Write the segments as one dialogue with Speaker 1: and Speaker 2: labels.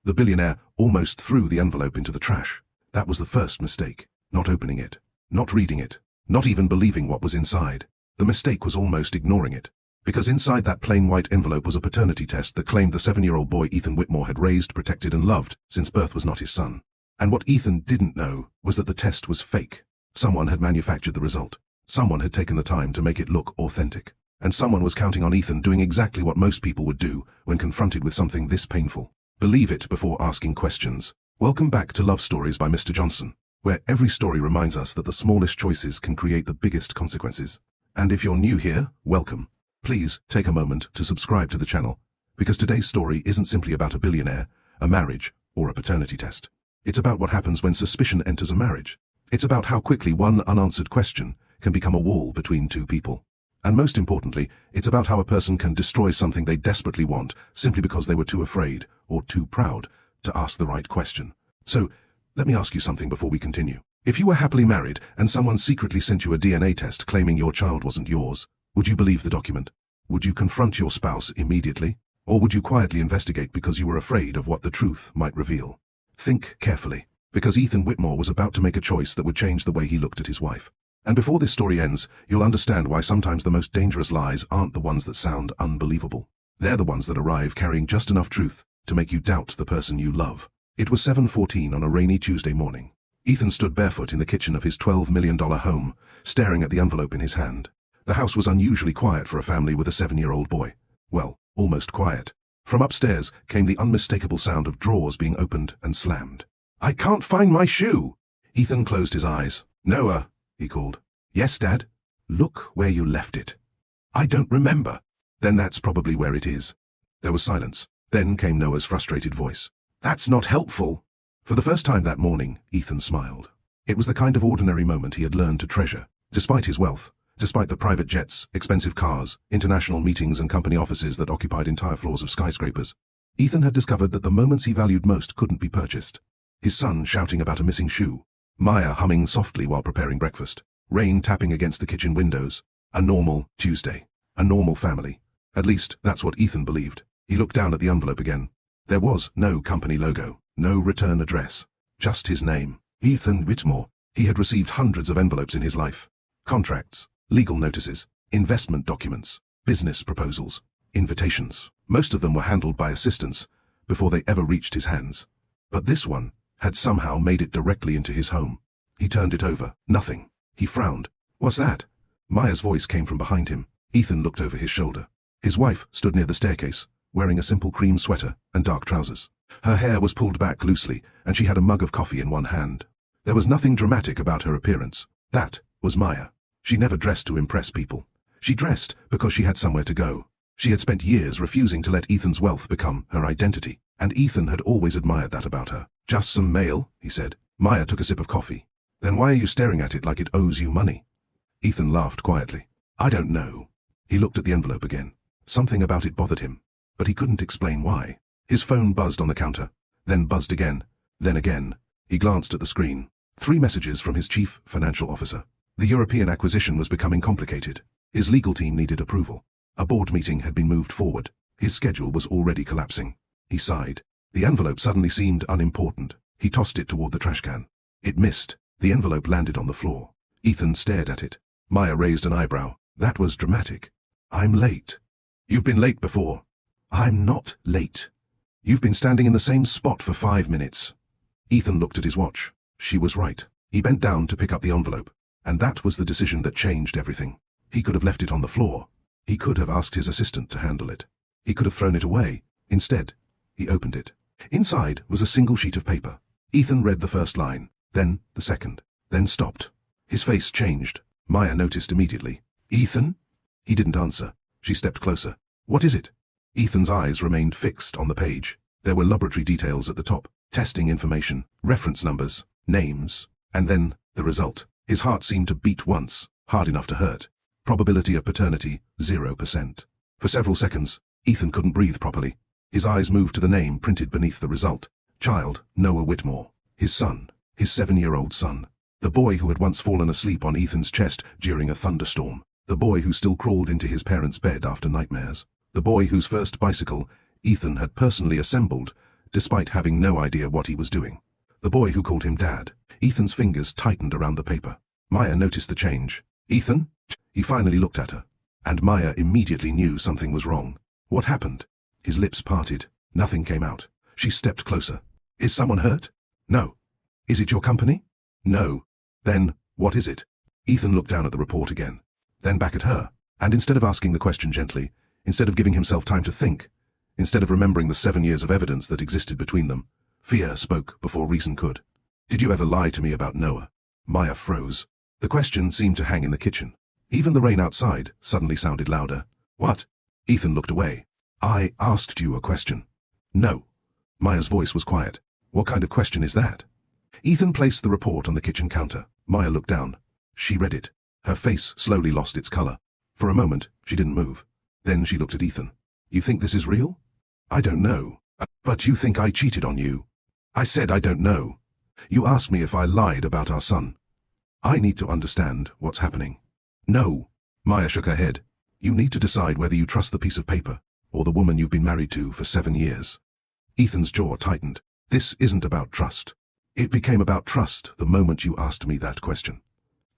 Speaker 1: The billionaire almost threw the envelope into the trash. That was the first mistake. Not opening it. Not reading it. Not even believing what was inside. The mistake was almost ignoring it. Because inside that plain white envelope was a paternity test that claimed the 7-year-old boy Ethan Whitmore had raised, protected and loved since birth was not his son. And what Ethan didn't know was that the test was fake. Someone had manufactured the result. Someone had taken the time to make it look authentic. And someone was counting on Ethan doing exactly what most people would do when confronted with something this painful. Believe it before asking questions. Welcome back to Love Stories by Mr. Johnson, where every story reminds us that the smallest choices can create the biggest consequences. And if you're new here, welcome. Please take a moment to subscribe to the channel, because today's story isn't simply about a billionaire, a marriage, or a paternity test. It's about what happens when suspicion enters a marriage. It's about how quickly one unanswered question can become a wall between two people. And most importantly, it's about how a person can destroy something they desperately want simply because they were too afraid or too proud to ask the right question. So, let me ask you something before we continue. If you were happily married and someone secretly sent you a DNA test claiming your child wasn't yours, would you believe the document? Would you confront your spouse immediately? Or would you quietly investigate because you were afraid of what the truth might reveal? Think carefully, because Ethan Whitmore was about to make a choice that would change the way he looked at his wife. And before this story ends, you'll understand why sometimes the most dangerous lies aren't the ones that sound unbelievable. They're the ones that arrive carrying just enough truth to make you doubt the person you love. It was 7:14 on a rainy Tuesday morning. Ethan stood barefoot in the kitchen of his $12 million home, staring at the envelope in his hand. The house was unusually quiet for a family with a 7-year-old boy. Well, almost quiet. From upstairs came the unmistakable sound of drawers being opened and slammed. "I can't find my shoe!" Ethan closed his eyes. "Noah," he called. "Yes, Dad?" "Look where you left it." "I don't remember." "Then that's probably where it is." There was silence. Then came Noah's frustrated voice. "That's not helpful." For the first time that morning, Ethan smiled. It was the kind of ordinary moment he had learned to treasure. Despite his wealth, despite the private jets, expensive cars, international meetings and company offices that occupied entire floors of skyscrapers, Ethan had discovered that the moments he valued most couldn't be purchased. His son shouting about a missing shoe, Maya humming softly while preparing breakfast, rain tapping against the kitchen windows. A normal Tuesday. A normal family. At least, that's what Ethan believed. He looked down at the envelope again. There was no company logo, no return address, just his name, Ethan Whitmore. He had received hundreds of envelopes in his life. Contracts, legal notices, investment documents, business proposals, invitations. Most of them were handled by assistants before they ever reached his hands. But this one had somehow made it directly into his home. He turned it over. Nothing. He frowned. "What's that?" Maya's voice came from behind him. Ethan looked over his shoulder. His wife stood near the staircase, wearing a simple cream sweater and dark trousers. Her hair was pulled back loosely, and she had a mug of coffee in one hand. There was nothing dramatic about her appearance. That was Maya. She never dressed to impress people. She dressed because she had somewhere to go. She had spent years refusing to let Ethan's wealth become her identity, and Ethan had always admired that about her. "Just some mail," he said. Maya took a sip of coffee. "Then why are you staring at it like it owes you money?" Ethan laughed quietly. "I don't know." He looked at the envelope again. Something about it bothered him, but he couldn't explain why. His phone buzzed on the counter, then buzzed again, then again. He glanced at the screen. 3 messages from his chief financial officer. The European acquisition was becoming complicated. His legal team needed approval. A board meeting had been moved forward. His schedule was already collapsing. He sighed. The envelope suddenly seemed unimportant. He tossed it toward the trash can. It missed. The envelope landed on the floor. Ethan stared at it. Maya raised an eyebrow. That was dramatic. "I'm late." "You've been late before." "I'm not late." "You've been standing in the same spot for 5 minutes." Ethan looked at his watch. She was right. He bent down to pick up the envelope, and that was the decision that changed everything. He could have left it on the floor. He could have asked his assistant to handle it. He could have thrown it away. Instead, he opened it. Inside was a single sheet of paper. Ethan read the first line, then the second, then stopped. His face changed. Maya noticed immediately. "Ethan?" He didn't answer. She stepped closer. "What is it?" Ethan's eyes remained fixed on the page. There were laboratory details at the top, testing information, reference numbers, names, and then the result. His heart seemed to beat once, hard enough to hurt. Probability of paternity, 0%. For several seconds, Ethan couldn't breathe properly. His eyes moved to the name printed beneath the result. Child, Noah Whitmore. His son, his 7-year-old son. The boy who had once fallen asleep on Ethan's chest during a thunderstorm. The boy who still crawled into his parents' bed after nightmares. The boy whose first bicycle Ethan had personally assembled despite having no idea what he was doing. The boy who called him Dad. Ethan's fingers tightened around the paper. Maya noticed the change. Ethan? He finally looked at her. And Maya immediately knew something was wrong. What happened? His lips parted. Nothing came out. She stepped closer. Is someone hurt? No. Is it your company? No. Then, what is it? Ethan looked down at the report again. Then back at her. And instead of asking the question gently, instead of giving himself time to think, instead of remembering the 7 years of evidence that existed between them, fear spoke before reason could. Did you ever lie to me about Noah? Maya froze. The question seemed to hang in the kitchen. Even the rain outside suddenly sounded louder. What? Ethan looked away. I asked you a question. No. Maya's voice was quiet. What kind of question is that? Ethan placed the report on the kitchen counter. Maya looked down. She read it. Her face slowly lost its color. For a moment, she didn't move. Then she looked at Ethan. You think this is real? I don't know. But you think I cheated on you? I said I don't know. You asked me if I lied about our son. I need to understand what's happening. No. Maya shook her head. You need to decide whether you trust the piece of paper or the woman you've been married to for 7 years. Ethan's jaw tightened. This isn't about trust. It became about trust the moment you asked me that question.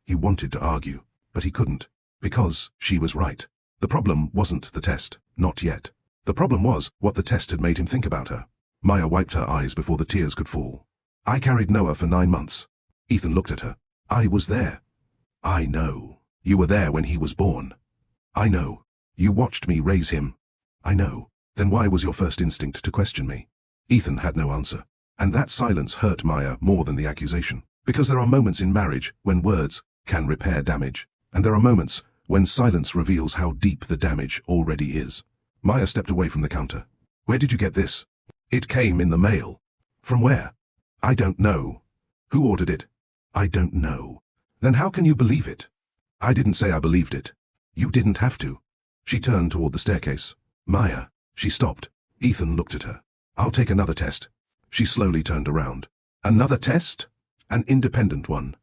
Speaker 1: He wanted to argue, but he couldn't, because she was right. The problem wasn't the test, not yet. The problem was what the test had made him think about her. Maya wiped her eyes before the tears could fall. I carried Noah for 9 months. Ethan looked at her. I was there. I know. You were there when he was born. I know. You watched me raise him. I know. Then why was your first instinct to question me? Ethan had no answer. And that silence hurt Maya more than the accusation. Because there are moments in marriage when words can repair damage. And there are moments when silence reveals how deep the damage already is. Maya stepped away from the counter. Where did you get this? It came in the mail. From where? I don't know. Who ordered it? I don't know. Then how can you believe it? I didn't say I believed it. You didn't have to. She turned toward the staircase. Maya. She stopped. Ethan looked at her. I'll take another test. She slowly turned around. Another test? An independent one.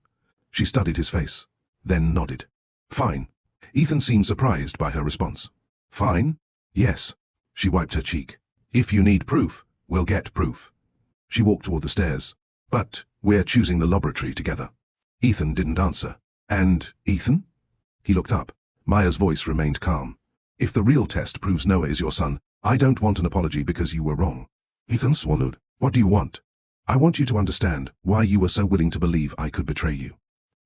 Speaker 1: She studied his face, then nodded. Fine. Ethan seemed surprised by her response. Fine? Yes. She wiped her cheek. If you need proof, we'll get proof. She walked toward the stairs. But we're choosing the laboratory together. Ethan didn't answer. And Ethan? He looked up. Maya's voice remained calm. If the real test proves Noah is your son, I don't want an apology because you were wrong. Ethan swallowed. What do you want? I want you to understand why you were so willing to believe I could betray you.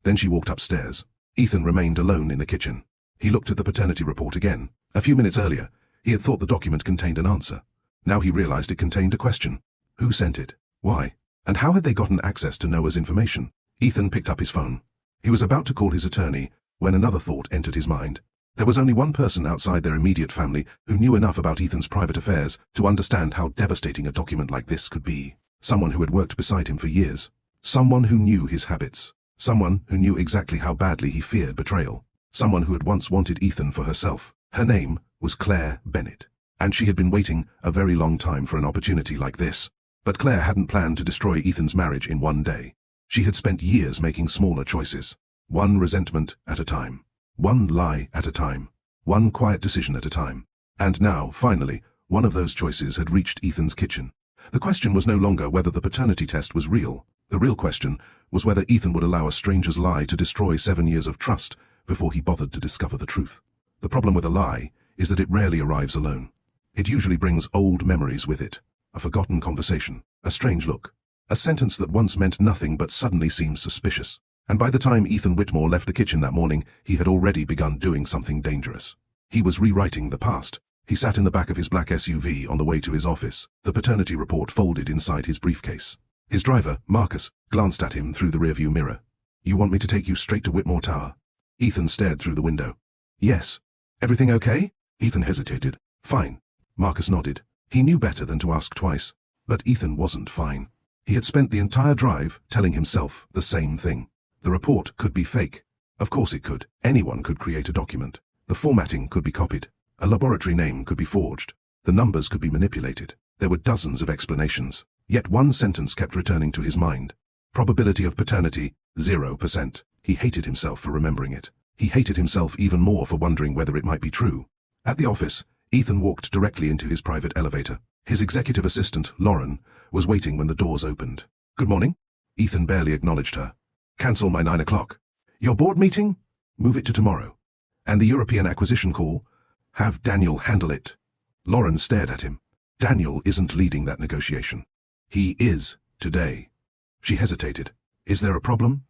Speaker 1: Then she walked upstairs. Ethan remained alone in the kitchen. He looked at the paternity report again. A few minutes earlier, he had thought the document contained an answer. Now he realized it contained a question. Who sent it? Why? And how had they gotten access to Noah's information? Ethan picked up his phone. He was about to call his attorney when another thought entered his mind. There was only one person outside their immediate family who knew enough about Ethan's private affairs to understand how devastating a document like this could be. Someone who had worked beside him for years. Someone who knew his habits. Someone who knew exactly how badly he feared betrayal. Someone who had once wanted Ethan for herself. Her name was Claire Bennett. And she had been waiting a very long time for an opportunity like this. But Claire hadn't planned to destroy Ethan's marriage in one day. She had spent years making smaller choices. One resentment at a time. One lie at a time. One quiet decision at a time. And now, finally, one of those choices had reached Ethan's kitchen. The question was no longer whether the paternity test was real. The real question was whether Ethan would allow a stranger's lie to destroy 7 years of trust before he bothered to discover the truth. The problem with a lie is that it rarely arrives alone. It usually brings old memories with it. A forgotten conversation, a strange look, a sentence that once meant nothing but suddenly seems suspicious. And by the time Ethan Whitmore left the kitchen that morning, he had already begun doing something dangerous. He was rewriting the past. He sat in the back of his black SUV on the way to his office, the paternity report folded inside his briefcase. His driver, Marcus, glanced at him through the rearview mirror. You want me to take you straight to Whitmore Tower? Ethan stared through the window. Yes. Everything okay? Ethan hesitated. Fine. Marcus nodded. He knew better than to ask twice. But Ethan wasn't fine. He had spent the entire drive telling himself the same thing. The report could be fake. Of course it could. Anyone could create a document. The formatting could be copied. A laboratory name could be forged. The numbers could be manipulated. There were dozens of explanations. Yet one sentence kept returning to his mind. Probability of paternity, 0%. He hated himself for remembering it. He hated himself even more for wondering whether it might be true. At the office, Ethan walked directly into his private elevator. His executive assistant, Lauren, was waiting when the doors opened. "Good morning." Ethan barely acknowledged her. "Cancel my 9 o'clock. Your board meeting? Move it to tomorrow. And the European acquisition call? Have Daniel handle it." Lauren stared at him. Daniel isn't leading that negotiation. He is, today. She hesitated. "Is there a problem?"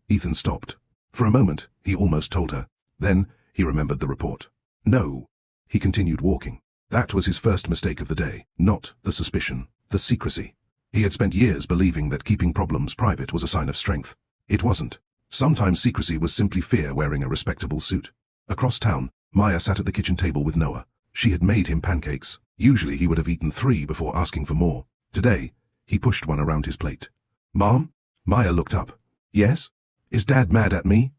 Speaker 1: Ethan stopped. For a moment, he almost told her. Then, he remembered the report. "No." He continued walking. That was his first mistake of the day. Not the suspicion, the secrecy. He had spent years believing that keeping problems private was a sign of strength. It wasn't. Sometimes secrecy was simply fear wearing a respectable suit. Across town, Maya sat at the kitchen table with Noah. She had made him pancakes. Usually he would have eaten 3 before asking for more. Today, he pushed one around his plate. "Mom?" Maya looked up. "Yes? Is Dad mad at me?"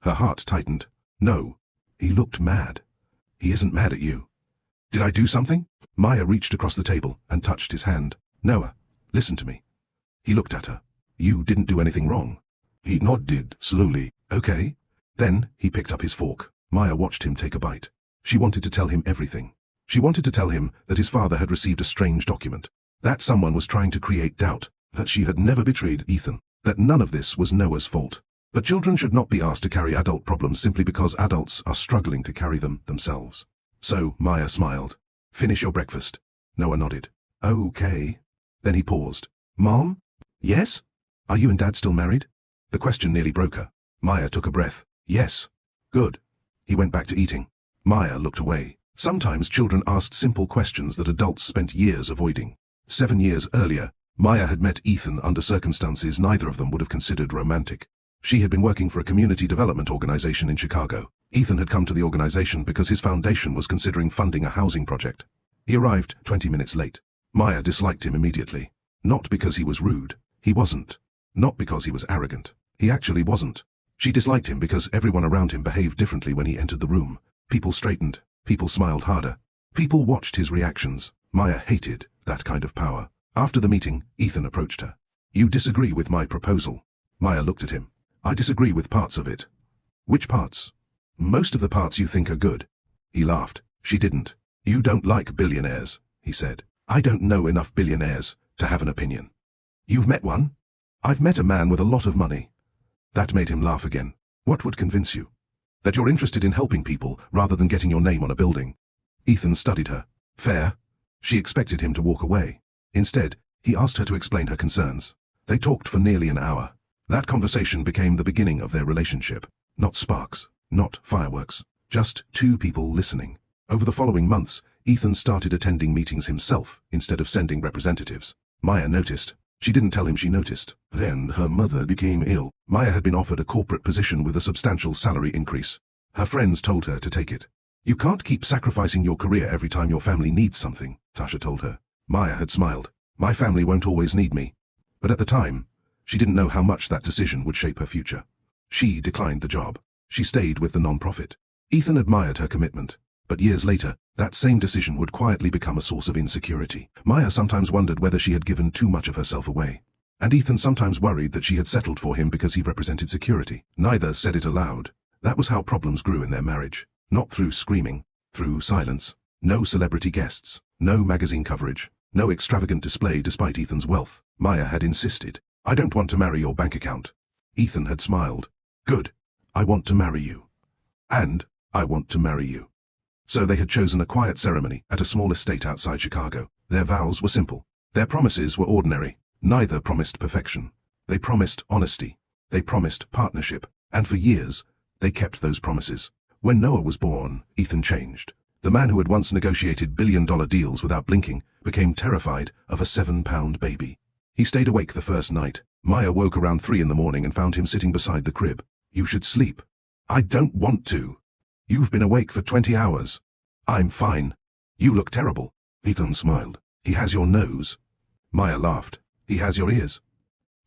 Speaker 1: Her heart tightened. No. He looked mad. "He isn't mad at you." "Did I do something?" Maya reached across the table and touched his hand. "Noah, listen to me." He looked at her. "You didn't do anything wrong." He nodded slowly. "Okay." Then he picked up his fork. Maya watched him take a bite. She wanted to tell him everything. She wanted to tell him that his father had received a strange document, that someone was trying to create doubt, that she had never betrayed Ethan, that none of this was Noah's fault. But children should not be asked to carry adult problems simply because adults are struggling to carry them themselves. So Maya smiled. "Finish your breakfast." Noah nodded. "Okay." Then he paused. "Mom?" "Yes?" "Are you and Dad still married?" The question nearly broke her. Maya took a breath. "Yes." "Good." He went back to eating. Maya looked away. Sometimes children asked simple questions that adults spent years avoiding. 7 years earlier, Maya had met Ethan under circumstances neither of them would have considered romantic. She had been working for a community development organization in Chicago. Ethan had come to the organization because his foundation was considering funding a housing project. He arrived 20 minutes late. Maya disliked him immediately. Not because he was rude. He wasn't. Not because he was arrogant. He actually wasn't. She disliked him because everyone around him behaved differently when he entered the room. People straightened. People smiled harder. People watched his reactions. Maya hated that kind of power. After the meeting, Ethan approached her. "You disagree with my proposal." Maya looked at him. "I disagree with parts of it." "Which parts?" "Most of the parts you think are good." He laughed. She didn't. "You don't like billionaires," he said. "I don't know enough billionaires to have an opinion." "You've met one?" "I've met a man with a lot of money." That made him laugh again. "What would convince you?" "That you're interested in helping people rather than getting your name on a building." Ethan studied her. "Fair." She expected him to walk away. Instead, he asked her to explain her concerns. They talked for nearly an hour. That conversation became the beginning of their relationship. Not sparks, not fireworks, just 2 people listening. Over the following months, Ethan started attending meetings himself instead of sending representatives. Maya noticed. She didn't tell him she noticed. Then her mother became ill. Maya had been offered a corporate position with a substantial salary increase. Her friends told her to take it. "You can't keep sacrificing your career every time your family needs something," Tasha told her. Maya had smiled. "My family won't always need me." But at the time, she didn't know how much that decision would shape her future. She declined the job. She stayed with the non-profit. Ethan admired her commitment. But years later, that same decision would quietly become a source of insecurity. Maya sometimes wondered whether she had given too much of herself away. And Ethan sometimes worried that she had settled for him because he represented security. Neither said it aloud. That was how problems grew in their marriage. Not through screaming, through silence. No celebrity guests, no magazine coverage, no extravagant display despite Ethan's wealth. Maya had insisted. "I don't want to marry your bank account." Ethan had smiled. "Good. I want to marry you. And I want to marry you." So they had chosen a quiet ceremony at a small estate outside Chicago. Their vows were simple. Their promises were ordinary. Neither promised perfection. They promised honesty. They promised partnership. And for years, they kept those promises. When Noah was born, Ethan changed. The man who had once negotiated billion-dollar deals without blinking became terrified of a 7-pound baby. He stayed awake the first night. Maya woke around 3 in the morning and found him sitting beside the crib. "You should sleep." "I don't want to." "You've been awake for 20 hours. "I'm fine." "You look terrible." Ethan smiled. "He has your nose." Maya laughed. "He has your ears."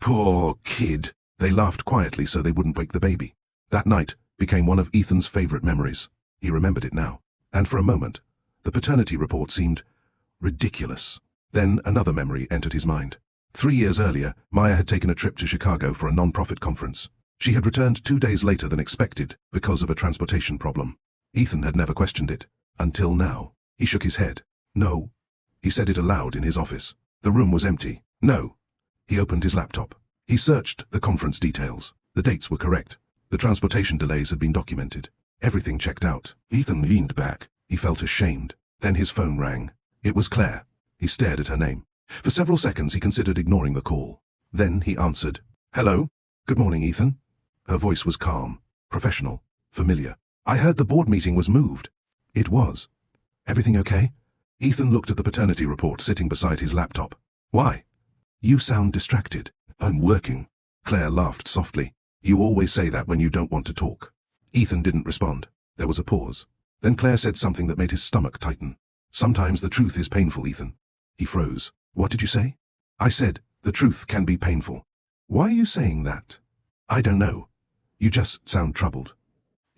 Speaker 1: "Poor kid." They laughed quietly so they wouldn't wake the baby. That night became one of Ethan's favorite memories. He remembered it now. And for a moment, the paternity report seemed ridiculous. Then another memory entered his mind. 3 years earlier, Maya had taken a trip to Chicago for a non-profit conference. She had returned 2 days later than expected because of a transportation problem. Ethan had never questioned it. Until now. He shook his head. "No. He said it aloud in his office. The room was empty. No. He opened his laptop. He searched the conference details. The dates were correct. The transportation delays had been documented. Everything checked out. Ethan leaned back. He felt ashamed. Then his phone rang. It was Claire. He stared at her name. For several seconds he considered ignoring the call. Then he answered. Hello? Good morning, Ethan. Her voice was calm, professional, familiar. I heard the board meeting was moved. It was. Everything okay? Ethan looked at the paternity report sitting beside his laptop. Why? You sound distracted. I'm working. Claire laughed softly. You always say that when you don't want to talk. Ethan didn't respond. There was a pause. Then Claire said something that made his stomach tighten. Sometimes the truth is painful, Ethan. He froze. What did you say? I said, the truth can be painful. Why are you saying that? I don't know. You just sound troubled.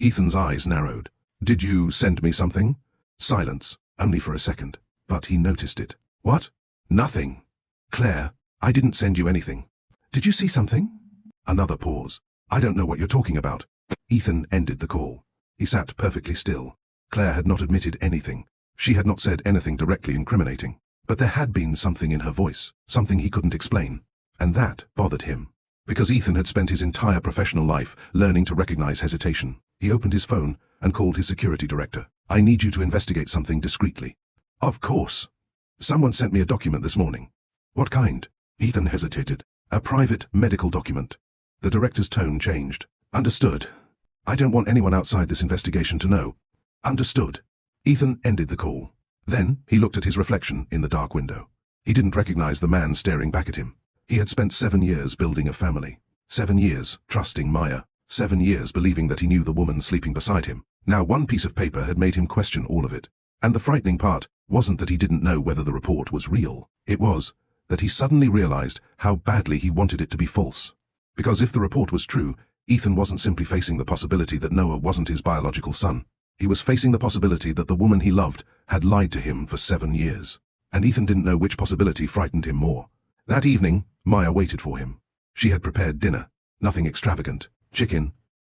Speaker 1: Ethan's eyes narrowed. Did you send me something? Silence, only for a second. But he noticed it. What? Nothing. Claire, I didn't send you anything. Did you see something? Another pause. I don't know what you're talking about. Ethan ended the call. He sat perfectly still. Claire had not admitted anything. She had not said anything directly incriminating. But there had been something in her voice, something he couldn't explain. And that bothered him. Because Ethan had spent his entire professional life learning to recognize hesitation. He opened his phone and called his security director. I need you to investigate something discreetly. Of course. Someone sent me a document this morning. What kind? Ethan hesitated. A private medical document. The director's tone changed. Understood. I don't want anyone outside this investigation to know. Understood. Ethan ended the call. Then, he looked at his reflection in the dark window. He didn't recognize the man staring back at him. He had spent 7 years building a family. 7 years trusting Maya. 7 years believing that he knew the woman sleeping beside him. Now one piece of paper had made him question all of it. And the frightening part wasn't that he didn't know whether the report was real. It was that he suddenly realized how badly he wanted it to be false. Because if the report was true, Ethan wasn't simply facing the possibility that Noah wasn't his biological son. He was facing the possibility that the woman he loved had lied to him for 7 years. And Ethan didn't know which possibility frightened him more. That evening, Maya waited for him. She had prepared dinner. Nothing extravagant. Chicken,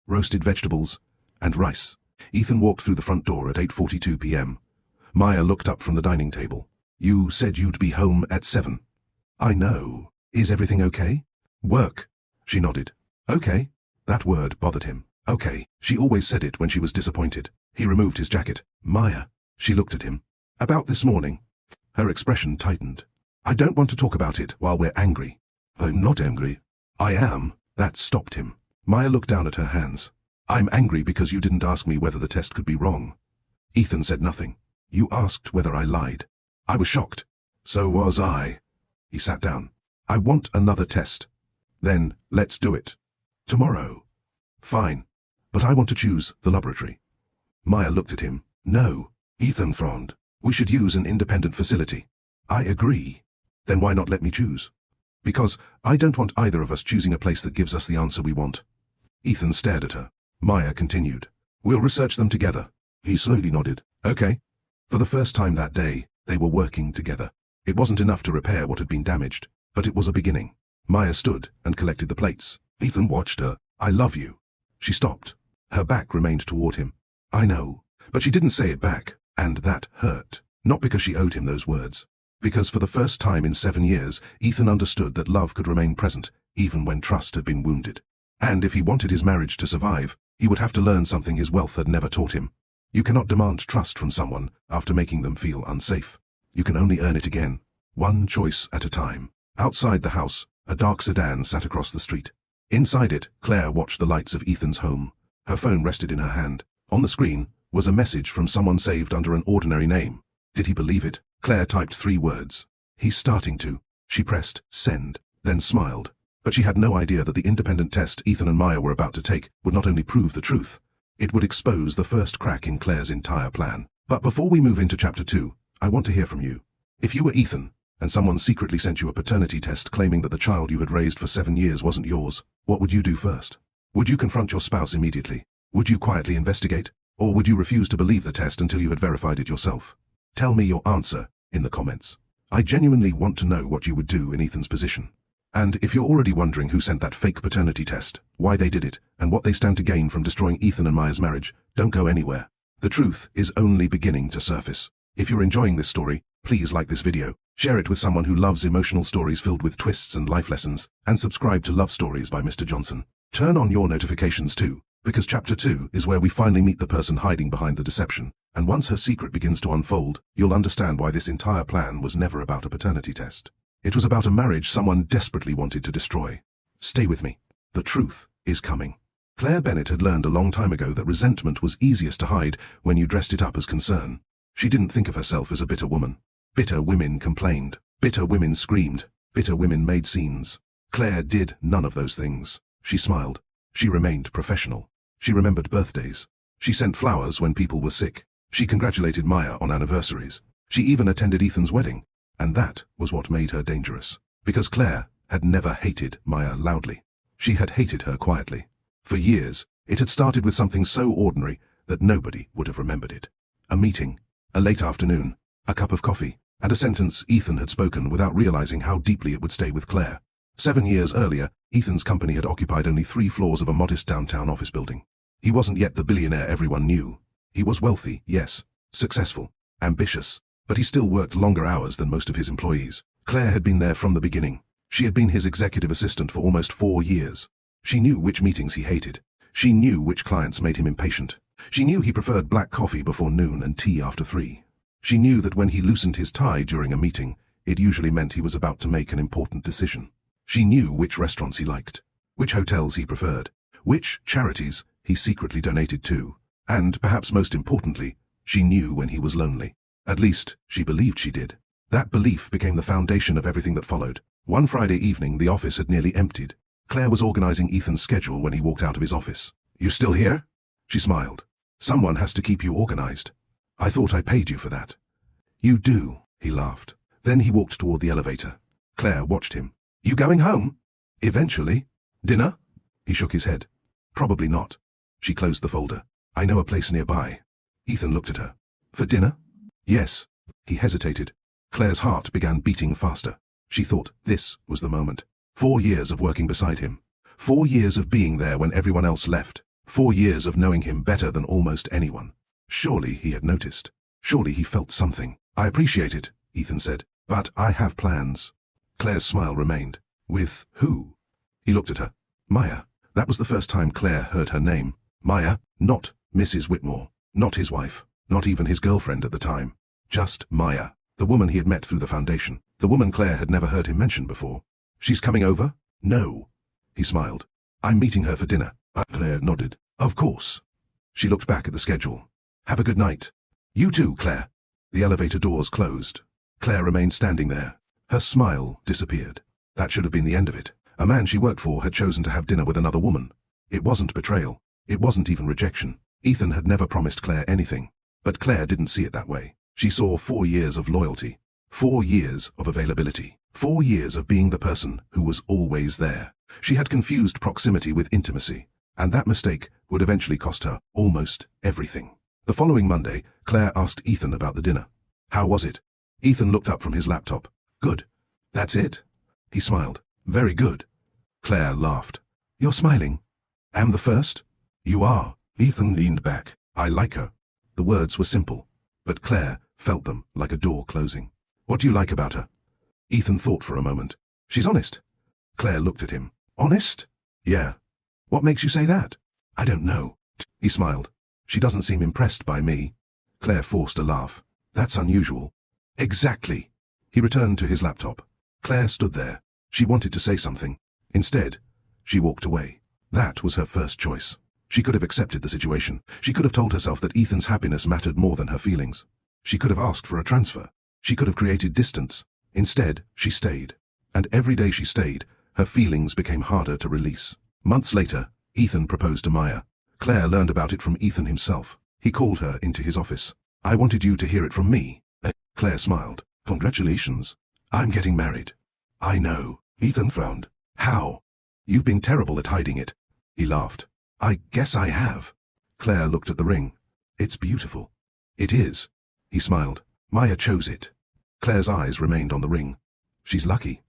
Speaker 1: roasted vegetables, and rice. Ethan walked through the front door at 8:42 p.m. Maya looked up from the dining table. You said you'd be home at 7. I know. Is everything okay? Work. She nodded. Okay. That word bothered him. Okay. She always said it when she was disappointed. He removed his jacket. Maya. She looked at him. About this morning. Her expression tightened. I don't want to talk about it while we're angry. I'm not angry. I am. That stopped him. Maya looked down at her hands. I'm angry because you didn't ask me whether the test could be wrong. Ethan said nothing. You asked whether I lied. I was shocked. So was I. He sat down. I want another test. Then, let's do it. Tomorrow. Fine. But I want to choose the laboratory. Maya looked at him. No. Ethan frowned. We should use an independent facility. I agree. Then why not let me choose? Because I don't want either of us choosing a place that gives us the answer we want. Ethan stared at her. Maya continued. We'll research them together. He slowly nodded. Okay. For the first time that day, they were working together. It wasn't enough to repair what had been damaged, but it was a beginning. Maya stood and collected the plates. Ethan watched her. I love you. She stopped. Her back remained toward him. I know. But she didn't say it back, and that hurt. Not because she owed him those words. Because for the first time in 7 years, Ethan understood that love could remain present, even when trust had been wounded. And if he wanted his marriage to survive, he would have to learn something his wealth had never taught him. You cannot demand trust from someone after making them feel unsafe. You can only earn it again, one choice at a time. Outside the house, a dark sedan sat across the street. Inside it, Claire watched the lights of Ethan's home. Her phone rested in her hand. On the screen was a message from someone saved under an ordinary name. Did he believe it? Claire typed 3 words. He's starting to. She pressed send, then smiled. But she had no idea that the independent test Ethan and Maya were about to take would not only prove the truth, it would expose the first crack in Claire's entire plan. But before we move into Chapter 2, I want to hear from you. If you were Ethan, and someone secretly sent you a paternity test claiming that the child you had raised for 7 years wasn't yours, what would you do first? Would you confront your spouse immediately? Would you quietly investigate? Or would you refuse to believe the test until you had verified it yourself? Tell me your answer in the comments. I genuinely want to know what you would do in Ethan's position. And if you're already wondering who sent that fake paternity test, why they did it, and what they stand to gain from destroying Ethan and Maya's marriage, don't go anywhere. The truth is only beginning to surface. If you're enjoying this story, Please like this video, share it with someone who loves emotional stories filled with twists and life lessons, and subscribe to Love Stories by Mr. Johnson. Turn on your notifications too, because Chapter 2 is where we finally meet the person hiding behind the deception, and once her secret begins to unfold, you'll understand why this entire plan was never about a paternity test. It was about a marriage someone desperately wanted to destroy. Stay with me. The truth is coming. Claire Bennett had learned a long time ago that resentment was easiest to hide when you dressed it up as concern. She didn't think of herself as a bitter woman. Bitter women complained. Bitter women screamed. Bitter women made scenes. Claire did none of those things. She smiled. She remained professional. She remembered birthdays. She sent flowers when people were sick. She congratulated Maya on anniversaries. She even attended Ethan's wedding. And that was what made her dangerous. Because Claire had never hated Maya loudly. She had hated her quietly. For years, it had started with something so ordinary that nobody would have remembered it. A meeting, a late afternoon, a cup of coffee, and a sentence Ethan had spoken without realizing how deeply it would stay with Claire. 7 years earlier, Ethan's company had occupied only 3 floors of a modest downtown office building. He wasn't yet the billionaire everyone knew. He was wealthy, yes, successful, ambitious, but he still worked longer hours than most of his employees. Claire had been there from the beginning. She had been his executive assistant for almost 4 years. She knew which meetings he hated. She knew which clients made him impatient. She knew he preferred black coffee before noon and tea after 3. She knew that when he loosened his tie during a meeting, it usually meant he was about to make an important decision. She knew which restaurants he liked, which hotels he preferred, which charities he secretly donated to, and, perhaps most importantly, she knew when he was lonely. At least, she believed she did. That belief became the foundation of everything that followed. One Friday evening, the office had nearly emptied. Claire was organizing Ethan's schedule when he walked out of his office. "You still here?" She smiled. "Someone has to keep you organized. I thought I paid you for that." "You do," he laughed. Then he walked toward the elevator. Claire watched him. "You going home?" "Eventually." "Dinner?" He shook his head. "Probably not." She closed the folder. "I know a place nearby." Ethan looked at her. "For dinner?" "Yes." He hesitated. Claire's heart began beating faster. She thought this was the moment. 4 years of working beside him. 4 years of being there when everyone else left. 4 years of knowing him better than almost anyone. Surely he had noticed. Surely he felt something. "I appreciate it," Ethan said, "but I have plans." Claire's smile remained. "With who?" He looked at her. Maya. That was the first time Claire heard her name. Maya, not Mrs. Whitmore, not his wife, not even his girlfriend at the time. Just Maya, the woman he had met through the foundation, the woman Claire had never heard him mention before. "She's coming over?" "No." He smiled. "I'm meeting her for dinner." Claire nodded. "Of course." She looked back at the schedule. "Have a good night." "You too, Claire." The elevator doors closed. Claire remained standing there. Her smile disappeared. That should have been the end of it. A man she worked for had chosen to have dinner with another woman. It wasn't betrayal. It wasn't even rejection. Ethan had never promised Claire anything. But Claire didn't see it that way. She saw 4 years of loyalty. 4 years of availability. 4 years of being the person who was always there. She had confused proximity with intimacy, and that mistake would eventually cost her almost everything. The following Monday, Claire asked Ethan about the dinner. "How was it?" Ethan looked up from his laptop. "Good." "That's it?" He smiled. "Very good." Claire laughed. "You're smiling." "Am the first?" "You are." Ethan leaned back. "I like her." The words were simple, but Claire felt them like a door closing. "What do you like about her?" Ethan thought for a moment. "She's honest." Claire looked at him. "Honest?" "Yeah." "What makes you say that?" "I don't know." He smiled. "She doesn't seem impressed by me." Claire forced a laugh. "That's unusual." "Exactly." He returned to his laptop. Claire stood there. She wanted to say something. Instead, she walked away. That was her first choice. She could have accepted the situation. She could have told herself that Ethan's happiness mattered more than her feelings. She could have asked for a transfer. She could have created distance. Instead, she stayed. And every day she stayed, her feelings became harder to release. Months later, Ethan proposed to Maya. Claire learned about it from Ethan himself. He called her into his office. "I wanted you to hear it from me." Claire smiled. "Congratulations. I'm getting married." "I know." Ethan frowned. "How?" "You've been terrible at hiding it." He laughed. "I guess I have." Claire looked at the ring. "It's beautiful." "It is." He smiled. "Maya chose it." Claire's eyes remained on the ring. "She's lucky."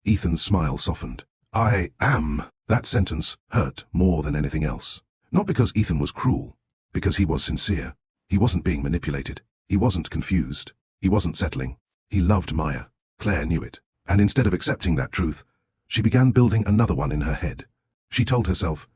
Speaker 1: Ethan's smile softened. "I am." That sentence hurt more than anything else. Not because Ethan was cruel, because he was sincere. He wasn't being manipulated. He wasn't confused. He wasn't settling. He loved Maya. Claire knew it. And instead of accepting that truth, she began building another one in her head. She told herself,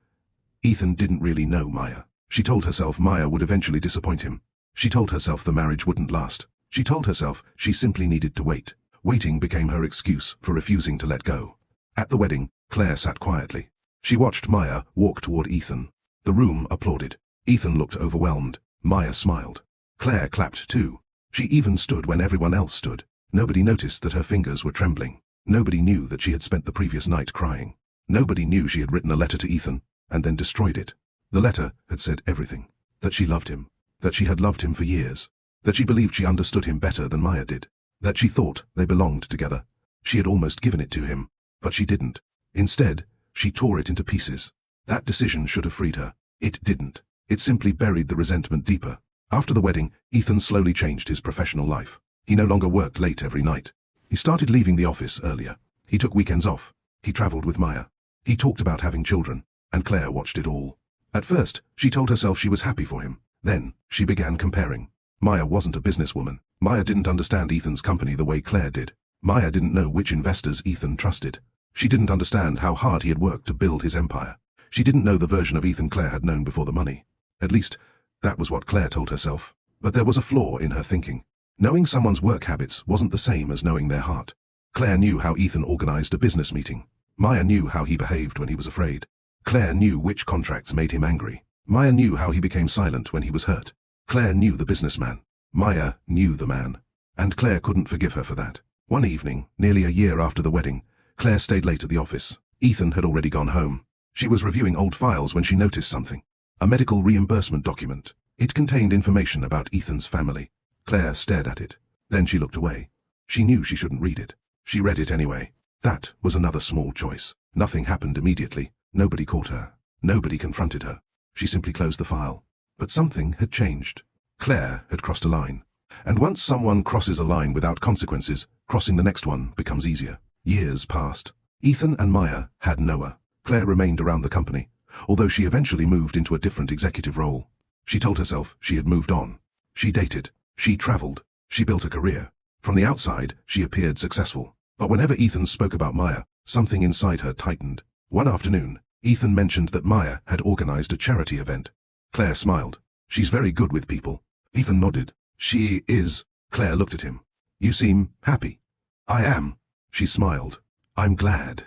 Speaker 1: Ethan didn't really know Maya. She told herself Maya would eventually disappoint him. She told herself the marriage wouldn't last. She told herself she simply needed to wait. Waiting became her excuse for refusing to let go. At the wedding, Claire sat quietly. She watched Maya walk toward Ethan. The room applauded. Ethan looked overwhelmed. Maya smiled. Claire clapped too. She even stood when everyone else stood. Nobody noticed that her fingers were trembling. Nobody knew that she had spent the previous night crying. Nobody knew she had written a letter to Ethan and then destroyed it. The letter had said everything. That she loved him. That she had loved him for years. That she believed she understood him better than Maya did. That she thought they belonged together. She had almost given it to him, but she didn't. Instead, she tore it into pieces. That decision should have freed her. It didn't. It simply buried the resentment deeper. After the wedding, Ethan slowly changed his professional life. He no longer worked late every night. He started leaving the office earlier. He took weekends off. He traveled with Maya. He talked about having children, and Claire watched it all. At first, she told herself she was happy for him. Then, she began comparing. Maya wasn't a businesswoman. Maya didn't understand Ethan's company the way Claire did. Maya didn't know which investors Ethan trusted. She didn't understand how hard he had worked to build his empire. She didn't know the version of Ethan Claire had known before the money. At least, that was what Claire told herself. But there was a flaw in her thinking. Knowing someone's work habits wasn't the same as knowing their heart. Claire knew how Ethan organized a business meeting. Maya knew how he behaved when he was afraid. Claire knew which contracts made him angry. Maya knew how he became silent when he was hurt. Claire knew the businessman. Maya knew the man. And Claire couldn't forgive her for that. One evening, nearly a year after the wedding, Claire stayed late at the office. Ethan had already gone home. She was reviewing old files when she noticed something. A medical reimbursement document. It contained information about Ethan's family. Claire stared at it. Then she looked away. She knew she shouldn't read it. She read it anyway. That was another small choice. Nothing happened immediately. Nobody caught her. Nobody confronted her. She simply closed the file. But something had changed. Claire had crossed a line. And once someone crosses a line without consequences, crossing the next one becomes easier. Years passed. Ethan and Maya had Noah. Claire remained around the company, although she eventually moved into a different executive role. She told herself she had moved on. She dated. She traveled. She built a career. From the outside, she appeared successful. But whenever Ethan spoke about Maya, something inside her tightened. One afternoon, Ethan mentioned that Maya had organized a charity event. Claire smiled. She's very good with people. Ethan nodded. She is. Claire looked at him. You seem happy. I am. She smiled. I'm glad.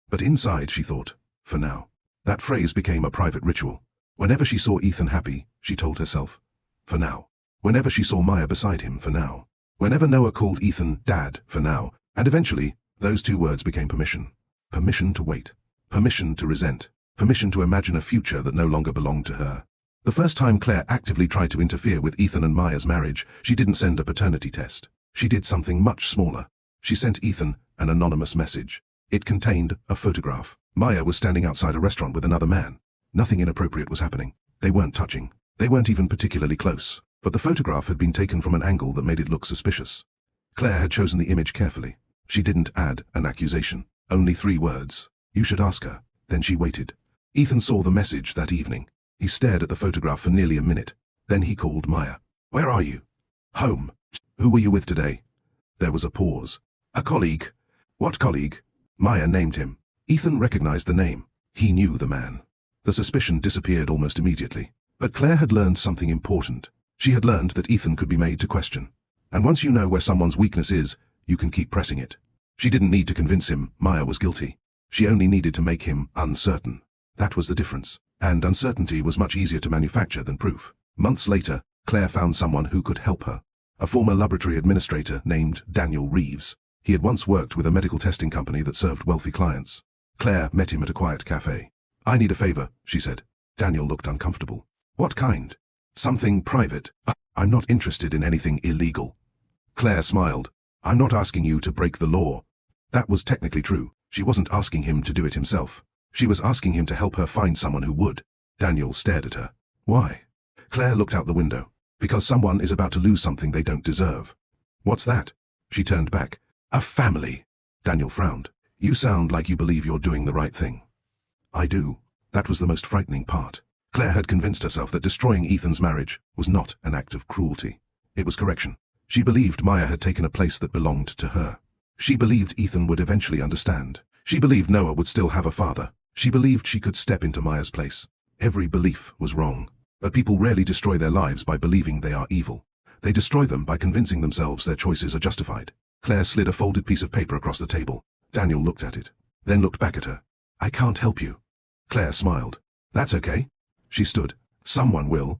Speaker 1: But inside, she thought, for now. That phrase became a private ritual. Whenever she saw Ethan happy, she told herself, for now. Whenever she saw Maya beside him, for now. Whenever Noah called Ethan Dad, for now. And eventually, those two words became permission. Permission to wait. Permission to resent. Permission to imagine a future that no longer belonged to her. The first time Claire actively tried to interfere with Ethan and Maya's marriage, she didn't send a paternity test. She did something much smaller. She sent Ethan an anonymous message. It contained a photograph. Maya was standing outside a restaurant with another man. Nothing inappropriate was happening. They weren't touching. They weren't even particularly close. But the photograph had been taken from an angle that made it look suspicious. Claire had chosen the image carefully. She didn't add an accusation. Only 3 words. You should ask her. Then she waited. Ethan saw the message that evening. He stared at the photograph for nearly a minute. Then he called Maya. Where are you? Home. Who were you with today? There was a pause. A colleague. What colleague? Maya named him. Ethan recognized the name. He knew the man. The suspicion disappeared almost immediately. But Claire had learned something important. She had learned that Ethan could be made to question. And once you know where someone's weakness is, you can keep pressing it. She didn't need to convince him Maya was guilty. She only needed to make him uncertain. That was the difference. And uncertainty was much easier to manufacture than proof. Months later, Claire found someone who could help her. A former laboratory administrator named Daniel Reeves. He had once worked with a medical testing company that served wealthy clients. Claire met him at a quiet cafe. I need a favor, she said. Daniel looked uncomfortable. What kind? Something private. I'm not interested in anything illegal. Claire smiled. I'm not asking you to break the law. That was technically true. She wasn't asking him to do it himself. She was asking him to help her find someone who would. Daniel stared at her. Why? Claire looked out the window. Because someone is about to lose something they don't deserve. What's that? She turned back. A family. Daniel frowned. You sound like you believe you're doing the right thing. I do. That was the most frightening part. Claire had convinced herself that destroying Ethan's marriage was not an act of cruelty. It was correction. She believed Maya had taken a place that belonged to her. She believed Ethan would eventually understand. She believed Noah would still have a father. She believed she could step into Maya's place. Every belief was wrong. But people rarely destroy their lives by believing they are evil. They destroy them by convincing themselves their choices are justified. Claire slid a folded piece of paper across the table. Daniel looked at it, then looked back at her. "I can't help you." Claire smiled. "That's okay." She stood. "Someone will."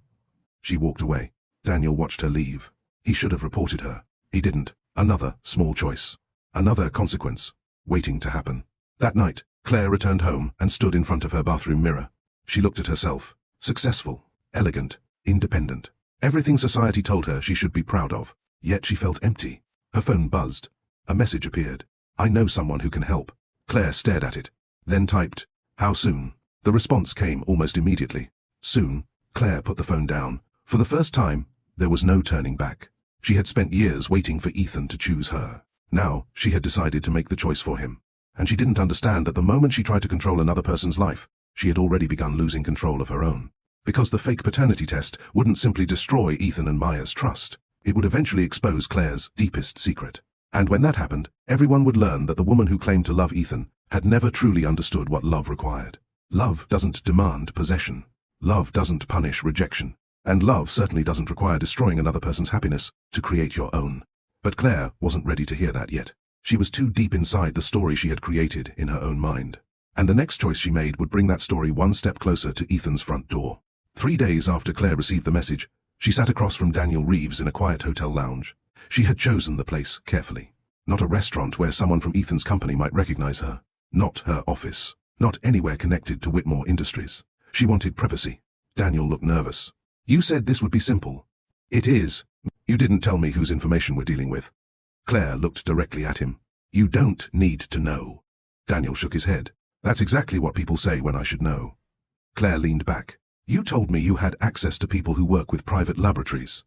Speaker 1: She walked away. Daniel watched her leave. He should have reported her. He didn't. Another small choice. Another consequence, waiting to happen. That night, Claire returned home and stood in front of her bathroom mirror. She looked at herself. Successful, elegant, independent. Everything society told her she should be proud of. Yet she felt empty. Her phone buzzed. A message appeared. "I know someone who can help." Claire stared at it, then typed, "How soon?" The response came almost immediately. Soon. Claire put the phone down. For the first time, there was no turning back. She had spent years waiting for Ethan to choose her. Now, she had decided to make the choice for him. And she didn't understand that the moment she tried to control another person's life, she had already begun losing control of her own. Because the fake paternity test wouldn't simply destroy Ethan and Maya's trust. It would eventually expose Claire's deepest secret. And when that happened, everyone would learn that the woman who claimed to love Ethan had never truly understood what love required. Love doesn't demand possession. Love doesn't punish rejection. And love certainly doesn't require destroying another person's happiness to create your own. But Claire wasn't ready to hear that yet. She was too deep inside the story she had created in her own mind. And the next choice she made would bring that story one step closer to Ethan's front door. 3 days after Claire received the message, she sat across from Daniel Reeves in a quiet hotel lounge. She had chosen the place carefully. Not a restaurant where someone from Ethan's company might recognize her. Not her office. Not anywhere connected to Whitmore Industries. She wanted privacy. Daniel looked nervous. "You said this would be simple." "It is. You didn't tell me whose information we're dealing with." Claire looked directly at him. "You don't need to know." Daniel shook his head. "That's exactly what people say when I should know." Claire leaned back. "You told me you had access to people who work with private laboratories."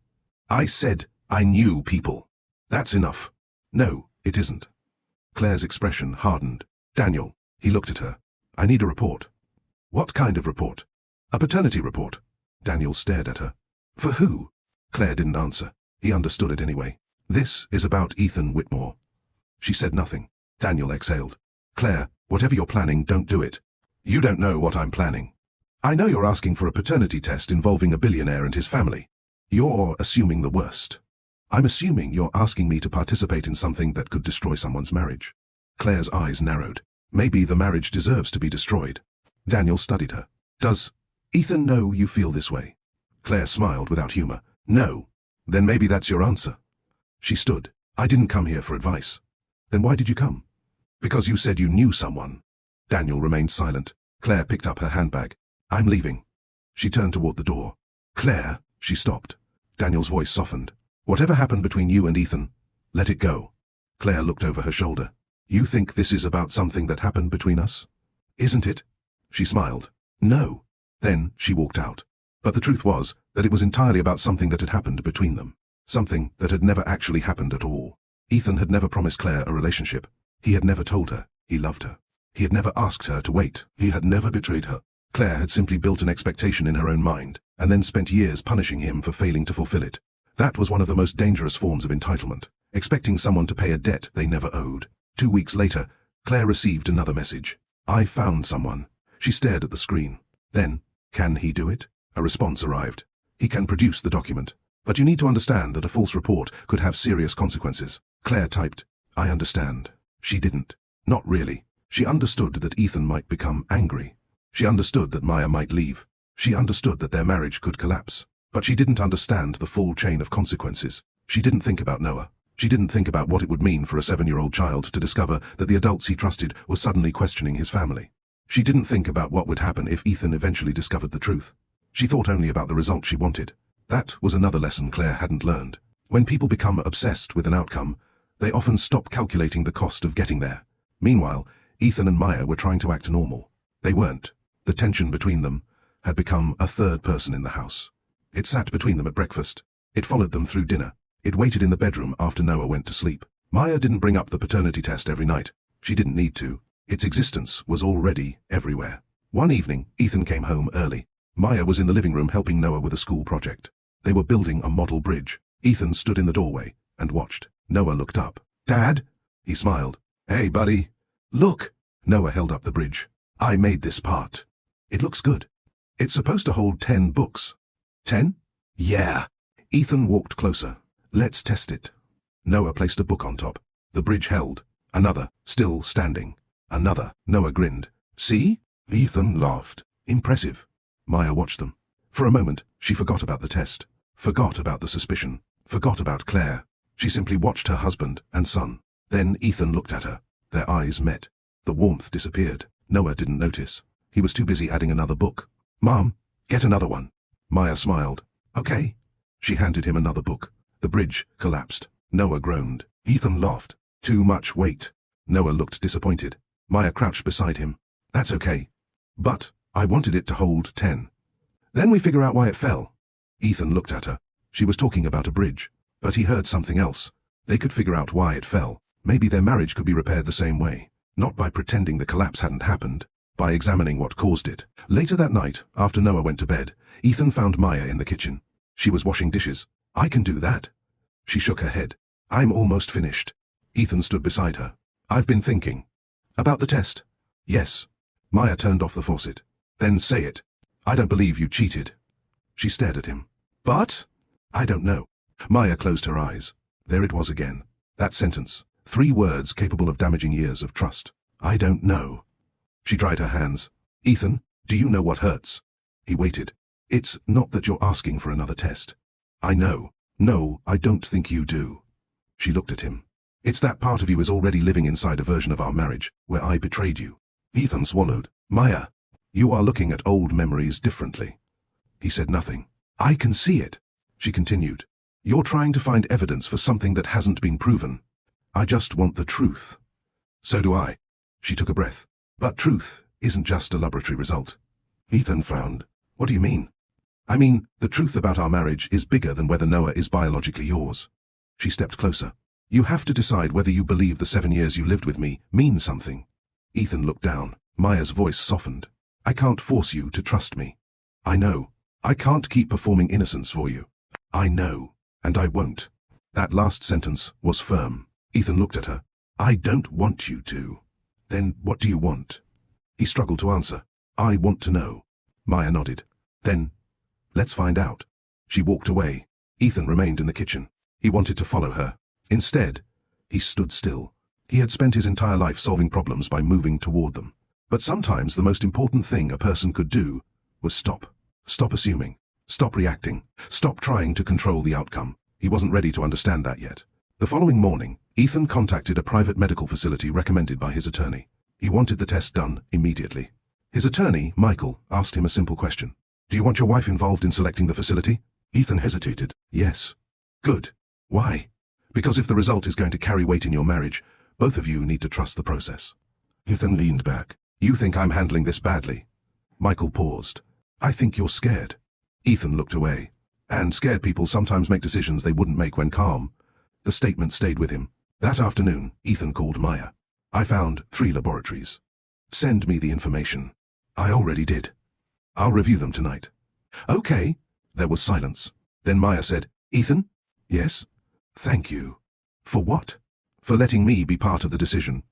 Speaker 1: "I said I knew people. That's enough." "No, it isn't." Claire's expression hardened. "Daniel," he looked at her. "I need a report." "What kind of report?" "A paternity report." Daniel stared at her. "For who?" Claire didn't answer. He understood it anyway. "This is about Ethan Whitmore." She said nothing. Daniel exhaled. "Claire, whatever you're planning, don't do it." "You don't know what I'm planning." "I know you're asking for a paternity test involving a billionaire and his family. You're assuming the worst. I'm assuming you're asking me to participate in something that could destroy someone's marriage." Claire's eyes narrowed. "Maybe the marriage deserves to be destroyed." Daniel studied her. "Does Ethan know you feel this way?" Claire smiled without humor. "No." "Then maybe that's your answer." She stood. "I didn't come here for advice." "Then why did you come?" "Because you said you knew someone." Daniel remained silent. Claire picked up her handbag. "I'm leaving." She turned toward the door. "Claire," she stopped. Daniel's voice softened. "Whatever happened between you and Ethan, let it go." Claire looked over her shoulder. "You think this is about something that happened between us?" "Isn't it?" She smiled. "No." Then she walked out. But the truth was that it was entirely about something that had happened between them. Something that had never actually happened at all. Ethan had never promised Claire a relationship. He had never told her he loved her. He had never asked her to wait. He had never betrayed her. Claire had simply built an expectation in her own mind, and then spent years punishing him for failing to fulfill it. That was one of the most dangerous forms of entitlement, expecting someone to pay a debt they never owed. 2 weeks later, Claire received another message. "I found someone." She stared at the screen. Then, "Can he do it?" A response arrived. "He can produce the document. But you need to understand that a false report could have serious consequences." Claire typed, "I understand." She didn't. Not really. She understood that Ethan might become angry. She understood that Maya might leave. She understood that their marriage could collapse. But she didn't understand the full chain of consequences. She didn't think about Noah. She didn't think about what it would mean for a 7-year-old child to discover that the adults he trusted were suddenly questioning his family. She didn't think about what would happen if Ethan eventually discovered the truth. She thought only about the result she wanted. That was another lesson Claire hadn't learned. When people become obsessed with an outcome, they often stop calculating the cost of getting there. Meanwhile, Ethan and Maya were trying to act normal. They weren't. The tension between them had become a third person in the house. It sat between them at breakfast. It followed them through dinner. It waited in the bedroom after Noah went to sleep. Maya didn't bring up the paternity test every night. She didn't need to. Its existence was already everywhere. One evening, Ethan came home early. Maya was in the living room helping Noah with a school project. They were building a model bridge. Ethan stood in the doorway, and watched. Noah looked up. "Dad?" He smiled. "Hey, buddy. Look." Noah held up the bridge. "I made this part. It looks good. It's supposed to hold 10 books. 10? Yeah." Ethan walked closer. "Let's test it." Noah placed a book on top. The bridge held. Another, still standing. Another. Noah grinned. "See?" Ethan laughed. "Impressive." Maya watched them. For a moment, she forgot about the test. Forgot about the suspicion. Forgot about Claire. She simply watched her husband and son. Then Ethan looked at her. Their eyes met. The warmth disappeared. Noah didn't notice. He was too busy adding another book. "Mom, get another one." Maya smiled. "Okay." She handed him another book. The bridge collapsed. Noah groaned. Ethan laughed. "Too much weight." Noah looked disappointed. Maya crouched beside him. "That's okay. But I wanted it to hold 10. Then we figure out why it fell." Ethan looked at her. She was talking about a bridge. But he heard something else. They could figure out why it fell. Maybe their marriage could be repaired the same way. Not by pretending the collapse hadn't happened. By examining what caused it. Later that night, after Noah went to bed, Ethan found Maya in the kitchen. She was washing dishes. "I can do that." She shook her head. "I'm almost finished." Ethan stood beside her. "I've been thinking." "About the test?" "Yes." Maya turned off the faucet. "Then say it." "I don't believe you cheated." She stared at him. "But?" "I don't know." Maya closed her eyes. There it was again. That sentence. 3 words capable of damaging years of trust. "I don't know." She dried her hands. "Ethan, do you know what hurts?" He waited. "It's not that you're asking for another test." "I know. No, I don't think you do." She looked at him. "It's that part of you is already living inside a version of our marriage, where I betrayed you." Ethan swallowed. "Maya, you are looking at old memories differently." He said nothing. "I can see it," she continued. "You're trying to find evidence for something that hasn't been proven. I just want the truth." "So do I." She took a breath. "But truth isn't just a laboratory result." Ethan frowned. "What do you mean?" "I mean, the truth about our marriage is bigger than whether Noah is biologically yours." She stepped closer. "You have to decide whether you believe the 7 years you lived with me mean something." Ethan looked down. Maya's voice softened. "I can't force you to trust me." "I know. I can't keep performing innocence for you." "I know. And I won't." That last sentence was firm. Ethan looked at her. "I don't want you to." "Then what do you want?" He struggled to answer. "I want to know." Maya nodded. "Then, let's find out." She walked away. Ethan remained in the kitchen. He wanted to follow her. Instead, he stood still. He had spent his entire life solving problems by moving toward them. But sometimes the most important thing a person could do was stop. Stop assuming. Stop reacting. Stop trying to control the outcome. He wasn't ready to understand that yet. The following morning, Ethan contacted a private medical facility recommended by his attorney. He wanted the test done immediately. His attorney, Michael, asked him a simple question. "Do you want your wife involved in selecting the facility?" Ethan hesitated. "Yes." "Good. Why?" "Because if the result is going to carry weight in your marriage, both of you need to trust the process." Ethan leaned back. "You think I'm handling this badly?" Michael paused. "I think you're scared." Ethan looked away. And scared people sometimes make decisions they wouldn't make when calm. The statement stayed with him. That afternoon, Ethan called Maya. "I found 3 laboratories. Send me the information." "I already did." "I'll review them tonight." "Okay." There was silence. Then Maya said, "Ethan?" "Yes?" "Thank you." "For what?" "For letting me be part of the decision."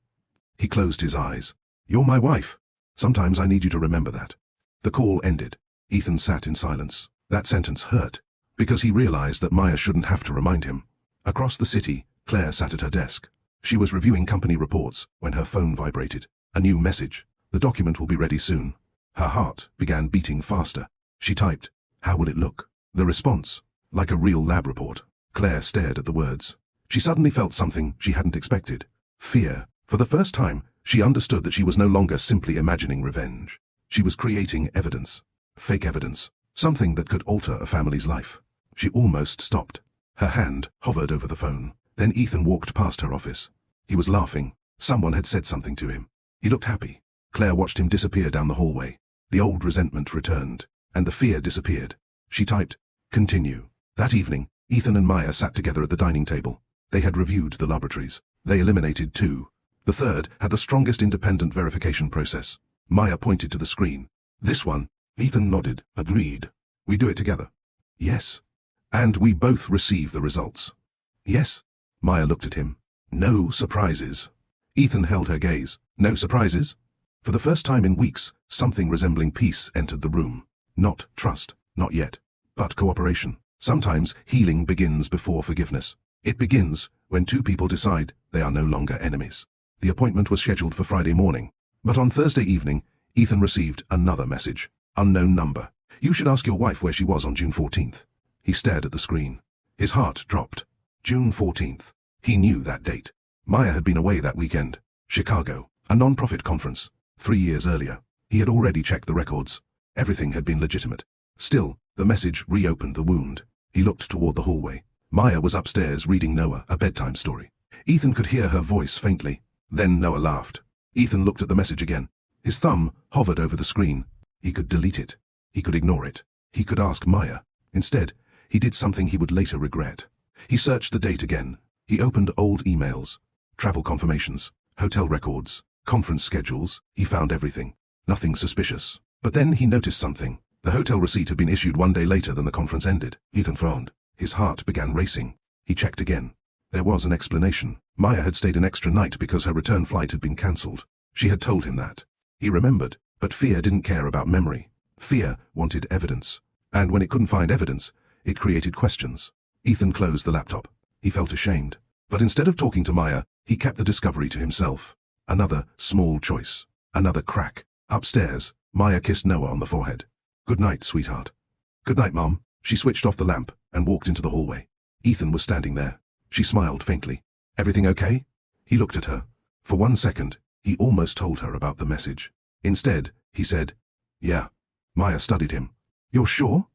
Speaker 1: He closed his eyes. "You're my wife. Sometimes I need you to remember that." The call ended. Ethan sat in silence. That sentence hurt, because he realized that Maya shouldn't have to remind him. Across the city, Claire sat at her desk. She was reviewing company reports when her phone vibrated. A new message. "The document will be ready soon." Her heart began beating faster. She typed, "How will it look?" The response, like a real lab report. Claire stared at the words. She suddenly felt something she hadn't expected. Fear. For the first time, she understood that she was no longer simply imagining revenge. She was creating evidence. Fake evidence. Something that could alter a family's life. She almost stopped. Her hand hovered over the phone. Then Ethan walked past her office. He was laughing. Someone had said something to him. He looked happy. Claire watched him disappear down the hallway. The old resentment returned, and the fear disappeared. She typed, "Continue." That evening, Ethan and Maya sat together at the dining table. They had reviewed the laboratories. They eliminated 2. The third had the strongest independent verification process. Maya pointed to the screen. "This one." Ethan nodded. "Agreed. We do it together." "Yes." "And we both receive the results." "Yes." Maya looked at him. No surprises. Ethan held her gaze. No surprises? For the first time in weeks, something resembling peace entered the room. Not trust, not yet, but cooperation. Sometimes healing begins before forgiveness. It begins when two people decide they are no longer enemies. The appointment was scheduled for Friday morning, but on Thursday evening, Ethan received another message. Unknown number. You should ask your wife where she was on June 14th. He stared at the screen. His heart dropped. June 14th. He knew that date. Maya had been away that weekend. Chicago. A non-profit conference. 3 years earlier. He had already checked the records. Everything had been legitimate. Still, the message reopened the wound. He looked toward the hallway. Maya was upstairs reading Noah a bedtime story. Ethan could hear her voice faintly. Then Noah laughed. Ethan looked at the message again. His thumb hovered over the screen. He could delete it. He could ignore it. He could ask Maya. Instead, he did something he would later regret. He searched the date again. He opened old emails, travel confirmations, hotel records, conference schedules. He found everything. Nothing suspicious. But then he noticed something. The hotel receipt had been issued 1 day later than the conference ended. Ethan frowned. His heart began racing. He checked again. There was an explanation. Maya had stayed an extra night because her return flight had been cancelled. She had told him that. He remembered, but fear didn't care about memory. Fear wanted evidence. And when it couldn't find evidence, it created questions. Ethan closed the laptop. He felt ashamed. But instead of talking to Maya, he kept the discovery to himself. Another small choice. Another crack. Upstairs, Maya kissed Noah on the forehead. Good night, sweetheart. Good night, Mom. She switched off the lamp and walked into the hallway. Ethan was standing there. She smiled faintly. Everything okay? He looked at her. For 1 second, he almost told her about the message. Instead, he said, Yeah. Maya studied him. You're sure?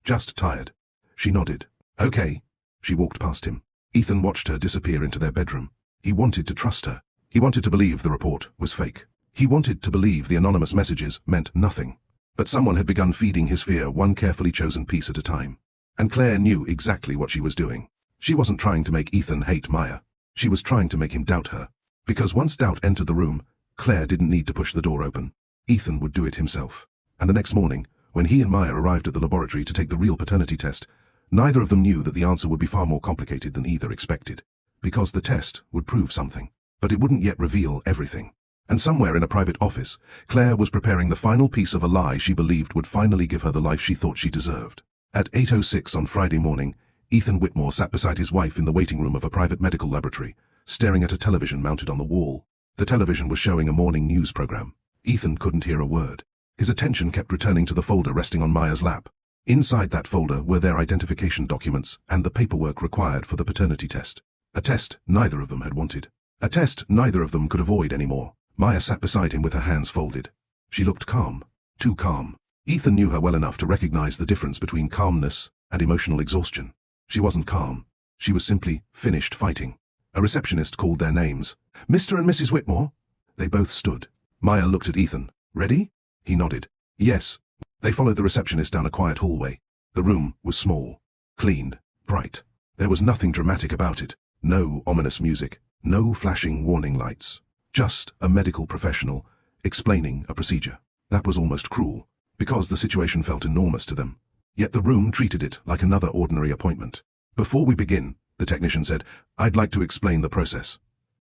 Speaker 1: Just tired. She nodded. Okay. She walked past him. Ethan watched her disappear into their bedroom. He wanted to trust her. He wanted to believe the report was fake. He wanted to believe the anonymous messages meant nothing. But someone had begun feeding his fear one carefully chosen piece at a time. And Claire knew exactly what she was doing. She wasn't trying to make Ethan hate Maya. She was trying to make him doubt her. Because once doubt entered the room, Claire didn't need to push the door open. Ethan would do it himself. And the next morning, when he and Maya arrived at the laboratory to take the real paternity test, neither of them knew that the answer would be far more complicated than either expected. Because the test would prove something, but it wouldn't yet reveal everything. And somewhere in a private office, Claire was preparing the final piece of a lie she believed would finally give her the life she thought she deserved. At 8:06 on Friday morning, Ethan Whitmore sat beside his wife in the waiting room of a private medical laboratory, staring at a television mounted on the wall. The television was showing a morning news program. Ethan couldn't hear a word. His attention kept returning to the folder resting on Maya's lap. Inside that folder were their identification documents and the paperwork required for the paternity test. A test neither of them had wanted. A test neither of them could avoid anymore. Maya sat beside him with her hands folded. She looked calm. Too calm. Ethan knew her well enough to recognize the difference between calmness and emotional exhaustion. She wasn't calm. She was simply finished fighting. A receptionist called their names. Mr. and Mrs. Whitmore. They both stood. Maya looked at Ethan. Ready? He nodded. Yes. They followed the receptionist down a quiet hallway. The room was small, clean, bright. There was nothing dramatic about it. No ominous music. No flashing warning lights. Just a medical professional explaining a procedure. That was almost cruel, because the situation felt enormous to them. Yet the room treated it like another ordinary appointment. Before we begin, the technician said, I'd like to explain the process.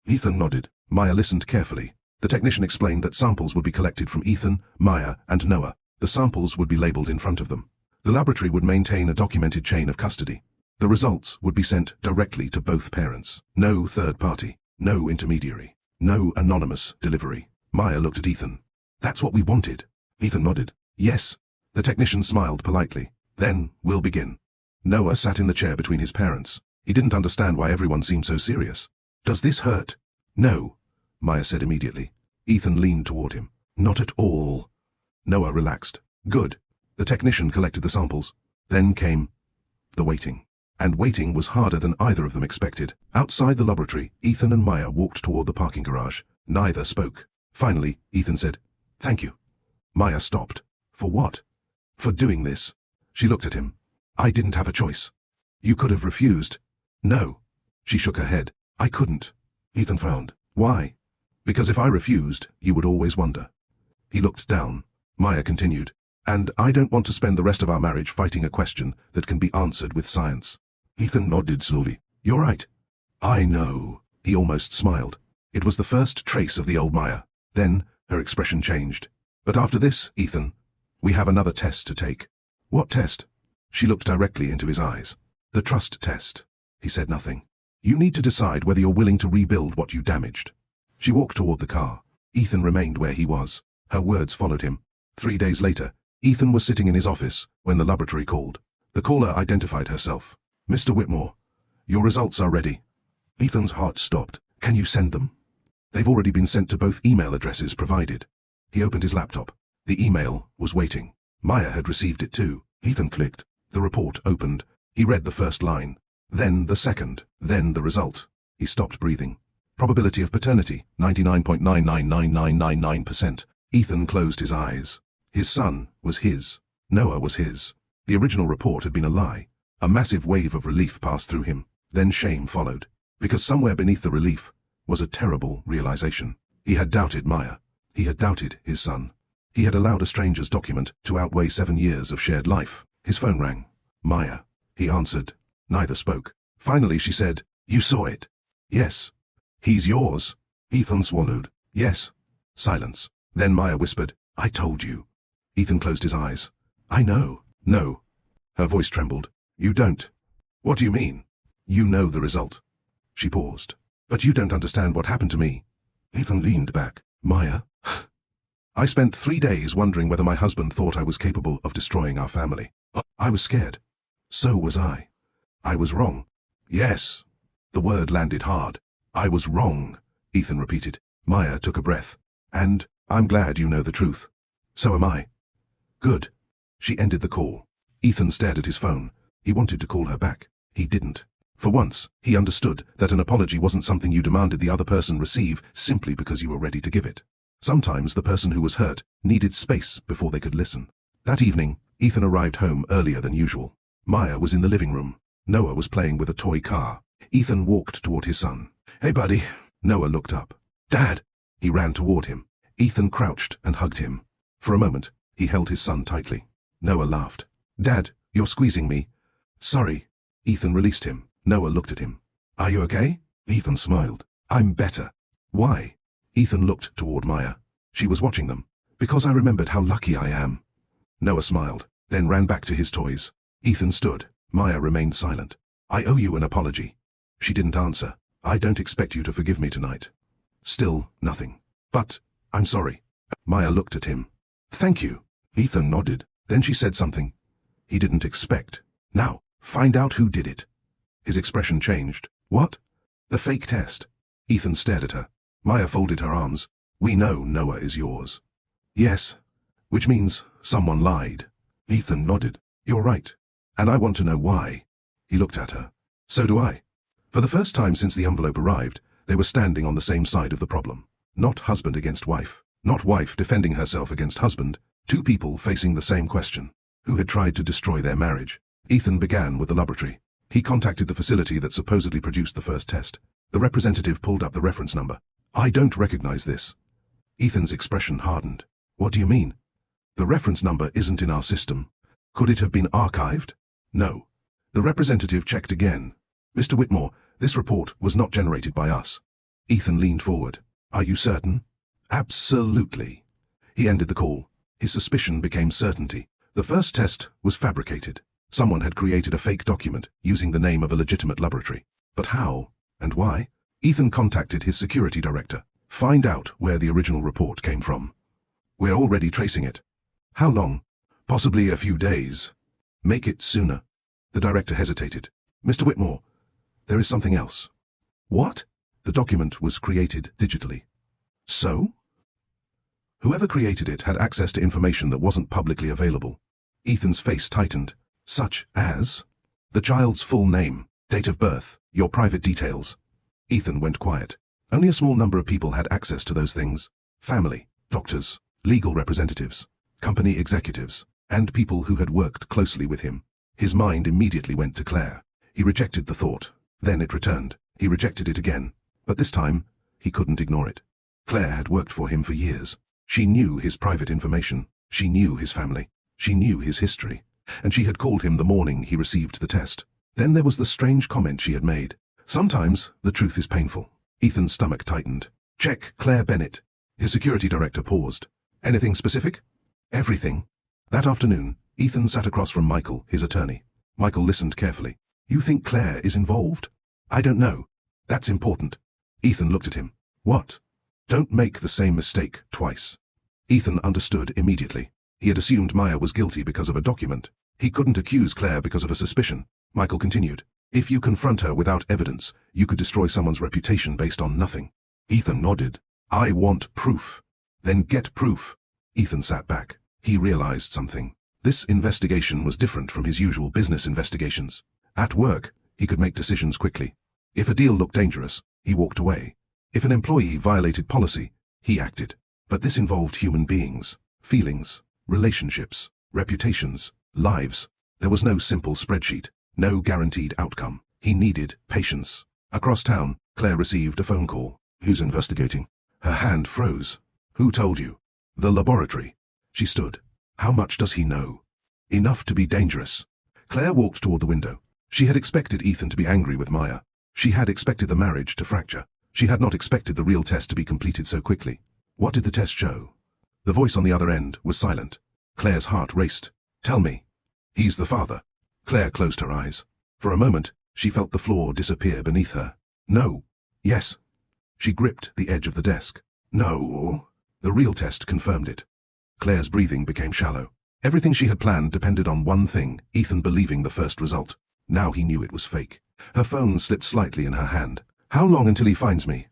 Speaker 1: Ethan nodded. Maya listened carefully. The technician explained that samples would be collected from Ethan, Maya, and Noah. The samples would be labeled in front of them. The laboratory would maintain a documented chain of custody. The results would be sent directly to both parents. No third party. No intermediary. No anonymous delivery. Maya looked at Ethan. That's what we wanted. Ethan nodded. Yes. The technician smiled politely. Then, we'll begin. Noah sat in the chair between his parents. He didn't understand why everyone seemed so serious. Does this hurt? No, Maya said immediately. Ethan leaned toward him. Not at all. Noah relaxed. Good. The technician collected the samples. Then came the waiting. And waiting was harder than either of them expected. Outside the laboratory, Ethan and Maya walked toward the parking garage. Neither spoke. Finally, Ethan said, Thank you. Maya stopped. For what? For doing this. She looked at him. I didn't have a choice. You could have refused. No. She shook her head. I couldn't. Ethan frowned. Why? Because if I refused, you would always wonder. He looked down. Maya continued. And I don't want to spend the rest of our marriage fighting a question that can be answered with science. Ethan nodded slowly. You're right. I know. He almost smiled. It was the first trace of the old Maya. Then, her expression changed. But after this, Ethan, we have another test to take. What test? She looked directly into his eyes. The trust test. He said nothing. You need to decide whether you're willing to rebuild what you damaged. She walked toward the car. Ethan remained where he was. Her words followed him. 3 days later, Ethan was sitting in his office when the laboratory called. The caller identified herself. Mr. Whitmore, your results are ready. Ethan's heart stopped. Can you send them? They've already been sent to both email addresses provided. He opened his laptop. The email was waiting. Maya had received it too. Ethan clicked. The report opened. He read the first line. Then the second. Then the result. He stopped breathing. Probability of paternity, 99.999999%. Ethan closed his eyes. His son was his. Noah was his. The original report had been a lie. A massive wave of relief passed through him. Then shame followed. Because somewhere beneath the relief was a terrible realization. He had doubted Maya. He had doubted his son. He had allowed a stranger's document to outweigh 7 years of shared life. His phone rang. Maya. He answered. Neither spoke. Finally she said, You saw it? Yes. He's yours. Ethan swallowed. Yes. Silence. Then Maya whispered, I told you. Ethan closed his eyes. I know. No. Her voice trembled. You don't. What do you mean? You know the result. She paused. But you don't understand what happened to me. Ethan leaned back. Maya. I spent 3 days wondering whether my husband thought I was capable of destroying our family. I was scared. So was I. I was wrong. Yes. The word landed hard. I was wrong, Ethan repeated. Maya took a breath. And I'm glad you know the truth. So am I. Good. She ended the call. Ethan stared at his phone. He wanted to call her back. He didn't. For once, he understood that an apology wasn't something you demanded the other person receive simply because you were ready to give it. Sometimes the person who was hurt needed space before they could listen. That evening, Ethan arrived home earlier than usual. Maya was in the living room. Noah was playing with a toy car. Ethan walked toward his son. Hey, buddy. Noah looked up. Dad! He ran toward him. Ethan crouched and hugged him. For a moment, he held his son tightly. Noah laughed. Dad, you're squeezing me. Sorry. Ethan released him. Noah looked at him. Are you okay? Ethan smiled. I'm better. Why? Ethan looked toward Maya. She was watching them. Because I remembered how lucky I am. Noah smiled, then ran back to his toys. Ethan stood. Maya remained silent. I owe you an apology. She didn't answer. I don't expect you to forgive me tonight. Still, nothing. But, I'm sorry. Maya looked at him. Thank you. Ethan nodded. Then she said something he didn't expect. Now, find out who did it. His expression changed. What? The fake test. Ethan stared at her. Maya folded her arms. We know Noah is yours. Yes. Which means someone lied. Ethan nodded. You're right. And I want to know why. He looked at her. So do I. For the first time since the envelope arrived, they were standing on the same side of the problem. Not husband against wife. Not wife defending herself against husband. Two people facing the same question. Who had tried to destroy their marriage? Ethan began with the laboratory. He contacted the facility that supposedly produced the first test. The representative pulled up the reference number. I don't recognize this. Ethan's expression hardened. What do you mean? The reference number isn't in our system. Could it have been archived? No. The representative checked again. Mr. Whitmore, this report was not generated by us. Ethan leaned forward. Are you certain? Absolutely. He ended the call. His suspicion became certainty. The first test was fabricated. Someone had created a fake document using the name of a legitimate laboratory. But how and why? Ethan contacted his security director. Find out where the original report came from. We're already tracing it. How long? Possibly a few days. Make it sooner. The director hesitated. Mr. Whitmore, there is something else. What? The document was created digitally. So? Whoever created it had access to information that wasn't publicly available. Ethan's face tightened. Such as? The child's full name, date of birth, your private details. Ethan went quiet. Only a small number of people had access to those things. Family, doctors, legal representatives, company executives, and people who had worked closely with him. His mind immediately went to Claire. He rejected the thought. Then it returned. He rejected it again. But this time, he couldn't ignore it. Claire had worked for him for years. She knew his private information. She knew his family. She knew his history. And she had called him the morning he received the test. Then there was the strange comment she had made. Sometimes, the truth is painful. Ethan's stomach tightened. Check, Claire Bennett. His security director paused. Anything specific? Everything. That afternoon, Ethan sat across from Michael, his attorney. Michael listened carefully. You think Claire is involved? I don't know. That's important. Ethan looked at him. What? Don't make the same mistake twice. Ethan understood immediately. He had assumed Maya was guilty because of a document. He couldn't accuse Claire because of a suspicion. Michael continued. If you confront her without evidence, you could destroy someone's reputation based on nothing. Ethan nodded. I want proof. Then get proof. Ethan sat back. He realized something. This investigation was different from his usual business investigations. At work, he could make decisions quickly. If a deal looked dangerous, he walked away. If an employee violated policy, he acted. But this involved human beings, feelings, relationships, reputations, lives. There was no simple spreadsheet, no guaranteed outcome. He needed patience. Across town, Claire received a phone call. Who's investigating? Her hand froze. Who told you? The laboratory. She stood. How much does he know? Enough to be dangerous. Claire walked toward the window. She had expected Ethan to be angry with Maya. She had expected the marriage to fracture. She had not expected the real test to be completed so quickly. What did the test show? The voice on the other end was silent. Claire's heart raced. Tell me. He's the father. Claire closed her eyes. For a moment, she felt the floor disappear beneath her. No. Yes. She gripped the edge of the desk. No. The real test confirmed it. Claire's breathing became shallow. Everything she had planned depended on one thing, Ethan believing the first result. Now he knew it was fake. Her phone slipped slightly in her hand. How long until he finds me?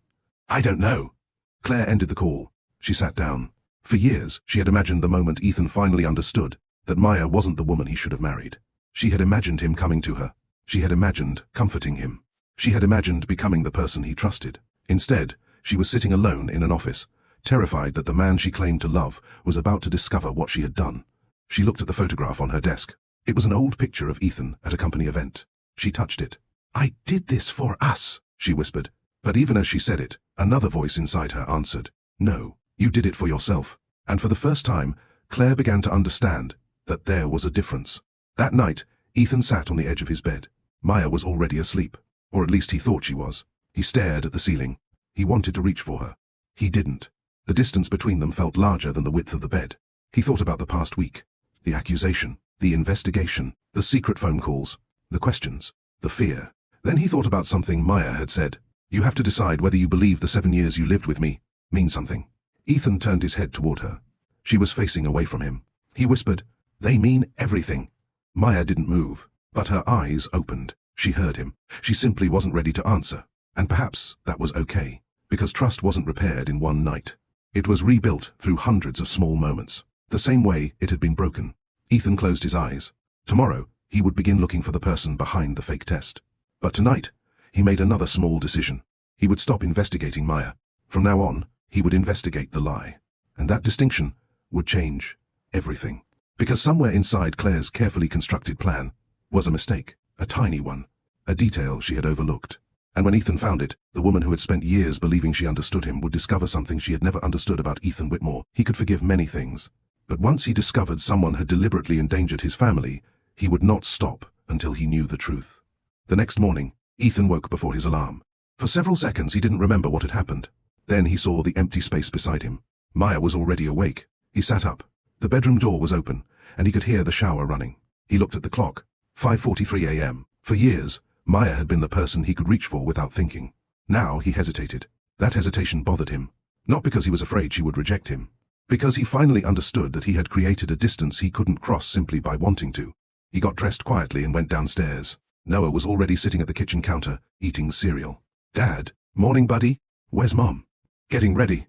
Speaker 1: I don't know. Claire ended the call. She sat down. For years, she had imagined the moment Ethan finally understood that Maya wasn't the woman he should have married. She had imagined him coming to her. She had imagined comforting him. She had imagined becoming the person he trusted. Instead, she was sitting alone in an office, terrified that the man she claimed to love was about to discover what she had done. She looked at the photograph on her desk. It was an old picture of Ethan at a company event. She touched it. I did this for us, she whispered. But even as she said it, another voice inside her answered. No, you did it for yourself. And for the first time, Claire began to understand that there was a difference. That night, Ethan sat on the edge of his bed. Maya was already asleep, or at least he thought she was. He stared at the ceiling. He wanted to reach for her. He didn't. The distance between them felt larger than the width of the bed. He thought about the past week, the accusation, the investigation, the secret phone calls, the questions, the fear. Then he thought about something Maya had said. You have to decide whether you believe the 7 years you lived with me mean something. Ethan turned his head toward her. She was facing away from him. He whispered, they mean everything. Maya didn't move, but her eyes opened. She heard him. She simply wasn't ready to answer. And perhaps that was okay, because trust wasn't repaired in one night. It was rebuilt through hundreds of small moments, the same way it had been broken. Ethan closed his eyes. Tomorrow, he would begin looking for the person behind the fake test. But tonight, he made another small decision. He would stop investigating Maya. From now on, he would investigate the lie. And that distinction would change everything. Because somewhere inside Claire's carefully constructed plan was a mistake, a tiny one, a detail she had overlooked. And when Ethan found it, the woman who had spent years believing she understood him would discover something she had never understood about Ethan Whitmore. He could forgive many things. But once he discovered someone had deliberately endangered his family, he would not stop until he knew the truth. The next morning, Ethan woke before his alarm. For several seconds he didn't remember what had happened. Then he saw the empty space beside him. Maya was already awake. He sat up. The bedroom door was open, and he could hear the shower running. He looked at the clock. 5:43 a.m. For years, Maya had been the person he could reach for without thinking. Now he hesitated. That hesitation bothered him. Not because he was afraid she would reject him. Because he finally understood that he had created a distance he couldn't cross simply by wanting to. He got dressed quietly and went downstairs. Noah was already sitting at the kitchen counter, eating cereal. Dad, morning buddy? Where's Mom? Getting ready.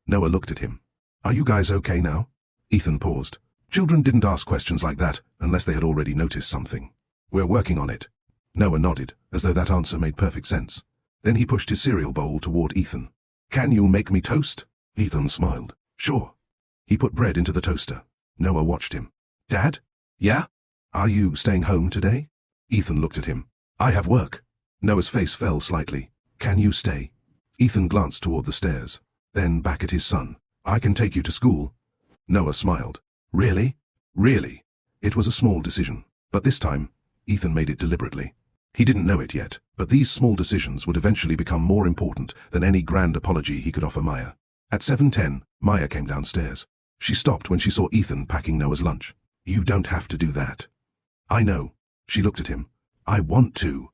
Speaker 1: Noah looked at him. Are you guys okay now? Ethan paused. Children didn't ask questions like that unless they had already noticed something. We're working on it. Noah nodded, as though that answer made perfect sense. Then he pushed his cereal bowl toward Ethan. Can you make me toast? Ethan smiled. Sure. He put bread into the toaster. Noah watched him. Dad? Yeah? Are you staying home today? Ethan looked at him. I have work. Noah's face fell slightly. Can you stay? Ethan glanced toward the stairs, then back at his son. I can take you to school. Noah smiled. Really? Really? It was a small decision, but this time, Ethan made it deliberately. He didn't know it yet, but these small decisions would eventually become more important than any grand apology he could offer Maya. At 7:10, Maya came downstairs. She stopped when she saw Ethan packing Noah's lunch. "You don't have to do that." "I know." She looked at him. "I want to."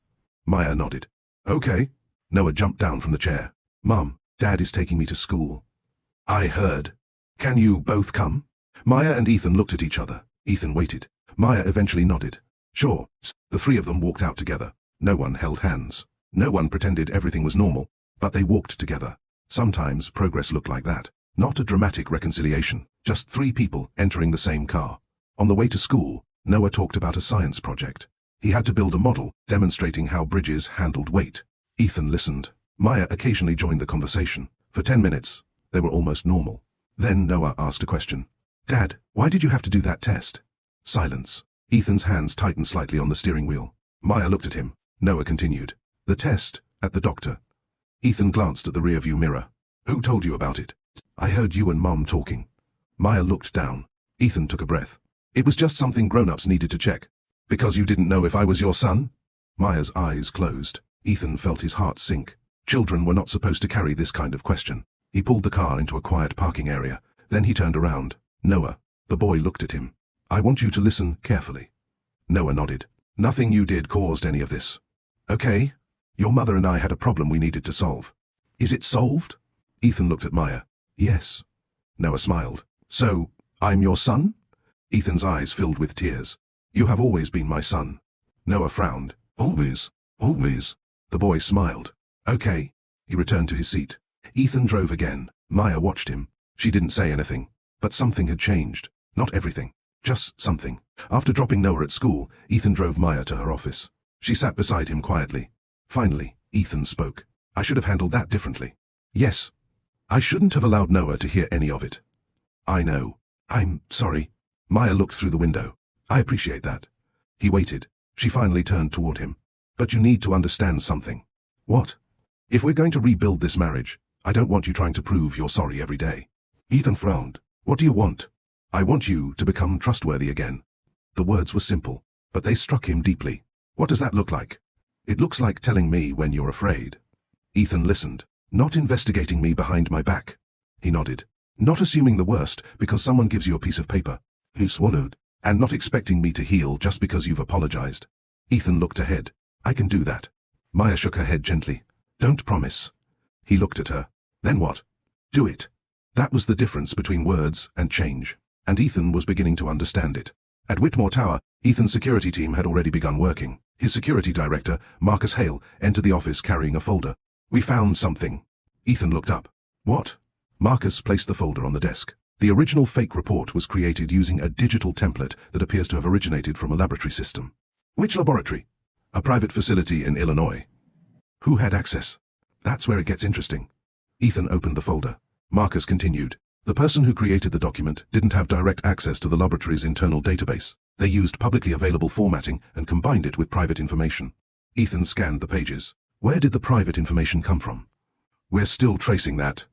Speaker 1: Maya nodded. "Okay." Noah jumped down from the chair. "Mom, Dad is taking me to school." "I heard. Can you both come?" Maya and Ethan looked at each other. Ethan waited. Maya eventually nodded. "Sure." The three of them walked out together. No one held hands. No one pretended everything was normal, but they walked together. Sometimes progress looked like that. Not a dramatic reconciliation, just three people entering the same car. On the way to school, Noah talked about a science project. He had to build a model demonstrating how bridges handled weight. Ethan listened. Maya occasionally joined the conversation. For 10 minutes, they were almost normal. Then Noah asked a question. "Dad, why did you have to do that test?" Silence. Ethan's hands tightened slightly on the steering wheel. Maya looked at him. Noah continued. "The test, at the doctor." Ethan glanced at the rearview mirror. "Who told you about it?" "I heard you and Mom talking." Maya looked down. Ethan took a breath. "It was just something grown-ups needed to check." "Because you didn't know if I was your son?" Maya's eyes closed. Ethan felt his heart sink. Children were not supposed to carry this kind of question. He pulled the car into a quiet parking area. Then he turned around. "Noah." The boy looked at him. "I want you to listen carefully." Noah nodded. "Nothing you did caused any of this." "Okay. Your mother and I had a problem we needed to solve." "Is it solved?" Ethan looked at Maya. "Yes." Noah smiled. "So, I'm your son?" Ethan's eyes filled with tears. "You have always been my son." Noah frowned. "Always? Always?" The boy smiled. "Okay." He returned to his seat. Ethan drove again. Maya watched him. She didn't say anything. But something had changed. Not everything. Just something. After dropping Noah at school, Ethan drove Maya to her office. She sat beside him quietly. Finally, Ethan spoke. "I should have handled that differently." "Yes. I shouldn't have allowed Noah to hear any of it." "I know. I'm sorry." Maya looked through the window. "I appreciate that." He waited. She finally turned toward him. "But you need to understand something." "What?" "If we're going to rebuild this marriage, I don't want you trying to prove you're sorry every day." Ethan frowned. "What do you want?" "I want you to become trustworthy again." The words were simple, but they struck him deeply. "What does that look like?" "It looks like telling me when you're afraid." Ethan listened. "Not investigating me behind my back." He nodded. "Not assuming the worst because someone gives you a piece of paper." He swallowed. "And not expecting me to heal just because you've apologized." Ethan looked ahead. "I can do that." Maya shook her head gently. "Don't promise." He looked at her. "Then what?" "Do it." That was the difference between words and change. And Ethan was beginning to understand it. At Whitmore Tower, Ethan's security team had already begun working. His security director, Marcus Hale, entered the office carrying a folder. "We found something." Ethan looked up. "What?" Marcus placed the folder on the desk. The original fake report was created using a digital template that appears to have originated from a laboratory system. "Which laboratory?" "A private facility in Illinois." "Who had access?" "That's where it gets interesting." Ethan opened the folder. Marcus continued. "The person who created the document didn't have direct access to the laboratory's internal database. They used publicly available formatting and combined it with private information." Ethan scanned the pages. "Where did the private information come from?" "We're still tracing that."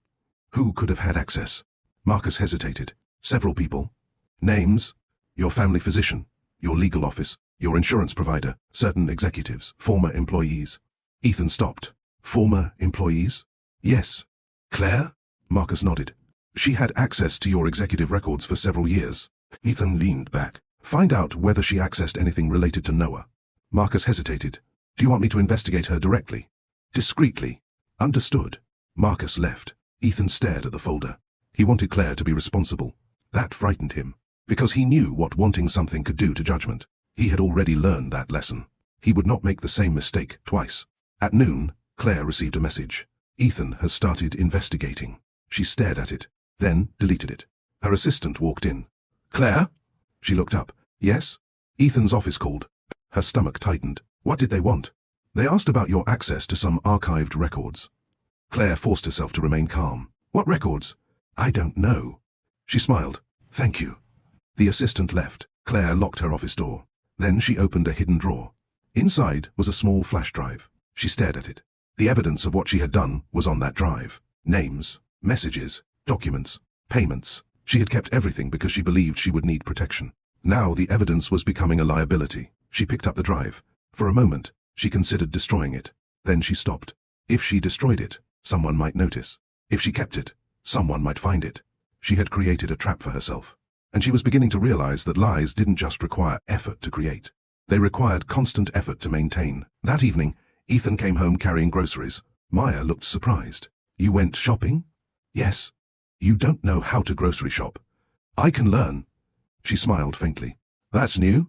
Speaker 1: "Who could have had access?" Marcus hesitated. "Several people." "Names?" "Your family physician, your legal office, your insurance provider, certain executives, former employees." Ethan stopped. "Former employees?" "Yes." "Claire?" Marcus nodded. "She had access to your executive records for several years." Ethan leaned back. "Find out whether she accessed anything related to Noah." Marcus hesitated. "Do you want me to investigate her directly?" "Discreetly." "Understood." Marcus left. Ethan stared at the folder. He wanted Claire to be responsible. That frightened him, because he knew what wanting something could do to judgment. He had already learned that lesson. He would not make the same mistake twice. At noon, Claire received a message. "Ethan has started investigating." She stared at it, then deleted it. Her assistant walked in. "Claire?" She looked up. "Yes?" Ethan's office called. Her stomach tightened. "What did they want?" "They asked about your access to some archived records." Claire forced herself to remain calm. "What records?" "I don't know." She smiled. "Thank you." The assistant left. Claire locked her office door. Then she opened a hidden drawer. Inside was a small flash drive. She stared at it. The evidence of what she had done was on that drive. Names, messages, documents, payments. She had kept everything because she believed she would need protection. Now the evidence was becoming a liability. She picked up the drive. For a moment, She considered destroying it. Then she stopped. If she destroyed it, someone might notice. If she kept it, someone might find it. She had created a trap for herself. And she was beginning to realize that lies didn't just require effort to create. They required constant effort to maintain. That evening, Ethan came home carrying groceries. Maya looked surprised. You went shopping? Yes. You don't know how to grocery shop. I can learn. She smiled faintly. That's new.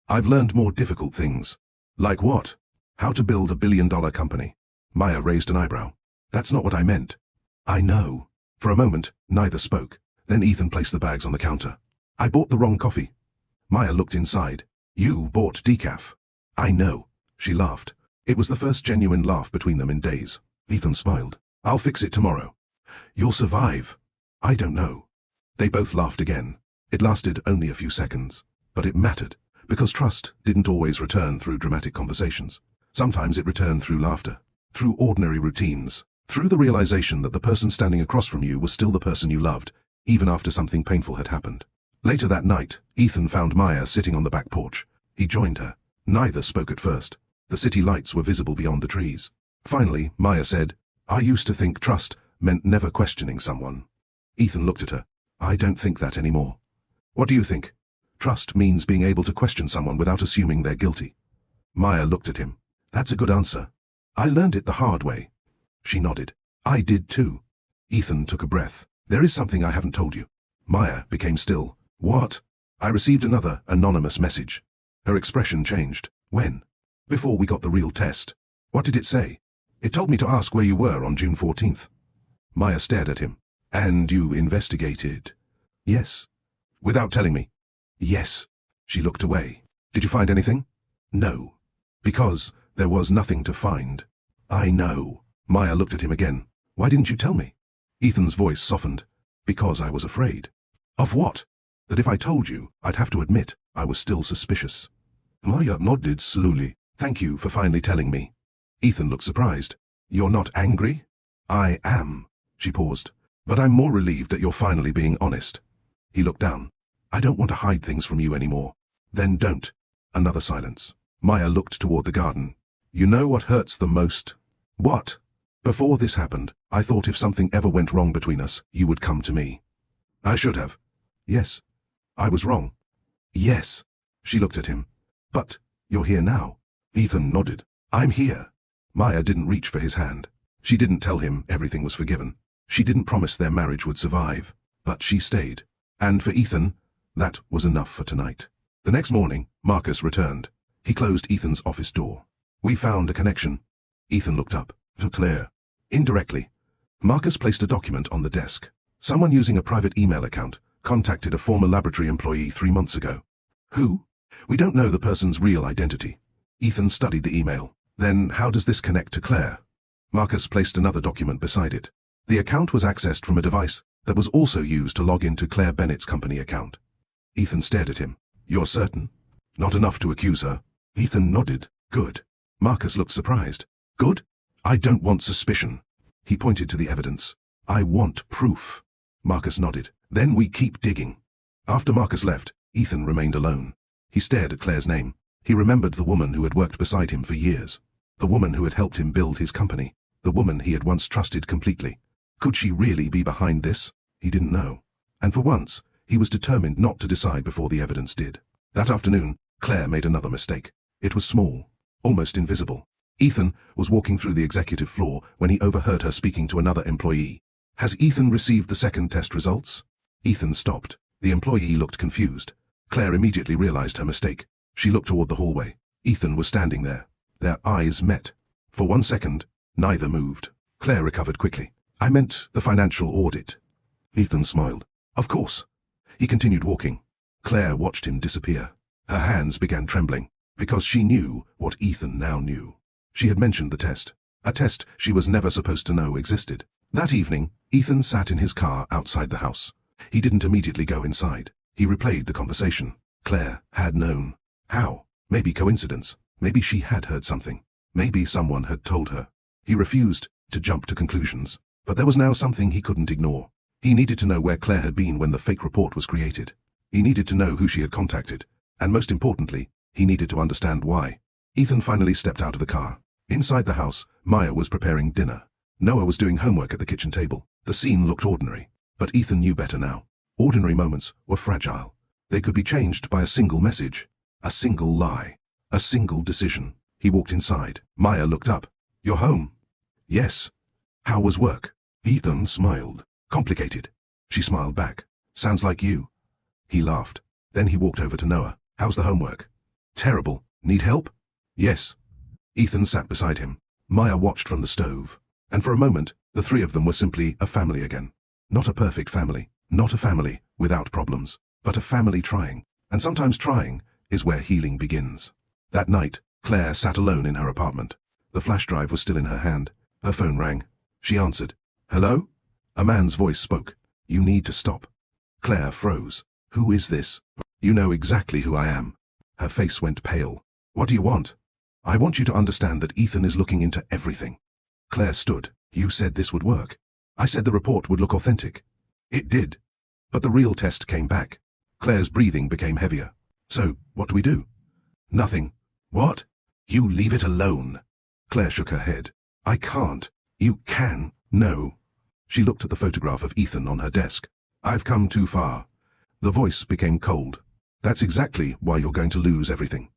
Speaker 1: I've learned more difficult things. Like what? How to build a billion-dollar company. Maya raised an eyebrow. That's not what I meant. I know. For a moment, neither spoke. Then Ethan placed the bags on the counter. I bought the wrong coffee. Maya looked inside. You bought decaf. I know. She laughed. It was the first genuine laugh between them in days. Ethan smiled. I'll fix it tomorrow. You'll survive. I don't know. They both laughed again. It lasted only a few seconds. But it mattered, because trust didn't always return through dramatic conversations. Sometimes it returned through laughter, through ordinary routines, through the realization that the person standing across from you was still the person you loved, even after something painful had happened. Later that night, Ethan found Maya sitting on the back porch. He joined her. Neither spoke at first. The city lights were visible beyond the trees. Finally, Maya said, I used to think trust meant never questioning someone. Ethan looked at her. I don't think that anymore. What do you think? Trust means being able to question someone without assuming they're guilty. Maya looked at him. That's a good answer. I learned it the hard way. She nodded. I did too. Ethan took a breath. There is something I haven't told you. Maya became still. What? I received another anonymous message. Her expression changed. When? Before we got the real test. What did it say? It told me to ask where you were on June 14th. Maya stared at him. And you investigated? Yes. Without telling me? Yes. She looked away. Did you find anything? No. Because there was nothing to find. I know. Maya looked at him again. Why didn't you tell me? Ethan's voice softened. Because I was afraid. Of what? That if I told you, I'd have to admit I was still suspicious. Maya nodded slowly. Thank you for finally telling me. Ethan looked surprised. You're not angry? I am. She paused. But I'm more relieved that you're finally being honest. He looked down. I don't want to hide things from you anymore. Then don't. Another silence. Maya looked toward the garden. You know what hurts the most? What? Before this happened, I thought if something ever went wrong between us, you would come to me. I should have. Yes. I was wrong. Yes. She looked at him. But, you're here now. Ethan nodded. I'm here. Maya didn't reach for his hand. She didn't tell him everything was forgiven. She didn't promise their marriage would survive. But she stayed. And for Ethan, that was enough for tonight. The next morning, Marcus returned. He closed Ethan's office door. We found a connection. Ethan looked up. For Claire. Indirectly. Marcus placed a document on the desk. Someone using a private email account contacted a former laboratory employee 3 months ago. Who? We don't know the person's real identity. Ethan studied the email. Then how does this connect to Claire? Marcus placed another document beside it. The account was accessed from a device that was also used to log into Claire Bennett's company account. Ethan stared at him. You're certain? Not enough to accuse her. Ethan nodded. Good. Marcus looked surprised. Good? I don't want suspicion. He pointed to the evidence. I want proof. Marcus nodded. Then we keep digging. After Marcus left, Ethan remained alone. He stared at Claire's name. He remembered the woman who had worked beside him for years. The woman who had helped him build his company. The woman he had once trusted completely. Could she really be behind this? He didn't know. And for once, he was determined not to decide before the evidence did. That afternoon, Claire made another mistake. It was small, almost invisible. Ethan was walking through the executive floor when he overheard her speaking to another employee. Has Ethan received the second test results? Ethan stopped. The employee looked confused. Claire immediately realized her mistake. She looked toward the hallway. Ethan was standing there. Their eyes met. For 1 second, neither moved. Claire recovered quickly. I meant the financial audit. Ethan smiled. Of course. He continued walking. Claire watched him disappear. Her hands began trembling, because she knew what Ethan now knew. She had mentioned the test. A test she was never supposed to know existed. That evening, Ethan sat in his car outside the house. He didn't immediately go inside. He replayed the conversation. Claire had known. How? Maybe coincidence. Maybe she had heard something. Maybe someone had told her. He refused to jump to conclusions. But there was now something he couldn't ignore. He needed to know where Claire had been when the fake report was created. He needed to know who she had contacted. And most importantly, he needed to understand why. Ethan finally stepped out of the car. Inside the house, Maya was preparing dinner. Noah was doing homework at the kitchen table. The scene looked ordinary, but Ethan knew better now. Ordinary moments were fragile. They could be changed by a single message, a single lie, a single decision. He walked inside. Maya looked up. "You're home?" "Yes." "How was work?" Ethan smiled. "Complicated." She smiled back. "Sounds like you." He laughed. Then he walked over to Noah. "How's the homework?" "Terrible. Need help?" "Yes." Ethan sat beside him. Maya watched from the stove. And for a moment, the three of them were simply a family again. Not a perfect family. Not a family without problems. But a family trying. And sometimes trying is where healing begins. That night, Claire sat alone in her apartment. The flash drive was still in her hand. Her phone rang. She answered. "Hello?" A man's voice spoke. "You need to stop." Claire froze. "Who is this?" "You know exactly who I am." Her face went pale. "What do you want?" "I want you to understand that Ethan is looking into everything." Claire stood. "You said this would work." "I said the report would look authentic." "It did. But the real test came back." Claire's breathing became heavier. "So, what do we do?" "Nothing." "What?" "You leave it alone." Claire shook her head. "I can't." "You can." "No." She looked at the photograph of Ethan on her desk. "I've come too far." The voice became cold. "That's exactly why you're going to lose everything."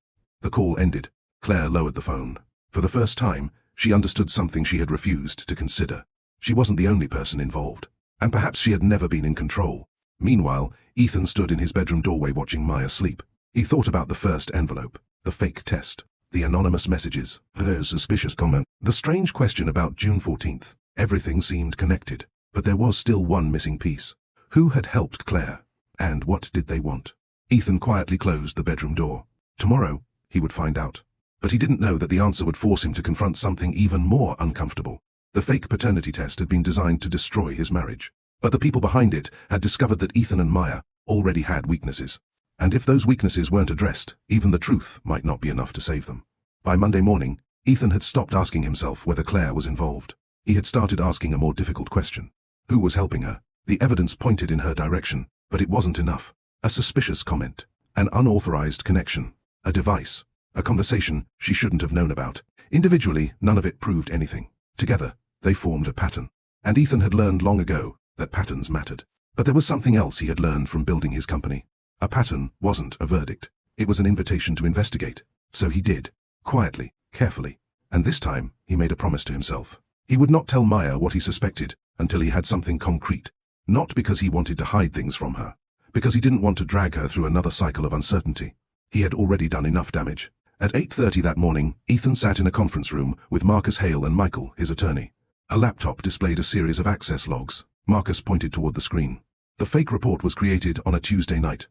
Speaker 1: The call ended. Claire lowered the phone. For the first time, she understood something she had refused to consider. She wasn't the only person involved. And perhaps she had never been in control. Meanwhile, Ethan stood in his bedroom doorway watching Maya sleep. He thought about the first envelope, the fake test, the anonymous messages, her suspicious comment, the strange question about June 14th. Everything seemed connected, but there was still one missing piece. Who had helped Claire? And what did they want? Ethan quietly closed the bedroom door. Tomorrow, he would find out. But he didn't know that the answer would force him to confront something even more uncomfortable. The fake paternity test had been designed to destroy his marriage. But the people behind it had discovered that Ethan and Maya already had weaknesses. And if those weaknesses weren't addressed, even the truth might not be enough to save them. By Monday morning, Ethan had stopped asking himself whether Claire was involved. He had started asking a more difficult question. Who was helping her? The evidence pointed in her direction, but it wasn't enough. A suspicious comment, an unauthorized connection, a device, a conversation she shouldn't have known about. Individually, none of it proved anything. Together, they formed a pattern. And Ethan had learned long ago that patterns mattered. But there was something else he had learned from building his company. A pattern wasn't a verdict. It was an invitation to investigate. So he did, quietly, carefully. And this time, he made a promise to himself. He would not tell Maya what he suspected until he had something concrete. Not because he wanted to hide things from her. Because he didn't want to drag her through another cycle of uncertainty. He had already done enough damage. At 8:30 that morning, Ethan sat in a conference room with Marcus Hale and Michael, his attorney. A laptop displayed a series of access logs. Marcus pointed toward the screen. The fake report was created on a Tuesday night.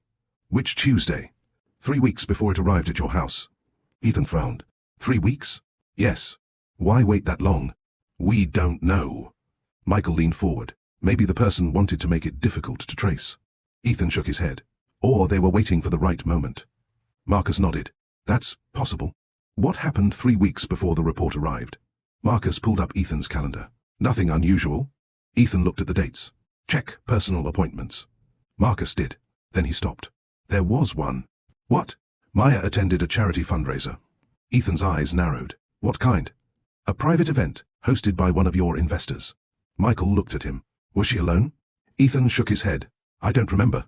Speaker 1: Which Tuesday? 3 weeks before it arrived at your house. Ethan frowned. 3 weeks? Yes. Why wait that long? We don't know. Michael leaned forward. Maybe the person wanted to make it difficult to trace. Ethan shook his head. Or they were waiting for the right moment. Marcus nodded. That's possible. What happened 3 weeks before the report arrived? Marcus pulled up Ethan's calendar. Nothing unusual. Ethan looked at the dates. Check personal appointments. Marcus did. Then he stopped. There was one. What? Maya attended a charity fundraiser. Ethan's eyes narrowed. What kind? A private event, hosted by one of your investors. Michael looked at him. Was she alone? Ethan shook his head. I don't remember.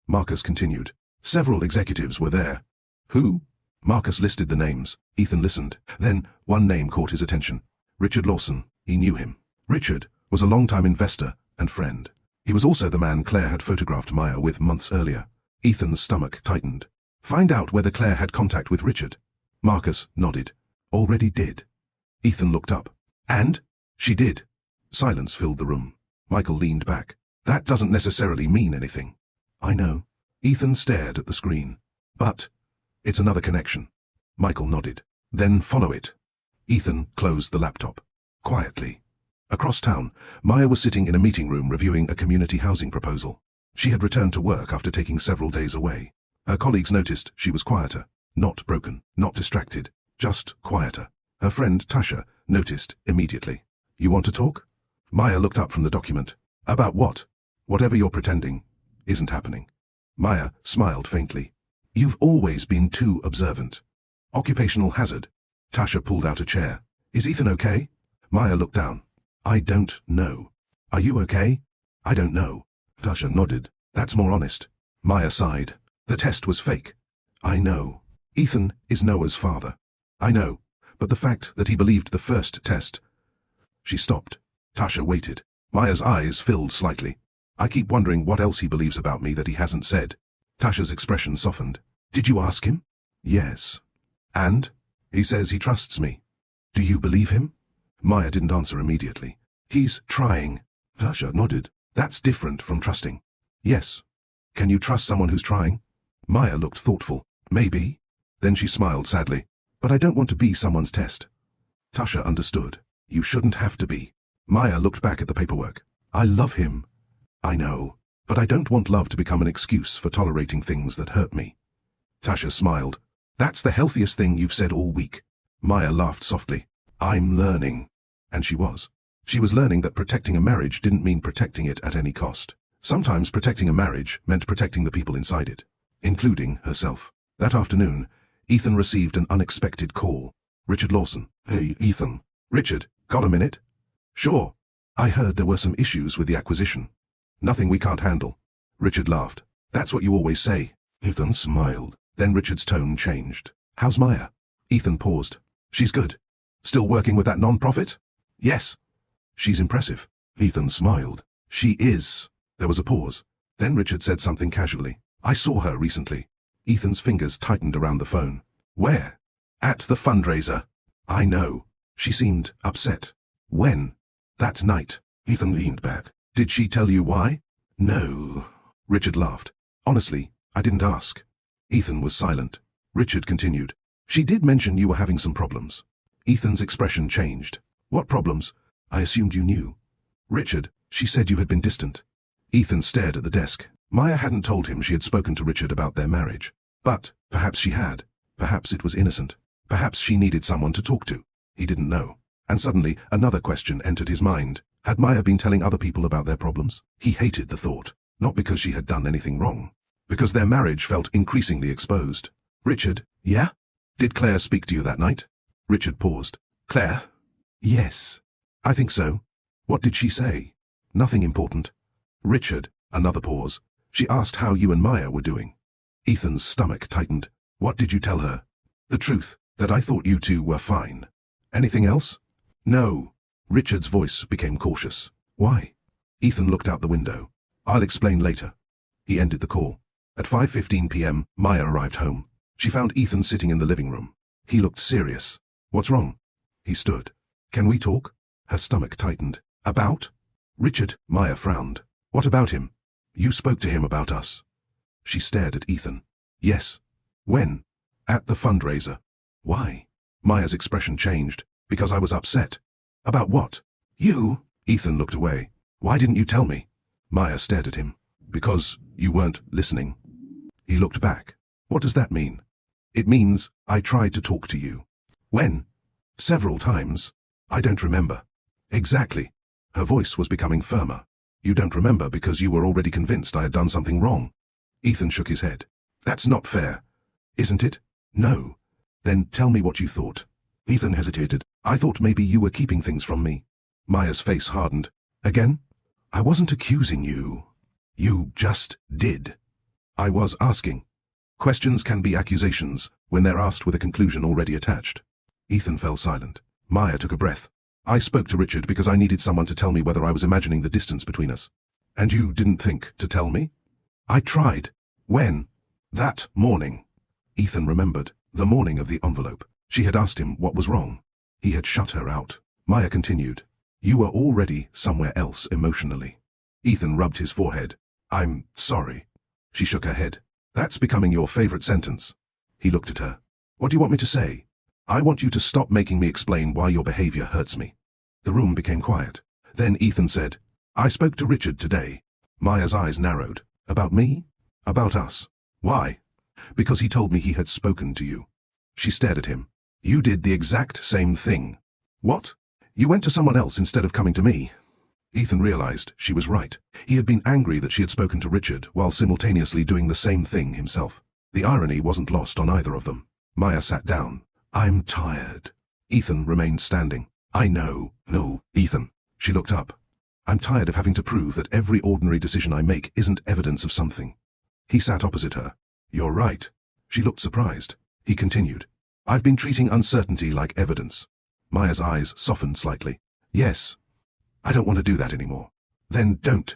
Speaker 1: Marcus continued. Several executives were there. Who? Marcus listed the names. Ethan listened. Then, one name caught his attention. Richard Lawson. He knew him. Richard was a longtime investor and friend. He was also the man Claire had photographed Maya with months earlier. Ethan's stomach tightened. Find out whether Claire had contact with Richard. Marcus nodded. Already did. Ethan looked up. And? She did. Silence filled the room. Michael leaned back. That doesn't necessarily mean anything. I know. Ethan stared at the screen. But it's another connection. Michael nodded. Then follow it. Ethan closed the laptop. Quietly. Across town, Maya was sitting in a meeting room reviewing a community housing proposal. She had returned to work after taking several days away. Her colleagues noticed she was quieter. Not broken, not distracted, just quieter. Her friend Tasha noticed immediately. You want to talk? Maya looked up from the document. About what? Whatever you're pretending isn't happening. Maya smiled faintly. You've always been too observant. Occupational hazard, Tasha pulled out a chair. Is Ethan okay? Maya looked down. I don't know. Are you okay? I don't know. Tasha nodded. That's more honest. Maya sighed. The test was fake. I know. Ethan is Noah's father. I know. But the fact that he believed the first test... She stopped. Tasha waited. Maya's eyes filled slightly. I keep wondering what else he believes about me that he hasn't said. Tasha's expression softened. Did you ask him? Yes. And? He says he trusts me. Do you believe him? Maya didn't answer immediately. He's trying. Tasha nodded. That's different from trusting. Yes. Can you trust someone who's trying? Maya looked thoughtful. Maybe. Then she smiled sadly. But I don't want to be someone's test. Tasha understood. You shouldn't have to be. Maya looked back at the paperwork. I love him. I know. But I don't want love to become an excuse for tolerating things that hurt me. Tasha smiled. That's the healthiest thing you've said all week. Maya laughed softly. I'm learning. And she was. She was learning that protecting a marriage didn't mean protecting it at any cost. Sometimes protecting a marriage meant protecting the people inside it, including herself. That afternoon, Ethan received an unexpected call. Richard Lawson. Hey, Ethan. Richard, got a minute? Sure. I heard there were some issues with the acquisition. Nothing we can't handle. Richard laughed. That's what you always say. Ethan smiled. Then Richard's tone changed. How's Maya? Ethan paused. She's good. Still working with that non-profit? Yes. She's impressive. Ethan smiled. She is. There was a pause. Then Richard said something casually. I saw her recently. Ethan's fingers tightened around the phone. Where? At the fundraiser. I know. She seemed upset. When? That night. Ethan leaned back. Did she tell you why? No. Richard laughed. Honestly, I didn't ask. Ethan was silent. Richard continued. She did mention you were having some problems. Ethan's expression changed. What problems? I assumed you knew. Richard, she said you had been distant. Ethan stared at the desk. Maya hadn't told him she had spoken to Richard about their marriage. But perhaps she had. Perhaps it was innocent. Perhaps she needed someone to talk to. He didn't know. And suddenly, another question entered his mind. Had Maya been telling other people about their problems? He hated the thought. Not because she had done anything wrong. Because their marriage felt increasingly exposed. Richard, yeah? Did Claire speak to you that night? Richard paused. Claire? Yes. I think so. What did she say? Nothing important. Richard, another pause. She asked how you and Maya were doing. Ethan's stomach tightened. What did you tell her? The truth, that I thought you two were fine. Anything else? No. Richard's voice became cautious. Why? Ethan looked out the window. I'll explain later. He ended the call. At 5:15 p.m., Maya arrived home. She found Ethan sitting in the living room. He looked serious. What's wrong? He stood. Can we talk? Her stomach tightened. About? Richard, Maya frowned. What about him? You spoke to him about us. She stared at Ethan. Yes. When? At the fundraiser. Why? Maya's expression changed. Because I was upset. About what? You? Ethan looked away. Why didn't you tell me? Maya stared at him. Because you weren't listening. He looked back. What does that mean? It means I tried to talk to you. When? Several times. I don't remember. Exactly. Her voice was becoming firmer. You don't remember because you were already convinced I had done something wrong. Ethan shook his head. That's not fair. Isn't it? No. Then tell me what you thought. Ethan hesitated. I thought maybe you were keeping things from me. Maya's face hardened. Again? I wasn't accusing you. You just did. I was asking. Questions can be accusations when they're asked with a conclusion already attached. Ethan fell silent. Maya took a breath. I spoke to Richard because I needed someone to tell me whether I was imagining the distance between us. And you didn't think to tell me? I tried. When? That morning. Ethan remembered. The morning of the envelope. She had asked him what was wrong. He had shut her out. Maya continued. You were already somewhere else emotionally. Ethan rubbed his forehead. I'm sorry. She shook her head. That's becoming your favorite sentence. He looked at her. What do you want me to say? I want you to stop making me explain why your behavior hurts me. The room became quiet. Then Ethan said, I spoke to Richard today. Maya's eyes narrowed. About me? About us. Why? Because he told me he had spoken to you. She stared at him. You did the exact same thing. What? You went to someone else instead of coming to me. Ethan realized she was right. He had been angry that she had spoken to Richard while simultaneously doing the same thing himself. The irony wasn't lost on either of them. Maya sat down. I'm tired. Ethan remained standing. I know. No, Ethan. She looked up. I'm tired of having to prove that every ordinary decision I make isn't evidence of something. He sat opposite her. You're right. She looked surprised. He continued. I've been treating uncertainty like evidence. Maya's eyes softened slightly. Yes. I don't want to do that anymore. Then don't.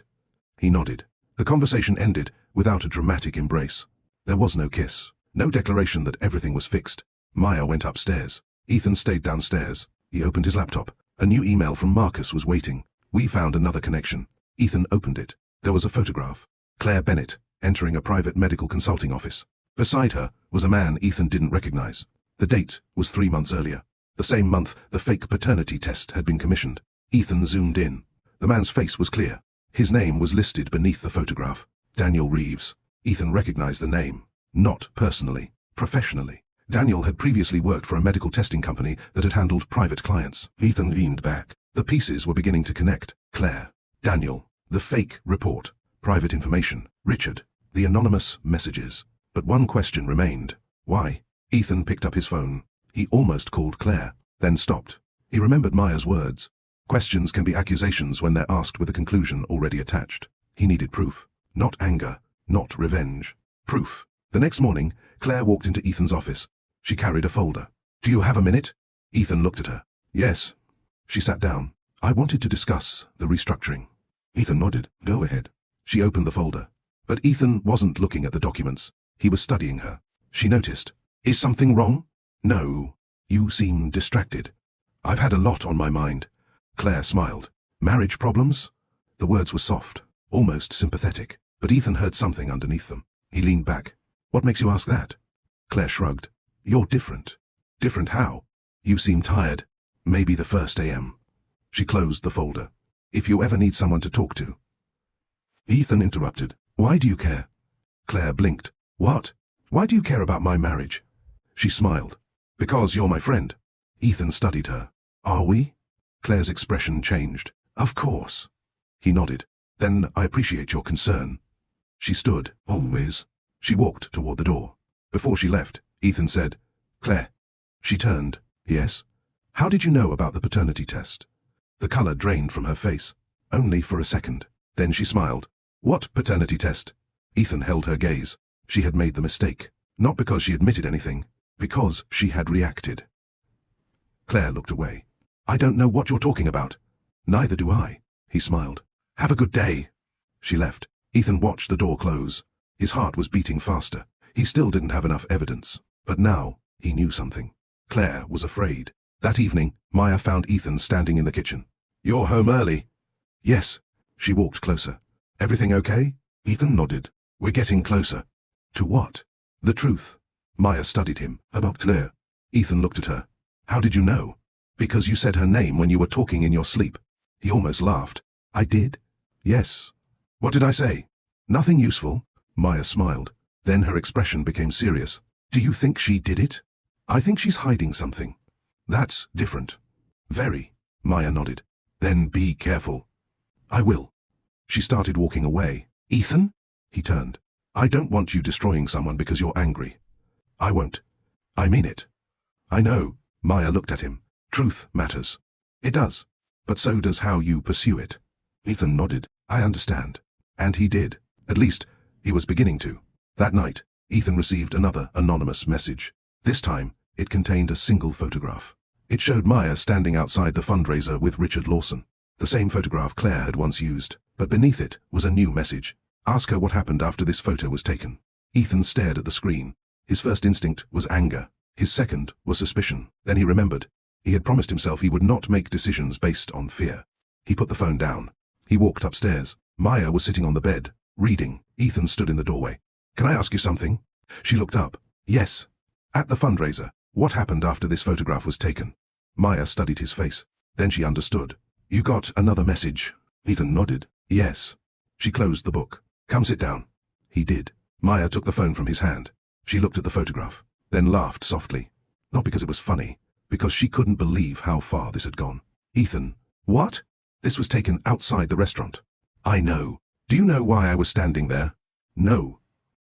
Speaker 1: He nodded. The conversation ended without a dramatic embrace. There was no kiss, no declaration that everything was fixed. Maya went upstairs. Ethan stayed downstairs. He opened his laptop. A new email from Marcus was waiting. We found another connection. Ethan opened it. There was a photograph. Claire Bennett, entering a private medical consulting office. Beside her was a man Ethan didn't recognize. The date was 3 months earlier. The same month the fake paternity test had been commissioned. Ethan zoomed in. The man's face was clear. His name was listed beneath the photograph. Daniel Reeves. Ethan recognized the name. Not personally, professionally. Daniel had previously worked for a medical testing company that had handled private clients. Ethan leaned back. The pieces were beginning to connect. Claire. Daniel. The fake report. Private information. Richard. The anonymous messages. But one question remained. Why? Ethan picked up his phone. He almost called Claire, then stopped. He remembered Maya's words. Questions can be accusations when they're asked with a conclusion already attached. He needed proof. Not anger. Not revenge. Proof. The next morning, Claire walked into Ethan's office. She carried a folder. Do you have a minute? Ethan looked at her. Yes. She sat down. I wanted to discuss the restructuring. Ethan nodded. Go ahead. She opened the folder. But Ethan wasn't looking at the documents. He was studying her. She noticed. Is something wrong? No. You seem distracted. I've had a lot on my mind. Claire smiled. Marriage problems? The words were soft, almost sympathetic, but Ethan heard something underneath them. He leaned back. What makes you ask that? Claire shrugged. You're different. Different how? You seem tired. Maybe the 1 a.m. She closed the folder. If you ever need someone to talk to. Ethan interrupted. Why do you care? Claire blinked. What? Why do you care about my marriage? She smiled. Because you're my friend. Ethan studied her. Are we? Claire's expression changed. Of course. He nodded. Then I appreciate your concern. She stood. Always. She walked toward the door. Before she left, Ethan said, Claire. She turned. Yes? How did you know about the paternity test? The color drained from her face. Only for a second. Then she smiled. What paternity test? Ethan held her gaze. She had made the mistake. Not because she admitted anything. Because she had reacted. Claire looked away. I don't know what you're talking about. Neither do I. He smiled. Have a good day. She left. Ethan watched the door close. His heart was beating faster. He still didn't have enough evidence. But now, he knew something. Claire was afraid. That evening, Maya found Ethan standing in the kitchen. You're home early. Yes. She walked closer. Everything okay? Ethan nodded. We're getting closer. To what? The truth. Maya studied him. About Claire. Ethan looked at her. How did you know? Because you said her name when you were talking in your sleep. He almost laughed. I did? Yes. What did I say? Nothing useful. Maya smiled. Then her expression became serious. Do you think she did it? I think she's hiding something. That's different. Very. Maya nodded. Then be careful. I will. She started walking away. Ethan? He turned. I don't want you destroying someone because you're angry. I won't. I mean it. I know. Maya looked at him. Truth matters. It does. But so does how you pursue it. Ethan nodded. I understand. And he did. At least, he was beginning to. That night, Ethan received another anonymous message. This time, it contained a single photograph. It showed Maya standing outside the fundraiser with Richard Lawson. The same photograph Claire had once used. But beneath it was a new message. Ask her what happened after this photo was taken. Ethan stared at the screen. His first instinct was anger. His second was suspicion. Then he remembered. He had promised himself he would not make decisions based on fear. He put the phone down. He walked upstairs. Maya was sitting on the bed, reading. Ethan stood in the doorway. Can I ask you something? She looked up. Yes. At the fundraiser, what happened after this photograph was taken? Maya studied his face. Then she understood. You got another message. Ethan nodded. Yes. She closed the book. Come sit down. He did. Maya took the phone from his hand. She looked at the photograph, then laughed softly. Not because it was funny, because she couldn't believe how far this had gone. Ethan. What? This was taken outside the restaurant. I know. Do you know why I was standing there? No.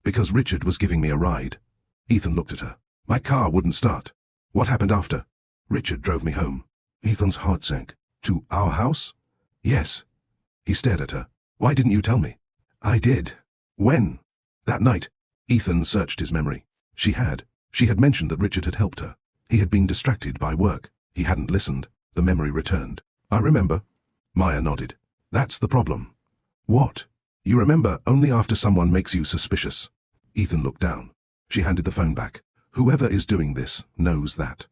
Speaker 1: Because Richard was giving me a ride. Ethan looked at her. My car wouldn't start. What happened after? Richard drove me home. Ethan's heart sank. To our house? Yes. He stared at her. Why didn't you tell me? I did. When? That night. Ethan searched his memory. She had. She had mentioned that Richard had helped her. He had been distracted by work. He hadn't listened. The memory returned. I remember. Maya nodded. That's the problem. What? You remember only after someone makes you suspicious. Ethan looked down. She handed the phone back. Whoever is doing this knows that.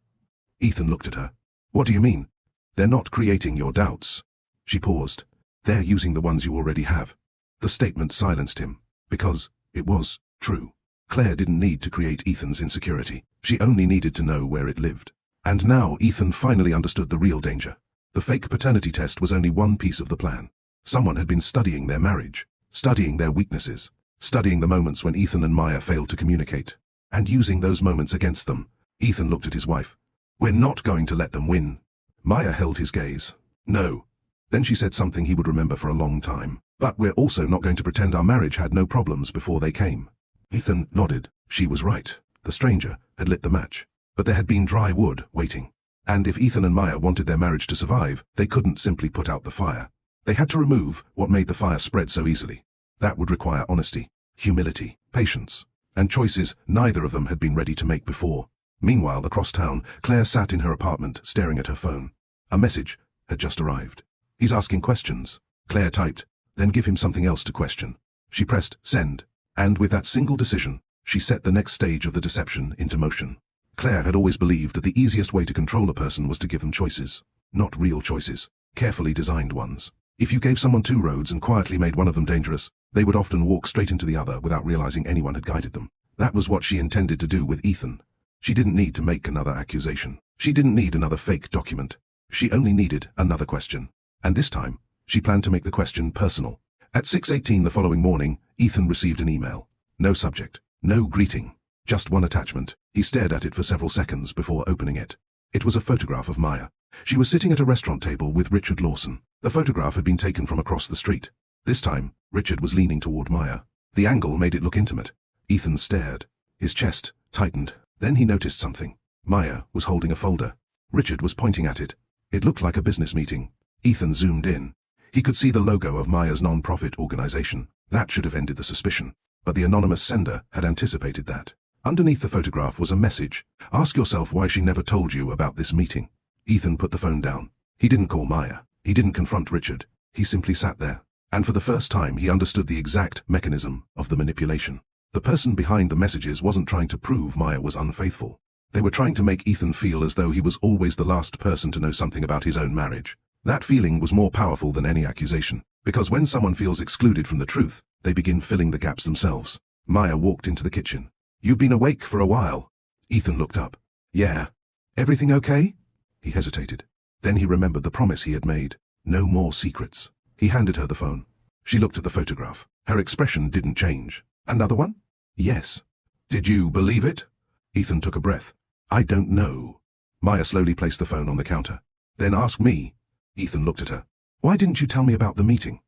Speaker 1: Ethan looked at her. What do you mean? They're not creating your doubts. She paused. They're using the ones you already have. The statement silenced him, because it was true. Claire didn't need to create Ethan's insecurity. She only needed to know where it lived. And now Ethan finally understood the real danger. The fake paternity test was only one piece of the plan. Someone had been studying their marriage, studying their weaknesses, studying the moments when Ethan and Maya failed to communicate, and using those moments against them. Ethan looked at his wife. We're not going to let them win. Maya held his gaze. No. Then she said something he would remember for a long time. But we're also not going to pretend our marriage had no problems before they came. Ethan nodded. She was right. The stranger had lit the match. But there had been dry wood waiting. And if Ethan and Maya wanted their marriage to survive, they couldn't simply put out the fire. They had to remove what made the fire spread so easily. That would require honesty, humility, patience, and choices neither of them had been ready to make before. Meanwhile, across town, Claire sat in her apartment, staring at her phone. A message had just arrived. He's asking questions. Claire typed, then give him something else to question. She pressed send, and with that single decision, she set the next stage of the deception into motion. Claire had always believed that the easiest way to control a person was to give them choices. Not real choices, carefully designed ones. If you gave someone two roads and quietly made one of them dangerous, they would often walk straight into the other without realizing anyone had guided them. That was what she intended to do with Ethan. She didn't need to make another accusation. She didn't need another fake document. She only needed another question. And this time, she planned to make the question personal. At 6:18 the following morning, Ethan received an email. No subject, no greeting, just one attachment. He stared at it for several seconds before opening it. It was a photograph of Maya. She was sitting at a restaurant table with Richard Lawson. The photograph had been taken from across the street. This time, Richard was leaning toward Maya. The angle made it look intimate. Ethan stared. His chest tightened. Then he noticed something. Maya was holding a folder. Richard was pointing at it. It looked like a business meeting. Ethan zoomed in. He could see the logo of Maya's non-profit organization. That should have ended the suspicion. But the anonymous sender had anticipated that. Underneath the photograph was a message. Ask yourself why she never told you about this meeting. Ethan put the phone down. He didn't call Maya. He didn't confront Richard. He simply sat there. And for the first time he understood the exact mechanism of the manipulation. The person behind the messages wasn't trying to prove Maya was unfaithful. They were trying to make Ethan feel as though he was always the last person to know something about his own marriage. That feeling was more powerful than any accusation, because when someone feels excluded from the truth, they begin filling the gaps themselves. Maya walked into the kitchen. You've been awake for a while. Ethan looked up. Yeah. Everything okay? He hesitated. Then he remembered the promise he had made. No more secrets. He handed her the phone. She looked at the photograph. Her expression didn't change. Another one? Yes. Did you believe it? Ethan took a breath. I don't know. Maya slowly placed the phone on the counter. Then ask me. Ethan looked at her. Why didn't you tell me about the meeting?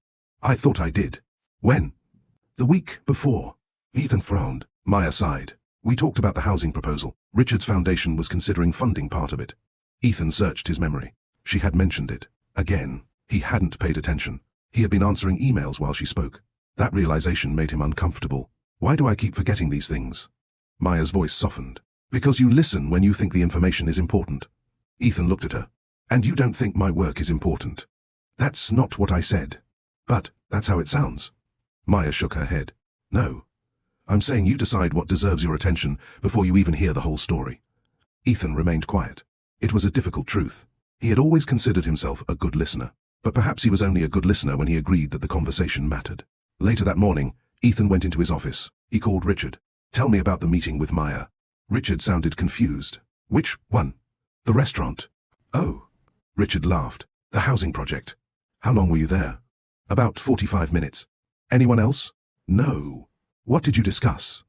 Speaker 1: I thought I did. When? The week before. Ethan frowned. Maya sighed. We talked about the housing proposal. Richard's foundation was considering funding part of it. Ethan searched his memory. She had mentioned it. Again. He hadn't paid attention. He had been answering emails while she spoke. That realization made him uncomfortable. Why do I keep forgetting these things? Maya's voice softened. Because you listen when you think the information is important. Ethan looked at her. And you don't think my work is important. That's not what I said. But that's how it sounds. Maya shook her head. No. I'm saying you decide what deserves your attention before you even hear the whole story. Ethan remained quiet. It was a difficult truth. He had always considered himself a good listener. But perhaps he was only a good listener when he agreed that the conversation mattered. Later that morning, Ethan went into his office. He called Richard. Tell me about the meeting with Maya. Richard sounded confused. Which one? The restaurant. Oh. Richard laughed. The housing project. How long were you there? About 45 minutes. Anyone else? No. What did you discuss?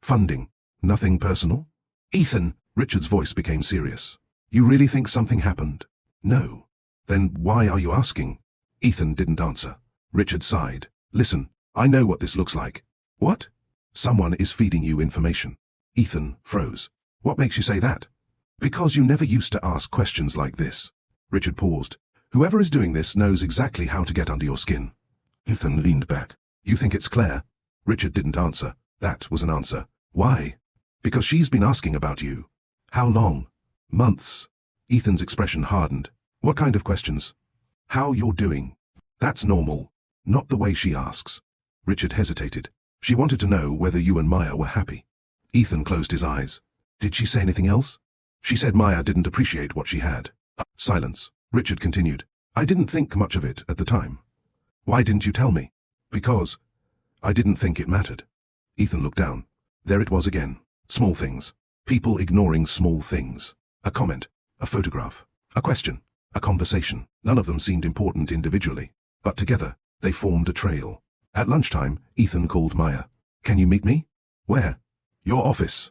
Speaker 1: Funding. Nothing personal? Ethan, Richard's voice became serious. You really think something happened? No. Then why are you asking? Ethan didn't answer. Richard sighed. Listen, I know what this looks like. What? Someone is feeding you information. Ethan froze. What makes you say that? Because you never used to ask questions like this. Richard paused. Whoever is doing this knows exactly how to get under your skin. Ethan leaned back. You think it's Claire? Richard didn't answer. That was an answer. Why? Because she's been asking about you. How long? Months. Ethan's expression hardened. What kind of questions? How you're doing. That's normal. Not the way she asks. Richard hesitated. She wanted to know whether you and Maya were happy. Ethan closed his eyes. Did she say anything else? She said Maya didn't appreciate what she had. Silence. Richard continued. I didn't think much of it at the time. Why didn't you tell me? Because I didn't think it mattered. Ethan looked down. There it was again. Small things. People ignoring small things. A comment. A photograph. A question. A conversation. None of them seemed important individually. But together, they formed a trail. At lunchtime, Ethan called Maya. Can you meet me? Where? Your office.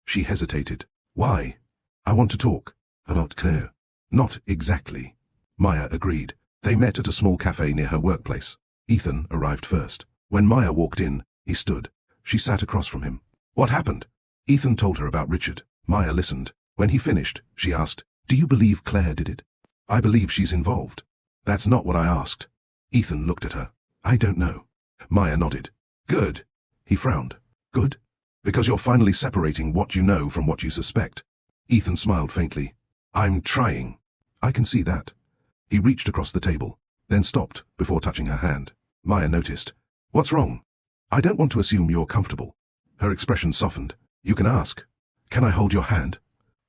Speaker 1: She hesitated. Why? I want to talk. About Claire. Not exactly. Maya agreed. They met at a small cafe near her workplace. Ethan arrived first. When Maya walked in, he stood. She sat across from him. What happened? Ethan told her about Richard. Maya listened. When he finished, she asked, Do you believe Claire did it? I believe she's involved. That's not what I asked. Ethan looked at her. I don't know. Maya nodded. Good. He frowned. Good? Because you're finally separating what you know from what you suspect. Ethan smiled faintly. I'm trying. I can see that. He reached across the table, then stopped before touching her hand. Maya noticed. What's wrong? I don't want to assume you're comfortable. Her expression softened. You can ask. Can I hold your hand?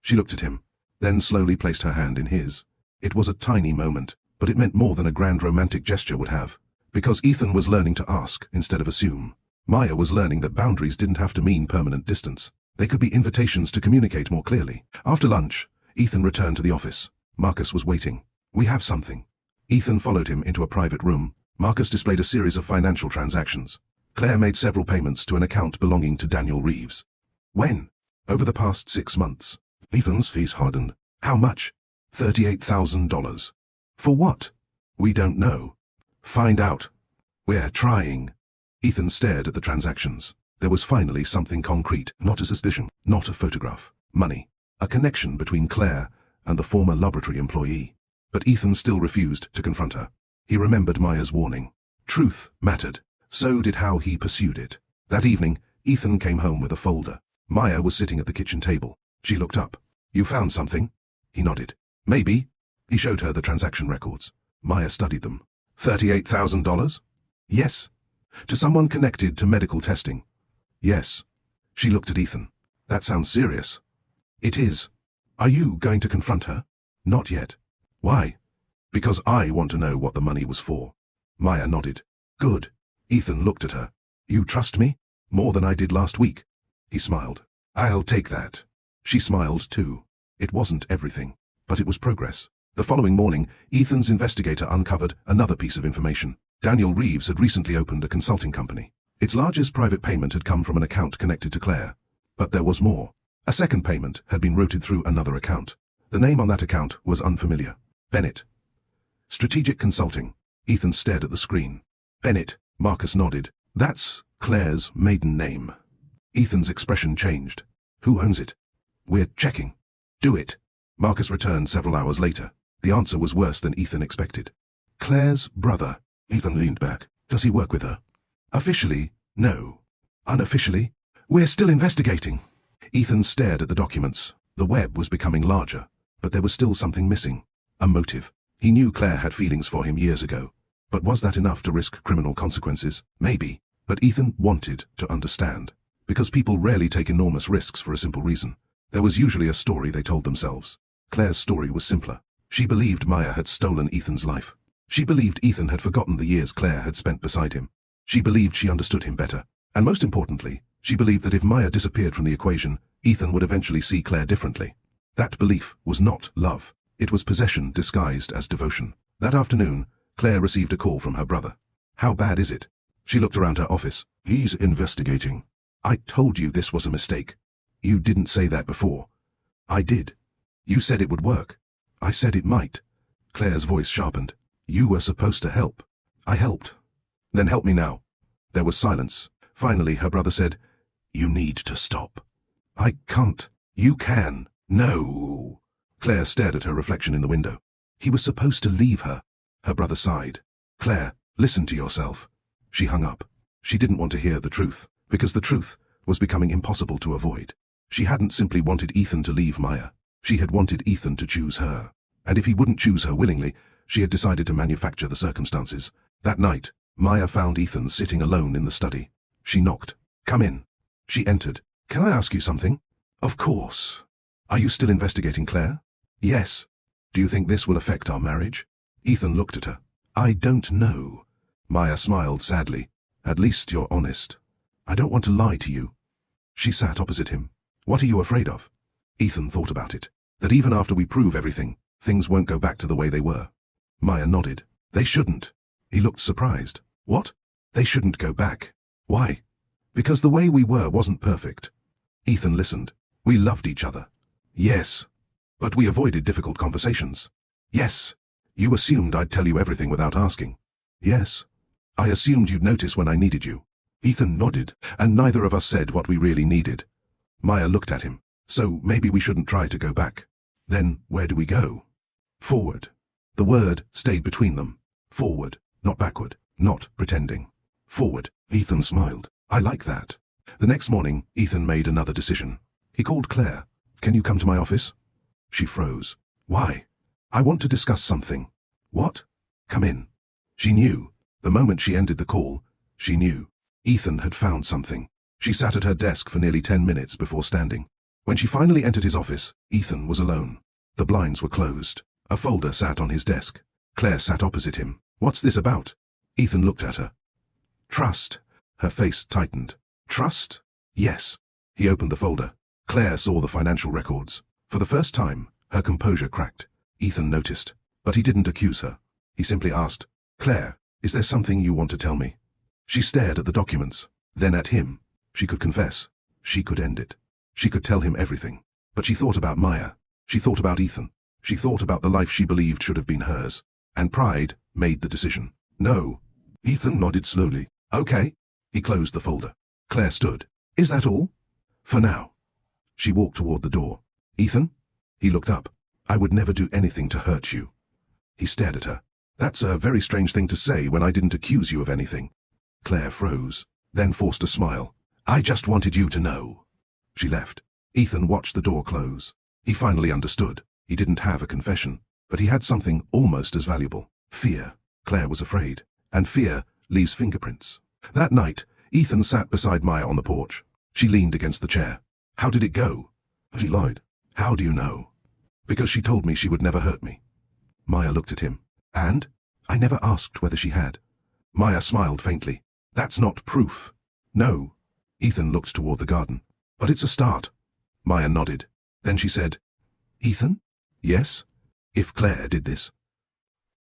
Speaker 1: She looked at him, then slowly placed her hand in his. It was a tiny moment, but it meant more than a grand romantic gesture would have. Because Ethan was learning to ask instead of assume. Maya was learning that boundaries didn't have to mean permanent distance. They could be invitations to communicate more clearly. After lunch, Ethan returned to the office. Marcus was waiting. We have something. Ethan followed him into a private room. Marcus displayed a series of financial transactions. Claire made several payments to an account belonging to Daniel Reeves. When? Over the past 6 months. Ethan's face hardened. How much? $38,000. For what? We don't know. Find out. We're trying. Ethan stared at the transactions. There was finally something concrete, not a suspicion, not a photograph. Money. A connection between Claire and the former laboratory employee. But Ethan still refused to confront her. He remembered Maya's warning. Truth mattered. So did how he pursued it. That evening, Ethan came home with a folder. Maya was sitting at the kitchen table. She looked up. You found something? He nodded. Maybe. He showed her the transaction records. Maya studied them. $38,000? Yes. To someone connected to medical testing? Yes. She looked at Ethan. That sounds serious. It is. Are you going to confront her? Not yet. Why? Because I want to know what the money was for. Maya nodded. Good. Ethan looked at her. You trust me? More than I did last week. He smiled. I'll take that. She smiled too. It wasn't everything, but it was progress. The following morning, Ethan's investigator uncovered another piece of information. Daniel Reeves had recently opened a consulting company. Its largest private payment had come from an account connected to Claire. But there was more. A second payment had been routed through another account. The name on that account was unfamiliar. Bennett. Strategic Consulting. Ethan stared at the screen. Bennett. Marcus nodded. That's Claire's maiden name. Ethan's expression changed. Who owns it? We're checking. Do it. Marcus returned several hours later. The answer was worse than Ethan expected. Claire's brother. Ethan leaned back. Does he work with her? Officially, no. Unofficially, we're still investigating. Ethan stared at the documents. The web was becoming larger, but there was still something missing. A motive. He knew Claire had feelings for him years ago. But was that enough to risk criminal consequences? Maybe. But Ethan wanted to understand. Because people rarely take enormous risks for a simple reason. There was usually a story they told themselves. Claire's story was simpler. She believed Maya had stolen Ethan's life. She believed Ethan had forgotten the years Claire had spent beside him. She believed she understood him better. And most importantly, she believed that if Maya disappeared from the equation, Ethan would eventually see Claire differently. That belief was not love. It was possession disguised as devotion. That afternoon, Claire received a call from her brother. How bad is it? She looked around her office. He's investigating. I told you this was a mistake. You didn't say that before. I did. You said it would work. I said it might. Claire's voice sharpened. You were supposed to help. I helped. Then help me now. There was silence. Finally, her brother said, You need to stop. I can't. You can. No. Claire stared at her reflection in the window. He was supposed to leave her. Her brother sighed. Claire, listen to yourself. She hung up. She didn't want to hear the truth, because the truth was becoming impossible to avoid. She hadn't simply wanted Ethan to leave Maya. She had wanted Ethan to choose her. And if he wouldn't choose her willingly, she had decided to manufacture the circumstances. That night, Maya found Ethan sitting alone in the study. She knocked. Come in. She entered. Can I ask you something? Of course. Are you still investigating Claire? Yes. Do you think this will affect our marriage? Ethan looked at her. I don't know. Maya smiled sadly. At least you're honest. I don't want to lie to you. She sat opposite him. What are you afraid of? Ethan thought about it. That even after we prove everything, things won't go back to the way they were. Maya nodded. They shouldn't. He looked surprised. What? They shouldn't go back. Why? Because the way we were wasn't perfect. Ethan listened. We loved each other. Yes. But we avoided difficult conversations. Yes. You assumed I'd tell you everything without asking. Yes. I assumed you'd notice when I needed you. Ethan nodded, and neither of us said what we really needed. Maya looked at him. So maybe we shouldn't try to go back. Then where do we go? Forward. The word stayed between them. Forward, not backward, not pretending. Forward. Ethan smiled. I like that. The next morning, Ethan made another decision. He called Claire. Can you come to my office? She froze. Why? I want to discuss something. What? Come in. She knew. The moment she ended the call, she knew. Ethan had found something. She sat at her desk for nearly 10 minutes before standing. When she finally entered his office, Ethan was alone. The blinds were closed. A folder sat on his desk. Claire sat opposite him. What's this about? Ethan looked at her. Trust. Her face tightened. Trust? Yes. He opened the folder. Claire saw the financial records. For the first time, her composure cracked. Ethan noticed, but he didn't accuse her. He simply asked, Claire, is there something you want to tell me? She stared at the documents, then at him. She could confess. She could end it. She could tell him everything. But she thought about Maya. She thought about Ethan. She thought about the life she believed should have been hers. And pride made the decision. No. Ethan nodded slowly. Okay. He closed the folder. Claire stood. Is that all? For now. She walked toward the door. Ethan? He looked up. I would never do anything to hurt you. He stared at her. That's a very strange thing to say when I didn't accuse you of anything. Claire froze, then forced a smile. I just wanted you to know. She left. Ethan watched the door close. He finally understood. He didn't have a confession, but he had something almost as valuable. Fear. Claire was afraid. And fear leaves fingerprints. That night, Ethan sat beside Maya on the porch. She leaned against the chair. How did it go? She lied. How do you know? Because she told me she would never hurt me. Maya looked at him. And? I never asked whether she had. Maya smiled faintly. That's not proof. No. Ethan looked toward the garden. But it's a start. Maya nodded. Then she said, Ethan? Yes? If Claire did this.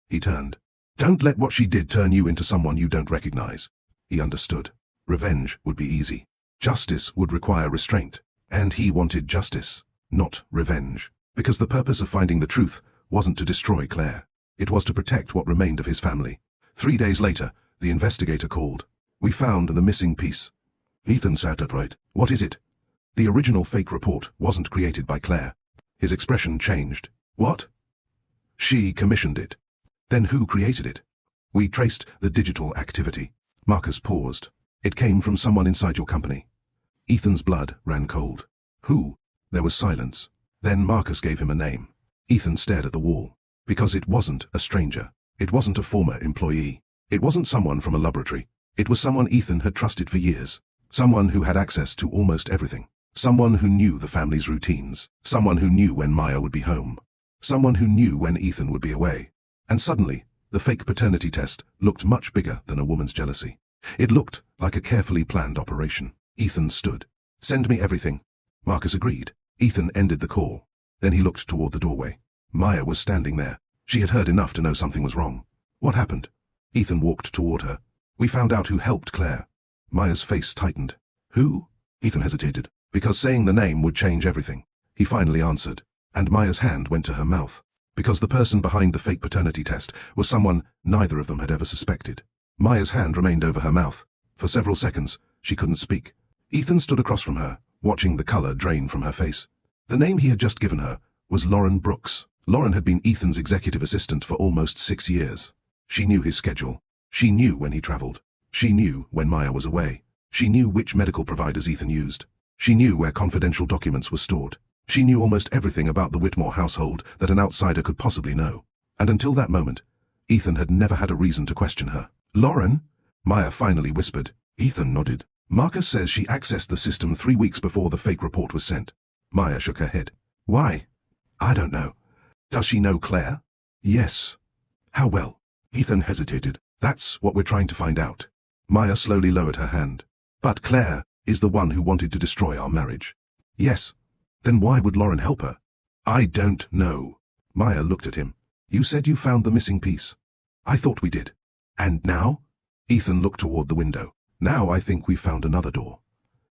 Speaker 1: He turned. Don't let what she did turn you into someone you don't recognize. He understood. Revenge would be easy. Justice would require restraint. And he wanted justice, not revenge. Because the purpose of finding the truth wasn't to destroy Claire. It was to protect what remained of his family. 3 days later, the investigator called. We found the missing piece. Ethan sat upright. What is it? The original fake report wasn't created by Claire. His expression changed. What? She commissioned it. Then who created it? We traced the digital activity. Marcus paused. It came from someone inside your company. Ethan's blood ran cold. Who? There was silence. Then Marcus gave him a name. Ethan stared at the wall. Because it wasn't a stranger. It wasn't a former employee. It wasn't someone from a laboratory. It was someone Ethan had trusted for years. Someone who had access to almost everything. Someone who knew the family's routines. Someone who knew when Maya would be home. Someone who knew when Ethan would be away. And suddenly, the fake paternity test looked much bigger than a woman's jealousy. It looked like a carefully planned operation. Ethan stood. Send me everything. Marcus agreed. Ethan ended the call. Then he looked toward the doorway. Maya was standing there. She had heard enough to know something was wrong. What happened? Ethan walked toward her. We found out who helped Claire. Maya's face tightened. Who? Ethan hesitated. Because saying the name would change everything. He finally answered. And Maya's hand went to her mouth. Because the person behind the fake paternity test was someone neither of them had ever suspected. Maya's hand remained over her mouth. For several seconds, she couldn't speak. Ethan stood across from her, watching the color drain from her face. The name he had just given her was Lauren Brooks. Lauren had been Ethan's executive assistant for almost 6 years. She knew his schedule. She knew when he traveled. She knew when Maya was away. She knew which medical providers Ethan used. She knew where confidential documents were stored. She knew almost everything about the Whitmore household that an outsider could possibly know. And until that moment, Ethan had never had a reason to question her. "Lauren?" Maya finally whispered. Ethan nodded. "Marcus says she accessed the system 3 weeks before the fake report was sent." Maya shook her head. "Why?" "I don't know." "Does she know Claire?" "Yes." "How well?" Ethan hesitated. "That's what we're trying to find out." Maya slowly lowered her hand. "But Claire is the one who wanted to destroy our marriage." "Yes." "Then why would Lauren help her?" "I don't know." Maya looked at him. "You said you found the missing piece." "I thought we did." "And now?" Ethan looked toward the window. "Now I think we've found another door."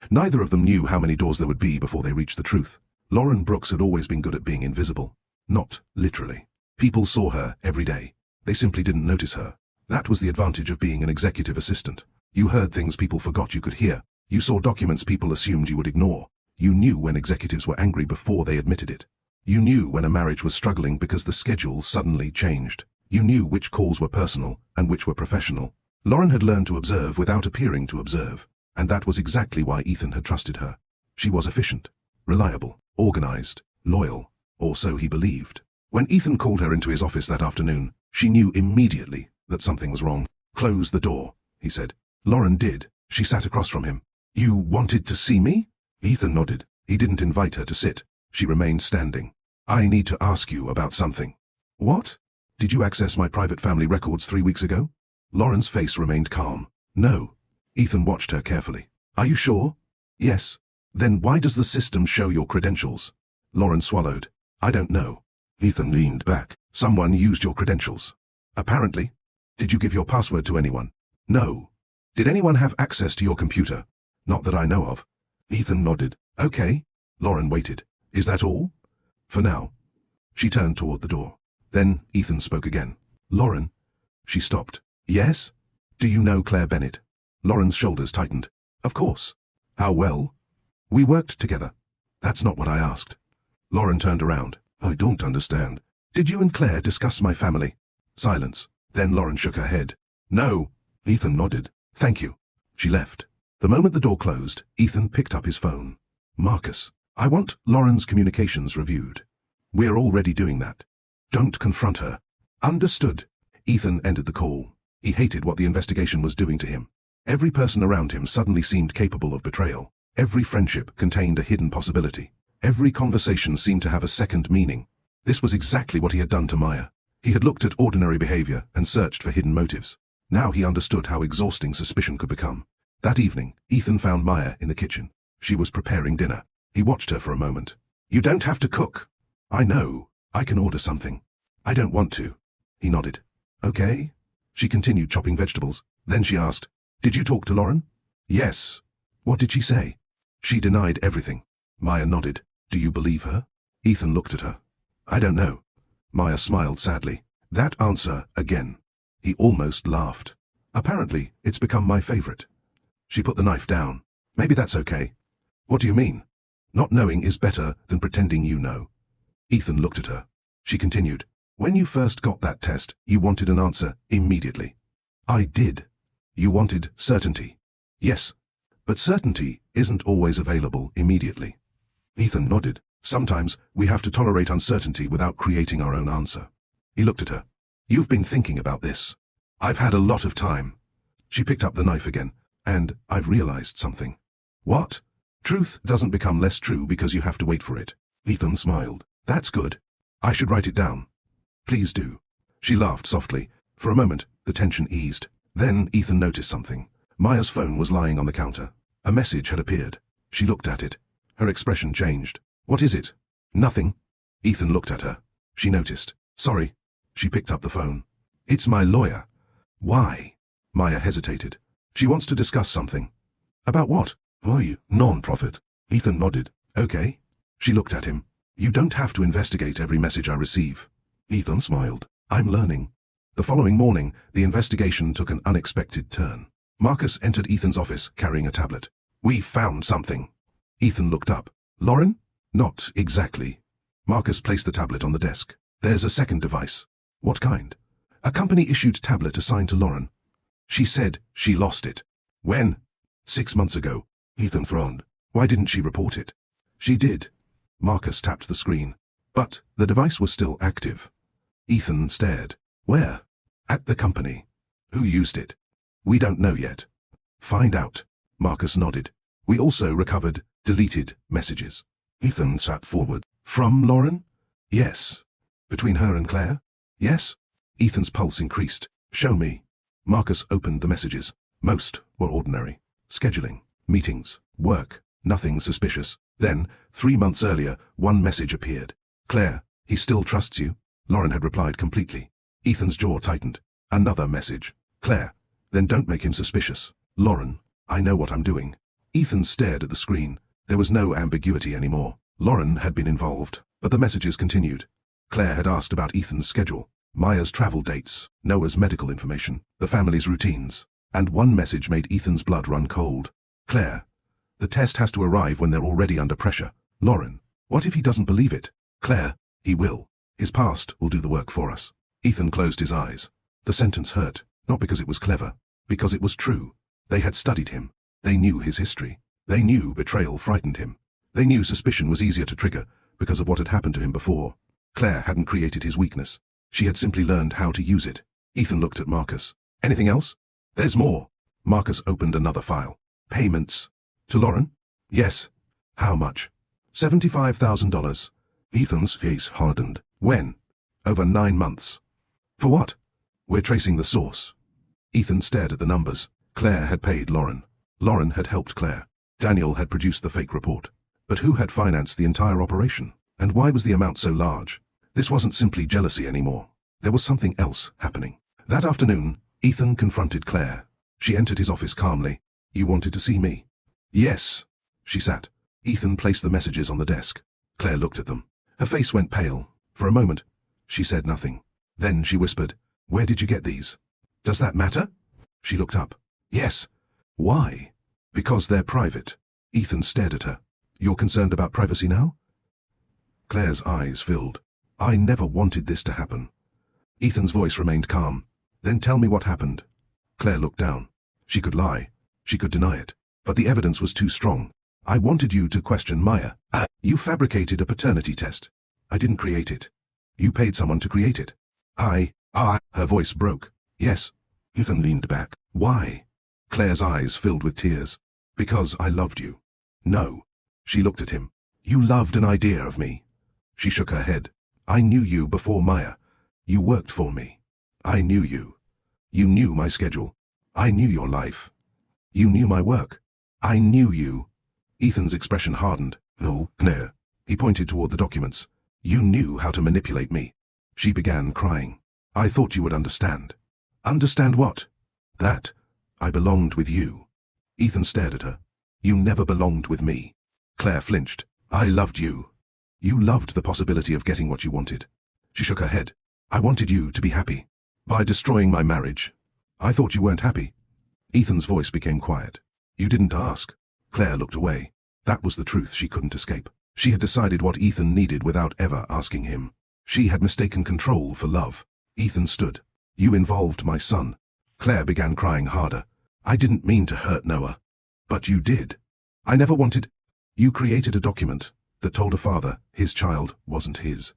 Speaker 1: Neither of them knew how many doors there would be before they reached the truth. Lauren Brooks had always been good at being invisible. Not literally. People saw her every day. They simply didn't notice her. That was the advantage of being an executive assistant. You heard things people forgot you could hear. You saw documents people assumed you would ignore. You knew when executives were angry before they admitted it. You knew when a marriage was struggling because the schedule suddenly changed. You knew which calls were personal and which were professional. Lauren had learned to observe without appearing to observe, and that was exactly why Ethan had trusted her. She was efficient, reliable, organized, loyal, or so he believed. When Ethan called her into his office that afternoon, she knew immediately that something was wrong. "Close the door," he said. Lauren did. She sat across from him. "You wanted to see me?" Ethan nodded. He didn't invite her to sit. She remained standing. "I need to ask you about something." "What?" "Did you access my private family records 3 weeks ago?" Lauren's face remained calm. "No." Ethan watched her carefully. "Are you sure?" "Yes." "Then why does the system show your credentials?" Lauren swallowed. "I don't know." Ethan leaned back. "Someone used your credentials." "Apparently." "Did you give your password to anyone?" "No." "Did anyone have access to your computer?" "Not that I know of." Ethan nodded. "Okay." Lauren waited. "Is that all?" "For now." She turned toward the door. Then Ethan spoke again. "Lauren." She stopped. "Yes?" "Do you know Claire Bennett?" Lauren's shoulders tightened. "Of course." "How well?" "We worked together." "That's not what I asked." Lauren turned around. "I don't understand." "Did you and Claire discuss my family?" Silence. Then Lauren shook her head. "No." Ethan nodded. "Thank you." She left. The moment the door closed, Ethan picked up his phone. "Marcus, I want Lauren's communications reviewed." "We're already doing that." "Don't confront her." "Understood." Ethan ended the call. He hated what the investigation was doing to him. Every person around him suddenly seemed capable of betrayal. Every friendship contained a hidden possibility. Every conversation seemed to have a second meaning. This was exactly what he had done to Maya. He had looked at ordinary behavior and searched for hidden motives. Now he understood how exhausting suspicion could become. That evening, Ethan found Maya in the kitchen. She was preparing dinner. He watched her for a moment. "You don't have to cook." "I know. I can order something." "I don't want to." He nodded. "Okay." She continued chopping vegetables. Then she asked, "Did you talk to Lauren?" "Yes." "What did she say?" "She denied everything." Maya nodded. "Do you believe her?" Ethan looked at her. "I don't know." Maya smiled sadly. That answer again. He almost laughed. "Apparently, it's become my favorite." She put the knife down. "Maybe that's okay." "What do you mean?" "Not knowing is better than pretending you know." Ethan looked at her. She continued. "When you first got that test, you wanted an answer immediately." "I did." "You wanted certainty." "Yes. But certainty isn't always available immediately." Ethan nodded. "Sometimes we have to tolerate uncertainty without creating our own answer." He looked at her. "You've been thinking about this." "I've had a lot of time." She picked up the knife again. "And I've realized something." "What?" "Truth doesn't become less true because you have to wait for it." Ethan smiled. "That's good. I should write it down." "Please do." She laughed softly. For a moment, the tension eased. Then Ethan noticed something. Maya's phone was lying on the counter. A message had appeared. She looked at it. Her expression changed. "What is it?" "Nothing." Ethan looked at her. She noticed. "Sorry." She picked up the phone. "It's my lawyer." "Why?" Maya hesitated. "She wants to discuss something." "About what?" "Are you non-profit?" Ethan nodded. "Okay." She looked at him. "You don't have to investigate every message I receive." Ethan smiled. "I'm learning." The following morning, the investigation took an unexpected turn. Marcus entered Ethan's office carrying a tablet. "We found something." Ethan looked up. "Lauren?" Not exactly. Marcus placed the tablet on the desk. There's a second device. What kind? A company-issued tablet assigned to Lauren. She said she lost it. When? 6 months ago. Ethan frowned. Why didn't she report it? She did. Marcus tapped the screen. But the device was still active. Ethan stared. Where? At the company. Who used it? We don't know yet. Find out. Marcus nodded. We also recovered deleted messages. Ethan sat forward. From Lauren? Yes. Between her and Claire? Yes. Ethan's pulse increased. Show me. Marcus opened the messages. Most were ordinary. Scheduling, meetings, work, nothing suspicious. Then, 3 months earlier, one message appeared. Claire, he still trusts you? Lauren had replied completely. Ethan's jaw tightened. Another message. Claire, then don't make him suspicious. Lauren, I know what I'm doing. Ethan stared at the screen. There was no ambiguity anymore. Lauren had been involved, but the messages continued. Claire had asked about Ethan's schedule, Maya's travel dates, Noah's medical information, the family's routines, and one message made Ethan's blood run cold. Claire, the test has to arrive when they're already under pressure. Lauren, what if he doesn't believe it? Claire, he will. His past will do the work for us. Ethan closed his eyes. The sentence hurt, not because it was clever, because it was true. They had studied him. They knew his history. They knew betrayal frightened him. They knew suspicion was easier to trigger because of what had happened to him before. Claire hadn't created his weakness. She had simply learned how to use it. Ethan looked at Marcus. Anything else? There's more. Marcus opened another file. Payments. To Lauren? Yes. How much? $75,000. Ethan's face hardened. When? Over 9 months. For what? We're tracing the source. Ethan stared at the numbers. Claire had paid Lauren. Lauren had helped Claire. Daniel had produced the fake report. But who had financed the entire operation? And why was the amount so large? This wasn't simply jealousy anymore. There was something else happening. That afternoon, Ethan confronted Claire. She entered his office calmly. You wanted to see me? Yes. She sat. Ethan placed the messages on the desk. Claire looked at them. Her face went pale. For a moment, she said nothing. Then she whispered, Where did you get these? Does that matter? She looked up. Yes. Why? Because they're private. Ethan stared at her. You're concerned about privacy now? Claire's eyes filled. I never wanted this to happen. Ethan's voice remained calm. Then tell me what happened. Claire looked down. She could lie. She could deny it. But the evidence was too strong. I wanted you to question Maya. You fabricated a paternity test. I didn't create it. You paid someone to create it. Her voice broke. Yes. Ethan leaned back. Why? Claire's eyes filled with tears. Because I loved you. No. She looked at him. You loved an idea of me. She shook her head. I knew you before Maya. You worked for me. I knew you. You knew my schedule. I knew your life. You knew my work. I knew you. Ethan's expression hardened. Oh, Claire. He pointed toward the documents. You knew how to manipulate me. She began crying. I thought you would understand. Understand what? That I belonged with you. Ethan stared at her. You never belonged with me. Claire flinched. I loved you. You loved the possibility of getting what you wanted. She shook her head. I wanted you to be happy. By destroying my marriage. I thought you weren't happy. Ethan's voice became quiet. You didn't ask. Claire looked away. That was the truth she couldn't escape. She had decided what Ethan needed without ever asking him. She had mistaken control for love. Ethan stood. You involved my son. Claire began crying harder. I didn't mean to hurt Noah. But you did. I never wanted. You created a document that told a father his child wasn't his.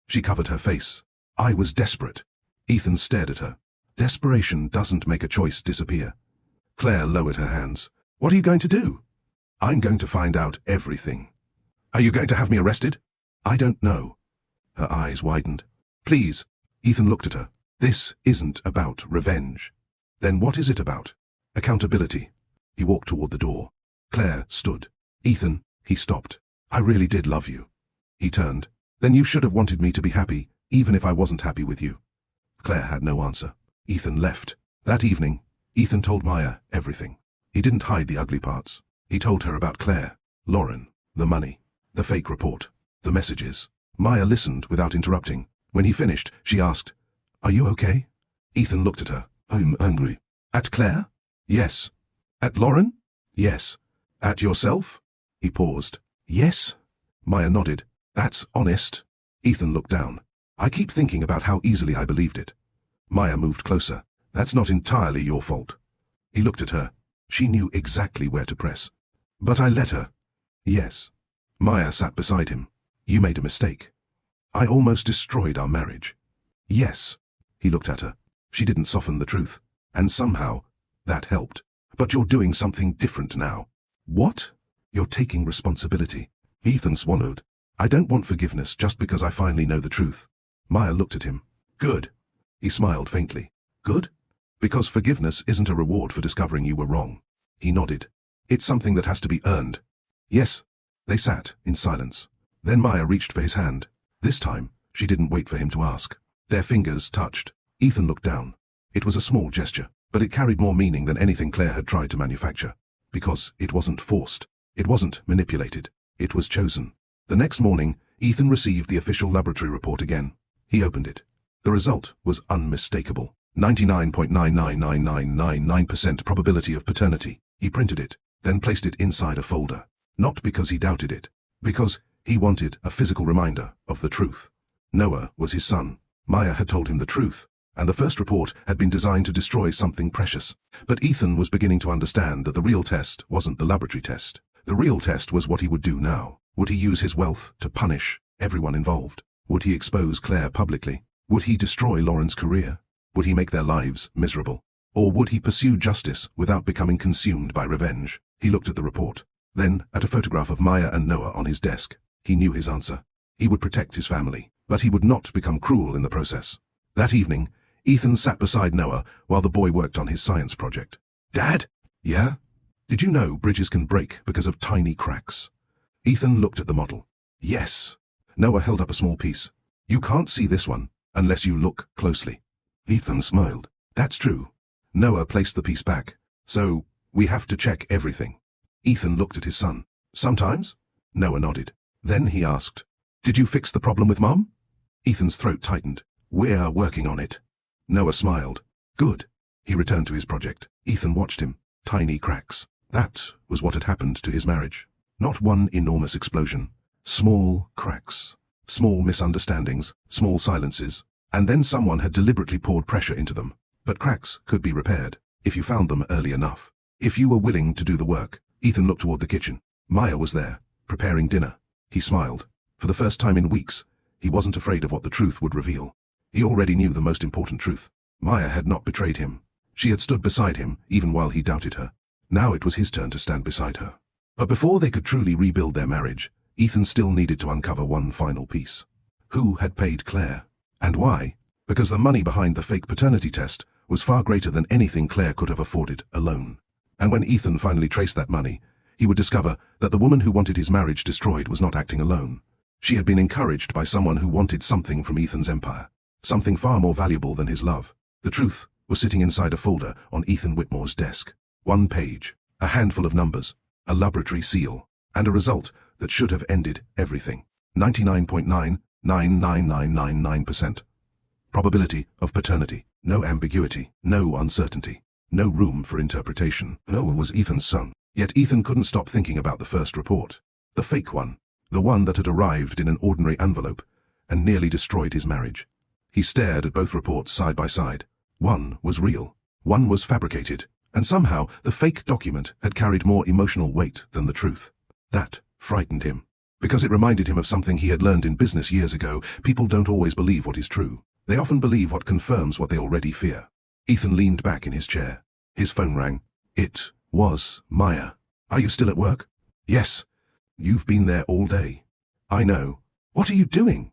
Speaker 1: She covered her face. I was desperate. Ethan stared at her. Desperation doesn't make a choice disappear. Claire lowered her hands. What are you going to do? I'm going to find out everything. Are you going to have me arrested? I don't know. Her eyes widened. Please. Ethan looked at her. This isn't about revenge. Then what is it about? Accountability. He walked toward the door. Claire stood. Ethan, he stopped. I really did love you. He turned. Then you should have wanted me to be happy, even if I wasn't happy with you. Claire had no answer. Ethan left. That evening, Ethan told Maya everything. He didn't hide the ugly parts. He told her about Claire, Lauren, the money, the fake report, the messages. Maya listened without interrupting. When he finished, she asked, Are you okay? Ethan looked at her. I'm angry. At Claire? Yes. At Lauren? Yes. At yourself? He paused. Yes. Maya nodded. That's honest. Ethan looked down. I keep thinking about how easily I believed it. Maya moved closer. That's not entirely your fault. He looked at her. She knew exactly where to press. But I let her. Yes. Maya sat beside him. You made a mistake. I almost destroyed our marriage. Yes. He looked at her. She didn't soften the truth. And somehow, that helped. But you're doing something different now. What? You're taking responsibility. Ethan swallowed. I don't want forgiveness just because I finally know the truth. Maya looked at him. Good. He smiled faintly. Good? Because forgiveness isn't a reward for discovering you were wrong. He nodded. It's something that has to be earned. Yes. They sat in silence. Then Maya reached for his hand. This time, she didn't wait for him to ask. Their fingers touched. Ethan looked down. It was a small gesture, but it carried more meaning than anything Claire had tried to manufacture. Because it wasn't forced. It wasn't manipulated. It was chosen. The next morning, Ethan received the official laboratory report again. He opened it. The result was unmistakable. 99.999999% probability of paternity. He printed it, then placed it inside a folder. Not because he doubted it. Because he wanted a physical reminder of the truth. Noah was his son. Maya had told him the truth, and the first report had been designed to destroy something precious. But Ethan was beginning to understand that the real test wasn't the laboratory test. The real test was what he would do now. Would he use his wealth to punish everyone involved? Would he expose Claire publicly? Would he destroy Lauren's career? Would he make their lives miserable? Or would he pursue justice without becoming consumed by revenge? He looked at the report, then at a photograph of Maya and Noah on his desk. He knew his answer. He would protect his family, but he would not become cruel in the process. That evening, Ethan sat beside Noah while the boy worked on his science project. Dad? Yeah? Did you know bridges can break because of tiny cracks? Ethan looked at the model. Yes. Noah held up a small piece. You can't see this one unless you look closely. Ethan smiled. That's true. Noah placed the piece back. So, we have to check everything. Ethan looked at his son. Sometimes? Noah nodded. Then he asked, Did you fix the problem with Mom? Ethan's throat tightened. We're working on it. Noah smiled. Good. He returned to his project. Ethan watched him. Tiny cracks. That was what had happened to his marriage. Not one enormous explosion. Small cracks. Small misunderstandings. Small silences. And then someone had deliberately poured pressure into them. But cracks could be repaired, if you found them early enough. If you were willing to do the work. Ethan looked toward the kitchen. Maya was there, preparing dinner. He smiled. For the first time in weeks, he wasn't afraid of what the truth would reveal. He already knew the most important truth. Maya had not betrayed him. She had stood beside him, even while he doubted her. Now it was his turn to stand beside her. But before they could truly rebuild their marriage, Ethan still needed to uncover one final piece. Who had paid Claire? And why? Because the money behind the fake paternity test was far greater than anything Claire could have afforded alone. And when Ethan finally traced that money, he would discover that the woman who wanted his marriage destroyed was not acting alone. She had been encouraged by someone who wanted something from Ethan's empire. Something far more valuable than his love. The truth was sitting inside a folder on Ethan Whitmore's desk. One page, a handful of numbers, a laboratory seal, and a result that should have ended everything. 99.999999%. Probability of paternity. No ambiguity, no uncertainty, no room for interpretation. Noah was Ethan's son. Yet Ethan couldn't stop thinking about the first report. The fake one. The one that had arrived in an ordinary envelope and nearly destroyed his marriage. He stared at both reports side by side. One was real. One was fabricated. And somehow the fake document had carried more emotional weight than the truth. That frightened him. Because it reminded him of something he had learned in business years ago. People don't always believe what is true. They often believe what confirms what they already fear. Ethan leaned back in his chair. His phone rang. It was Maya. Are you still at work? Yes. You've been there all day. I know. What are you doing?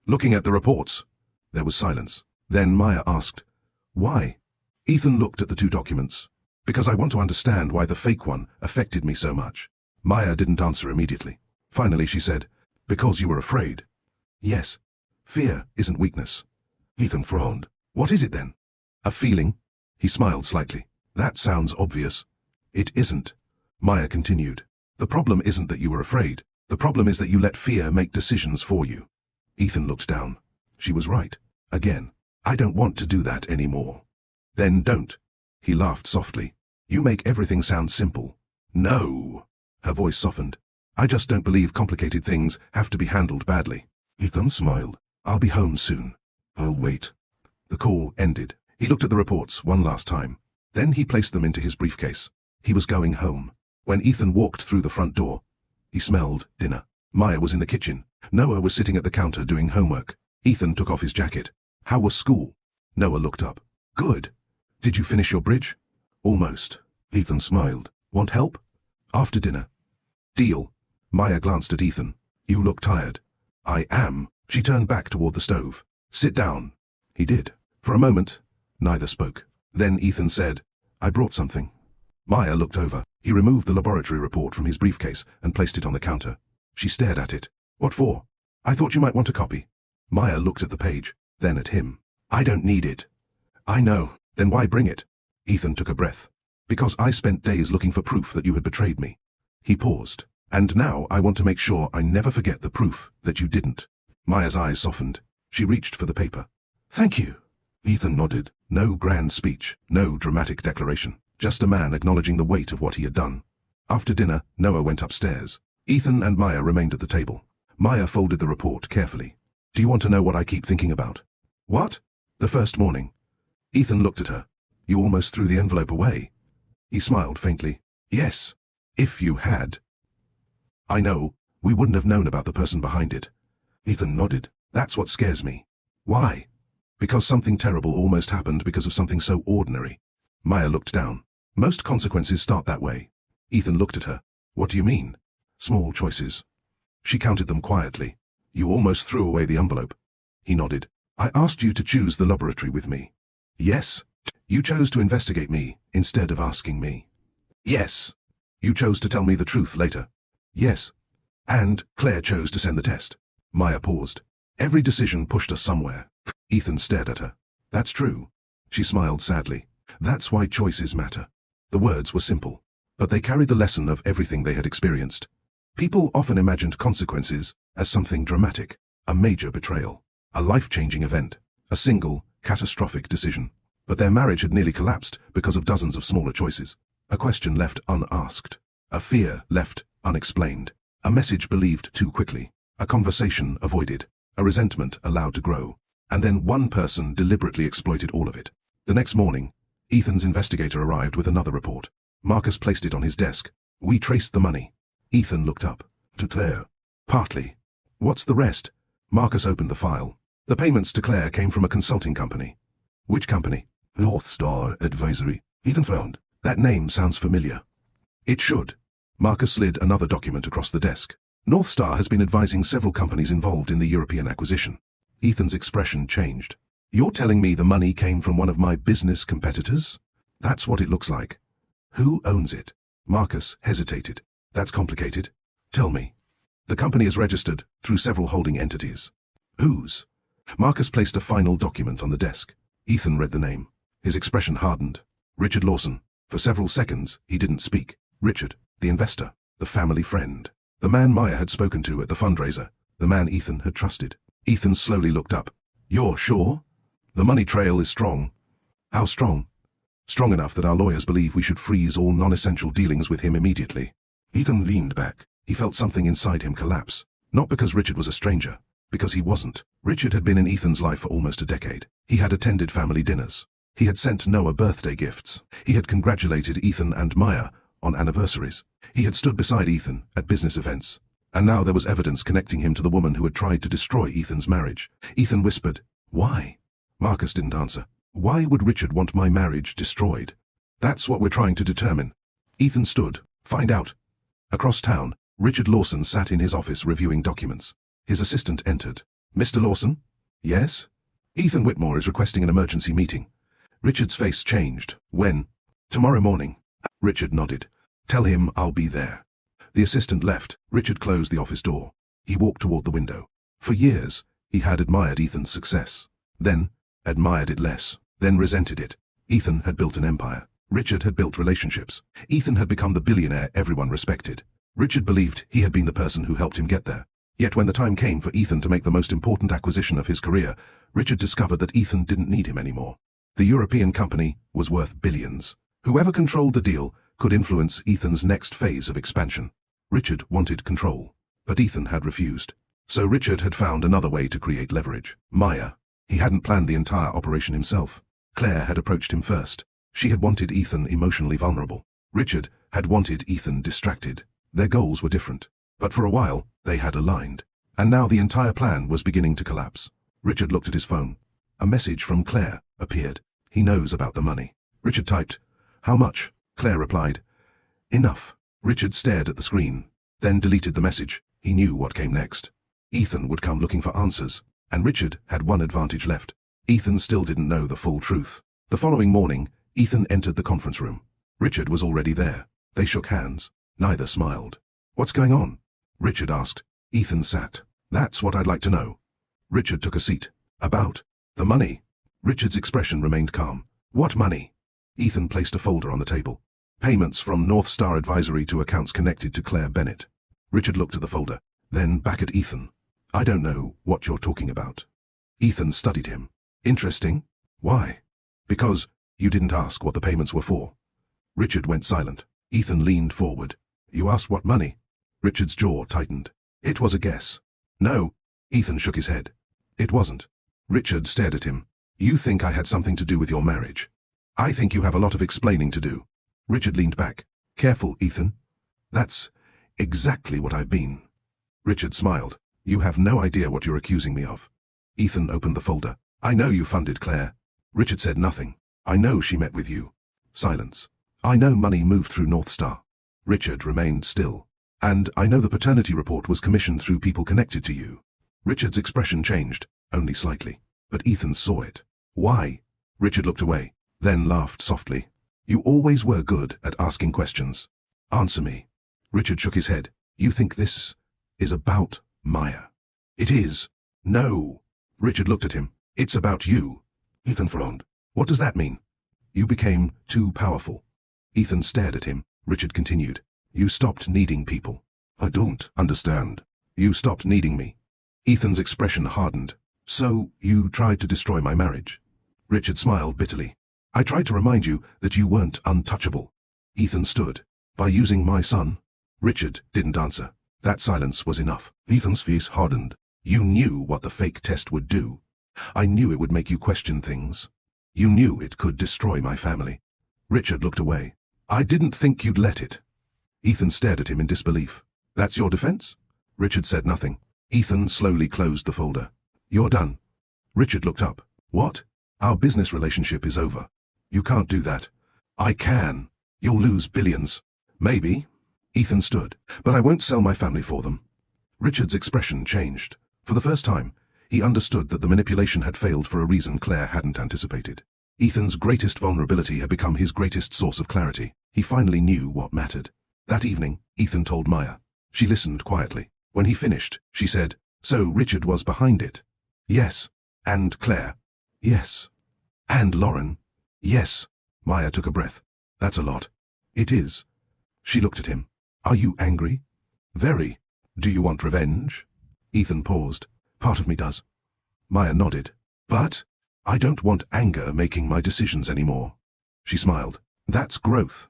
Speaker 1: Looking at the reports. There was silence. Then Maya asked, Why? Ethan looked at the two documents. Because I want to understand why the fake one affected me so much. Maya didn't answer immediately. Finally she said, Because you were afraid. Yes. Fear isn't weakness. Ethan frowned. What is it then? A feeling? He smiled slightly. That sounds obvious. It isn't. Maya continued. The problem isn't that you were afraid. The problem is that you let fear make decisions for you. Ethan looked down. She was right. Again. I don't want to do that anymore. Then don't. He laughed softly. You make everything sound simple. No. Her voice softened. I just don't believe complicated things have to be handled badly. Ethan smiled. I'll be home soon. I'll wait. The call ended. He looked at the reports one last time. Then he placed them into his briefcase. He was going home. When Ethan walked through the front door, he smelled dinner. Maya was in the kitchen. Noah was sitting at the counter doing homework. Ethan took off his jacket. How was school? Noah looked up. Good. Did you finish your bridge? Almost. Ethan smiled. Want help? After dinner. Deal. Maya glanced at Ethan. You look tired. I am. She turned back toward the stove. Sit down. He did. For a moment, neither spoke. Then Ethan said, I brought something. Maya looked over. He removed the laboratory report from his briefcase and placed it on the counter. She stared at it. What for? I thought you might want a copy. Maya looked at the page, then at him. I don't need it. I know. Then why bring it? Ethan took a breath. Because I spent days looking for proof that you had betrayed me. He paused. And now I want to make sure I never forget the proof that you didn't. Maya's eyes softened. She reached for the paper. Thank you. Ethan nodded. No grand speech, no dramatic declaration. Just a man acknowledging the weight of what he had done. After dinner, Noah went upstairs. Ethan and Maya remained at the table. Maya folded the report carefully. Do you want to know what I keep thinking about? What? The first morning. Ethan looked at her. You almost threw the envelope away. He smiled faintly. Yes. If you had. I know. We wouldn't have known about the person behind it. Ethan nodded. That's what scares me. Why? Because something terrible almost happened because of something so ordinary. Maya looked down. Most consequences start that way. Ethan looked at her. What do you mean? Small choices. She counted them quietly. You almost threw away the envelope. He nodded. I asked you to choose the laboratory with me. Yes. You chose to investigate me instead of asking me. Yes. You chose to tell me the truth later. Yes. And Claire chose to send the test. Maya paused. Every decision pushed us somewhere. Ethan stared at her. That's true. She smiled sadly. That's why choices matter. The words were simple, but they carried the lesson of everything they had experienced. People often imagined consequences as something dramatic, a major betrayal, a life-changing event, a single, catastrophic decision. But their marriage had nearly collapsed because of dozens of smaller choices. A question left unasked, a fear left unexplained, a message believed too quickly, a conversation avoided, a resentment allowed to grow. And then one person deliberately exploited all of it. The next morning, Ethan's investigator arrived with another report. Marcus placed it on his desk. We traced the money. Ethan looked up. To Claire. Partly. What's the rest? Marcus opened the file. The payments to Claire came from a consulting company. Which company? North Star Advisory. Ethan frowned. That name sounds familiar. It should. Marcus slid another document across the desk. North Star has been advising several companies involved in the European acquisition. Ethan's expression changed. You're telling me the money came from one of my business competitors? That's what it looks like. Who owns it? Marcus hesitated. That's complicated. Tell me. The company is registered through several holding entities. Whose? Marcus placed a final document on the desk. Ethan read the name. His expression hardened. Richard Lawson. For several seconds, he didn't speak. Richard, the investor, the family friend, the man Maya had spoken to at the fundraiser, the man Ethan had trusted. Ethan slowly looked up. You're sure? The money trail is strong. How strong? Strong enough that our lawyers believe we should freeze all non-essential dealings with him immediately. Ethan leaned back. He felt something inside him collapse. Not because Richard was a stranger, because he wasn't. Richard had been in Ethan's life for almost a decade. He had attended family dinners. He had sent Noah birthday gifts. He had congratulated Ethan and Maya on anniversaries. He had stood beside Ethan at business events. And now there was evidence connecting him to the woman who had tried to destroy Ethan's marriage. Ethan whispered, Why? Marcus didn't answer. Why would Richard want my marriage destroyed? That's what we're trying to determine. Ethan stood. Find out. Across town, Richard Lawson sat in his office reviewing documents. His assistant entered. Mr. Lawson? Yes? Ethan Whitmore is requesting an emergency meeting. Richard's face changed. When? Tomorrow morning. Richard nodded. Tell him I'll be there. The assistant left. Richard closed the office door. He walked toward the window. For years, he had admired Ethan's success. Then, admired it less. Then resented it. Ethan had built an empire. Richard had built relationships. Ethan had become the billionaire everyone respected. Richard believed he had been the person who helped him get there. Yet when the time came for Ethan to make the most important acquisition of his career, Richard discovered that Ethan didn't need him anymore. The European company was worth billions. Whoever controlled the deal could influence Ethan's next phase of expansion. Richard wanted control, but Ethan had refused. So Richard had found another way to create leverage. Maya. He hadn't planned the entire operation himself. Claire had approached him first. She had wanted Ethan emotionally vulnerable. Richard had wanted Ethan distracted. Their goals were different, but for a while, they had aligned. And now the entire plan was beginning to collapse. Richard looked at his phone. A message from Claire appeared. He knows about the money. Richard typed, "How much?" Claire replied, "Enough." Richard stared at the screen, then deleted the message. He knew what came next. Ethan would come looking for answers, and Richard had one advantage left. Ethan still didn't know the full truth. The following morning, Ethan entered the conference room. Richard was already there. They shook hands. Neither smiled. "What's going on?" Richard asked. Ethan sat. "That's what I'd like to know." Richard took a seat. "About the money." Richard's expression remained calm. "What money?" Ethan placed a folder on the table. "Payments from North Star Advisory to accounts connected to Claire Bennett." Richard looked at the folder, then back at Ethan. "I don't know what you're talking about." Ethan studied him. "Interesting. Why?" "Because you didn't ask what the payments were for." Richard went silent. Ethan leaned forward. "You asked what money?" Richard's jaw tightened. "It was a guess." "No." Ethan shook his head. "It wasn't." Richard stared at him. "You think I had something to do with your marriage. I think you have a lot of explaining to do." Richard leaned back. "Careful, Ethan. That's exactly what I've been." Richard smiled. "You have no idea what you're accusing me of." Ethan opened the folder. "I know you funded Claire." Richard said nothing. "I know she met with you." Silence. "I know money moved through North Star." Richard remained still. "And I know the paternity report was commissioned through people connected to you." Richard's expression changed, only slightly. But Ethan saw it. "Why?" Richard looked away, then laughed softly. "You always were good at asking questions. Answer me." Richard shook his head. "You think this is about Maya?" "It is." "No." Richard looked at him. "It's about you." Ethan frowned. "What does that mean?" "You became too powerful." Ethan stared at him. Richard continued. "You stopped needing people." "I don't understand." "You stopped needing me." Ethan's expression hardened. "So, you tried to destroy my marriage?" Richard smiled bitterly. "I tried to remind you that you weren't untouchable." Ethan stood. "By using my son?" Richard didn't answer. That silence was enough. Ethan's face hardened. "You knew what the fake test would do. I knew it would make you question things. You knew it could destroy my family." Richard looked away. "I didn't think you'd let it." Ethan stared at him in disbelief. "That's your defense?" Richard said nothing. Ethan slowly closed the folder. "You're done." Richard looked up. "What?" "Our business relationship is over." "You can't do that." "I can. You'll lose billions." "Maybe." Ethan stood. "But I won't sell my family for them." Richard's expression changed. For the first time, he understood that the manipulation had failed for a reason Claire hadn't anticipated. Ethan's greatest vulnerability had become his greatest source of clarity. He finally knew what mattered. That evening, Ethan told Maya. She listened quietly. When he finished, she said, "So Richard was behind it?" "Yes." "And Claire?" "Yes." "And Lauren?" "Yes." Maya took a breath. "That's a lot." "It is." She looked at him. "Are you angry?" "Very." "Do you want revenge?" Ethan paused. "Part of me does." Maya nodded. "But I don't want anger making my decisions anymore." She smiled. "That's growth."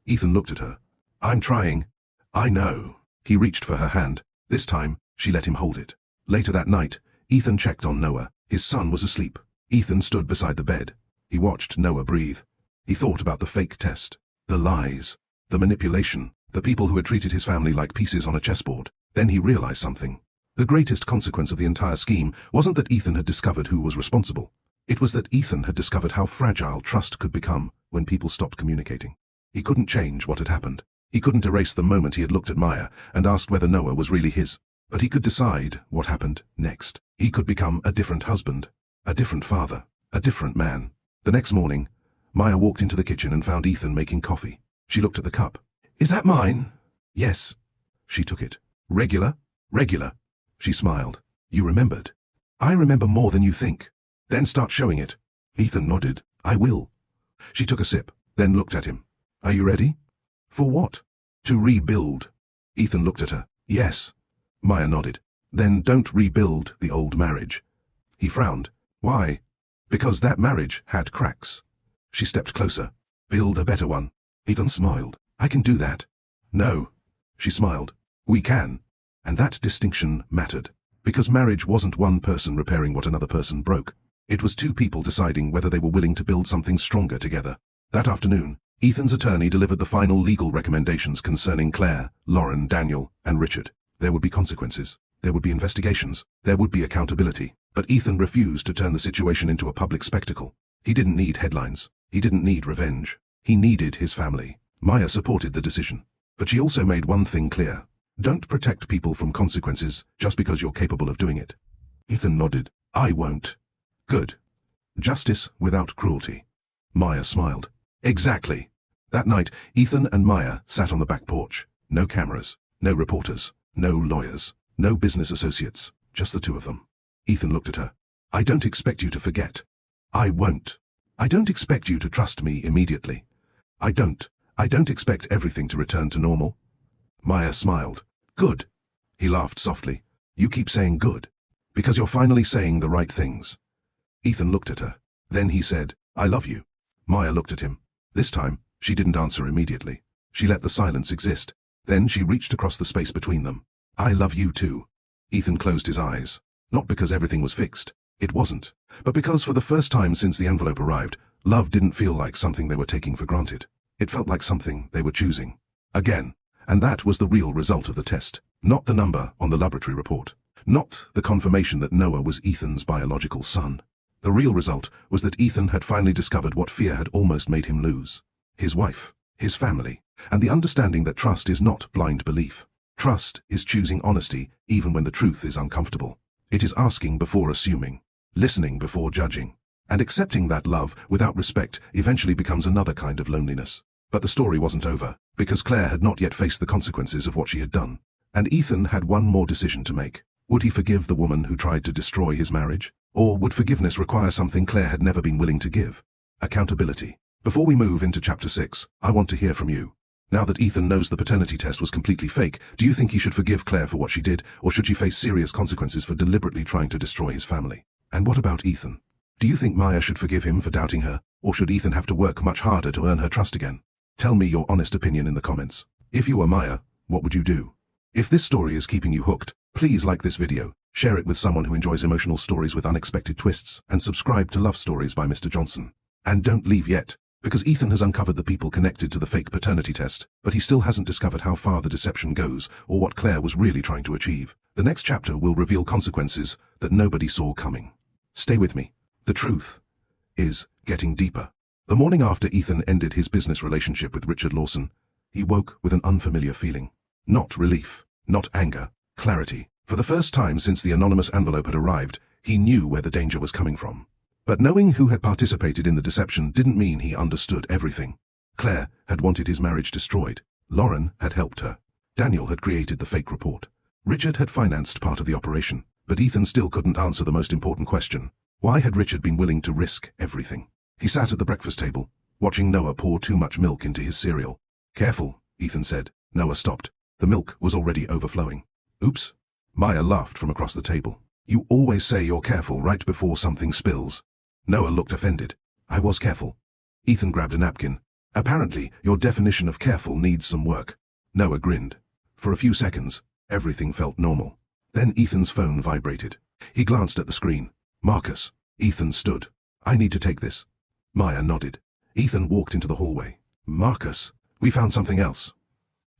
Speaker 1: Ethan looked at her. "I'm trying." "I know." He reached for her hand. This time, she let him hold it. Later that night, Ethan checked on Noah. His son was asleep. Ethan stood beside the bed. He watched Noah breathe. He thought about the fake test, the lies, the manipulation, the people who had treated his family like pieces on a chessboard. Then he realized something. The greatest consequence of the entire scheme wasn't that Ethan had discovered who was responsible. It was that Ethan had discovered how fragile trust could become when people stopped communicating. He couldn't change what had happened. He couldn't erase the moment he had looked at Maya and asked whether Noah was really his. But he could decide what happened next. He could become a different husband, a different father, a different man. The next morning, Maya walked into the kitchen and found Ethan making coffee. She looked at the cup. "Is that mine?" "Yes." She took it. "Regular?" "Regular." She smiled. "You remembered." "I remember more than you think." "Then start showing it." Ethan nodded. "I will." She took a sip, then looked at him. "Are you ready?" "For what?" "To rebuild." Ethan looked at her. "Yes." Maya nodded. "Then don't rebuild the old marriage." He frowned. "Why?" "Because that marriage had cracks." She stepped closer. "Build a better one." Ethan smiled. "I can do that." "No." She smiled. We can. And that distinction mattered. Because marriage wasn't one person repairing what another person broke. It was two people deciding whether they were willing to build something stronger together. That afternoon, Ethan's attorney delivered the final legal recommendations concerning Claire, Lauren, Daniel, and Richard. There would be consequences. There would be investigations. There would be accountability. But Ethan refused to turn the situation into a public spectacle. He didn't need headlines. He didn't need revenge. He needed his family. Maya supported the decision. But she also made one thing clear. Don't protect people from consequences just because you're capable of doing it. Ethan nodded. I won't. Good. Justice without cruelty. Maya smiled. Exactly. That night, Ethan and Maya sat on the back porch. No cameras, no reporters, no lawyers, no business associates, just the two of them. Ethan looked at her. I don't expect you to forget. I won't. I don't expect you to trust me immediately. I don't expect everything to return to normal. Maya smiled. Good. He laughed softly. You keep saying good. Because you're finally saying the right things. Ethan looked at her. Then he said, I love you. Maya looked at him. This time, she didn't answer immediately. She let the silence exist. Then she reached across the space between them. I love you too. Ethan closed his eyes. Not because everything was fixed. It wasn't. But because for the first time since the envelope arrived, love didn't feel like something they were taking for granted. It felt like something they were choosing. Again. And that was the real result of the test. Not the number on the laboratory report. Not the confirmation that Noah was Ethan's biological son. The real result was that Ethan had finally discovered what fear had almost made him lose. His wife, his family, and the understanding that trust is not blind belief. Trust is choosing honesty even when the truth is uncomfortable. It is asking before assuming, listening before judging, and accepting that love without respect eventually becomes another kind of loneliness. But the story wasn't over, because Claire had not yet faced the consequences of what she had done. And Ethan had one more decision to make. Would he forgive the woman who tried to destroy his marriage? Or would forgiveness require something Claire had never been willing to give? Accountability. Before we move into Chapter 6, I want to hear from you. Now that Ethan knows the paternity test was completely fake, do you think he should forgive Claire for what she did, or should she face serious consequences for deliberately trying to destroy his family? And what about Ethan? Do you think Maya should forgive him for doubting her, or should Ethan have to work much harder to earn her trust again? Tell me your honest opinion in the comments. If you were Maya, what would you do? If this story is keeping you hooked, please like this video, share it with someone who enjoys emotional stories with unexpected twists, and subscribe to Love Stories by Mr. Johnson. And don't leave yet, because Ethan has uncovered the people connected to the fake paternity test, but he still hasn't discovered how far the deception goes or what Claire was really trying to achieve. The next chapter will reveal consequences that nobody saw coming. Stay with me. The truth is getting deeper. The morning after Ethan ended his business relationship with Richard Lawson, he woke with an unfamiliar feeling. Not relief, not anger, clarity. For the first time since the anonymous envelope had arrived, he knew where the danger was coming from. But knowing who had participated in the deception didn't mean he understood everything. Claire had wanted his marriage destroyed. Lauren had helped her. Daniel had created the fake report. Richard had financed part of the operation. But Ethan still couldn't answer the most important question. Why had Richard been willing to risk everything? He sat at the breakfast table, watching Noah pour too much milk into his cereal. Careful, Ethan said. Noah stopped. The milk was already overflowing. Oops. Maya laughed from across the table. You always say you're careful right before something spills. Noah looked offended. I was careful. Ethan grabbed a napkin. Apparently, your definition of careful needs some work. Noah grinned. For a few seconds, everything felt normal. Then Ethan's phone vibrated. He glanced at the screen. Marcus. Ethan stood. I need to take this. Maya nodded. Ethan walked into the hallway. Marcus, we found something else.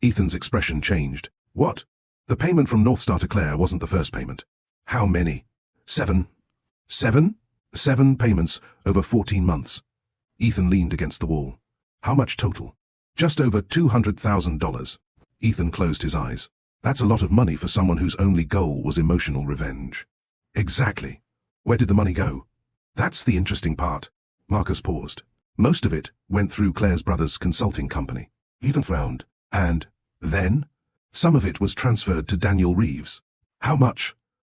Speaker 1: Ethan's expression changed. What? The payment from North Star to Claire wasn't the first payment. How many? 7. 7? 7 payments over 14 months. Ethan leaned against the wall. How much total? Just over $200,000. Ethan closed his eyes. That's a lot of money for someone whose only goal was emotional revenge. Exactly. Where did the money go? That's the interesting part. Marcus paused. Most of it went through Claire's brother's consulting company. Ethan frowned. And then? Some of it was transferred to Daniel Reeves. How much?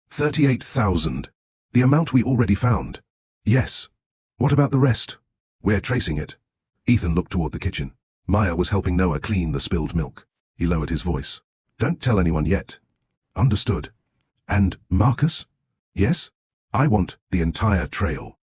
Speaker 1: 38,000. The amount we already found. Yes. What about the rest? We're tracing it. Ethan looked toward the kitchen. Maya was helping Noah clean the spilled milk. He lowered his voice. Don't tell anyone yet. Understood. And Marcus? Yes? I want the entire trail.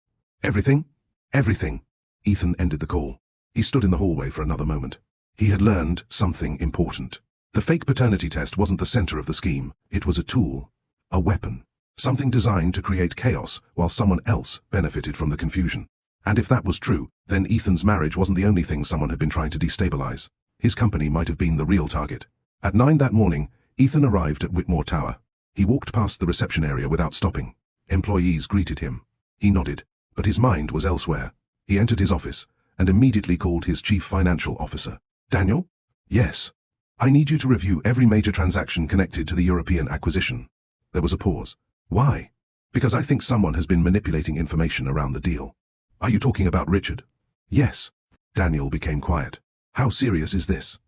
Speaker 1: Everything? Everything. Ethan ended the call. He stood in the hallway for another moment. He had learned something important. The fake paternity test wasn't the center of the scheme. It was a tool. A weapon. Something designed to create chaos while someone else benefited from the confusion. And if that was true, then Ethan's marriage wasn't the only thing someone had been trying to destabilize. His company might have been the real target. At 9 that morning, Ethan arrived at Whitmore Tower. He walked past the reception area without stopping. Employees greeted him. He nodded, but his mind was elsewhere. He entered his office and immediately called his chief financial officer. Daniel? Yes. I need you to review every major transaction connected to the European acquisition. There was a pause. Why? Because I think someone has been manipulating information around the deal. Are you talking about Richard? Yes. Daniel became quiet. How serious is this?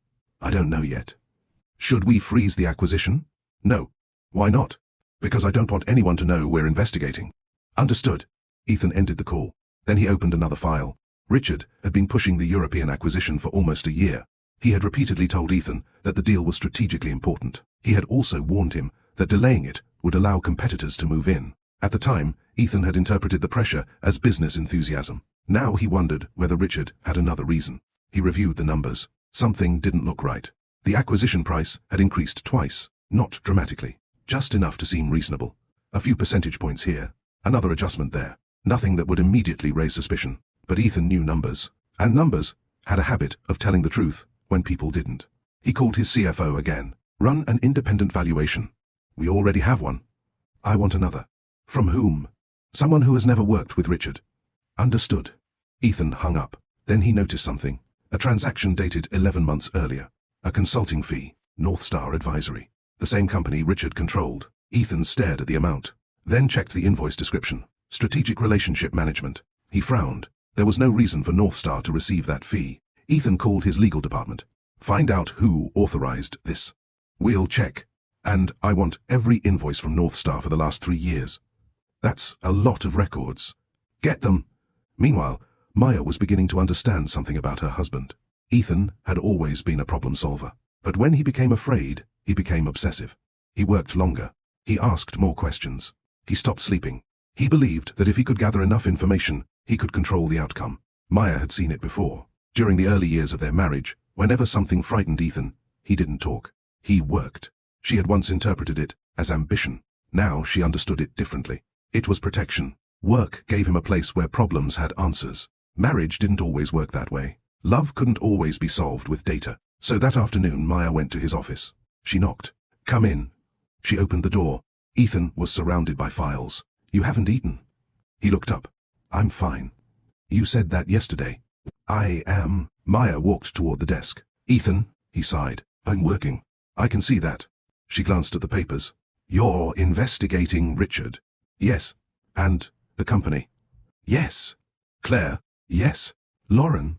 Speaker 1: I don't know yet. Should we freeze the acquisition? No. Why not? Because I don't want anyone to know we're investigating. Understood. Ethan ended the call. Then he opened another file. Richard had been pushing the European acquisition for almost a year. He had repeatedly told Ethan that the deal was strategically important. He had also warned him that delaying it would allow competitors to move in. At the time, Ethan had interpreted the pressure as business enthusiasm. Now he wondered whether Richard had another reason. He reviewed the numbers. Something didn't look right. The acquisition price had increased twice, not dramatically, just enough to seem reasonable. A few percentage points here, another adjustment there. Nothing that would immediately raise suspicion. But Ethan knew numbers, and numbers had a habit of telling the truth when people didn't. He called his CFO again. Run an independent valuation. We already have one. I want another. From whom? Someone who has never worked with Richard. Understood. Ethan hung up. Then he noticed something. A transaction dated 11 months earlier. A consulting fee. North Star Advisory. The same company Richard controlled. Ethan stared at the amount. Then checked the invoice description. Strategic Relationship Management. He frowned. There was no reason for North Star to receive that fee. Ethan called his legal department. Find out who authorized this. We'll check. And I want every invoice from North Star for the last 3 years. That's a lot of records. Get them. Meanwhile, Maya was beginning to understand something about her husband. Ethan had always been a problem solver. But when he became afraid, he became obsessive. He worked longer. He asked more questions. He stopped sleeping. He believed that if he could gather enough information, he could control the outcome. Maya had seen it before. During the early years of their marriage, whenever something frightened Ethan, he didn't talk. He worked. She had once interpreted it as ambition. Now she understood it differently. It was protection. Work gave him a place where problems had answers. Marriage didn't always work that way. Love couldn't always be solved with data. So that afternoon, Maya went to his office. She knocked. Come in. She opened the door. Ethan was surrounded by files. You haven't eaten. He looked up. I'm fine. You said that yesterday. I am. Maya walked toward the desk. Ethan, he sighed. I'm working. I can see that. She glanced at the papers. You're investigating Richard. Yes. And the company. Yes. Claire. Yes. Lauren.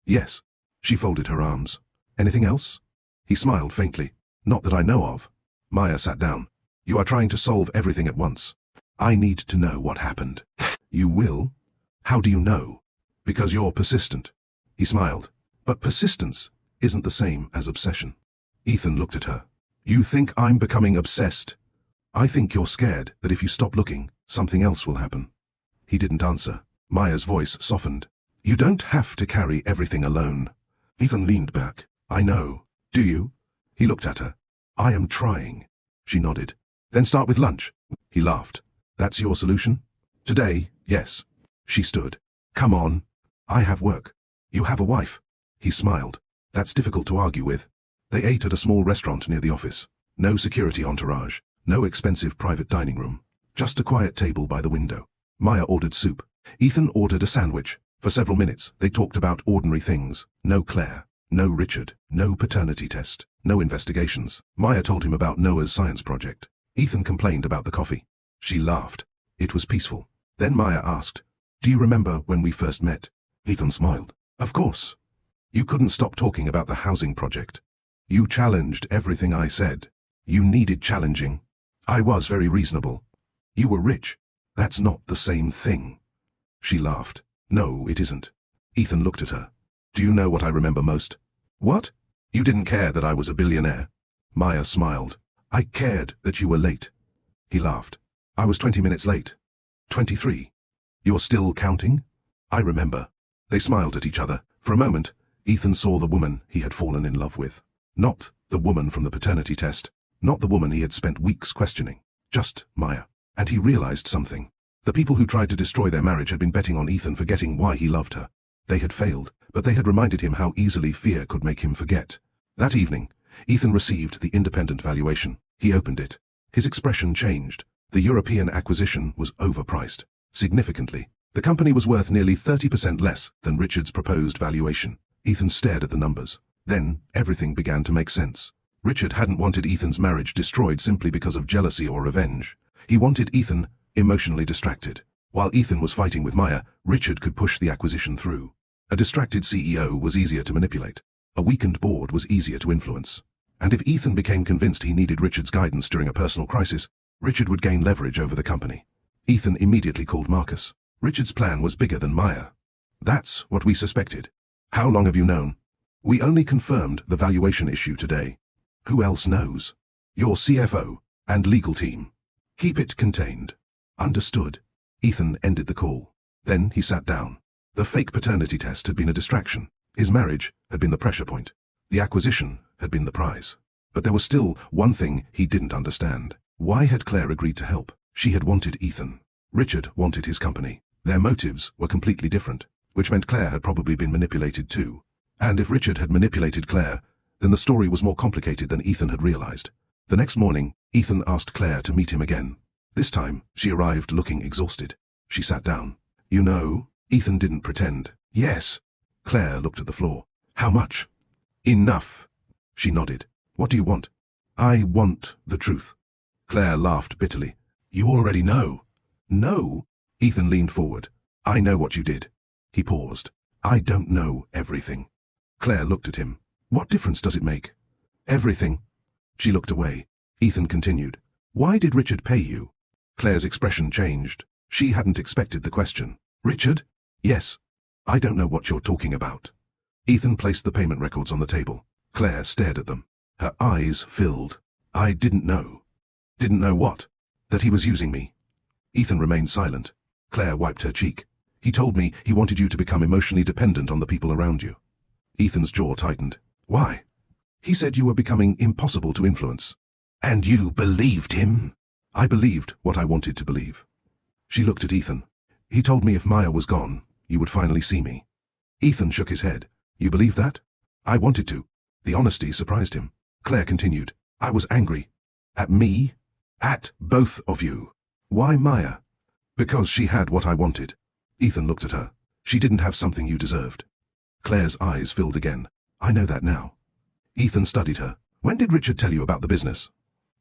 Speaker 1: Yes. She folded her arms. Anything else? He smiled faintly. Not that I know of. Maya sat down. You are trying to solve everything at once. I need to know what happened. You will? How do you know? Because you're persistent. He smiled. But persistence isn't the same as obsession. Ethan looked at her. You think I'm becoming obsessed? I think you're scared that if you stop looking, something else will happen. He didn't answer. Maya's voice softened. You don't have to carry everything alone. Ethan leaned back. I know. Do you? He looked at her. I am trying. She nodded. Then start with lunch. He laughed. That's your solution? Today, yes. She stood. Come on. I have work. You have a wife. He smiled. That's difficult to argue with. They ate at a small restaurant near the office. No security entourage. No expensive private dining room. Just a quiet table by the window. Maya ordered soup. Ethan ordered a sandwich. For several minutes, they talked about ordinary things. No Claire. No Richard. No paternity test. No investigations. Maya told him about Noah's science project. Ethan complained about the coffee. She laughed. It was peaceful. Then Maya asked, Do you remember when we first met? Ethan smiled. Of course. You couldn't stop talking about the housing project. You challenged everything I said. You needed challenging. I was very reasonable. You were rich. That's not the same thing. She laughed. No, it isn't. Ethan looked at her. Do you know what I remember most? What? You didn't care that I was a billionaire. Maya smiled. I cared that you were late. He laughed. I was 20 minutes late. 23. You're still counting? I remember. They smiled at each other. For a moment, Ethan saw the woman he had fallen in love with. Not The woman from the paternity test. Not the woman he had spent weeks questioning. Just Maya. And he realized something. The people who tried to destroy their marriage had been betting on Ethan forgetting why he loved her. They had failed, but they had reminded him how easily fear could make him forget. That evening, Ethan received the independent valuation. He opened it. His expression changed. The European acquisition was overpriced. Significantly. The company was worth nearly 30% less than Richard's proposed valuation. Ethan stared at the numbers. Then, everything began to make sense. Richard hadn't wanted Ethan's marriage destroyed simply because of jealousy or revenge. He wanted Ethan emotionally distracted. While Ethan was fighting with Maya, Richard could push the acquisition through. A distracted CEO was easier to manipulate. A weakened board was easier to influence. And if Ethan became convinced he needed Richard's guidance during a personal crisis, Richard would gain leverage over the company. Ethan immediately called Marcus. Richard's plan was bigger than Maya. That's what we suspected. How long have you known? We only confirmed the valuation issue today. Who else knows? Your CFO and legal team. Keep it contained. Understood. Ethan ended the call. Then he sat down. The fake paternity test had been a distraction. His marriage had been the pressure point. The acquisition had been the prize. But there was still one thing he didn't understand. Why had Claire agreed to help? She had wanted Ethan. Richard wanted his company. Their motives were completely different, which meant Claire had probably been manipulated too. And if Richard had manipulated Claire, then the story was more complicated than Ethan had realized. The next morning, Ethan asked Claire to meet him again. This time, she arrived looking exhausted. She sat down. You know, Ethan didn't pretend. Yes. Claire looked at the floor. How much? Enough. She nodded. What do you want? I want the truth. Claire laughed bitterly. You already know. No? Ethan leaned forward. I know what you did. He paused. I don't know everything. Claire looked at him. What difference does it make? Everything. She looked away. Ethan continued. Why did Richard pay you? Claire's expression changed. She hadn't expected the question. Richard? Yes. I don't know what you're talking about. Ethan placed the payment records on the table. Claire stared at them. Her eyes filled. I didn't know. Didn't know what? That he was using me. Ethan remained silent. Claire wiped her cheek. He told me he wanted you to become emotionally dependent on the people around you. Ethan's jaw tightened. Why? He said you were becoming impossible to influence. And you believed him? I believed what I wanted to believe. She looked at Ethan. He told me if Maya was gone, you would finally see me. Ethan shook his head. You believe that? I wanted to. The honesty surprised him. Claire continued. I was angry. At me? At both of you. Why Maya? Because she had what I wanted. Ethan looked at her. She didn't have something you deserved. Claire's eyes filled again. I know that now. Ethan studied her. When did Richard tell you about the business?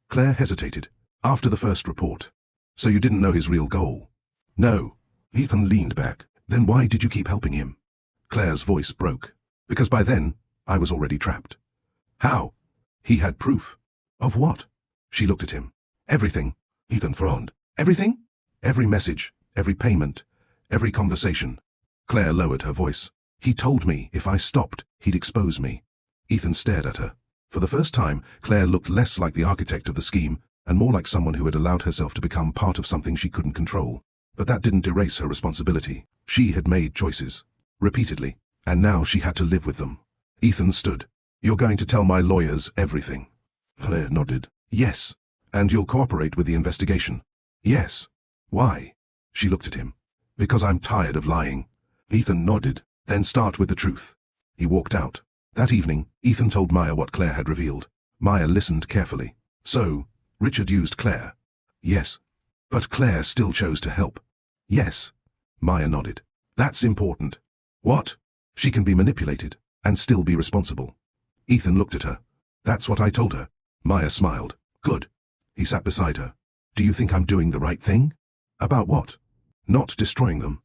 Speaker 1: Claire hesitated. After the first report. So you didn't know his real goal? No. Ethan leaned back. Then why did you keep helping him? Claire's voice broke. Because by then, I was already trapped. How? He had proof. Of what? She looked at him. Everything. Ethan frowned. Everything? Every message, every payment, every conversation. Claire lowered her voice. He told me if I stopped, he'd expose me. Ethan stared at her. For the first time, Claire looked less like the architect of the scheme and more like someone who had allowed herself to become part of something she couldn't control. But that didn't erase her responsibility. She had made choices. Repeatedly. And now she had to live with them. Ethan stood. You're going to tell my lawyers everything. Claire nodded. Yes. And you'll cooperate with the investigation. Yes. Why? She looked at him. Because I'm tired of lying. Ethan nodded. Then start with the truth. He walked out. That evening, Ethan told Maya what Claire had revealed. Maya listened carefully. So, Richard used Claire. Yes. But Claire still chose to help. Yes. Maya nodded. That's important. What? She can be manipulated, and still be responsible. Ethan looked at her. That's what I told her. Maya smiled. Good. He sat beside her. Do you think I'm doing the right thing? About what? Not destroying them.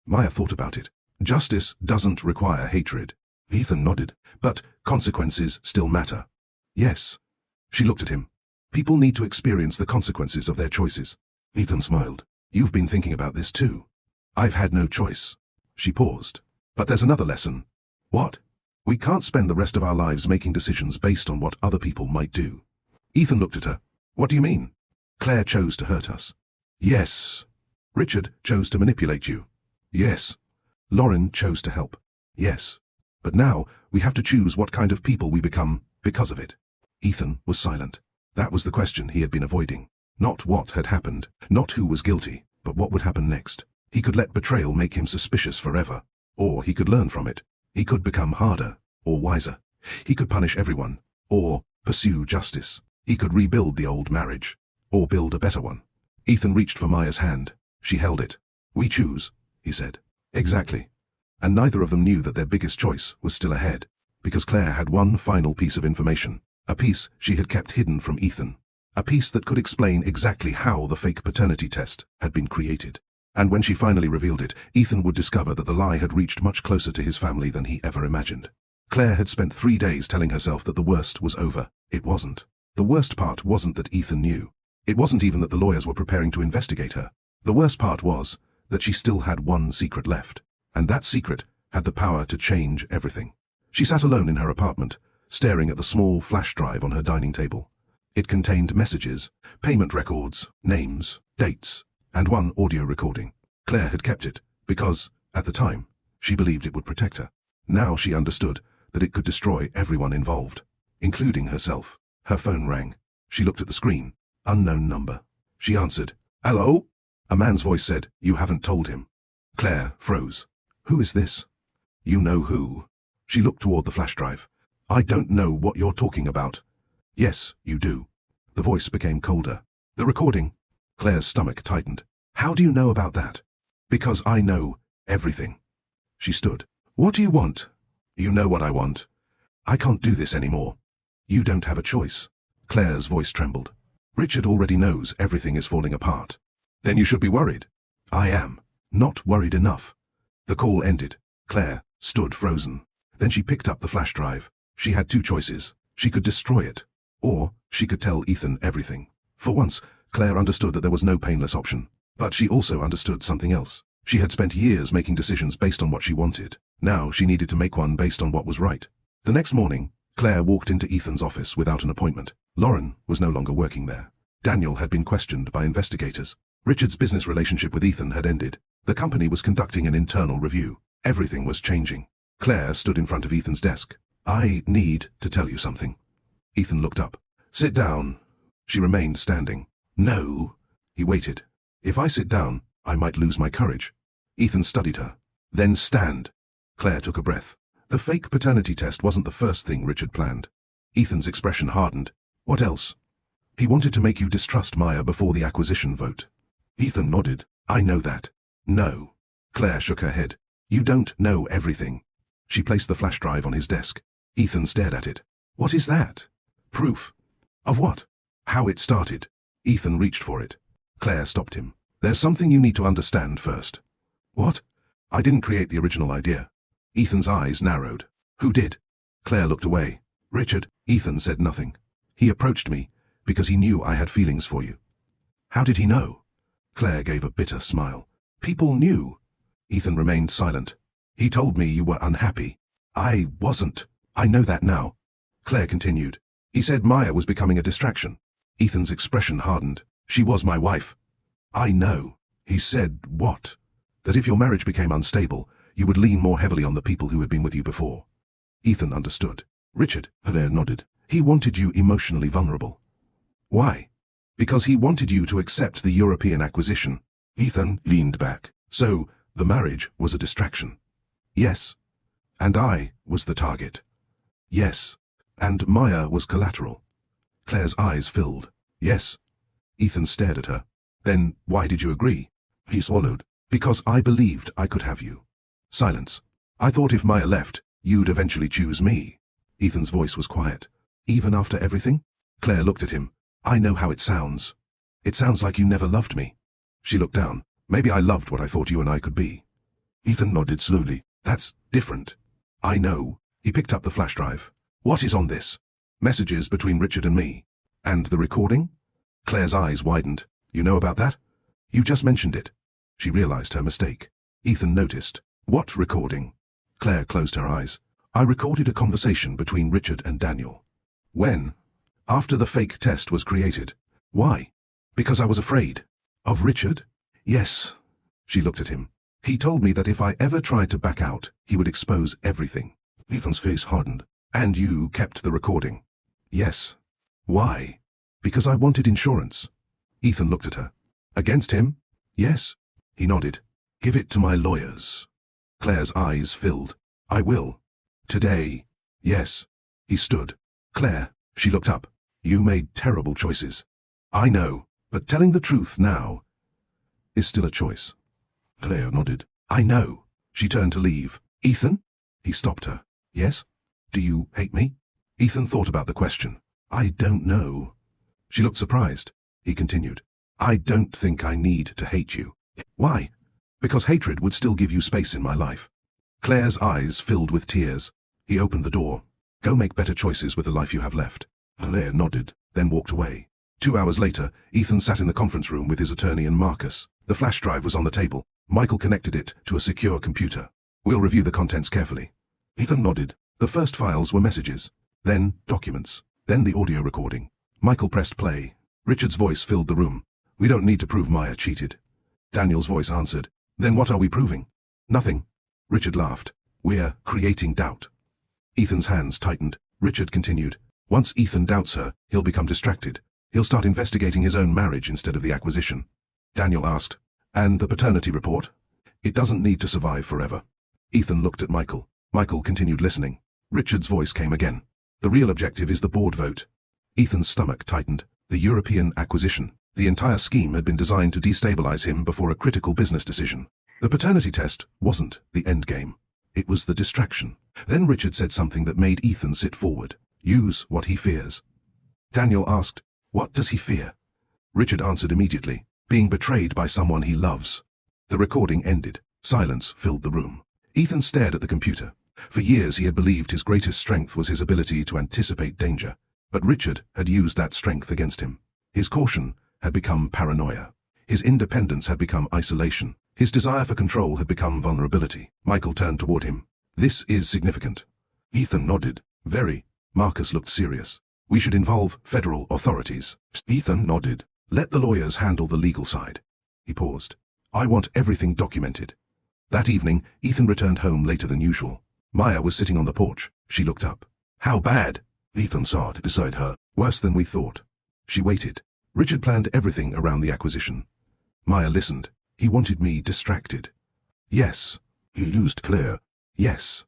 Speaker 1: Maya thought about it. Justice doesn't require hatred. Ethan nodded. But consequences still matter. Yes. She looked at him. People need to experience the consequences of their choices. Ethan smiled. You've been thinking about this too. I've had no choice. She paused. But there's another lesson. What? We can't spend the rest of our lives making decisions based on what other people might do. Ethan looked at her. What do you mean? Claire chose to hurt us. Yes. Richard chose to manipulate you. Yes. Lauren chose to help. Yes. But now, we have to choose what kind of people we become because of it. Ethan was silent. That was the question he had been avoiding. Not what had happened, not who was guilty, but what would happen next. He could let betrayal make him suspicious forever. Or he could learn from it. He could become harder, or wiser. He could punish everyone, or pursue justice. He could rebuild the old marriage, or build a better one. Ethan reached for Maya's hand. She held it. "We choose," he said. Exactly. And neither of them knew that their biggest choice was still ahead, because Claire had one final piece of information, a piece she had kept hidden from Ethan, a piece that could explain exactly how the fake paternity test had been created. And when she finally revealed it, Ethan would discover that the lie had reached much closer to his family than he ever imagined. Claire had spent 3 days telling herself that the worst was over. It wasn't. The worst part wasn't that Ethan knew. It wasn't even that the lawyers were preparing to investigate her. The worst part was that she still had one secret left. And that secret had the power to change everything. She sat alone in her apartment, staring at the small flash drive on her dining table. It contained messages, payment records, names, dates, and one audio recording. Claire had kept it because, at the time, she believed it would protect her. Now she understood that it could destroy everyone involved, including herself. Her phone rang. She looked at the screen. Unknown number. She answered. "Hello?" A man's voice said, "You haven't told him." Claire froze. "Who is this?" "You know who." She looked toward the flash drive. "I don't know what you're talking about." "Yes, you do." The voice became colder. "The recording." Claire's stomach tightened. "How do you know about that?" "Because I know everything." She stood. "What do you want?" "You know what I want. I can't do this anymore." "You don't have a choice." Claire's voice trembled. "Richard already knows everything is falling apart." "Then you should be worried." "I am. Not worried enough." The call ended. Claire stood frozen. Then she picked up the flash drive. She had 2 choices. She could destroy it, or she could tell Ethan everything. For once, Claire understood that there was no painless option. But she also understood something else. She had spent years making decisions based on what she wanted. Now she needed to make one based on what was right. The next morning, Claire walked into Ethan's office without an appointment. Lauren was no longer working there. Daniel had been questioned by investigators. Richard's business relationship with Ethan had ended. The company was conducting an internal review. Everything was changing. Claire stood in front of Ethan's desk. "I need to tell you something." Ethan looked up. "Sit down." She remained standing. "No." He waited. "If I sit down, I might lose my courage." Ethan studied her. "Then stand." Claire took a breath. The fake paternity test wasn't the first thing Richard planned. Ethan's expression hardened. "What else?" "He wanted to make you distrust Maya before the acquisition vote." Ethan nodded. "I know that." "No." Claire shook her head. "You don't know everything." She placed the flash drive on his desk. Ethan stared at it. "What is that?" "Proof." "Of what?" "How it started." Ethan reached for it. Claire stopped him. "There's something you need to understand first." "What?" "I didn't create the original idea." Ethan's eyes narrowed. "Who did?" Claire looked away. "Richard." Ethan said nothing. "He approached me because he knew I had feelings for you." "How did he know?" Claire gave a bitter smile. "People knew." Ethan remained silent. "He told me you were unhappy." "I wasn't." "I know that now." Claire continued. "He said Maya was becoming a distraction." Ethan's expression hardened. "She was my wife." "I know." "He said what?" "That if your marriage became unstable, you would lean more heavily on the people who had been with you before." Ethan understood. "Richard," Claire nodded. "He wanted you emotionally vulnerable." "Why?" "Because he wanted you to accept the European acquisition." Ethan leaned back. "So, the marriage was a distraction?" "Yes." "And I was the target?" "Yes." "And Maya was collateral?" Claire's eyes filled. "Yes." Ethan stared at her. "Then why did you agree?" He swallowed. "Because I believed I could have you." Silence. "I thought if Maya left, you'd eventually choose me." Ethan's voice was quiet. "Even after everything?" Claire looked at him. "I know how it sounds. It sounds like you never loved me." She looked down. "Maybe I loved what I thought you and I could be." Ethan nodded slowly. "That's different." "I know." He picked up the flash drive. "What is on this?" "Messages between Richard and me." "And the recording?" Claire's eyes widened. "You know about that?" "You just mentioned it." She realized her mistake. Ethan noticed. "What recording?" Claire closed her eyes. "I recorded a conversation between Richard and Daniel." "When?" "After the fake test was created." "Why?" "Because I was afraid." "Of Richard?" "Yes." She looked at him. "He told me that if I ever tried to back out, he would expose everything." Ethan's face hardened. "And you kept the recording?" "Yes." Why? Because I wanted insurance. Ethan looked at her. Against him? Yes. He nodded. Give it to my lawyers. Claire's eyes filled. I will. Today. Yes. He stood. Claire, she looked up. You made terrible choices. I know, but telling the truth now is still a choice. Claire nodded. I know. She turned to leave. Ethan? He stopped her. Yes? Do you hate me? Ethan thought about the question. I don't know. She looked surprised. He continued. I don't think I need to hate you. Why? Because hatred would still give you space in my life. Claire's eyes filled with tears. He opened the door. Go make better choices with the life you have left. Claire nodded, then walked away. 2 hours later, Ethan sat in the conference room with his attorney and Marcus. The flash drive was on the table. Michael connected it to a secure computer. We'll review the contents carefully. Ethan nodded. The first files were messages, then documents, then the audio recording. Michael pressed play. Richard's voice filled the room. We don't need to prove Maya cheated. Daniel's voice answered. Then what are we proving? Nothing. Richard laughed. We're creating doubt. Ethan's hands tightened. Richard continued. Once Ethan doubts her, he'll become distracted. He'll start investigating his own marriage instead of the acquisition. Daniel asked. And the paternity report? It doesn't need to survive forever. Ethan looked at Michael. Michael continued listening. Richard's voice came again. The real objective is the board vote. Ethan's stomach tightened. The European acquisition. The entire scheme had been designed to destabilize him before a critical business decision. The paternity test wasn't the end game. It was the distraction. Then Richard said something that made Ethan sit forward. Use what he fears. Daniel asked, what does he fear? Richard answered immediately, being betrayed by someone he loves. The recording ended. Silence filled the room. Ethan stared at the computer. For years he had believed his greatest strength was his ability to anticipate danger. But Richard had used that strength against him. His caution had become paranoia. His independence had become isolation. His desire for control had become vulnerability. Michael turned toward him. This is significant. Ethan nodded. Very. Marcus looked serious. We should involve federal authorities. Ethan nodded. Let the lawyers handle the legal side. He paused. I want everything documented. That evening, Ethan returned home later than usual. Maya was sitting on the porch. She looked up. How bad? Ethan sat beside her. Worse than we thought. She waited. Richard planned everything around the acquisition. Maya listened. He wanted me distracted. Yes. He used Claire. Yes.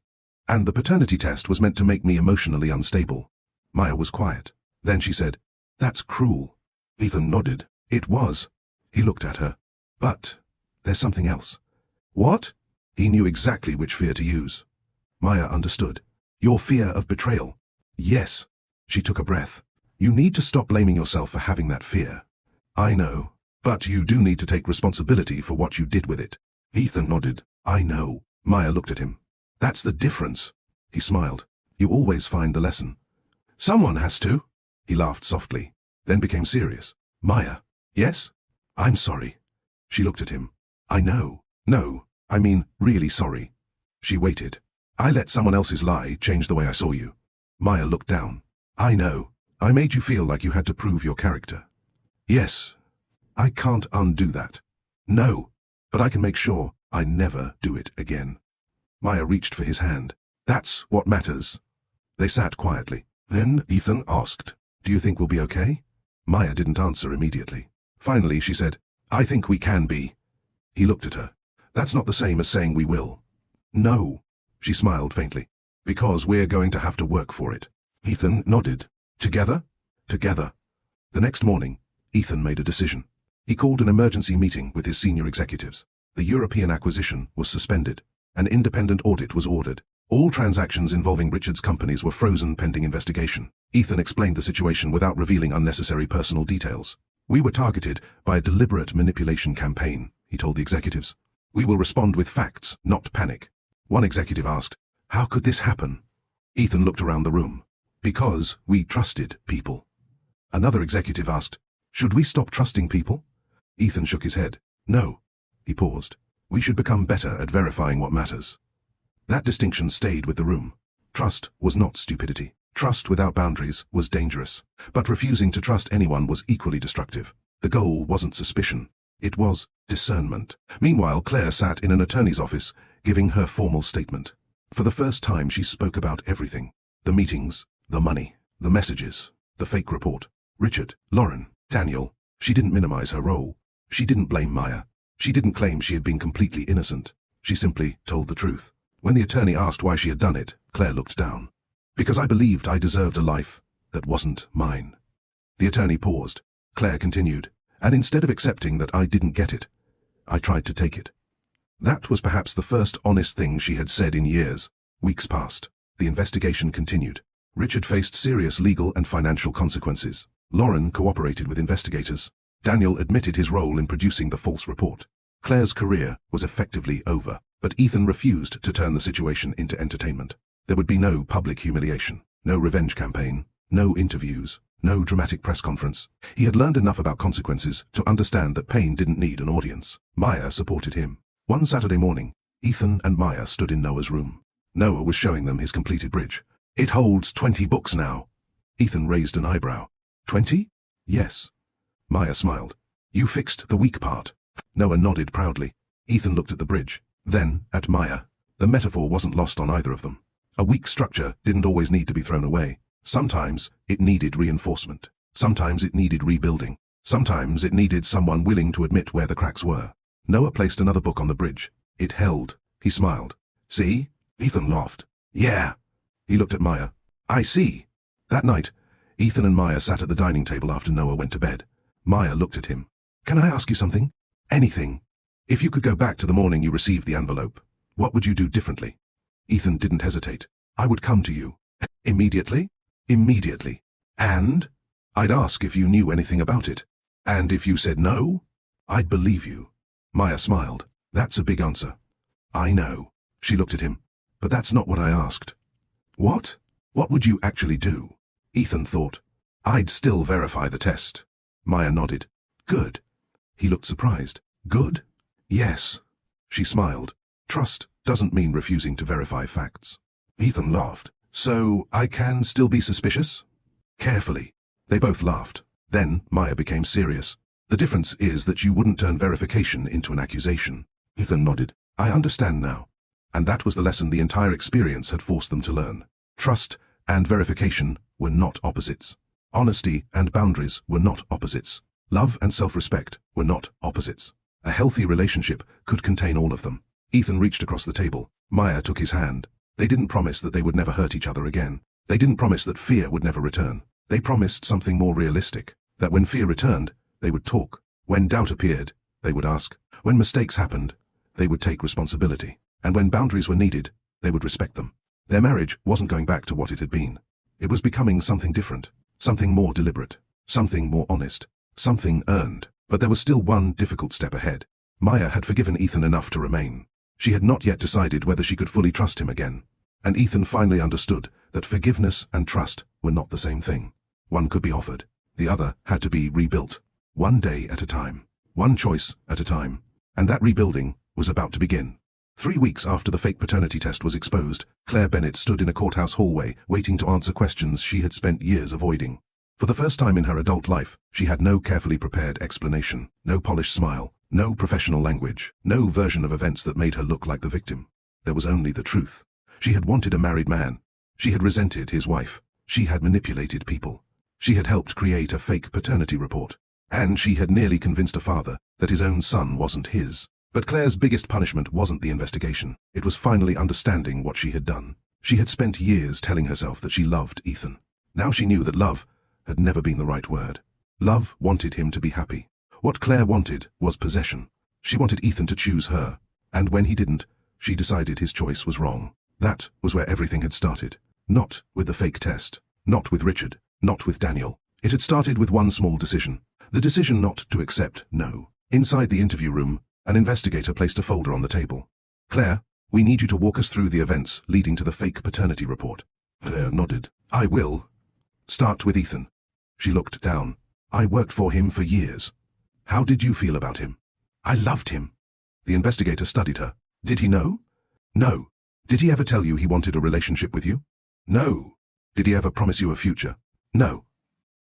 Speaker 1: And the paternity test was meant to make me emotionally unstable. Maya was quiet. Then she said, That's cruel. Ethan nodded. It was. He looked at her. But there's something else. What? He knew exactly which fear to use. Maya understood. Your fear of betrayal. Yes. She took a breath. You need to stop blaming yourself for having that fear. I know. But you do need to take responsibility for what you did with it. Ethan nodded. I know. Maya looked at him. That's the difference. He smiled. You always find the lesson. Someone has to. He laughed softly, then became serious. Maya. Yes? I'm sorry. She looked at him. I know. No, I mean, really sorry. She waited. I let someone else's lie change the way I saw you. Maya looked down. I know. I made you feel like you had to prove your character. Yes. I can't undo that. No. But I can make sure I never do it again. Maya reached for his hand. That's what matters. They sat quietly. Then Ethan asked, Do you think we'll be okay? Maya didn't answer immediately. Finally, she said, I think we can be. He looked at her. That's not the same as saying we will. No. She smiled faintly. Because we're going to have to work for it. Ethan nodded. Together? Together. The next morning, Ethan made a decision. He called an emergency meeting with his senior executives. The European acquisition was suspended. An independent audit was ordered. All transactions involving Richard's companies were frozen pending investigation. Ethan explained the situation without revealing unnecessary personal details. We were targeted by a deliberate manipulation campaign, he told the executives. We will respond with facts, not panic. One executive asked, How could this happen? Ethan looked around the room. Because we trusted people. Another executive asked, Should we stop trusting people? Ethan shook his head. No. He paused. We should become better at verifying what matters. That distinction stayed with the room. Trust was not stupidity. Trust without boundaries was dangerous. But refusing to trust anyone was equally destructive. The goal wasn't suspicion. It was discernment. Meanwhile, Claire sat in an attorney's office, giving her formal statement. For the first time, she spoke about everything. The meetings, the money, the messages, the fake report. Richard, Lauren, Daniel. She didn't minimize her role. She didn't blame Maya. She didn't claim she had been completely innocent. She simply told the truth. When the attorney asked why she had done it, Claire looked down. Because I believed I deserved a life that wasn't mine. The attorney paused. Claire continued, and instead of accepting that I didn't get it, I tried to take it. That was perhaps the first honest thing she had said in years. Weeks passed. The investigation continued. Richard faced serious legal and financial consequences. Lauren cooperated with investigators. Daniel admitted his role in producing the false report. Claire's career was effectively over, but Ethan refused to turn the situation into entertainment. There would be no public humiliation, no revenge campaign, no interviews, no dramatic press conference. He had learned enough about consequences to understand that pain didn't need an audience. Maya supported him. One Saturday morning, Ethan and Maya stood in Noah's room. Noah was showing them his completed bridge. It holds 20 books now. Ethan raised an eyebrow. 20? Yes. Maya smiled. You fixed the weak part. Noah nodded proudly. Ethan looked at the bridge, then at Maya. The metaphor wasn't lost on either of them. A weak structure didn't always need to be thrown away. Sometimes it needed reinforcement. Sometimes it needed rebuilding. Sometimes it needed someone willing to admit where the cracks were. Noah placed another book on the bridge. It held. He smiled. See? Ethan laughed. Yeah. He looked at Maya. I see. That night, Ethan and Maya sat at the dining table after Noah went to bed. Maya looked at him. Can I ask you something? Anything. If you could go back to the morning you received the envelope, what would you do differently? Ethan didn't hesitate. I would come to you. Immediately? Immediately. And? I'd ask if you knew anything about it. And if you said no, I'd believe you. Maya smiled. That's a big answer. I know. She looked at him. But that's not what I asked. What? What would you actually do? Ethan thought. I'd still verify the test. Maya nodded. Good. He looked surprised. Good? Yes. She smiled. Trust doesn't mean refusing to verify facts. Ethan laughed. So I can still be suspicious? Carefully. They both laughed. Then Maya became serious. The difference is that you wouldn't turn verification into an accusation. Ethan nodded. I understand now. And that was the lesson the entire experience had forced them to learn. Trust and verification were not opposites. Honesty and boundaries were not opposites. Love and self-respect were not opposites. A healthy relationship could contain all of them. Ethan reached across the table. Maya took his hand. They didn't promise that they would never hurt each other again. They didn't promise that fear would never return. They promised something more realistic. That when fear returned, they would talk. When doubt appeared, they would ask. When mistakes happened, they would take responsibility. And when boundaries were needed, they would respect them. Their marriage wasn't going back to what it had been. It was becoming something different, something more deliberate, something more honest, something earned. But there was still one difficult step ahead. Maya had forgiven Ethan enough to remain. She had not yet decided whether she could fully trust him again. And Ethan finally understood that forgiveness and trust were not the same thing. One could be offered. The other had to be rebuilt. One day at a time. One choice at a time. And that rebuilding was about to begin. 3 weeks after the fake paternity test was exposed, Claire Bennett stood in a courthouse hallway waiting to answer questions she had spent years avoiding. For the first time in her adult life, she had no carefully prepared explanation, no polished smile, no professional language, no version of events that made her look like the victim. There was only the truth. She had wanted a married man. She had resented his wife. She had manipulated people. She had helped create a fake paternity report. And she had nearly convinced a father that his own son wasn't his. But Claire's biggest punishment wasn't the investigation. It was finally understanding what she had done. She had spent years telling herself that she loved Ethan. Now she knew that love had never been the right word. Love wanted him to be happy. What Claire wanted was possession. She wanted Ethan to choose her. And when he didn't, she decided his choice was wrong. That was where everything had started. Not with the fake test. Not with Richard. Not with Daniel. It had started with one small decision. The decision not to accept no. Inside the interview room, an investigator placed a folder on the table. Claire, we need you to walk us through the events leading to the fake paternity report. Claire nodded. I will. Start with Ethan. She looked down. I worked for him for years. How did you feel about him? I loved him. The investigator studied her. Did he know? No. Did he ever tell you he wanted a relationship with you? No. Did he ever promise you a future? No.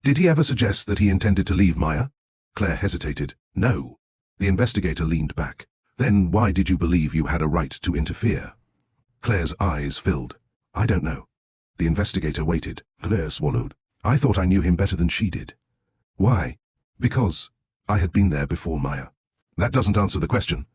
Speaker 1: Did he ever suggest that he intended to leave Maya? Claire hesitated. No. The investigator leaned back. Then why did you believe you had a right to interfere? Claire's eyes filled. I don't know. The investigator waited. Claire swallowed. I thought I knew him better than she did. Why? Because I had been there before Maya. That doesn't answer the question.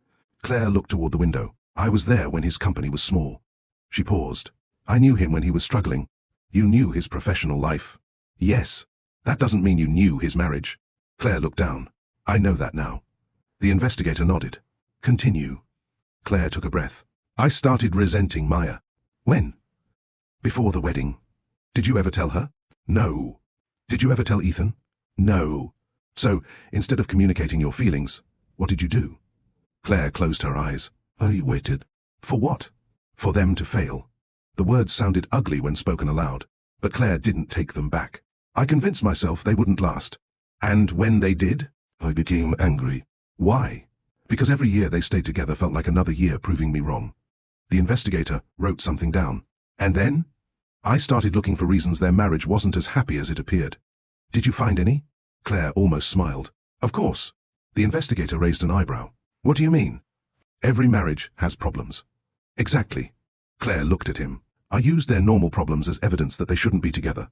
Speaker 1: Claire looked toward the window. I was there when his company was small. She paused. I knew him when he was struggling. You knew his professional life. Yes. That doesn't mean you knew his marriage. Claire looked down. I know that now. The investigator nodded. Continue. Claire took a breath. I started resenting Maya. When? Before the wedding. Did you ever tell her? No. Did you ever tell Ethan? No. So, instead of communicating your feelings, what did you do? Claire closed her eyes. I waited. For what? For them to fail. The words sounded ugly when spoken aloud, but Claire didn't take them back. I convinced myself they wouldn't last. And when they did, I became angry. Why? Because every year they stayed together felt like another year proving me wrong. The investigator wrote something down. And then? I started looking for reasons their marriage wasn't as happy as it appeared. Did you find any? Claire almost smiled. Of course. The investigator raised an eyebrow. What do you mean? Every marriage has problems. Exactly. Claire looked at him. I used their normal problems as evidence that they shouldn't be together.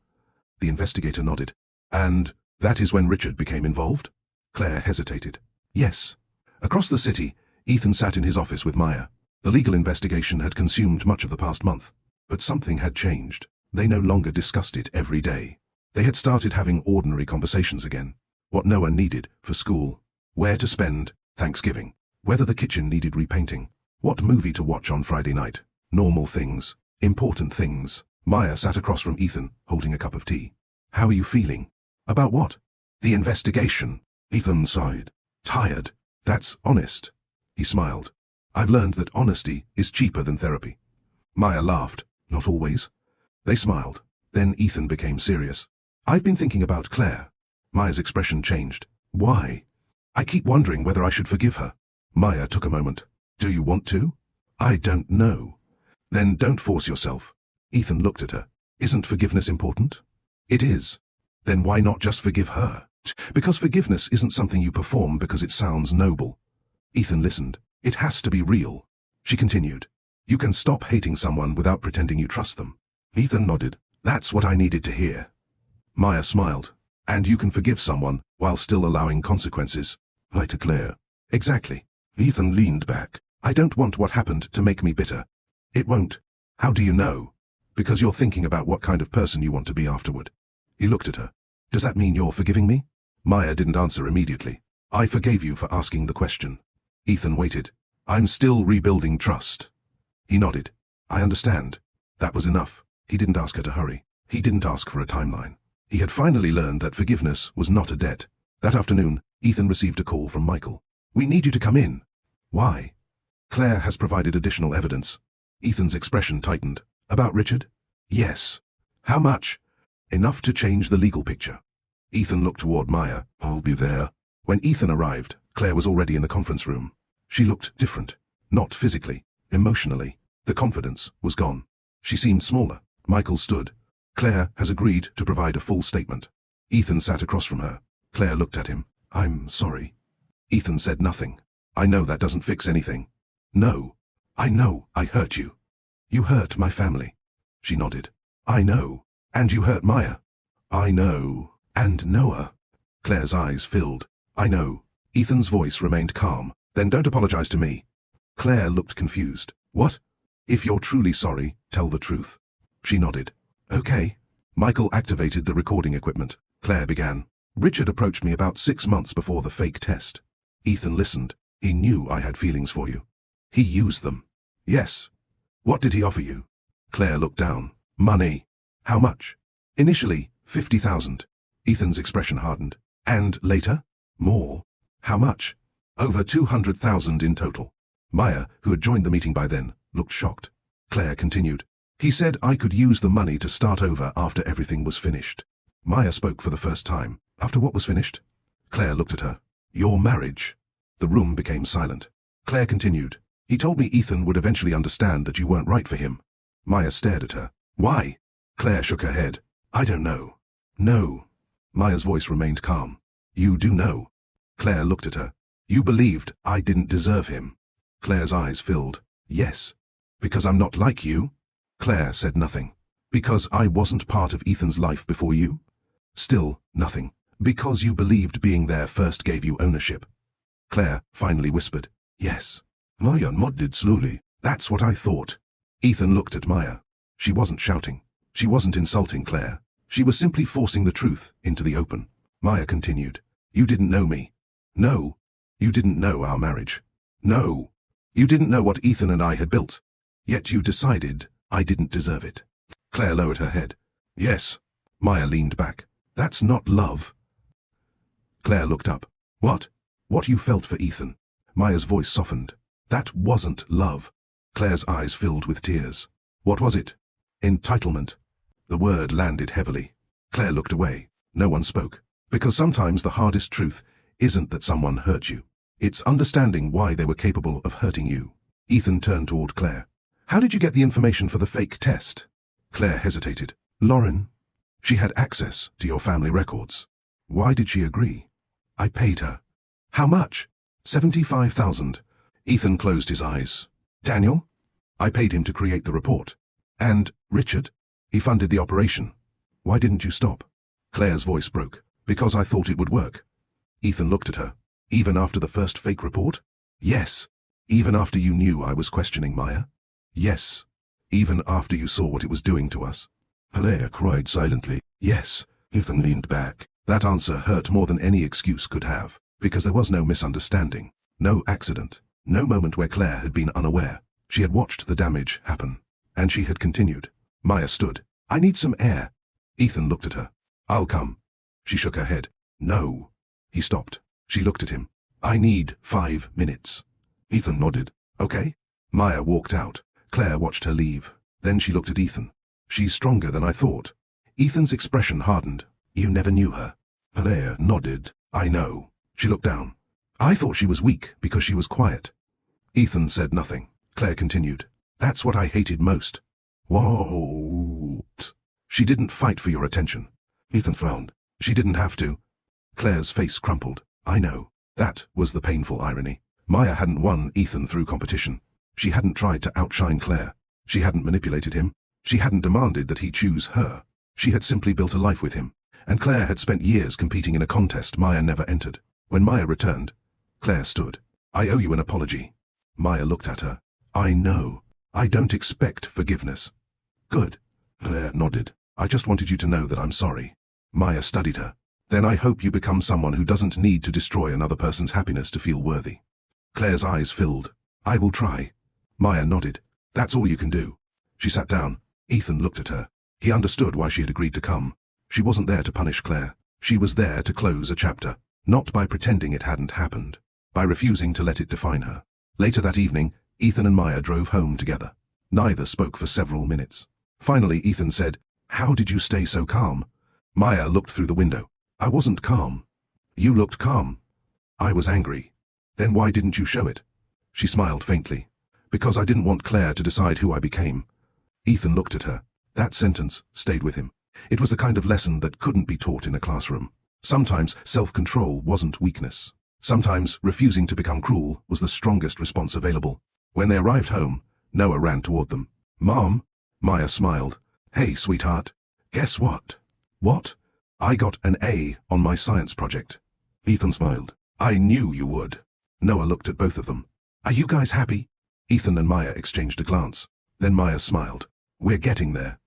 Speaker 1: The investigator nodded. And that is when Richard became involved? Claire hesitated. Yes. Across the city, Ethan sat in his office with Maya. The legal investigation had consumed much of the past month. But something had changed. They no longer discussed it every day. They had started having ordinary conversations again. What Noah needed for school. Where to spend Thanksgiving. Whether the kitchen needed repainting. What movie to watch on Friday night. Normal things. Important things. Maya sat across from Ethan, holding a cup of tea. How are you feeling? About what? The investigation. Ethan sighed. Tired. That's honest. He smiled. I've learned that honesty is cheaper than therapy. Maya laughed. Not always. They smiled. Then Ethan became serious. I've been thinking about Claire. Maya's expression changed. Why? I keep wondering whether I should forgive her. Maya took a moment. Do you want to? I don't know. Then don't force yourself. Ethan looked at her. Isn't forgiveness important? It is. Then why not just forgive her? Because forgiveness isn't something you perform because it sounds noble. Ethan listened. It has to be real. She continued. You can stop hating someone without pretending you trust them. Ethan nodded. That's what I needed to hear. Maya smiled. And you can forgive someone while still allowing consequences. I declare. Exactly. Ethan leaned back. I don't want what happened to make me bitter. It won't. How do you know? Because you're thinking about what kind of person you want to be afterward. He looked at her. Does that mean you're forgiving me? Maya didn't answer immediately. I forgave you for asking the question. Ethan waited. I'm still rebuilding trust. He nodded. I understand. That was enough. He didn't ask her to hurry. He didn't ask for a timeline. He had finally learned that forgiveness was not a debt. That afternoon, Ethan received a call from Michael. We need you to come in. Why? Claire has provided additional evidence. Ethan's expression tightened. About Richard? Yes. How much? Enough to change the legal picture. Ethan looked toward Maya. I'll be there. When Ethan arrived, Claire was already in the conference room. She looked different. Not physically, emotionally. The confidence was gone. She seemed smaller. Michael stood. Claire has agreed to provide a full statement. Ethan sat across from her. Claire looked at him. I'm sorry. Ethan said nothing. I know that doesn't fix anything. No. I know I hurt you. You hurt my family. She nodded. I know. And you hurt Maya. I know. And Noah. Claire's eyes filled. I know. Ethan's voice remained calm. Then don't apologize to me. Claire looked confused. What? If you're truly sorry, tell the truth. She nodded. Okay. Michael activated the recording equipment. Claire began. Richard approached me about 6 months before the fake test. Ethan listened. He knew I had feelings for you. He used them. Yes. What did he offer you? Claire looked down. Money. How much? Initially, 50,000. Ethan's expression hardened. And later? More. How much? Over 200,000 in total. Maya, who had joined the meeting by then, looked shocked. Claire continued. He said I could use the money to start over after everything was finished. Maya spoke for the first time. After what was finished? Claire looked at her. Your marriage. The room became silent. Claire continued. He told me Ethan would eventually understand that you weren't right for him. Maya stared at her. Why? Claire shook her head. I don't know. No. Maya's voice remained calm. You do know. Claire looked at her. You believed I didn't deserve him. Claire's eyes filled. Yes. Because I'm not like you? Claire said nothing. Because I wasn't part of Ethan's life before you? Still, nothing. Because you believed being there first gave you ownership. Claire finally whispered, yes. Maya nodded slowly. That's what I thought. Ethan looked at Maya. She wasn't shouting. She wasn't insulting Claire. She was simply forcing the truth into the open. Maya continued. You didn't know me. No. You didn't know our marriage. No. You didn't know what Ethan and I had built. Yet you decided I didn't deserve it. Claire lowered her head. Yes. Maya leaned back. That's not love. Claire looked up. What? What you felt for Ethan. Maya's voice softened. That wasn't love. Claire's eyes filled with tears. What was it? Entitlement. The word landed heavily. Claire looked away. No one spoke. Because sometimes the hardest truth isn't that someone hurt you. It's understanding why they were capable of hurting you. Ethan turned toward Claire. How did you get the information for the fake test? Claire hesitated. Lauren. She had access to your family records. Why did she agree? I paid her. How much? 75,000. Ethan closed his eyes. Daniel? I paid him to create the report. And Richard? He funded the operation. Why didn't you stop? Claire's voice broke. Because I thought it would work. Ethan looked at her. Even after the first fake report? Yes. Even after you knew I was questioning Maya? Yes. Even after you saw what it was doing to us? Claire cried silently. Yes. Ethan leaned back. That answer hurt more than any excuse could have, because there was no misunderstanding, no accident, no moment where Claire had been unaware. She had watched the damage happen, and she had continued. Maya stood. I need some air. Ethan looked at her. I'll come. She shook her head. No. He stopped. She looked at him. I need 5 minutes. Ethan nodded. Okay. Maya walked out. Claire watched her leave. Then she looked at Ethan. She's stronger than I thought. Ethan's expression hardened. You never knew her. Claire nodded. I know. She looked down. I thought she was weak because she was quiet. Ethan said nothing. Claire continued. That's what I hated most. What? She didn't fight for your attention. Ethan frowned. She didn't have to. Claire's face crumpled. I know. That was the painful irony. Maya hadn't won Ethan through competition. She hadn't tried to outshine Claire. She hadn't manipulated him. She hadn't demanded that he choose her. She had simply built a life with him. And Claire had spent years competing in a contest Maya never entered. When Maya returned, Claire stood. I owe you an apology. Maya looked at her. I know. I don't expect forgiveness. Good. Claire nodded. I just wanted you to know that I'm sorry. Maya studied her. Then I hope you become someone who doesn't need to destroy another person's happiness to feel worthy. Claire's eyes filled. I will try. Maya nodded. That's all you can do. She sat down. Ethan looked at her. He understood why she had agreed to come. She wasn't there to punish Claire. She was there to close a chapter. Not by pretending it hadn't happened. By refusing to let it define her. Later that evening, Ethan and Maya drove home together. Neither spoke for several minutes. Finally, Ethan said, How did you stay so calm? Maya looked through the window. I wasn't calm. You looked calm. I was angry. Then why didn't you show it? She smiled faintly. Because I didn't want Claire to decide who I became. Ethan looked at her. That sentence stayed with him. It was the kind of lesson that couldn't be taught in a classroom. Sometimes self-control wasn't weakness. Sometimes refusing to become cruel was the strongest response available. When they arrived home, Noah ran toward them. Mom? Maya smiled. Hey, sweetheart. Guess what? What? I got an A on my science project. Ethan smiled. I knew you would. Noah looked at both of them. Are you guys happy? Ethan and Maya exchanged a glance. Then Maya smiled. We're getting there.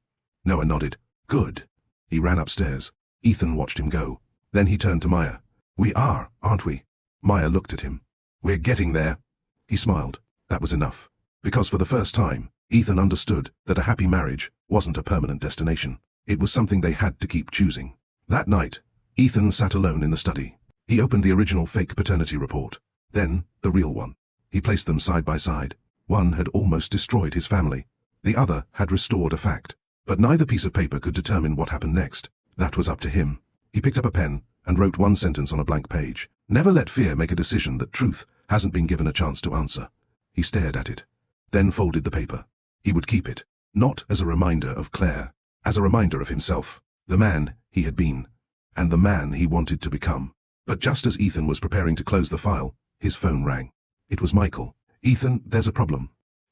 Speaker 1: Noah nodded. Good. He ran upstairs. Ethan watched him go. Then he turned to Maya. We are, aren't we? Maya looked at him. We're getting there. He smiled. That was enough. Because for the first time, Ethan understood that a happy marriage wasn't a permanent destination. It was something they had to keep choosing. That night, Ethan sat alone in the study. He opened the original fake paternity report. Then, the real one. He placed them side by side. One had almost destroyed his family. The other had restored a fact. But neither piece of paper could determine what happened next. That was up to him. He picked up a pen and wrote one sentence on a blank page. Never let fear make a decision that truth hasn't been given a chance to answer. He stared at it. Then folded the paper. He would keep it. Not as a reminder of Claire. As a reminder of himself. The man he had been. And the man he wanted to become. But just as Ethan was preparing to close the file, his phone rang. It was Michael. Ethan, there's a problem.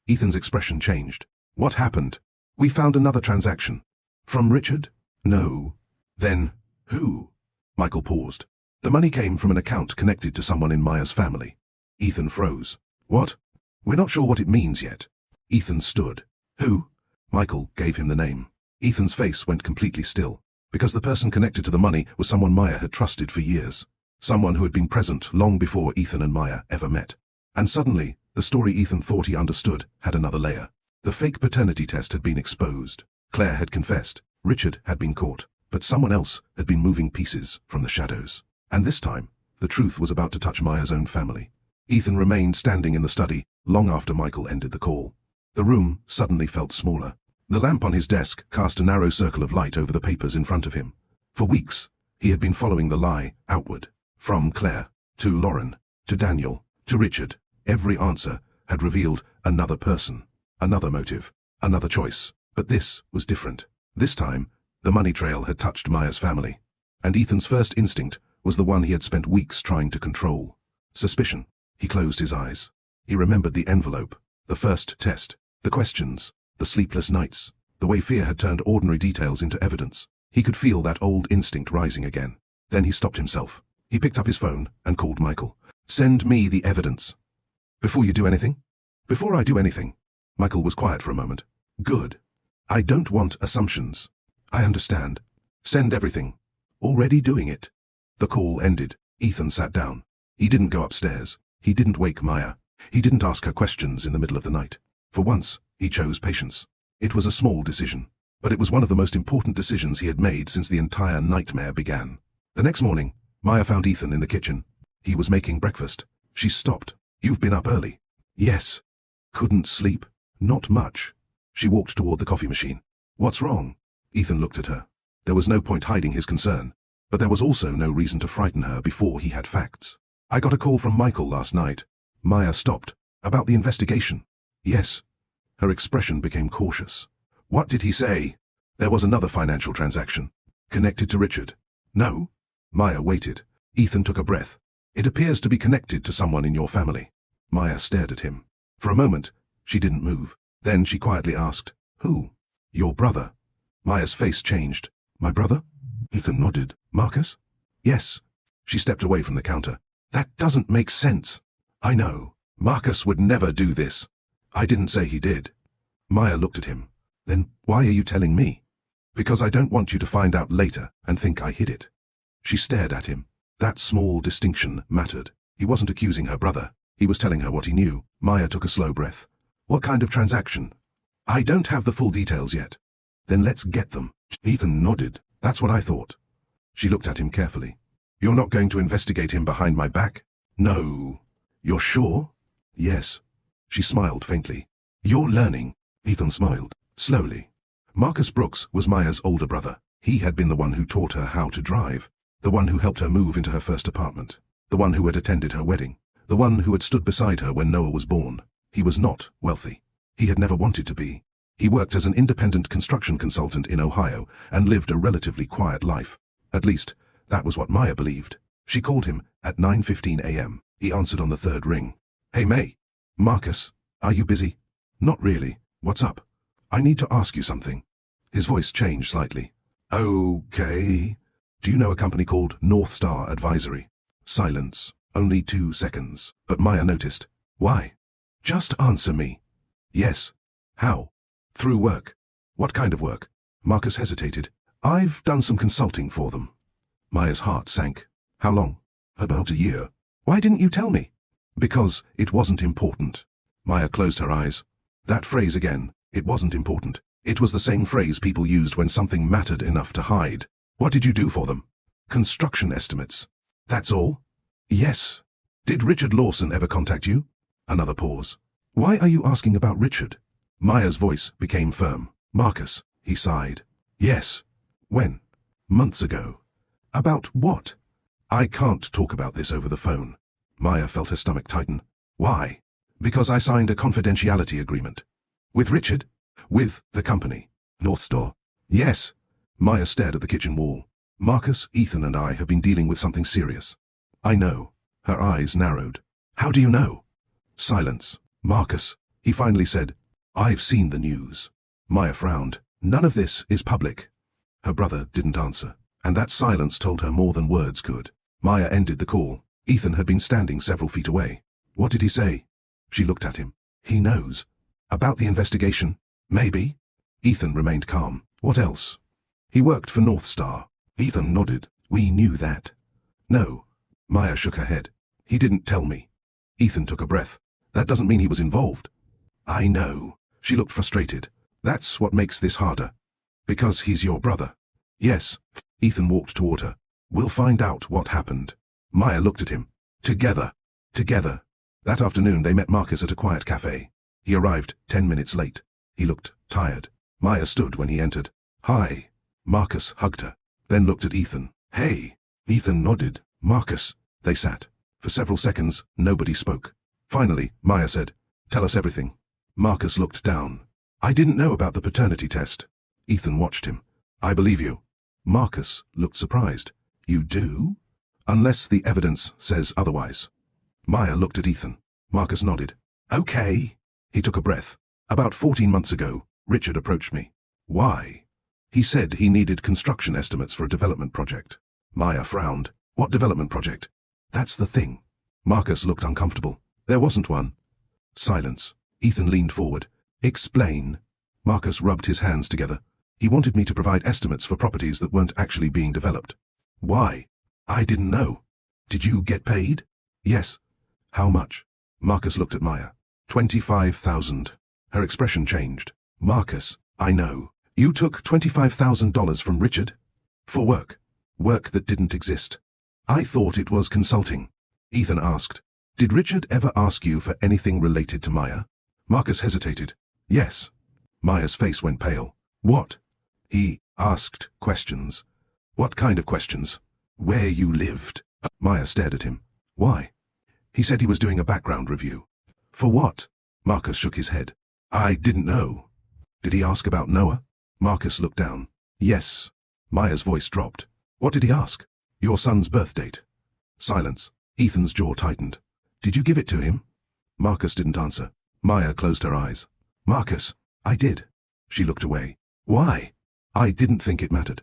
Speaker 1: Ethan's expression changed. What happened? We found another transaction. From Richard? No. Then, who? Michael paused. The money came from an account connected to someone in Maya's family. Ethan froze. What? We're not sure what it means yet. Ethan stood. Who? Michael gave him the name. Ethan's face went completely still, because the person connected to the money was someone Maya had trusted for years. Someone who had been present long before Ethan and Maya ever met. And suddenly, the story Ethan thought he understood had another layer. The fake paternity test had been exposed. Claire had confessed. Richard had been caught. But someone else had been moving pieces from the shadows. And this time, the truth was about to touch Maya's own family. Ethan remained standing in the study long after Michael ended the call. The room suddenly felt smaller. The lamp on his desk cast a narrow circle of light over the papers in front of him. For weeks, he had been following the lie outward. From Claire, to Lauren, to Daniel, to Richard. Every answer had revealed another person, another motive, another choice. But this was different. This time, the money trail had touched Maya's family. And Ethan's first instinct was the one he had spent weeks trying to control. Suspicion. He closed his eyes. He remembered the envelope, the first test, the questions, the sleepless nights, the way fear had turned ordinary details into evidence. He could feel that old instinct rising again. Then he stopped himself. He picked up his phone and called Michael. Send me the evidence. Before you do anything? Before I do anything. Michael was quiet for a moment. Good. I don't want assumptions. I understand. Send everything. Already doing it. The call ended. Ethan sat down. He didn't go upstairs. He didn't wake Maya. He didn't ask her questions in the middle of the night. For once, he chose patience. It was a small decision, but it was one of the most important decisions he had made since the entire nightmare began. The next morning, Maya found Ethan in the kitchen. He was making breakfast. She stopped. You've been up early. Yes. Couldn't sleep. Not much. She walked toward the coffee machine. What's wrong? Ethan looked at her. There was no point hiding his concern, but there was also no reason to frighten her before he had facts. I got a call from Michael last night. Maya stopped. About the investigation. Yes. Her expression became cautious. What did he say? There was another financial transaction. Connected to Richard. No. Maya waited. Ethan took a breath. It appears to be connected to someone in your family. Maya stared at him. For a moment, she didn't move. Then she quietly asked, Who? Your brother. Maya's face changed. My brother? Ethan nodded. Marcus? Yes. She stepped away from the counter. That doesn't make sense. I know. Marcus would never do this. I didn't say he did. Maya looked at him. Then why are you telling me? Because I don't want you to find out later and think I hid it. She stared at him. That small distinction mattered. He wasn't accusing her brother. He was telling her what he knew. Maya took a slow breath. What kind of transaction? I don't have the full details yet. Then let's get them. Ethan nodded. That's what I thought. She looked at him carefully. You're not going to investigate him behind my back? No. You're sure? Yes. She smiled faintly. You're learning. Ethan smiled. Slowly. Marcus Brooks was Maya's older brother. He had been the one who taught her how to drive. The one who helped her move into her first apartment. The one who had attended her wedding. The one who had stood beside her when Noah was born. He was not wealthy. He had never wanted to be. He worked as an independent construction consultant in Ohio and lived a relatively quiet life. At least, that was what Maya believed. She called him at 9:15 a.m. He answered on the third ring. Hey May. Marcus, are you busy? Not really. What's up? I need to ask you something. His voice changed slightly. Okay. Do you know a company called North Star Advisory? Silence. Only 2 seconds. But Maya noticed. Why? Just answer me. Yes. How? Through work. What kind of work? Marcus hesitated. I've done some consulting for them. Maya's heart sank. How long? About a year. Why didn't you tell me? Because it wasn't important. Maya closed her eyes. That phrase again. It wasn't important. It was the same phrase people used when something mattered enough to hide. What did you do for them? Construction estimates. That's all? Yes. Did Richard Lawson ever contact you? Another pause. Why are you asking about Richard? Maya's voice became firm. Marcus, he sighed. Yes. When? Months ago. About what? I can't talk about this over the phone. Maya felt her stomach tighten. Why? Because I signed a confidentiality agreement. With Richard? With the company. North Star. Yes. Maya stared at the kitchen wall. Marcus, Ethan and I have been dealing with something serious. I know. Her eyes narrowed. How do you know? Silence. Marcus, he finally said. I've seen the news. Maya frowned. None of this is public. Her brother didn't answer. And that silence told her more than words could. Maya ended the call. Ethan had been standing several feet away. What did he say? She looked at him. He knows. About the investigation? Maybe. Ethan remained calm. What else? He worked for North Star. Ethan nodded. We knew that. No. Maya shook her head. He didn't tell me. Ethan took a breath. That doesn't mean he was involved. I know. She looked frustrated. That's what makes this harder. Because he's your brother. Yes. Ethan walked toward her. We'll find out what happened. Maya looked at him. Together. Together. That afternoon they met Marcus at a quiet cafe. He arrived 10 minutes late. He looked tired. Maya stood when he entered. Hi. Marcus hugged her, then looked at Ethan. Hey. Ethan nodded. Marcus. They sat. For several seconds, nobody spoke. Finally, Maya said, Tell us everything. Marcus looked down. I didn't know about the paternity test. Ethan watched him. I believe you. Marcus looked surprised. You do? Unless the evidence says otherwise. Maya looked at Ethan. Marcus nodded. Okay. He took a breath. About 14 months ago, Richard approached me. Why? He said he needed construction estimates for a development project. Maya frowned. What development project? That's the thing. Marcus looked uncomfortable. There wasn't one. Silence. Ethan leaned forward. Explain. Marcus rubbed his hands together. He wanted me to provide estimates for properties that weren't actually being developed. Why? I didn't know. Did you get paid? Yes. How much? Marcus looked at Maya. 25,000. Her expression changed. Marcus, I know. You took $25,000 from Richard? For work. Work that didn't exist. I thought it was consulting. Ethan asked. Did Richard ever ask you for anything related to Maya? Marcus hesitated. Yes. Maya's face went pale. What? He asked questions. What kind of questions? Where you lived. Maya stared at him. Why? He said he was doing a background review. For what? Marcus shook his head. I didn't know. Did he ask about Noah? Marcus looked down. Yes. Maya's voice dropped. What did he ask? Your son's birth date. Silence. Ethan's jaw tightened. Did you give it to him? Marcus didn't answer. Maya closed her eyes. Marcus, I did. She looked away. Why? I didn't think it mattered.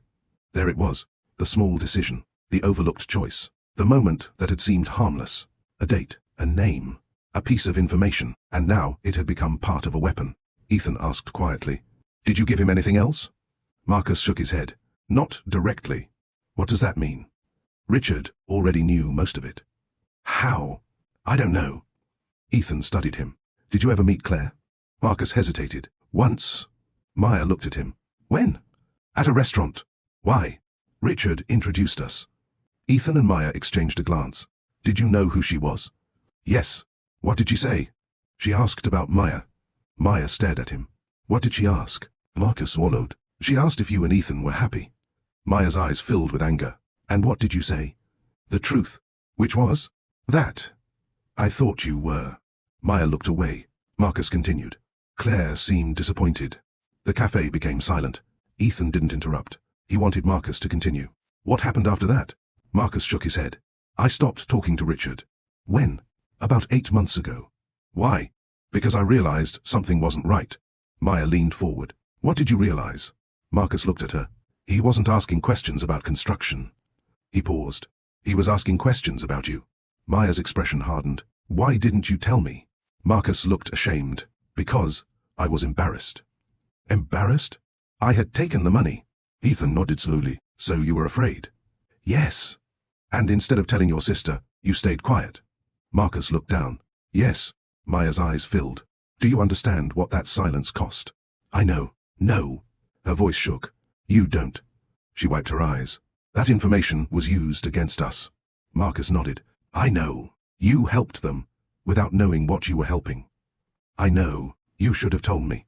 Speaker 1: There it was. The small decision. The overlooked choice. The moment that had seemed harmless. A date. A name. A piece of information. And now it had become part of a weapon. Ethan asked quietly. Did you give him anything else? Marcus shook his head. Not directly. What does that mean? Richard already knew most of it. How? I don't know. Ethan studied him. Did you ever meet Claire? Marcus hesitated. Once. Maya looked at him. When? At a restaurant. Why? Richard introduced us. Ethan and Maya exchanged a glance. Did you know who she was? Yes. What did she say? She asked about Maya. Maya stared at him. What did she ask? Marcus swallowed. She asked if you and Ethan were happy. Maya's eyes filled with anger. And what did you say? The truth. Which was? That. I thought you were. Maya looked away. Marcus continued. Claire seemed disappointed. The cafe became silent. Ethan didn't interrupt. He wanted Marcus to continue. What happened after that? Marcus shook his head. I stopped talking to Richard. When? About 8 months ago. Why? Because I realized something wasn't right. Maya leaned forward. What did you realize? Marcus looked at her. He wasn't asking questions about construction. He paused. He was asking questions about you. Maya's expression hardened. Why didn't you tell me? Marcus looked ashamed. Because I was embarrassed. Embarrassed? I had taken the money. Ethan nodded slowly. So you were afraid? Yes. And instead of telling your sister, you stayed quiet. Marcus looked down. Yes. Maya's eyes filled. Do you understand what that silence cost? I know. No. Her voice shook. You don't. She wiped her eyes. That information was used against us. Marcus nodded. I know. You helped them, without knowing what you were helping. I know. You should have told me.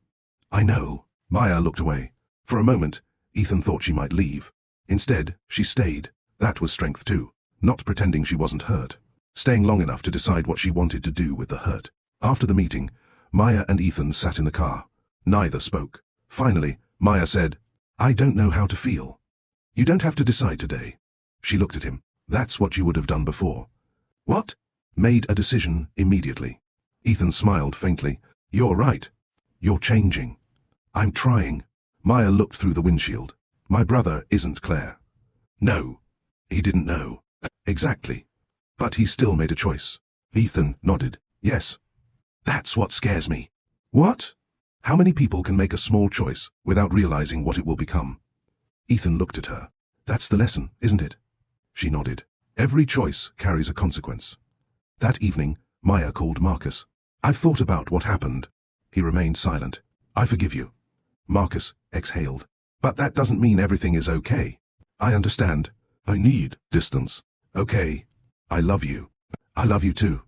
Speaker 1: I know. Maya looked away. For a moment, Ethan thought she might leave. Instead, she stayed. That was strength too. Not pretending she wasn't hurt. Staying long enough to decide what she wanted to do with the hurt. After the meeting, Maya and Ethan sat in the car. Neither spoke. Finally, Maya said, I don't know how to feel. You don't have to decide today. She looked at him. That's what you would have done before. What? Made a decision immediately. Ethan smiled faintly. You're right. You're changing. I'm trying. Maya looked through the windshield. My brother isn't Claire. No. He didn't know. Exactly. But he still made a choice. Ethan nodded. Yes. That's what scares me. What? How many people can make a small choice without realizing what it will become? Ethan looked at her. That's the lesson, isn't it? She nodded. Every choice carries a consequence. That evening, Maya called Marcus. I've thought about what happened. He remained silent. I forgive you. Marcus exhaled. But that doesn't mean everything is okay. I understand. I need distance. Okay. I love you. I love you too.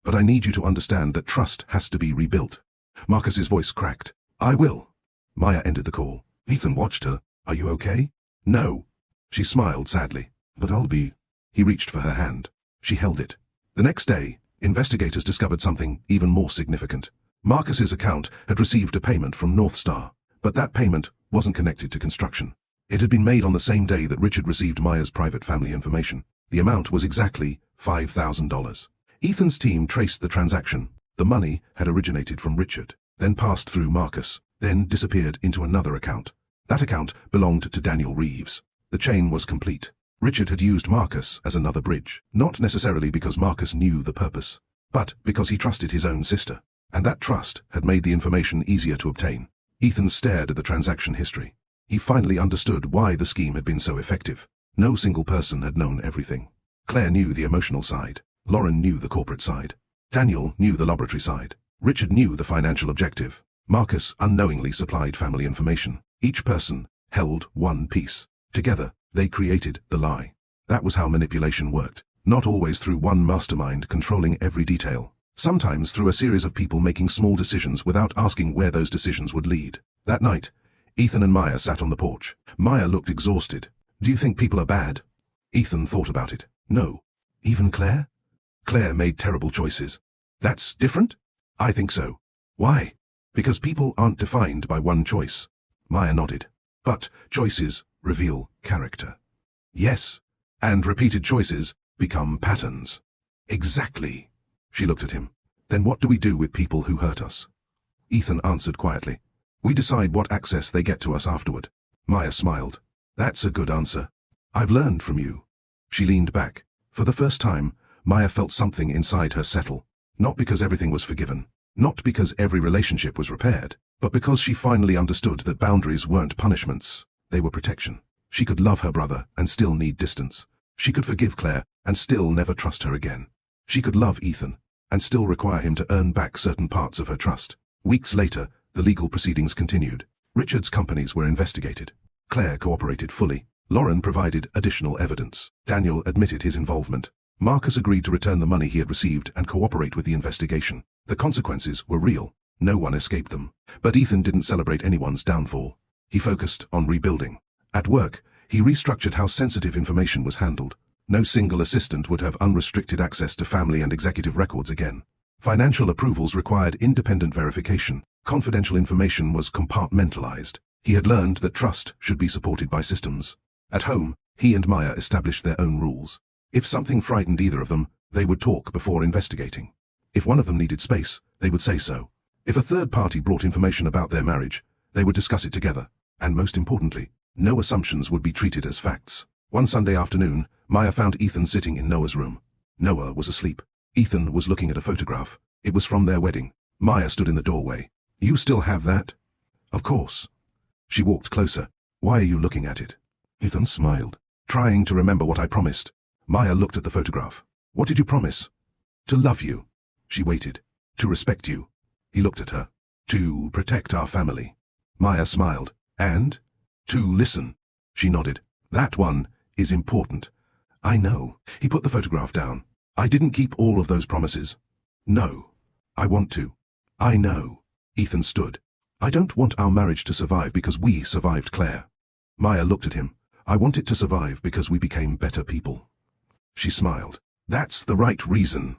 Speaker 1: But I need you to understand that trust has to be rebuilt. Marcus's voice cracked. I will. Maya ended the call. Ethan watched her. Are you okay? No. She smiled sadly. But I'll be. He reached for her hand. She held it. The next day, investigators discovered something even more significant. Marcus's account had received a payment from North Star, but that payment wasn't connected to construction. It had been made on the same day that Richard received Maya's private family information. The amount was exactly $5,000. Ethan's team traced the transaction. The money had originated from Richard, then passed through Marcus, then disappeared into another account. That account belonged to Daniel Reeves. The chain was complete. Richard had used Marcus as another bridge, not necessarily because Marcus knew the purpose, but because he trusted his own sister, and that trust had made the information easier to obtain. Ethan stared at the transaction history. He finally understood why the scheme had been so effective. No single person had known everything. Claire knew the emotional side. Lauren knew the corporate side. Daniel knew the laboratory side. Richard knew the financial objective. Marcus unknowingly supplied family information. Each person held one piece. Together, they created the lie. That was how manipulation worked. Not always through one mastermind controlling every detail. Sometimes through a series of people making small decisions without asking where those decisions would lead. That night, Ethan and Maya sat on the porch. Maya looked exhausted. Do you think people are bad? Ethan thought about it. No. Even Claire? Claire made terrible choices. That's different? I think so. Why? Because people aren't defined by one choice. Maya nodded. But choices reveal character. Yes. And repeated choices become patterns. Exactly. She looked at him. Then what do we do with people who hurt us? Ethan answered quietly. We decide what access they get to us afterward. Maya smiled. That's a good answer. I've learned from you. She leaned back. For the first time, Maya felt something inside her settle. Not because everything was forgiven. Not because every relationship was repaired. But because she finally understood that boundaries weren't punishments. They were protection. She could love her brother and still need distance. She could forgive Claire and still never trust her again. She could love Ethan and still require him to earn back certain parts of her trust. Weeks later, the legal proceedings continued. Richard's companies were investigated. Claire cooperated fully. Lauren provided additional evidence. Daniel admitted his involvement. Marcus agreed to return the money he had received and cooperate with the investigation. The consequences were real. No one escaped them. But Ethan didn't celebrate anyone's downfall. He focused on rebuilding. At work, he restructured how sensitive information was handled. No single assistant would have unrestricted access to family and executive records again. Financial approvals required independent verification. Confidential information was compartmentalized. He had learned that trust should be supported by systems. At home, he and Maya established their own rules. If something frightened either of them, they would talk before investigating. If one of them needed space, they would say so. If a third party brought information about their marriage, they would discuss it together. And most importantly, no assumptions would be treated as facts. One Sunday afternoon, Maya found Ethan sitting in Noah's room. Noah was asleep. Ethan was looking at a photograph. It was from their wedding. Maya stood in the doorway. You still have that? Of course. She walked closer. Why are you looking at it? Ethan smiled. Trying to remember what I promised. Maya looked at the photograph. What did you promise? To love you. She waited. To respect you. He looked at her. To protect our family. Maya smiled. And? To listen. She nodded. That one is important. I know. He put the photograph down. I didn't keep all of those promises. No. I want to. I know. Ethan stood. I don't want our marriage to survive because we survived Claire. Maya looked at him. I want it to survive because we became better people. She smiled. That's the right reason.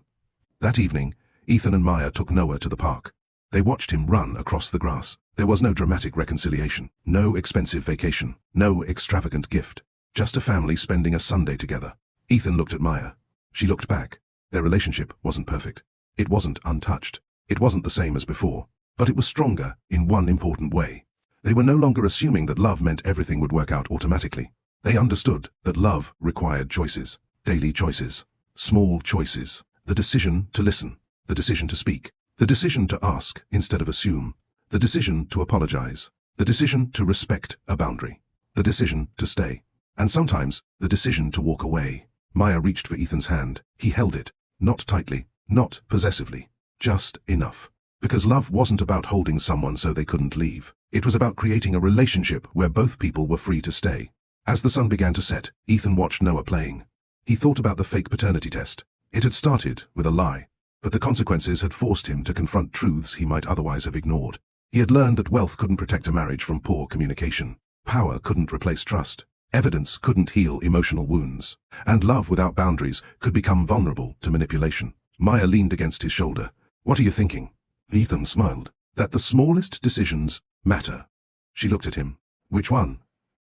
Speaker 1: That evening, Ethan and Maya took Noah to the park. They watched him run across the grass. There was no dramatic reconciliation, no expensive vacation, no extravagant gift. Just a family spending a Sunday together. Ethan looked at Maya. She looked back. Their relationship wasn't perfect. It wasn't untouched. It wasn't the same as before. But it was stronger in one important way. They were no longer assuming that love meant everything would work out automatically. They understood that love required choices, daily choices, small choices, the decision to listen, the decision to speak, the decision to ask instead of assume, the decision to apologize, the decision to respect a boundary, the decision to stay, and sometimes the decision to walk away. Maya reached for Ethan's hand. He held it, not tightly, not possessively, just enough. Because love wasn't about holding someone so they couldn't leave. It was about creating a relationship where both people were free to stay. As the sun began to set, Ethan watched Noah playing. He thought about the fake paternity test. It had started with a lie, but the consequences had forced him to confront truths he might otherwise have ignored. He had learned that wealth couldn't protect a marriage from poor communication. Power couldn't replace trust. Evidence couldn't heal emotional wounds. And love without boundaries could become vulnerable to manipulation. Maya leaned against his shoulder. "What are you thinking?" Ethan smiled. "That the smallest decisions matter." She looked at him. "Which one?"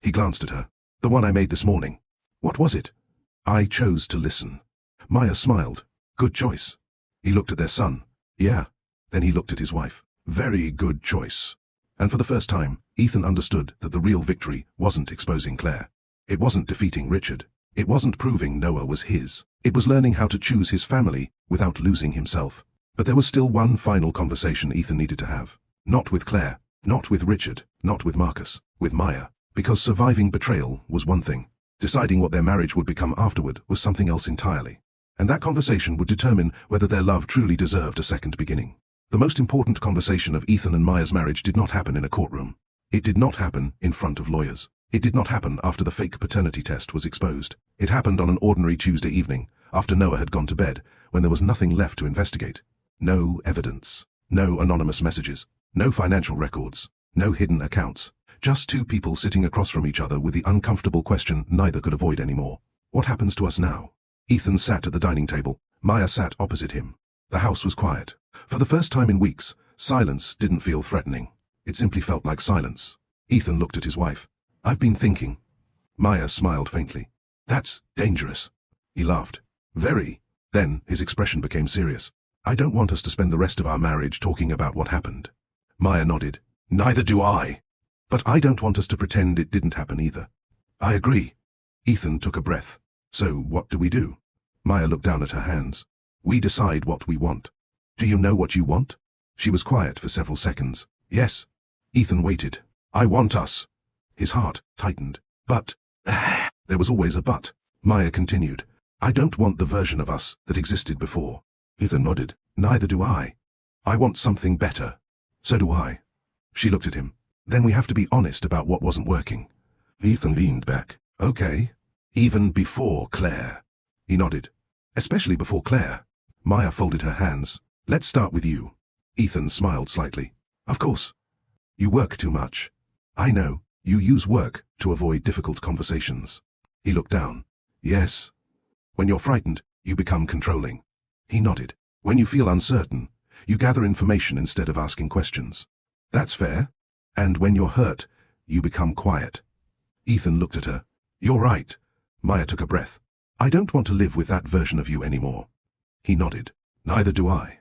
Speaker 1: He glanced at her. "The one I made this morning." "What was it?" "I chose to listen." Maya smiled. "Good choice." He looked at their son. "Yeah." Then he looked at his wife. "Very good choice." And for the first time, Ethan understood that the real victory wasn't exposing Claire. It wasn't defeating Richard. It wasn't proving Noah was his. It was learning how to choose his family without losing himself. But there was still one final conversation Ethan needed to have. Not with Claire, not with Richard, not with Marcus, with Maya. Because surviving betrayal was one thing. Deciding what their marriage would become afterward was something else entirely. And that conversation would determine whether their love truly deserved a second beginning. The most important conversation of Ethan and Maya's marriage did not happen in a courtroom. It did not happen in front of lawyers. It did not happen after the fake paternity test was exposed. It happened on an ordinary Tuesday evening, after Noah had gone to bed, when there was nothing left to investigate. No evidence. No anonymous messages. No financial records. No hidden accounts. Just two people sitting across from each other with the uncomfortable question neither could avoid anymore. What happens to us now? Ethan sat at the dining table. Maya sat opposite him. The house was quiet. For the first time in weeks, silence didn't feel threatening. It simply felt like silence. Ethan looked at his wife. "I've been thinking." Maya smiled faintly. "That's dangerous." He laughed. "Very." Then his expression became serious. "I don't want us to spend the rest of our marriage talking about what happened." Maya nodded. "Neither do I." "But I don't want us to pretend it didn't happen either." "I agree." Ethan took a breath. "So what do we do?" Maya looked down at her hands. "We decide what we want." "Do you know what you want?" She was quiet for several seconds. "Yes." Ethan waited. "I want us." His heart tightened. "But..." There was always a but. Maya continued. "I don't want the version of us that existed before." Ethan nodded. "Neither do I. I want something better." "So do I." She looked at him. "Then we have to be honest about what wasn't working." Ethan leaned back. "Okay." "Even before Claire." He nodded. "Especially before Claire." Maya folded her hands. "Let's start with you." Ethan smiled slightly. "Of course. You work too much." "I know. You use work to avoid difficult conversations." He looked down. "Yes." "When you're frightened, you become controlling." He nodded. "When you feel uncertain, you gather information instead of asking questions." "That's fair." "And when you're hurt, you become quiet." Ethan looked at her. "You're right." Maya took a breath. "I don't want to live with that version of you anymore." He nodded. "Neither do I."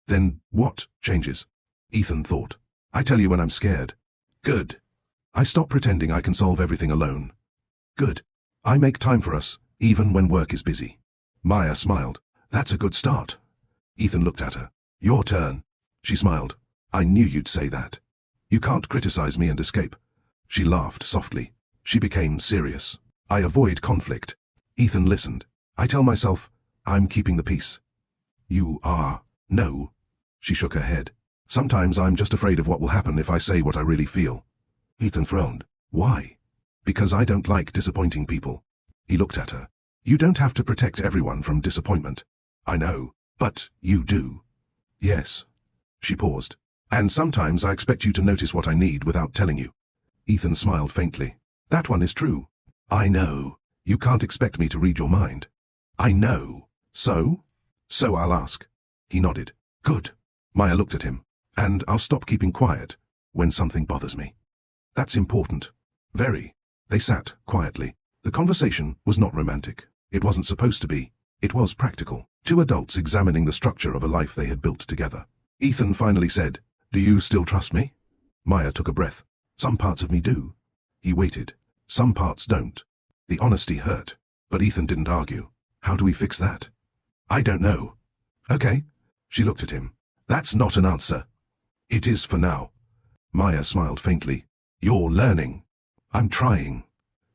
Speaker 1: "Then what changes?" Ethan thought. "I tell you when I'm scared." "Good." "I stop pretending I can solve everything alone." "Good." "I make time for us, even when work is busy." Maya smiled. "That's a good start." Ethan looked at her. "Your turn." She smiled. "I knew you'd say that. You can't criticize me and escape." She laughed softly. She became serious. "I avoid conflict." Ethan listened. "I tell myself, I'm keeping the peace." "You are." "No." She shook her head. "Sometimes I'm just afraid of what will happen if I say what I really feel." Ethan frowned. "Why?" "Because I don't like disappointing people." He looked at her. "You don't have to protect everyone from disappointment." "I know. But you do." "Yes." She paused. "And sometimes I expect you to notice what I need without telling you." Ethan smiled faintly. "That one is true." "I know. You can't expect me to read your mind." "I know. So?" "So I'll ask." He nodded. "Good." Maya looked at him. "And I'll stop keeping quiet when something bothers me." "That's important." "Very." They sat quietly. The conversation was not romantic. It wasn't supposed to be. It was practical. Two adults examining the structure of a life they had built together. Ethan finally said, "Do you still trust me?" Maya took a breath. "Some parts of me do." He waited. "Some parts don't." The honesty hurt, but Ethan didn't argue. How do we fix that? I don't know. Okay. She looked at him. That's not an answer. It is for now. Maya smiled faintly. You're learning. I'm trying.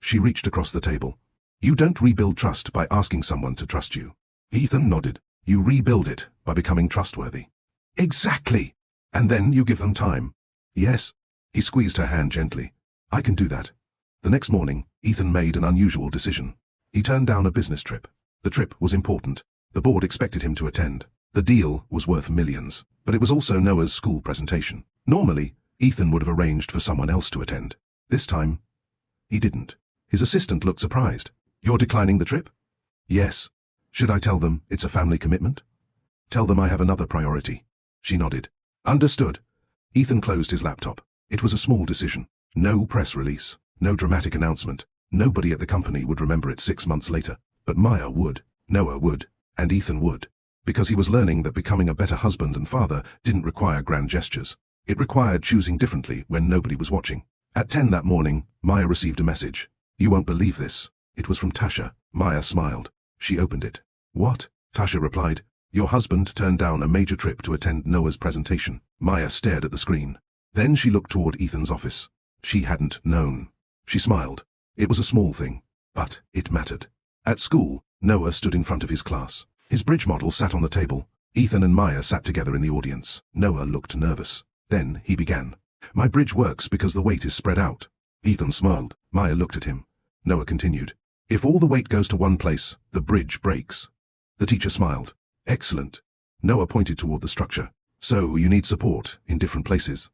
Speaker 1: She reached across the table. You don't rebuild trust by asking someone to trust you. Ethan nodded. You rebuild it by becoming trustworthy. Exactly. And then you give them time. Yes. He squeezed her hand gently. I can do that. The next morning, Ethan made an unusual decision. He turned down a business trip. The trip was important. The board expected him to attend. The deal was worth millions, but it was also Noah's school presentation. Normally, Ethan would have arranged for someone else to attend. This time, he didn't. His assistant looked surprised. You're declining the trip? Yes. Should I tell them it's a family commitment? Tell them I have another priority. She nodded. Understood. Ethan closed his laptop. It was a small decision. No press release. No dramatic announcement. Nobody at the company would remember it 6 months later. But Maya would. Noah would. And Ethan would. Because he was learning that becoming a better husband and father didn't require grand gestures. It required choosing differently when nobody was watching. At 10 that morning, Maya received a message. You won't believe this. It was from Tasha. Maya smiled. She opened it. What? Tasha replied. Your husband turned down a major trip to attend Noah's presentation. Maya stared at the screen. Then she looked toward Ethan's office. She hadn't known. She smiled. It was a small thing, but it mattered. At school, Noah stood in front of his class. His bridge model sat on the table. Ethan and Maya sat together in the audience. Noah looked nervous. Then he began. My bridge works because the weight is spread out. Ethan smiled. Maya looked at him. Noah continued. If all the weight goes to one place, the bridge breaks. The teacher smiled. Excellent. Noah pointed toward the structure. So you need support in different places.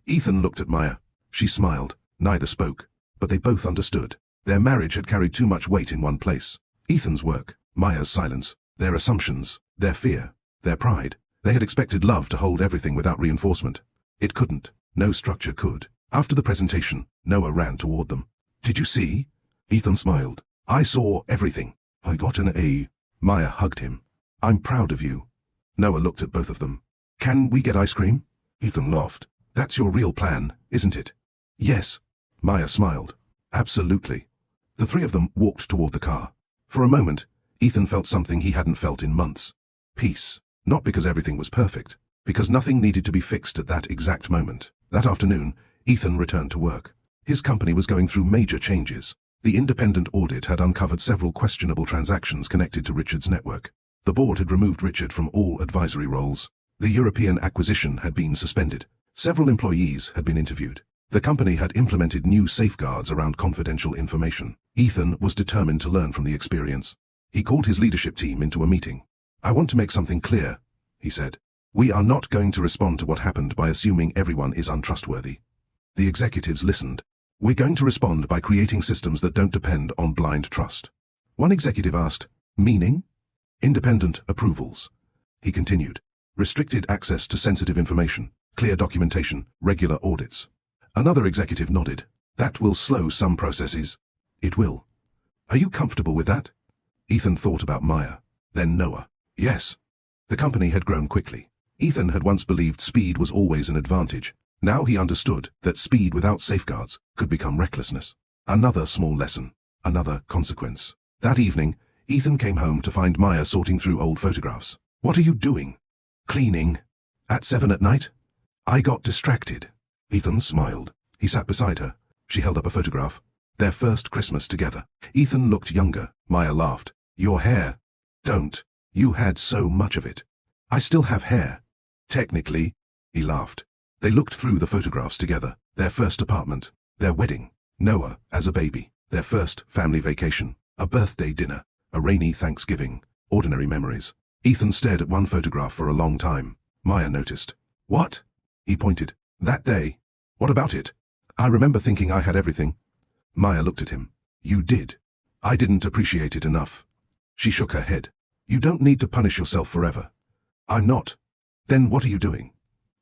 Speaker 1: Ethan looked at Maya. She smiled. Neither spoke. But they both understood. Their marriage had carried too much weight in one place. Ethan's work, Maya's silence, their assumptions, their fear, their pride. They had expected love to hold everything without reinforcement. It couldn't. No structure could. After the presentation, Noah ran toward them. Did you see? Ethan smiled. I saw everything. I got an A. Maya hugged him. I'm proud of you. Noah looked at both of them. Can we get ice cream? Ethan laughed. That's your real plan, isn't it? Yes. Maya smiled. Absolutely. The three of them walked toward the car. For a moment, Ethan felt something he hadn't felt in months. Peace. Not because everything was perfect, because nothing needed to be fixed at that exact moment. That afternoon, Ethan returned to work. His company was going through major changes. The independent audit had uncovered several questionable transactions connected to Richard's network. The board had removed Richard from all advisory roles. The European acquisition had been suspended. Several employees had been interviewed. The company had implemented new safeguards around confidential information. Ethan was determined to learn from the experience. He called his leadership team into a meeting. I want to make something clear, he said. We are not going to respond to what happened by assuming everyone is untrustworthy. The executives listened. We're going to respond by creating systems that don't depend on blind trust. One executive asked, meaning? Independent approvals. He continued. Restricted access to sensitive information, clear documentation, regular audits. Another executive nodded. That will slow some processes. It will. Are you comfortable with that? Ethan thought about Maya, then Noah. Yes. The company had grown quickly. Ethan had once believed speed was always an advantage. Now he understood that speed without safeguards could become recklessness. Another small lesson. Another consequence. That evening, Ethan came home to find Maya sorting through old photographs. What are you doing? Cleaning. At 7 at night? I got distracted. Ethan smiled. He sat beside her. She held up a photograph. Their first Christmas together. Ethan looked younger. Maya laughed. Your hair. Don't. You had so much of it. I still have hair. Technically. He laughed. They looked through the photographs together. Their first apartment. Their wedding. Noah as a baby. Their first family vacation. A birthday dinner. A rainy Thanksgiving. Ordinary memories. Ethan stared at one photograph for a long time. Maya noticed. What? He pointed. That day. What about it? I remember thinking I had everything. Maya looked at him. You did. I didn't appreciate it enough. She shook her head. You don't need to punish yourself forever. I'm not. Then what are you doing?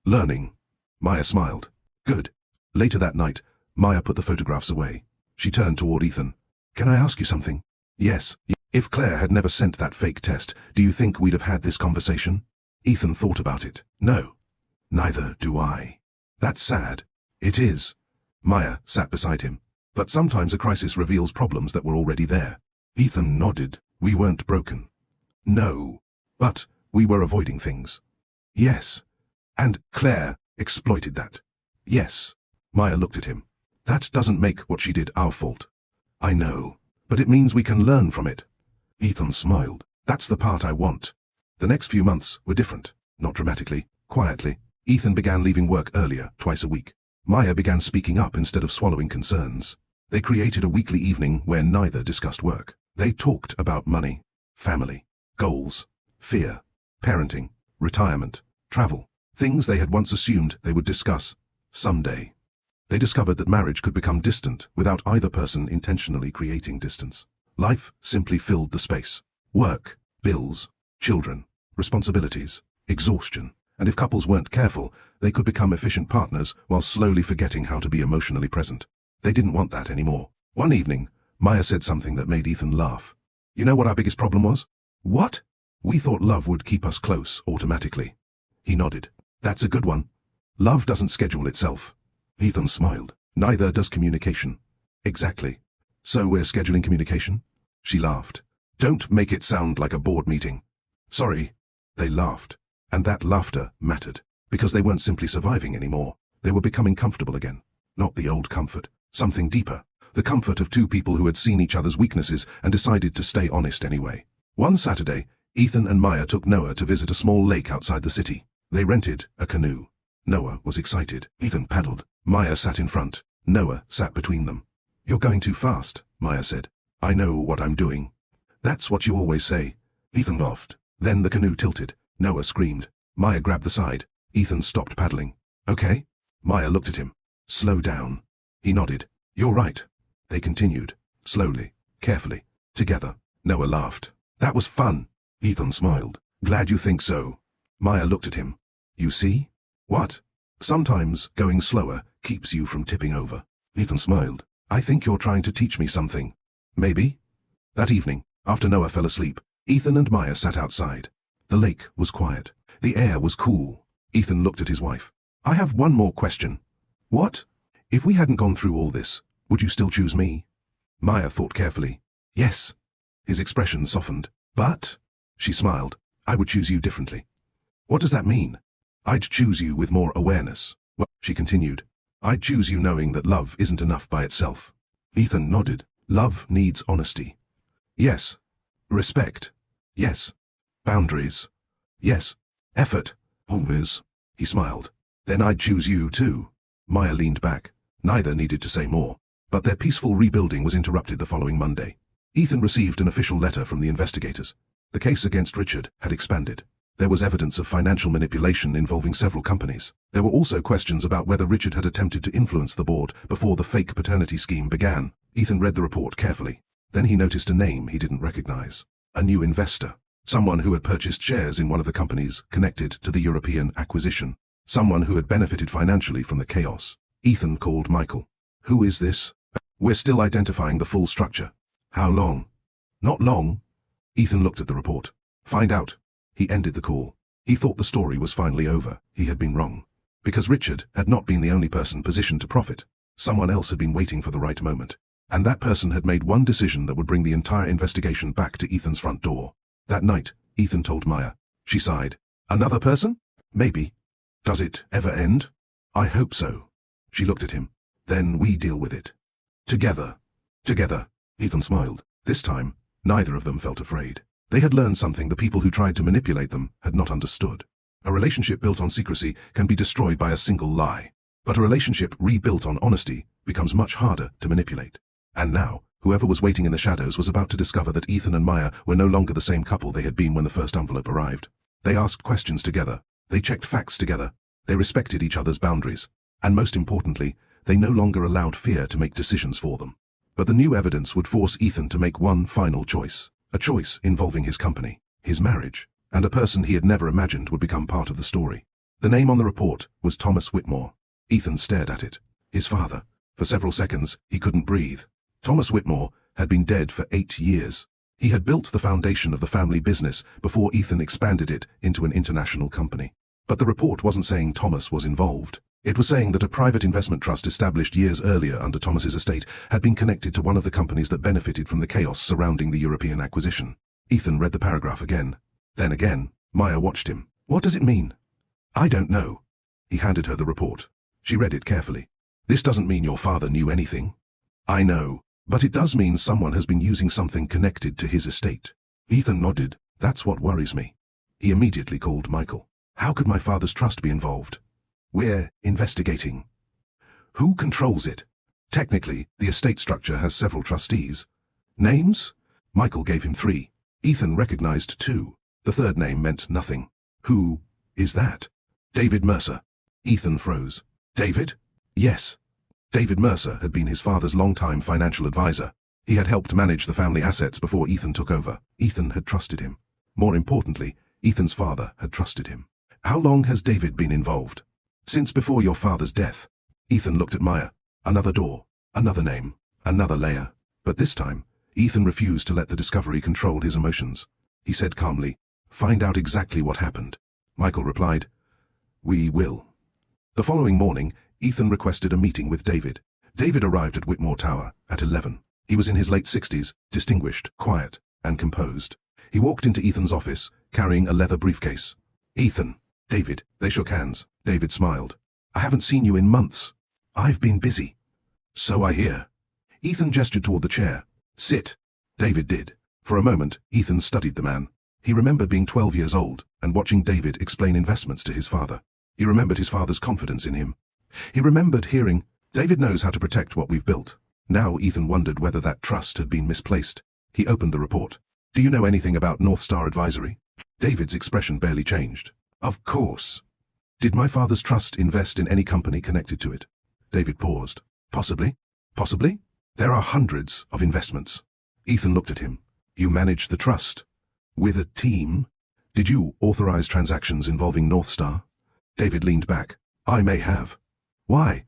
Speaker 1: Learning. Maya smiled. Good. Later that night, Maya put the photographs away. She turned toward Ethan. Can I ask you something? Yes. If Claire had never sent that fake test, do you think we'd have had this conversation? Ethan thought about it. No. Neither do I. That's sad. It is. Maya sat beside him. But sometimes a crisis reveals problems that were already there. Ethan nodded. We weren't broken. No. But we were avoiding things. Yes. And Claire exploited that. Yes. Maya looked at him. That doesn't make what she did our fault. I know. But it means we can learn from it. Ethan smiled. That's the part I want. The next few months were different. Not dramatically, quietly. Ethan began leaving work earlier, twice a week. Maya began speaking up instead of swallowing concerns. They created a weekly evening where neither discussed work. They talked about money, family, goals, fear, parenting, retirement, travel, things they had once assumed they would discuss someday. They discovered that marriage could become distant without either person intentionally creating distance. Life simply filled the space. Work, bills, children, responsibilities, exhaustion. And if couples weren't careful, they could become efficient partners while slowly forgetting how to be emotionally present. They didn't want that anymore. One evening, Maya said something that made Ethan laugh. You know what our biggest problem was? What? We thought love would keep us close automatically. He nodded. That's a good one. Love doesn't schedule itself. Ethan smiled. Neither does communication. Exactly. So we're scheduling communication? She laughed. Don't make it sound like a board meeting. Sorry. They laughed. And that laughter mattered, because they weren't simply surviving anymore. They were becoming comfortable again. Not the old comfort. Something deeper. The comfort of two people who had seen each other's weaknesses and decided to stay honest anyway. One Saturday, Ethan and Maya took Noah to visit a small lake outside the city. They rented a canoe. Noah was excited. Ethan paddled. Maya sat in front. Noah sat between them. You're going too fast, Maya said. I know what I'm doing. That's what you always say. Ethan laughed. Then the canoe tilted. Noah screamed. Maya grabbed the side. Ethan stopped paddling. Okay? Maya looked at him. Slow down. He nodded. You're right. They continued. Slowly. Carefully. Together. Noah laughed. That was fun. Ethan smiled. Glad you think so. Maya looked at him. You see? What? Sometimes going slower keeps you from tipping over. Ethan smiled. I think you're trying to teach me something. Maybe? That evening, after Noah fell asleep, Ethan and Maya sat outside. The lake was quiet. The air was cool. Ethan looked at his wife. I have one more question. What? If we hadn't gone through all this, would you still choose me? Maya thought carefully. Yes. His expression softened. But, she smiled, I would choose you differently. What does that mean? I'd choose you with more awareness. Well, she continued. I'd choose you knowing that love isn't enough by itself. Ethan nodded. Love needs honesty. Yes. Respect. Yes. Boundaries. Yes. Effort. Always. He smiled. Then I'd choose you too. Maya leaned back. Neither needed to say more. But their peaceful rebuilding was interrupted the following Monday. Ethan received an official letter from the investigators. The case against Richard had expanded. There was evidence of financial manipulation involving several companies. There were also questions about whether Richard had attempted to influence the board before the fake paternity scheme began. Ethan read the report carefully. Then he noticed a name he didn't recognize. A new investor. Someone who had purchased shares in one of the companies connected to the European acquisition. Someone who had benefited financially from the chaos. Ethan called Michael. Who is this? We're still identifying the full structure. How long? Not long. Ethan looked at the report. Find out. He ended the call. He thought the story was finally over. He had been wrong. Because Richard had not been the only person positioned to profit. Someone else had been waiting for the right moment. And that person had made one decision that would bring the entire investigation back to Ethan's front door. That night, Ethan told Maya. She sighed. Another person? Maybe. Does it ever end? I hope so. She looked at him. Then we deal with it. Together. Together. Ethan smiled. This time, neither of them felt afraid. They had learned something the people who tried to manipulate them had not understood. A relationship built on secrecy can be destroyed by a single lie. But a relationship rebuilt on honesty becomes much harder to manipulate. And now, whoever was waiting in the shadows was about to discover that Ethan and Maya were no longer the same couple they had been when the first envelope arrived. They asked questions together. They checked facts together. They respected each other's boundaries. And most importantly, they no longer allowed fear to make decisions for them. But the new evidence would force Ethan to make one final choice. A choice involving his company, his marriage, and a person he had never imagined would become part of the story. The name on the report was Thomas Whitmore. Ethan stared at it. His father. For several seconds, he couldn't breathe. Thomas Whitmore had been dead for 8 years. He had built the foundation of the family business before Ethan expanded it into an international company. But the report wasn't saying Thomas was involved. It was saying that a private investment trust established years earlier under Thomas's estate had been connected to one of the companies that benefited from the chaos surrounding the European acquisition. Ethan read the paragraph again. Then again. Maya watched him. What does it mean? I don't know. He handed her the report. She read it carefully. This doesn't mean your father knew anything. I know, but it does mean someone has been using something connected to his estate. Ethan nodded. That's what worries me. He immediately called Michael. How could my father's trust be involved? We're investigating. Who controls it? Technically, the estate structure has several trustees. Names? Michael gave him 3. Ethan recognized 2. The third name meant nothing. Who is that? David Mercer. Ethan froze. David? Yes. David Mercer had been his father's longtime financial advisor. He had helped manage the family assets before Ethan took over. Ethan had trusted him. More importantly, Ethan's father had trusted him. How long has David been involved? Since before your father's death. Ethan looked at Maya. Another door, another name, another layer. But this time, Ethan refused to let the discovery control his emotions. He said calmly, "Find out exactly what happened." Michael replied, "We will." The following morning, Ethan requested a meeting with David. David arrived at Whitmore Tower at 11. He was in his late 60s, distinguished, quiet, and composed. He walked into Ethan's office, carrying a leather briefcase. "Ethan." "David." They shook hands. David smiled. "I haven't seen you in months." "I've been busy." "So I hear." Ethan gestured toward the chair. "Sit." David did. For a moment, Ethan studied the man. He remembered being 12 years old and watching David explain investments to his father. He remembered his father's confidence in him. He remembered hearing, "David knows how to protect what we've built." Now Ethan wondered whether that trust had been misplaced. He opened the report. "Do you know anything about North Star Advisory?" David's expression barely changed. "Of course." "Did my father's trust invest in any company connected to it?" David paused. "Possibly." "Possibly?" "There are hundreds of investments." Ethan looked at him. "You manage the trust?" "With a team?" "Did you authorize transactions involving North Star?" David leaned back. "I may have." "Why?"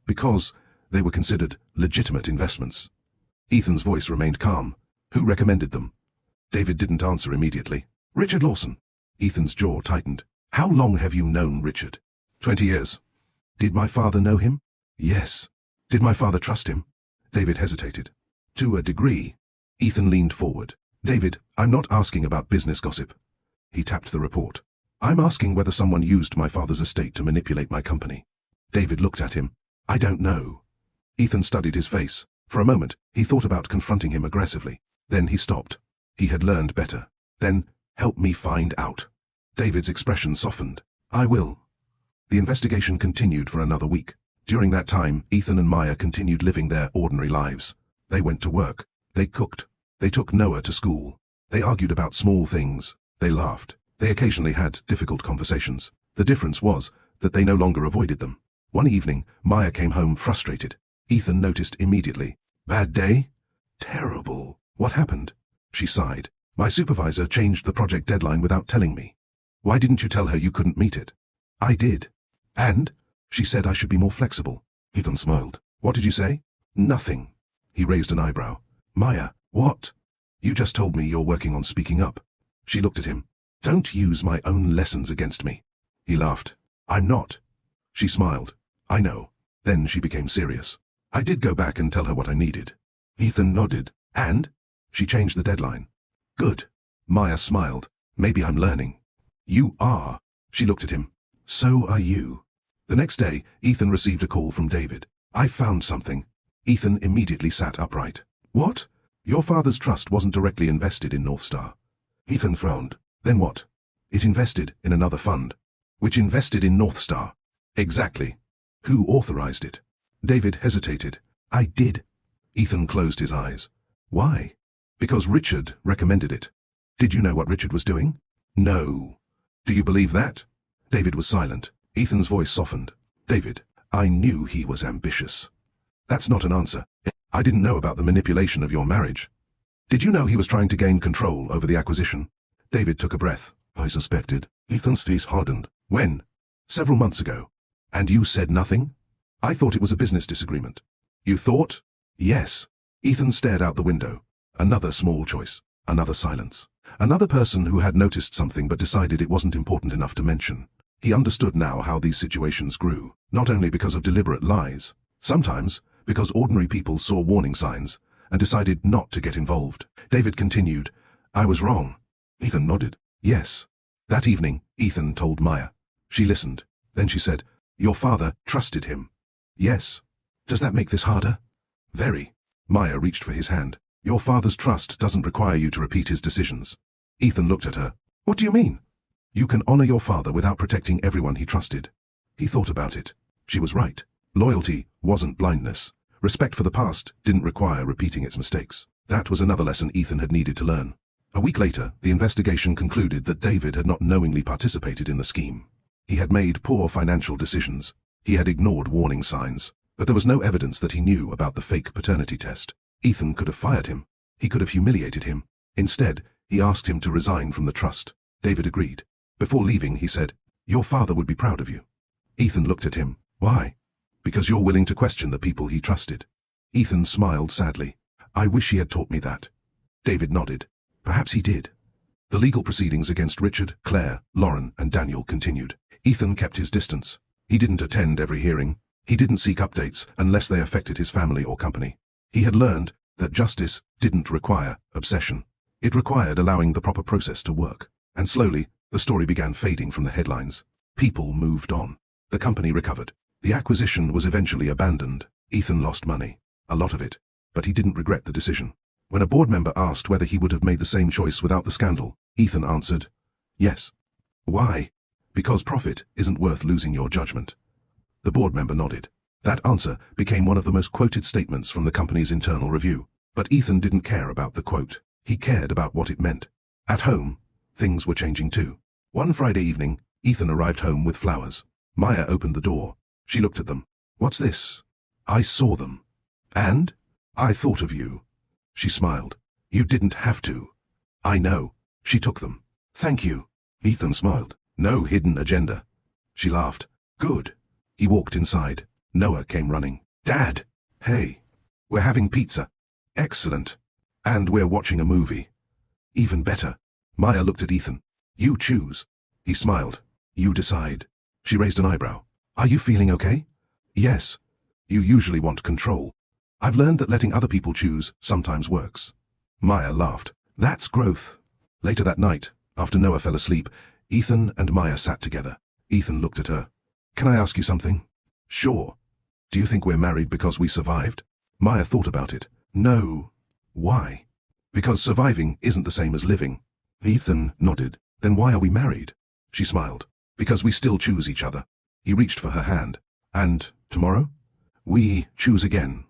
Speaker 1: "Because they were considered legitimate investments." Ethan's voice remained calm. "Who recommended them?" David didn't answer immediately. "Richard Lawson." Ethan's jaw tightened. "How long have you known Richard?" 20 years. "Did my father know him?" "Yes." "Did my father trust him?" David hesitated. "To a degree." Ethan leaned forward. "David, I'm not asking about business gossip." He tapped the report. "I'm asking whether someone used my father's estate to manipulate my company." David looked at him. "I don't know." Ethan studied his face. For a moment, he thought about confronting him aggressively. Then he stopped. He had learned better. "Then, help me find out." David's expression softened. "I will." The investigation continued for another week. During that time, Ethan and Maya continued living their ordinary lives. They went to work. They cooked. They took Noah to school. They argued about small things. They laughed. They occasionally had difficult conversations. The difference was that they no longer avoided them. One evening, Maya came home frustrated. Ethan noticed immediately. "Bad day?" "Terrible." "What happened?" She sighed. "My supervisor changed the project deadline without telling me." "Why didn't you tell her you couldn't meet it?" "I did." "And?" "She said I should be more flexible." Ethan smiled. "What did you say?" "Nothing." He raised an eyebrow. "Maya, what?" "You just told me you're working on speaking up." She looked at him. "Don't use my own lessons against me." He laughed. "I'm not." She smiled. "I know." Then she became serious. "I did go back and tell her what I needed." Ethan nodded. "And?" "She changed the deadline." "Good." Maya smiled. "Maybe I'm learning." "You are." She looked at him. "So are you." The next day, Ethan received a call from David. "I found something." Ethan immediately sat upright. "What?" "Your father's trust wasn't directly invested in North Star." Ethan frowned. "Then what?" "It invested in another fund." "Which invested in North Star." "Exactly." "Who authorized it?" David hesitated. "I did." Ethan closed his eyes. "Why?" "Because Richard recommended it." "Did you know what Richard was doing?" "No." "Do you believe that?" David was silent. Ethan's voice softened. "David, I knew he was ambitious." "That's not an answer." "I didn't know about the manipulation of your marriage." "Did you know he was trying to gain control over the acquisition?" David took a breath. "I suspected." Ethan's face hardened. "When?" "Several months ago." "And you said nothing?" "I thought it was a business disagreement." "You thought?" "Yes." Ethan stared out the window. Another small choice. Another silence. Another person who had noticed something but decided it wasn't important enough to mention. He understood now how these situations grew, not only because of deliberate lies, sometimes because ordinary people saw warning signs and decided not to get involved. David continued, "I was wrong." Ethan nodded. "Yes." That evening, Ethan told Maya. She listened. Then she said, "Your father trusted him." "Yes." "Does that make this harder?" "Very." Maya reached for his hand. "Your father's trust doesn't require you to repeat his decisions." Ethan looked at her. "What do you mean?" "You can honor your father without protecting everyone he trusted." He thought about it. She was right. Loyalty wasn't blindness. Respect for the past didn't require repeating its mistakes. That was another lesson Ethan had needed to learn. A week later, the investigation concluded that David had not knowingly participated in the scheme. He had made poor financial decisions. He had ignored warning signs. But there was no evidence that he knew about the fake paternity test. Ethan could have fired him. He could have humiliated him. Instead, he asked him to resign from the trust. David agreed. Before leaving, he said, "Your father would be proud of you." Ethan looked at him. "Why?" "Because you're willing to question the people he trusted." Ethan smiled sadly. "I wish he had taught me that." David nodded. Perhaps he did. The legal proceedings against Richard, Claire, Lauren, and Daniel continued. Ethan kept his distance. He didn't attend every hearing. He didn't seek updates unless they affected his family or company. He had learned that justice didn't require obsession. It required allowing the proper process to work. And slowly, the story began fading from the headlines. People moved on. The company recovered. The acquisition was eventually abandoned. Ethan lost money. A lot of it. But he didn't regret the decision. When a board member asked whether he would have made the same choice without the scandal, Ethan answered, "Yes." "Why?" "Because profit isn't worth losing your judgment." The board member nodded. That answer became one of the most quoted statements from the company's internal review. But Ethan didn't care about the quote. He cared about what it meant. At home, things were changing too. One Friday evening, Ethan arrived home with flowers. Maya opened the door. She looked at them. "What's this?" "I saw them." "And?" "I thought of you." She smiled. "You didn't have to." "I know." She took them. "Thank you." Ethan smiled. "No hidden agenda." She laughed. "Good." He walked inside. Noah came running. "Dad!" "Hey. We're having pizza." "Excellent." "And we're watching a movie." "Even better." Maya looked at Ethan. "You choose." He smiled. "You decide." She raised an eyebrow. "Are you feeling okay?" "Yes." "You usually want control." "I've learned that letting other people choose sometimes works." Maya laughed. "That's growth." Later that night, after Noah fell asleep, Ethan and Maya sat together. Ethan looked at her. "Can I ask you something?" "Sure." "Do you think we're married because we survived?" Maya thought about it. "No." "Why?" "Because surviving isn't the same as living." Ethan nodded. "Then why are we married?" She smiled. "Because we still choose each other." He reached for her hand. "And tomorrow?" "We choose again."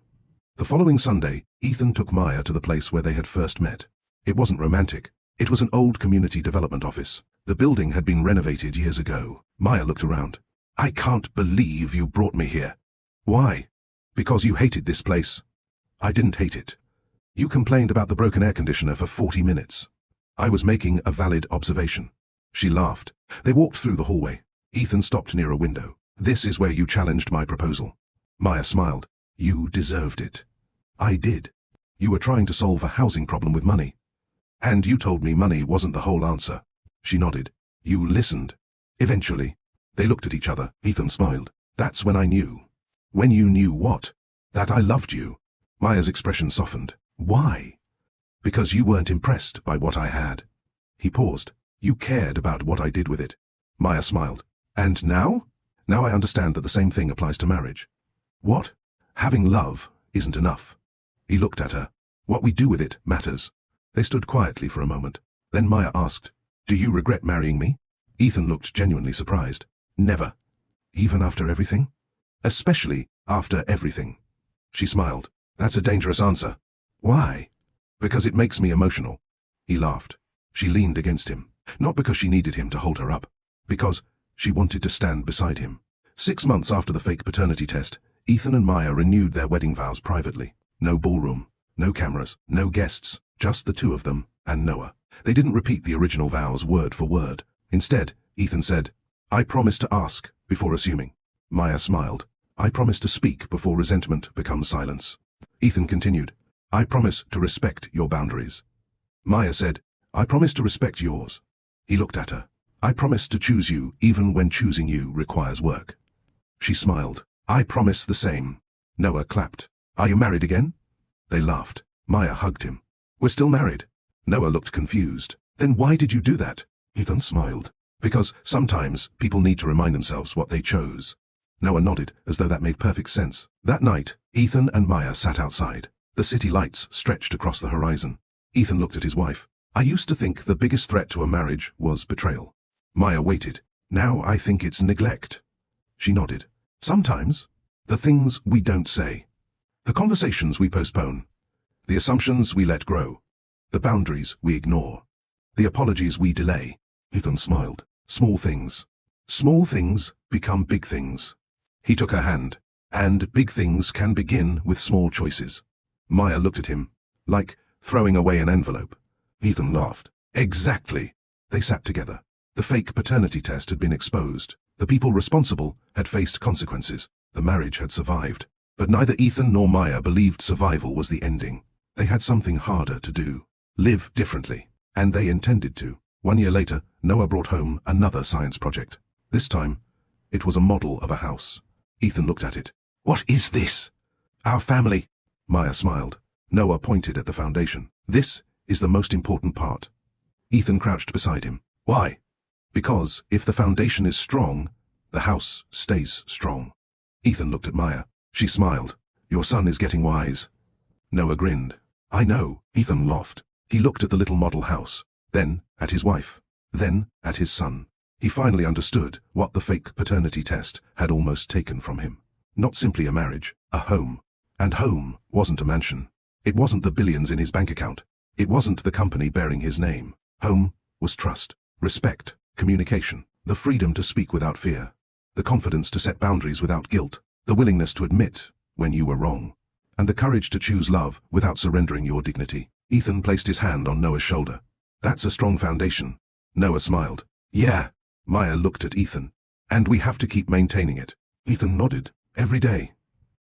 Speaker 1: The following Sunday, Ethan took Maya to the place where they had first met. It wasn't romantic. It was an old community development office. The building had been renovated years ago. Maya looked around. "I can't believe you brought me here." "Why?" "Because you hated this place." "I didn't hate it." "You complained about the broken air conditioner for 40 minutes." "I was making a valid observation." She laughed. They walked through the hallway. Ethan stopped near a window. "This is where you challenged my proposal." Maya smiled. "You deserved it." "I did." "You were trying to solve a housing problem with money." "And you told me money wasn't the whole answer." She nodded. "You listened." "Eventually." They looked at each other. Ethan smiled. "That's when I knew." "When you knew what?" "That I loved you." Maya's expression softened. "Why?" "Because you weren't impressed by what I had." He paused. "You cared about what I did with it." Maya smiled. "And now?" "Now I understand that the same thing applies to marriage." "What?" "Having love isn't enough." He looked at her. "What we do with it matters." They stood quietly for a moment. Then Maya asked, "Do you regret marrying me?" Ethan looked genuinely surprised. "Never." "Even after everything?" "Especially after everything." She smiled. "That's a dangerous answer." "Why?" "Because it makes me emotional." He laughed. She leaned against him. Not because she needed him to hold her up. Because she wanted to stand beside him. 6 months after the fake paternity test, Ethan and Maya renewed their wedding vows privately. No ballroom, no cameras, no guests, just the two of them and Noah. They didn't repeat the original vows word for word. Instead, Ethan said, "I promise to ask before assuming." Maya smiled. "I promise to speak before resentment becomes silence." Ethan continued, "I promise to respect your boundaries." Maya said, "I promise to respect yours." He looked at her. I promise to choose you even when choosing you requires work. She smiled. I promise the same. Noah clapped. Are you married again? They laughed. Maya hugged him. We're still married. Noah looked confused. Then why did you do that? Ethan smiled. Because sometimes people need to remind themselves what they chose. Noah nodded, as though that made perfect sense. That night, Ethan and Maya sat outside. The city lights stretched across the horizon. Ethan looked at his wife. I used to think the biggest threat to a marriage was betrayal. Maya waited. Now I think it's neglect. She nodded. Sometimes. The things we don't say. The conversations we postpone. The assumptions we let grow. The boundaries we ignore. The apologies we delay. Ethan smiled. Small things. Small things become big things. He took her hand. And big things can begin with small choices. Maya looked at him. Like throwing away an envelope. Ethan laughed. Exactly. They sat together. The fake paternity test had been exposed. The people responsible had faced consequences. The marriage had survived. But neither Ethan nor Maya believed survival was the ending. They had something harder to do. Live differently. And they intended to. 1 year later, Noah brought home another science project. This time, it was a model of a house. Ethan looked at it. What is this? Our family. Maya smiled. Noah pointed at the foundation. This is the most important part. Ethan crouched beside him. Why? Because if the foundation is strong, the house stays strong. Ethan looked at Maya. She smiled. Your son is getting wise. Noah grinned. I know. Ethan laughed. He looked at the little model house, then at his wife, then at his son. He finally understood what the fake paternity test had almost taken from him. Not simply a marriage, a home. And home wasn't a mansion. It wasn't the billions in his bank account. It wasn't the company bearing his name. Home was trust, respect, communication, the freedom to speak without fear, the confidence to set boundaries without guilt, the willingness to admit when you were wrong, and the courage to choose love without surrendering your dignity. Ethan placed his hand on Noah's shoulder. That's a strong foundation. Noah smiled. Yeah. Maya looked at Ethan. And we have to keep maintaining it. Ethan nodded. Every day.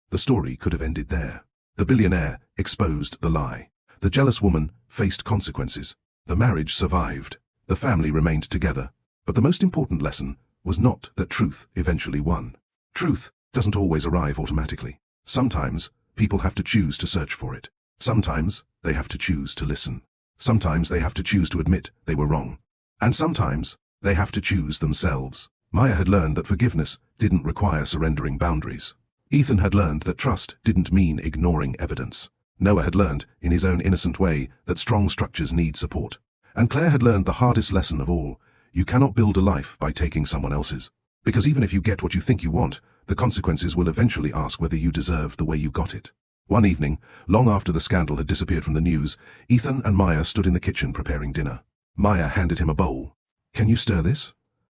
Speaker 1: The story could have ended there. The billionaire exposed the lie. The jealous woman faced consequences. The marriage survived. The family remained together. But the most important lesson was not that truth eventually won. Truth doesn't always arrive automatically. Sometimes people have to choose to search for it. Sometimes they have to choose to listen. Sometimes they have to choose to admit they were wrong. And sometimes they have to choose themselves. Maya had learned that forgiveness didn't require surrendering boundaries. Ethan had learned that trust didn't mean ignoring evidence. Noah had learned, in his own innocent way, that strong structures need support. And Claire had learned the hardest lesson of all. You cannot build a life by taking someone else's. Because even if you get what you think you want, the consequences will eventually ask whether you deserve the way you got it. One evening, long after the scandal had disappeared from the news, Ethan and Maya stood in the kitchen preparing dinner. Maya handed him a bowl. Can you stir this?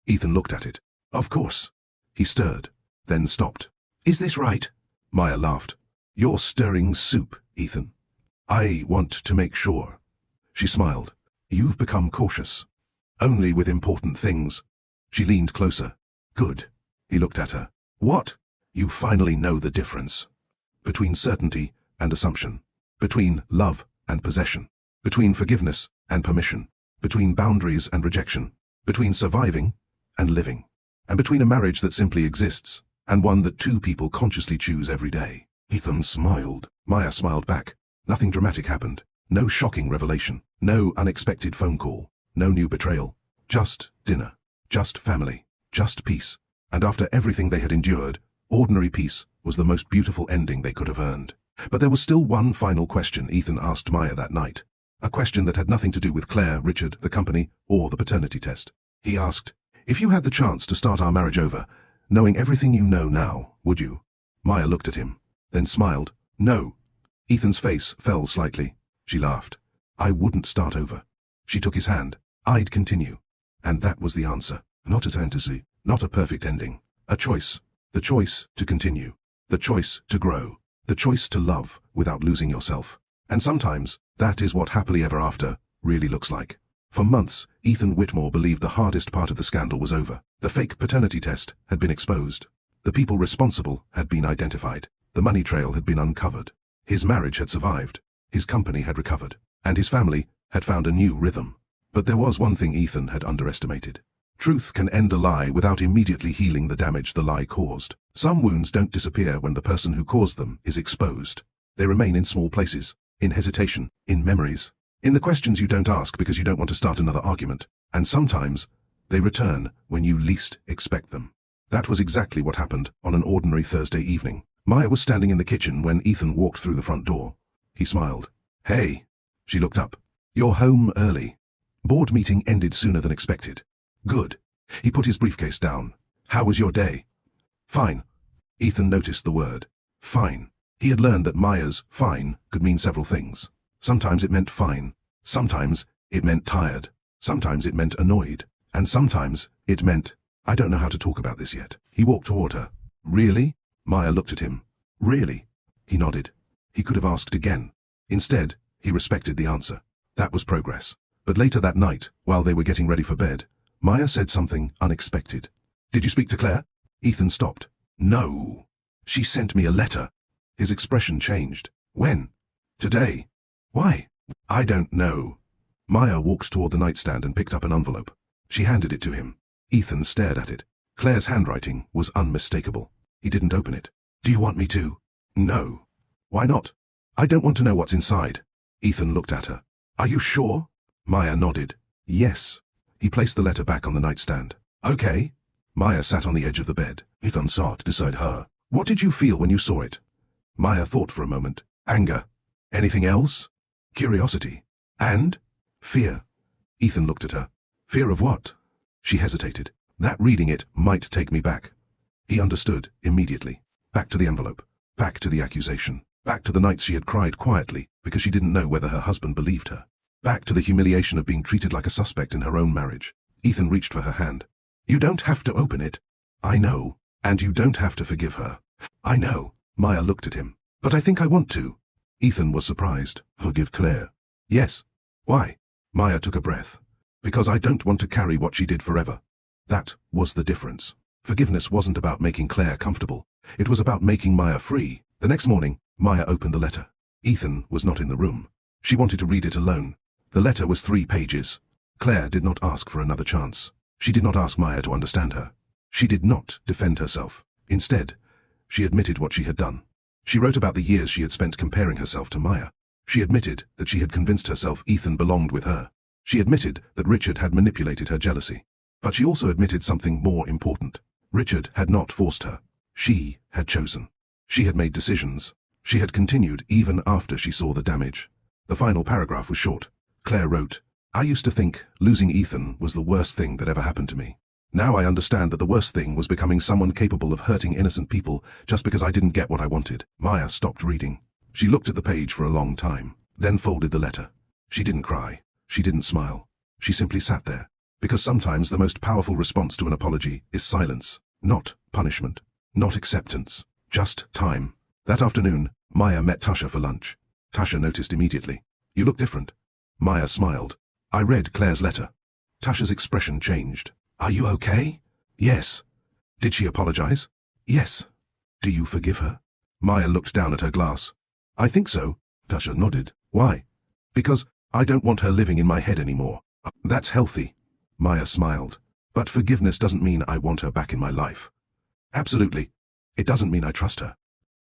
Speaker 1: Ethan looked at it. Of course. He stirred, then stopped. Is this right? Maya laughed. You're stirring soup, Ethan. I want to make sure. She smiled. You've become cautious. Only with important things. She leaned closer. Good. He looked at her. What? You finally know the difference. Between certainty and assumption. Between love and possession. Between forgiveness and permission. Between boundaries and rejection. Between surviving and living. And between a marriage that simply exists and one that two people consciously choose every day. Ethan smiled. Maya smiled back. Nothing dramatic happened. No shocking revelation. No unexpected phone call. No new betrayal. Just dinner. Just family. Just peace. And after everything they had endured, ordinary peace was the most beautiful ending they could have earned. But there was still one final question Ethan asked Maya that night. A question that had nothing to do with Claire, Richard, the company, or the paternity test. He asked, if you had the chance to start our marriage over, knowing everything you know now, would you? Maya looked at him, then smiled. No. Ethan's face fell slightly. She laughed. I wouldn't start over. She took his hand. I'd continue. And that was the answer. Not a fantasy, not a perfect ending. A choice. The choice to continue. The choice to grow. The choice to love without losing yourself. And sometimes, that is what happily ever after really looks like. For months, Ethan Whitmore believed the hardest part of the scandal was over. The fake paternity test had been exposed. The people responsible had been identified. The money trail had been uncovered. His marriage had survived. His company had recovered. And his family had found a new rhythm. But there was one thing Ethan had underestimated. Truth can end a lie without immediately healing the damage the lie caused. Some wounds don't disappear when the person who caused them is exposed. They remain in small places, in hesitation, in memories, in the questions you don't ask because you don't want to start another argument. And sometimes, they return when you least expect them. That was exactly what happened on an ordinary Thursday evening. Maya was standing in the kitchen when Ethan walked through the front door. He smiled. "Hey." She looked up. "You're home early. Board meeting ended sooner than expected." "Good." He put his briefcase down. "How was your day?" "Fine." Ethan noticed the word, fine. He had learned that Maya's fine could mean several things. Sometimes it meant fine. Sometimes it meant tired. Sometimes it meant annoyed. And sometimes it meant, I don't know how to talk about this yet. He walked toward her. "Really?" Maya looked at him. "Really?" He nodded. He could have asked again. Instead, he respected the answer. That was progress. But later that night, while they were getting ready for bed, Maya said something unexpected. "Did you speak to Claire?" Ethan stopped. "No. She sent me a letter." His expression changed. "When?" "Today." "Why?" "I don't know." Maya walked toward the nightstand and picked up an envelope. She handed it to him. Ethan stared at it. Claire's handwriting was unmistakable. He didn't open it. "Do you want me to?" "No." "Why not?" "I don't want to know what's inside." Ethan looked at her. "Are you sure?" Maya nodded. "Yes." He placed the letter back on the nightstand. "Okay." Maya sat on the edge of the bed. Ethan sat beside her. "What did you feel when you saw it?" Maya thought for a moment. "Anger." "Anything else?" "Curiosity." "And?" "Fear." Ethan looked at her. "Fear of what?" She hesitated. "That reading it might take me back." He understood immediately. Back to the envelope. Back to the accusation. Back to the nights she had cried quietly because she didn't know whether her husband believed her. Back to the humiliation of being treated like a suspect in her own marriage. Ethan reached for her hand. "You don't have to open it." "I know. And you don't have to forgive her." "I know." Maya looked at him. "But I think I want to." Ethan was surprised. "Forgive Claire?" "Yes." "Why?" Maya took a breath. "Because I don't want to carry what she did forever." That was the difference. Forgiveness wasn't about making Claire comfortable. It was about making Maya free. The next morning, Maya opened the letter. Ethan was not in the room. She wanted to read it alone. The letter was 3 pages. Claire did not ask for another chance. She did not ask Maya to understand her. She did not defend herself. Instead, she admitted what she had done. She wrote about the years she had spent comparing herself to Maya. She admitted that she had convinced herself Ethan belonged with her. She admitted that Richard had manipulated her jealousy. But she also admitted something more important. Richard had not forced her. She had chosen. She had made decisions. She had continued even after she saw the damage. The final paragraph was short. Claire wrote, "I used to think losing Ethan was the worst thing that ever happened to me. Now I understand that the worst thing was becoming someone capable of hurting innocent people just because I didn't get what I wanted." Maya stopped reading. She looked at the page for a long time, then folded the letter. She didn't cry. She didn't smile. She simply sat there. Because sometimes the most powerful response to an apology is silence, not punishment, not acceptance, just time. That afternoon, Maya met Tasha for lunch. Tasha noticed immediately. "You look different." Maya smiled. "I read Claire's letter." Tasha's expression changed. "Are you okay?" "Yes." "Did she apologize?" "Yes." "Do you forgive her?" Maya looked down at her glass. "I think so." Tasha nodded. "Why?" "Because I don't want her living in my head anymore." "That's healthy." Maya smiled. "But forgiveness doesn't mean I want her back in my life." "Absolutely. It doesn't mean I trust her."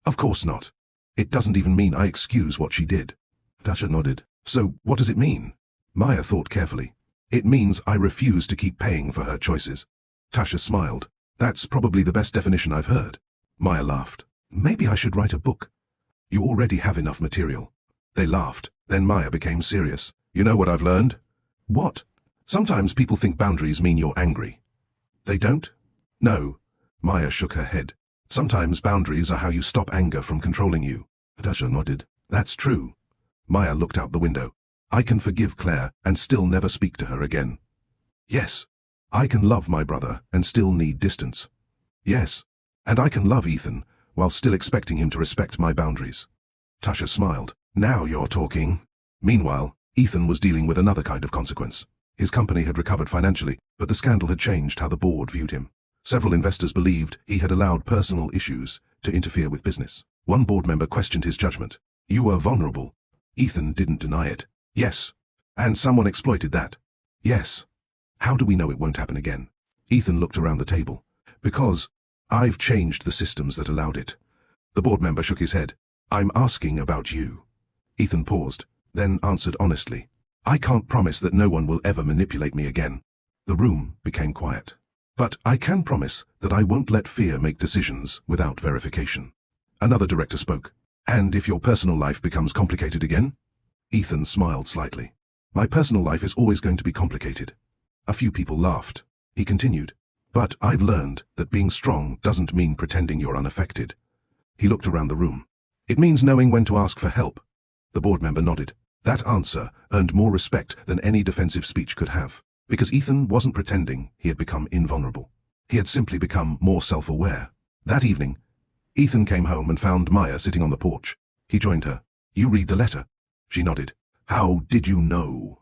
Speaker 1: "Of course not. It doesn't even mean I excuse what she did." Tasha nodded. "So what does it mean?" Maya thought carefully. "It means I refuse to keep paying for her choices." Tasha smiled. "That's probably the best definition I've heard." Maya laughed. "Maybe I should write a book." "You already have enough material." They laughed. Then Maya became serious. "You know what I've learned?" "What?" "Sometimes people think boundaries mean you're angry." "They don't?" "No." Maya shook her head. "Sometimes boundaries are how you stop anger from controlling you." Tasha nodded. "That's true." Maya looked out the window. "I can forgive Claire and still never speak to her again." "Yes." "I can love my brother and still need distance." "Yes." "And I can love Ethan while still expecting him to respect my boundaries." Tasha smiled. "Now you're talking." Meanwhile, Ethan was dealing with another kind of consequence. His company had recovered financially, but the scandal had changed how the board viewed him. Several investors believed he had allowed personal issues to interfere with business. One board member questioned his judgment. "You were vulnerable." Ethan didn't deny it. "Yes." "And someone exploited that." "Yes." "How do we know it won't happen again?" Ethan looked around the table. Because I've changed the systems that allowed it. The board member shook his head. I'm asking about you. Ethan paused, then answered honestly. I can't promise that no one will ever manipulate me again. The room became quiet. But I can promise that I won't let fear make decisions without verification. Another director spoke. And if your personal life becomes complicated again? Ethan smiled slightly. My personal life is always going to be complicated. A few people laughed. He continued. But I've learned that being strong doesn't mean pretending you're unaffected. He looked around the room. It means knowing when to ask for help. The board member nodded. That answer earned more respect than any defensive speech could have, because Ethan wasn't pretending he had become invulnerable. He had simply become more self-aware. That evening, Ethan came home and found Maya sitting on the porch. He joined her. You read the letter? She nodded. How did you know?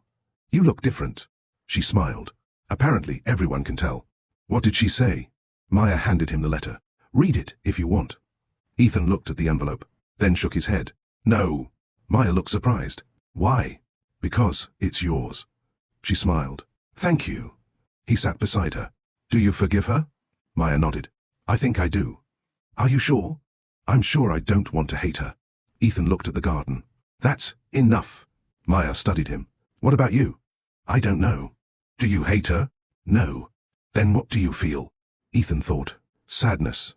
Speaker 1: You look different. She smiled. Apparently everyone can tell. What did she say? Maya handed him the letter. Read it if you want. Ethan looked at the envelope, then shook his head. No. Maya looked surprised. Why? Because it's yours. She smiled. Thank you. He sat beside her. Do you forgive her? Maya nodded. I think I do. Are you sure? I'm sure I don't want to hate her. Ethan looked at the garden. That's enough. Maya studied him. What about you? I don't know. Do you hate her? No. Then what do you feel? Ethan thought. Sadness.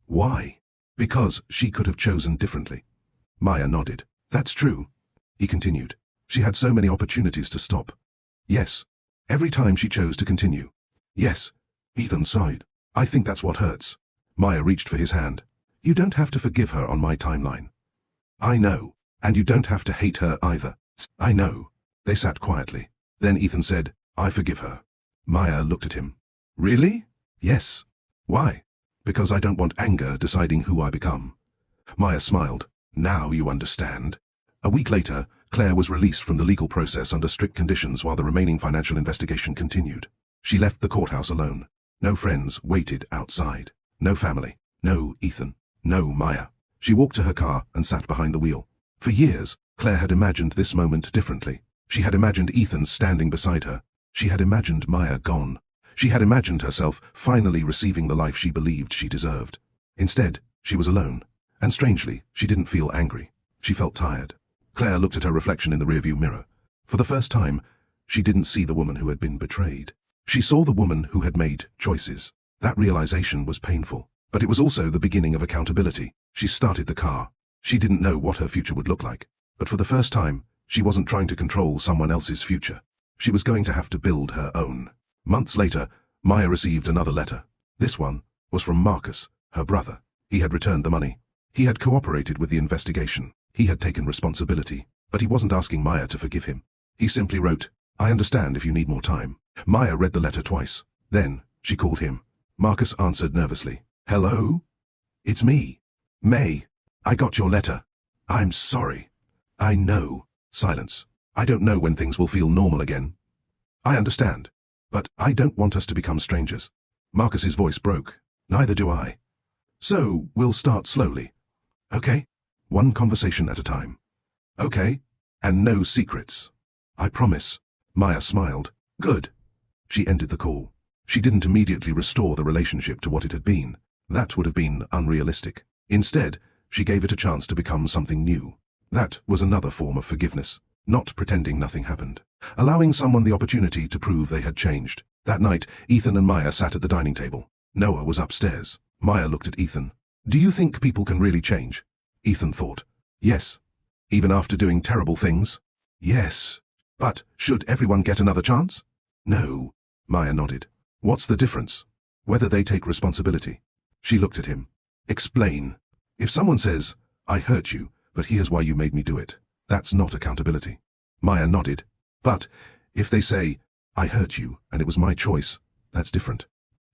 Speaker 1: Why? Because she could have chosen differently. Maya nodded. That's true. He continued. She had so many opportunities to stop. Yes. Every time she chose to continue. Yes. Ethan sighed. I think that's what hurts. Maya reached for his hand. You don't have to forgive her on my timeline. I know. And you don't have to hate her either. I know. They sat quietly. Then Ethan said, I forgive her. Maya looked at him. Really? Yes. Why? Because I don't want anger deciding who I become. Maya smiled. Now you understand. A week later, Claire was released from the legal process under strict conditions while the remaining financial investigation continued. She left the courthouse alone. No friends waited outside. No family. No Ethan. No Maya. She walked to her car and sat behind the wheel. For years, Claire had imagined this moment differently. She had imagined Ethan standing beside her. She had imagined Maya gone. She had imagined herself finally receiving the life she believed she deserved. Instead, she was alone. And strangely, she didn't feel angry. She felt tired. Claire looked at her reflection in the rearview mirror. For the first time, she didn't see the woman who had been betrayed. She saw the woman who had made choices. That realization was painful. But it was also the beginning of accountability. She started the car. She didn't know what her future would look like. But for the first time, she wasn't trying to control someone else's future. She was going to have to build her own. Months later, Maya received another letter. This one was from Marcus, her brother. He had returned the money. He had cooperated with the investigation. He had taken responsibility. But he wasn't asking Maya to forgive him. He simply wrote, I understand if you need more time. Maya read the letter twice. Then, she called him. Marcus answered nervously. Hello? It's me. May. I got your letter. I'm sorry. I know. Silence. I don't know when things will feel normal again. I understand. But I don't want us to become strangers. Marcus's voice broke. Neither do I. So, we'll start slowly. Okay? One conversation at a time. Okay? And no secrets. I promise. Maya smiled. Good. She ended the call. She didn't immediately restore the relationship to what it had been. That would have been unrealistic. Instead, she gave it a chance to become something new. That was another form of forgiveness. Not pretending nothing happened. Allowing someone the opportunity to prove they had changed. That night, Ethan and Maya sat at the dining table. Noah was upstairs. Maya looked at Ethan. Do you think people can really change? Ethan thought. Yes. Even after doing terrible things? Yes. But should everyone get another chance? No. Maya nodded. What's the difference? Whether they take responsibility. She looked at him. Explain. If someone says, I hurt you, but here's why you made me do it, that's not accountability. Maya nodded. But if they say, I hurt you, and it was my choice, that's different.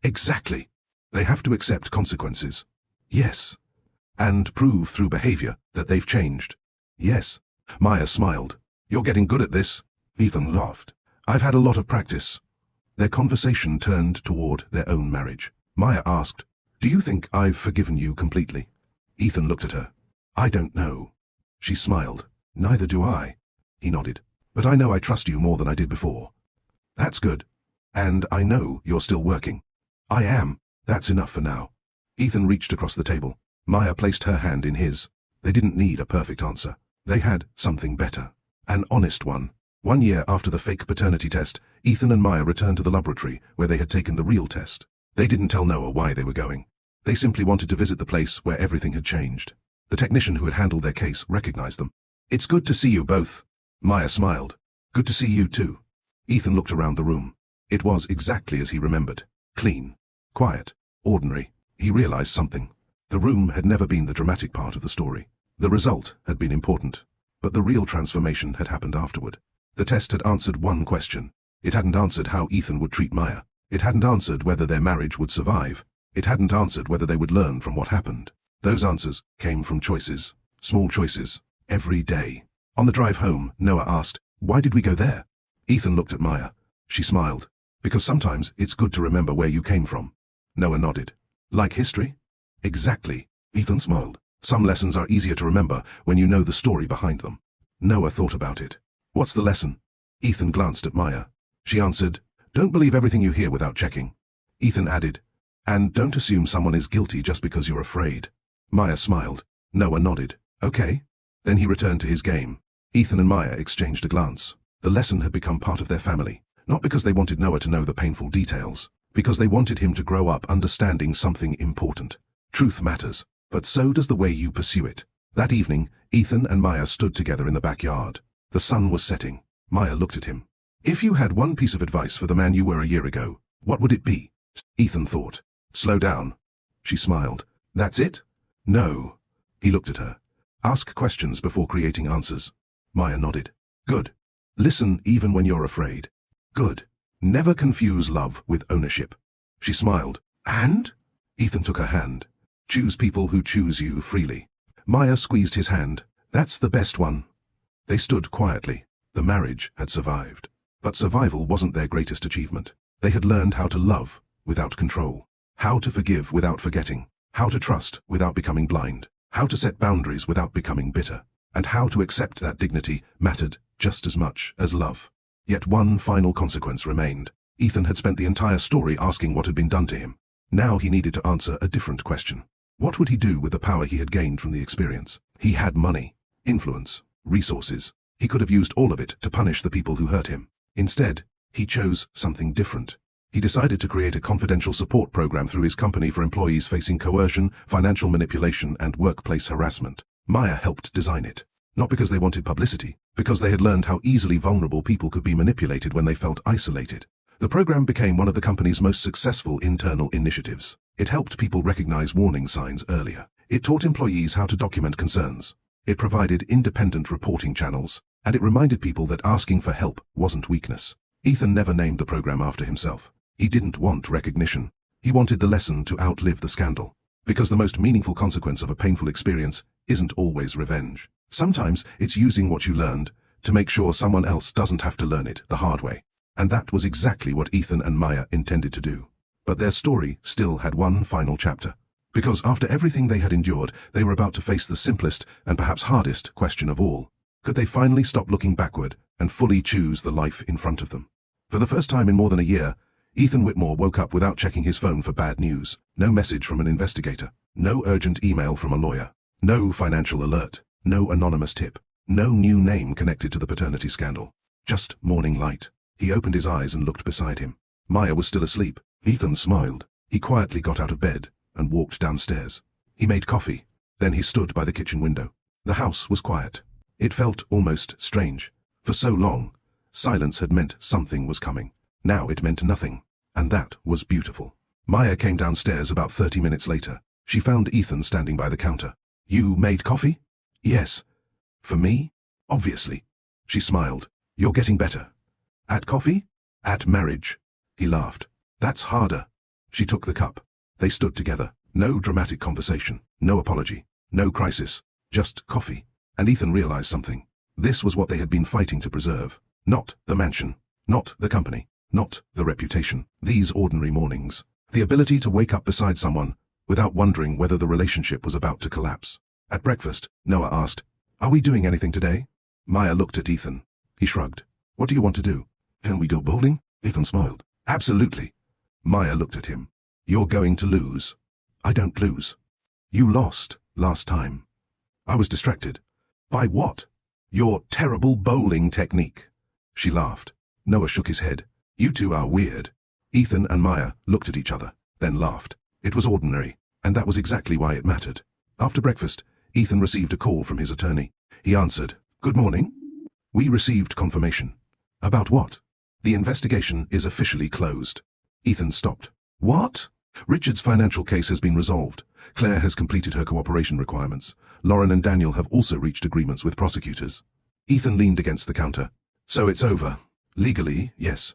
Speaker 1: Exactly. They have to accept consequences. Yes. And prove through behavior that they've changed. Yes. Maya smiled. You're getting good at this. Ethan laughed. I've had a lot of practice. Their conversation turned toward their own marriage. Maya asked, Do you think I've forgiven you completely? Ethan looked at her. I don't know. She smiled. Neither do I. He nodded. But I know I trust you more than I did before. That's good. And I know you're still working. I am. That's enough for now. Ethan reached across the table. Maya placed her hand in his. They didn't need a perfect answer. They had something better. An honest one. 1 year after the fake paternity test, Ethan and Maya returned to the laboratory where they had taken the real test. They didn't tell Noah why they were going. They simply wanted to visit the place where everything had changed. The technician who had handled their case recognized them. "It's good to see you both." Maya smiled. "Good to see you too." Ethan looked around the room. It was exactly as he remembered. Clean. Quiet. Ordinary. He realized something. The room had never been the dramatic part of the story. The result had been important. But the real transformation had happened afterward. The test had answered one question. It hadn't answered how Ethan would treat Maya. It hadn't answered whether their marriage would survive. It hadn't answered whether they would learn from what happened. Those answers came from choices. Small choices. Every day. On the drive home, Noah asked, "Why did we go there?" Ethan looked at Maya. She smiled. "Because sometimes it's good to remember where you came from." Noah nodded. "Like history?" "Exactly." Ethan smiled. "Some lessons are easier to remember when you know the story behind them." Noah thought about it. "What's the lesson?" Ethan glanced at Maya. She answered, "Don't believe everything you hear without checking." Ethan added, "And don't assume someone is guilty just because you're afraid." Maya smiled. Noah nodded. "Okay." Then he returned to his game. Ethan and Maya exchanged a glance. The lesson had become part of their family, not because they wanted Noah to know the painful details, because they wanted him to grow up understanding something important. Truth matters, but so does the way you pursue it. That evening, Ethan and Maya stood together in the backyard. The sun was setting. Maya looked at him. "If you had one piece of advice for the man you were a year ago, what would it be?" Ethan thought. "Slow down." She smiled. "That's it?" "No." He looked at her. "Ask questions before creating answers." Maya nodded. "Good. Listen even when you're afraid." "Good. Never confuse love with ownership." She smiled. "And?" Ethan took her hand. "Choose people who choose you freely." Maya squeezed his hand. "That's the best one." They stood quietly. The marriage had survived. But survival wasn't their greatest achievement. They had learned how to love without control, how to forgive without forgetting, how to trust without becoming blind, how to set boundaries without becoming bitter, and how to accept that dignity mattered just as much as love. Yet one final consequence remained. Ethan had spent the entire story asking what had been done to him. Now he needed to answer a different question. What would he do with the power he had gained from the experience? He had money, influence, resources. He could have used all of it to punish the people who hurt him. Instead, he chose something different. He decided to create a confidential support program through his company for employees facing coercion, financial manipulation, and workplace harassment. Maya helped design it. Not because they wanted publicity, because they had learned how easily vulnerable people could be manipulated when they felt isolated. The program became one of the company's most successful internal initiatives. It helped people recognize warning signs earlier. It taught employees how to document concerns. It provided independent reporting channels, and it reminded people that asking for help wasn't weakness. Ethan never named the program after himself. He didn't want recognition. He wanted the lesson to outlive the scandal. Because the most meaningful consequence of a painful experience isn't always revenge. Sometimes it's using what you learned to make sure someone else doesn't have to learn it the hard way. And that was exactly what Ethan and Maya intended to do. But their story still had one final chapter. Because after everything they had endured, they were about to face the simplest and perhaps hardest question of all. Could they finally stop looking backward and fully choose the life in front of them? For the first time in more than a year, Ethan Whitmore woke up without checking his phone for bad news. No message from an investigator. No urgent email from a lawyer. No financial alert. No anonymous tip. No new name connected to the paternity scandal. Just morning light. He opened his eyes and looked beside him. Maya was still asleep. Ethan smiled. He quietly got out of bed and walked downstairs. He made coffee. Then he stood by the kitchen window. The house was quiet. It felt almost strange. For so long, silence had meant something was coming. Now it meant nothing. And that was beautiful. Maya came downstairs about 30 minutes later. She found Ethan standing by the counter. "You made coffee?" "Yes." "For me?" "Obviously." She smiled. "You're getting better." "At coffee?" "At marriage." He laughed. "That's harder." She took the cup. They stood together. No dramatic conversation. No apology. No crisis. Just coffee. And Ethan realized something. This was what they had been fighting to preserve. Not the mansion. Not the company. Not the reputation. These ordinary mornings. The ability to wake up beside someone without wondering whether the relationship was about to collapse. At breakfast, Noah asked, "Are we doing anything today?" Maya looked at Ethan. He shrugged. "What do you want to do?" "Can we go bowling?" Ethan smiled. "Absolutely." Maya looked at him. You're going to lose. I don't lose. You lost last time. I was distracted. By what? Your terrible bowling technique. She laughed. Noah shook his head. You two are weird. Ethan and Maya looked at each other, then laughed. It was ordinary, and that was exactly why it mattered. After breakfast, Ethan received a call from his attorney. He answered, "Good morning. We received confirmation." About what? The investigation is officially closed. Ethan stopped. What? Richard's financial case has been resolved. Claire has completed her cooperation requirements. Lauren and Daniel have also reached agreements with prosecutors. Ethan leaned against the counter. So it's over. Legally, yes.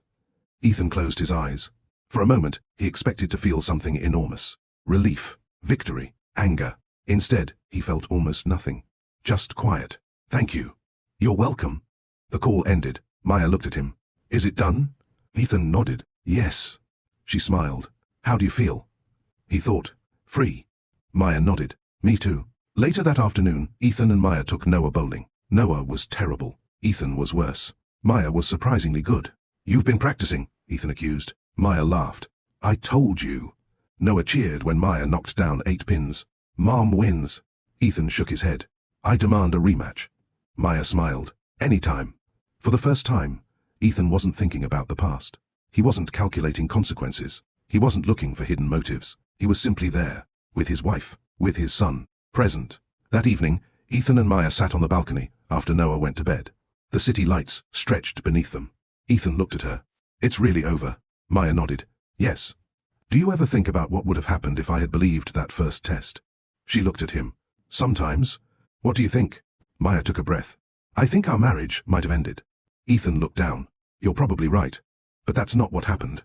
Speaker 1: Ethan closed his eyes. For a moment, he expected to feel something enormous. Relief, victory, anger. Instead, he felt almost nothing. Just quiet. Thank you. You're welcome. The call ended. Maya looked at him. Is it done? Ethan nodded. Yes. She smiled. How do you feel? He thought. Free. Maya nodded. Me too. Later that afternoon, Ethan and Maya took Noah bowling. Noah was terrible. Ethan was worse. Maya was surprisingly good. You've been practicing, Ethan accused. Maya laughed. I told you. Noah cheered when Maya knocked down 8 pins. Mom wins. Ethan shook his head. I demand a rematch. Maya smiled. Anytime. For the first time, Ethan wasn't thinking about the past. He wasn't calculating consequences. He wasn't looking for hidden motives. He was simply there, with his wife, with his son, present. That evening, Ethan and Maya sat on the balcony after Noah went to bed. The city lights stretched beneath them. Ethan looked at her. It's really over. Maya nodded. Yes. Do you ever think about what would have happened if I had believed that first test? She looked at him. Sometimes. What do you think? Maya took a breath. I think our marriage might have ended. Ethan looked down. You're probably right. But that's not what happened.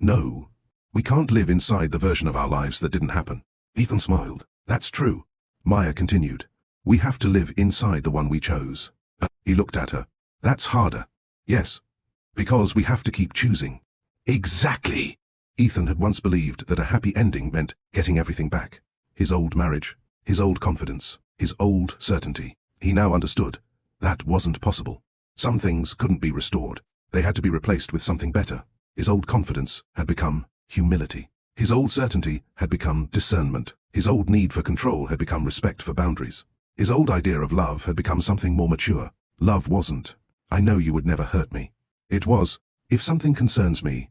Speaker 1: No. We can't live inside the version of our lives that didn't happen. Ethan smiled. That's true. Maya continued. We have to live inside the one we chose. He looked at her. That's harder. Yes. Because we have to keep choosing. Exactly. Ethan had once believed that a happy ending meant getting everything back. His old marriage, his old confidence, his old certainty. He now understood. That wasn't possible. Some things couldn't be restored. They had to be replaced with something better. His old confidence had become humility. His old certainty had become discernment. His old need for control had become respect for boundaries. His old idea of love had become something more mature. Love wasn't, I know you would never hurt me. It was, if something concerns me,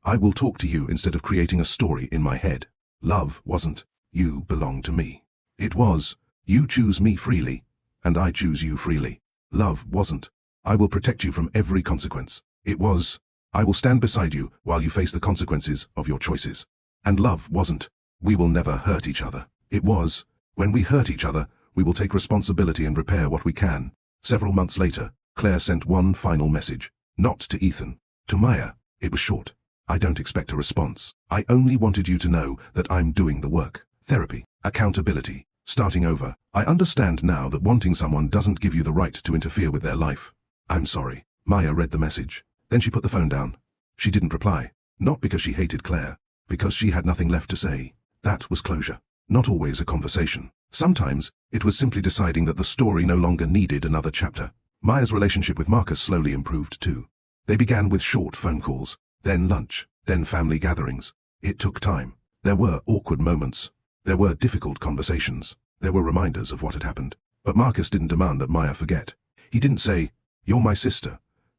Speaker 1: I will talk to you instead of creating a story in my head. Love wasn't, you belong to me. It was, you choose me freely, and I choose you freely. Love wasn't, I will protect you from every consequence. It was, I will stand beside you while you face the consequences of your choices. And love wasn't, we will never hurt each other. It was, when we hurt each other, we will take responsibility and repair what we can. Several months later, Claire sent one final message. Not to Ethan. To Maya. It was short. I don't expect a response. I only wanted you to know that I'm doing the work. Therapy. Accountability. Starting over. I understand now that wanting someone doesn't give you the right to interfere with their life. I'm sorry. Maya read the message. Then she put the phone down. She didn't reply. Not because she hated Claire. Because she had nothing left to say. That was closure. Not always a conversation. Sometimes, it was simply deciding that the story no longer needed another chapter. Maya's relationship with Marcus slowly improved too. They began with short phone calls, then lunch, then family gatherings. It took time. There were awkward moments. There were difficult conversations. There were reminders of what had happened. But Marcus didn't demand that Maya forget. He didn't say, "You're my sister.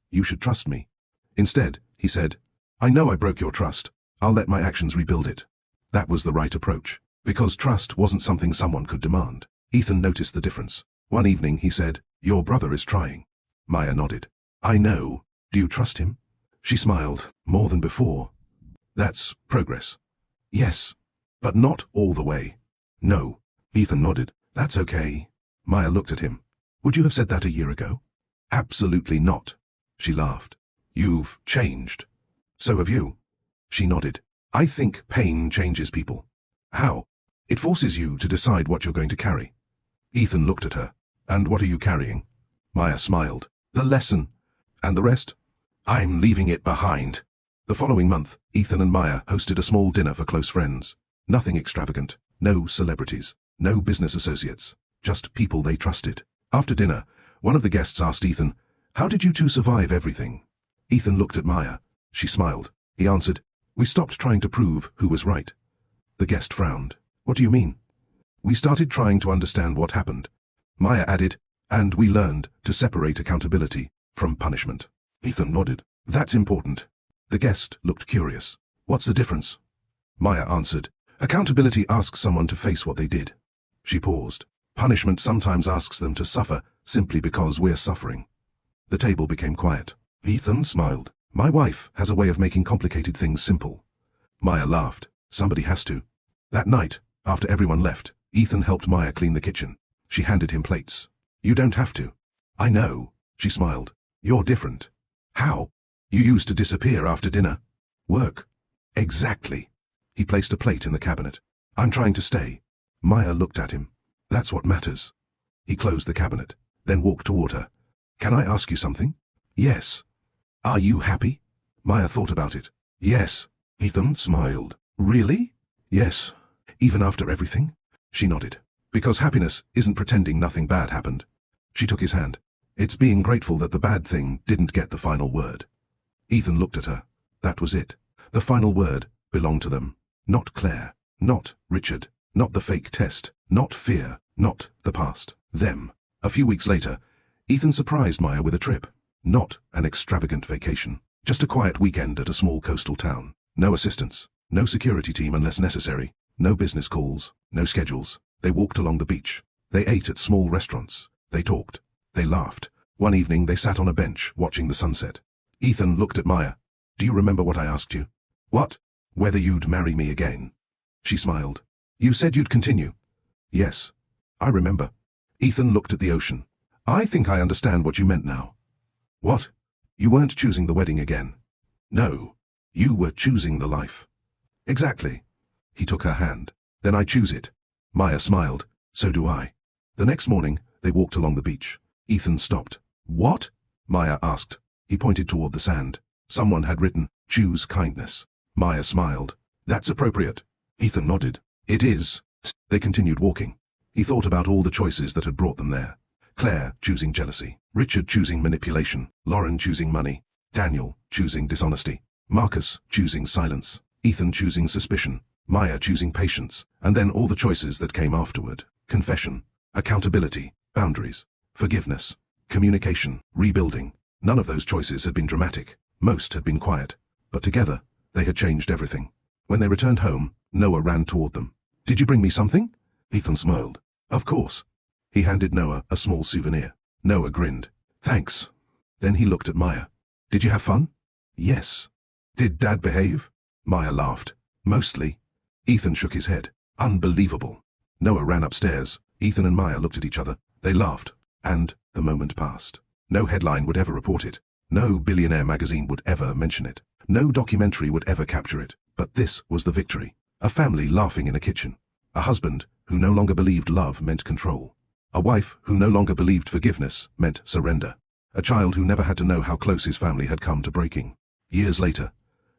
Speaker 1: You should trust me." Instead, he said, "I know I broke your trust. I'll let my actions rebuild it." That was the right approach. Because trust wasn't something someone could demand. Ethan noticed the difference. One evening he said, "Your brother is trying." Maya nodded. "I know. Do you trust him?" She smiled, more than before. "That's progress." "Yes. But not all the way." "No." Ethan nodded. "That's okay." Maya looked at him. "Would you have said that a year ago?" "Absolutely not." She laughed. "You've changed." "So have you." She nodded. "I think pain changes people." "How?" "It forces you to decide what you're going to carry." Ethan looked at her. "And what are you carrying?" Maya smiled. "The lesson." "And the rest?" "I'm leaving it behind." The following month, Ethan and Maya hosted a small dinner for close friends. Nothing extravagant, no celebrities, no business associates, just people they trusted. After dinner, one of the guests asked Ethan, "How did you two survive everything?" Ethan looked at Maya. She smiled. He answered, "We stopped trying to prove who was right. The guest frowned. What do you mean? We started trying to understand what happened. Maya added, and we learned to separate accountability from punishment. Ethan nodded. That's important. The guest looked curious. What's the difference? Maya answered, accountability asks someone to face what they did. She paused. Punishment sometimes asks them to suffer simply because we're suffering. The table became quiet. Ethan smiled. My wife has a way of making complicated things simple. Maya laughed. Somebody has to. That night, after everyone left, Ethan helped Maya clean the kitchen. She handed him plates. You don't have to. I know, she smiled. You're different. How? You used to disappear after dinner. Work. Exactly. He placed a plate in the cabinet. I'm trying to stay. Maya looked at him. That's what matters. He closed the cabinet, then walked toward her. Can I ask you something? Yes. Are you happy? Maya thought about it. Yes. Ethan smiled. Really? Yes. Even after everything? She nodded. Because happiness isn't pretending nothing bad happened. She took his hand. It's being grateful that the bad thing didn't get the final word. Ethan looked at her. That was it. The final word belonged to them. Not Claire. Not Richard. Not the fake test. Not fear. Not the past. Them. A few weeks later, Ethan surprised Maya with a trip. Not an extravagant vacation. Just a quiet weekend at a small coastal town. No assistants. No security team unless necessary. No business calls. No schedules. They walked along the beach. They ate at small restaurants. They talked. They laughed. One evening they sat on a bench watching the sunset. Ethan looked at Maya. Do you remember what I asked you? What? Whether you'd marry me again. She smiled. You said you'd continue. Yes. I remember. Ethan looked at the ocean. I think I understand what you meant now. What? You weren't choosing the wedding again. No. You were choosing the life. Exactly. He took her hand. Then I choose it. Maya smiled. So do I. The next morning, they walked along the beach. Ethan stopped. What? Maya asked. He pointed toward the sand. Someone had written, choose kindness. Maya smiled. That's appropriate. Ethan nodded. It is. They continued walking. He thought about all the choices that had brought them there. Claire choosing jealousy. Richard choosing manipulation. Lauren choosing money. Daniel choosing dishonesty. Marcus choosing silence. Ethan choosing suspicion. Maya choosing patience. And then all the choices that came afterward. Confession. Accountability. Boundaries. Forgiveness. Communication. Rebuilding. None of those choices had been dramatic. Most had been quiet. But together, they had changed everything. When they returned home, Noah ran toward them. Did you bring me something? Ethan smiled. Of course. He handed Noah a small souvenir. Noah grinned. Thanks. Then he looked at Maya. Did you have fun? Yes. Did Dad behave? Maya laughed. Mostly. Ethan shook his head. Unbelievable. Noah ran upstairs. Ethan and Maya looked at each other. They laughed. And the moment passed. No headline would ever report it. No Billionaire magazine would ever mention it. No documentary would ever capture it. But this was the victory. A family laughing in a kitchen. A husband who no longer believed love meant control. A wife who no longer believed forgiveness meant surrender. A child who never had to know how close his family had come to breaking. Years later,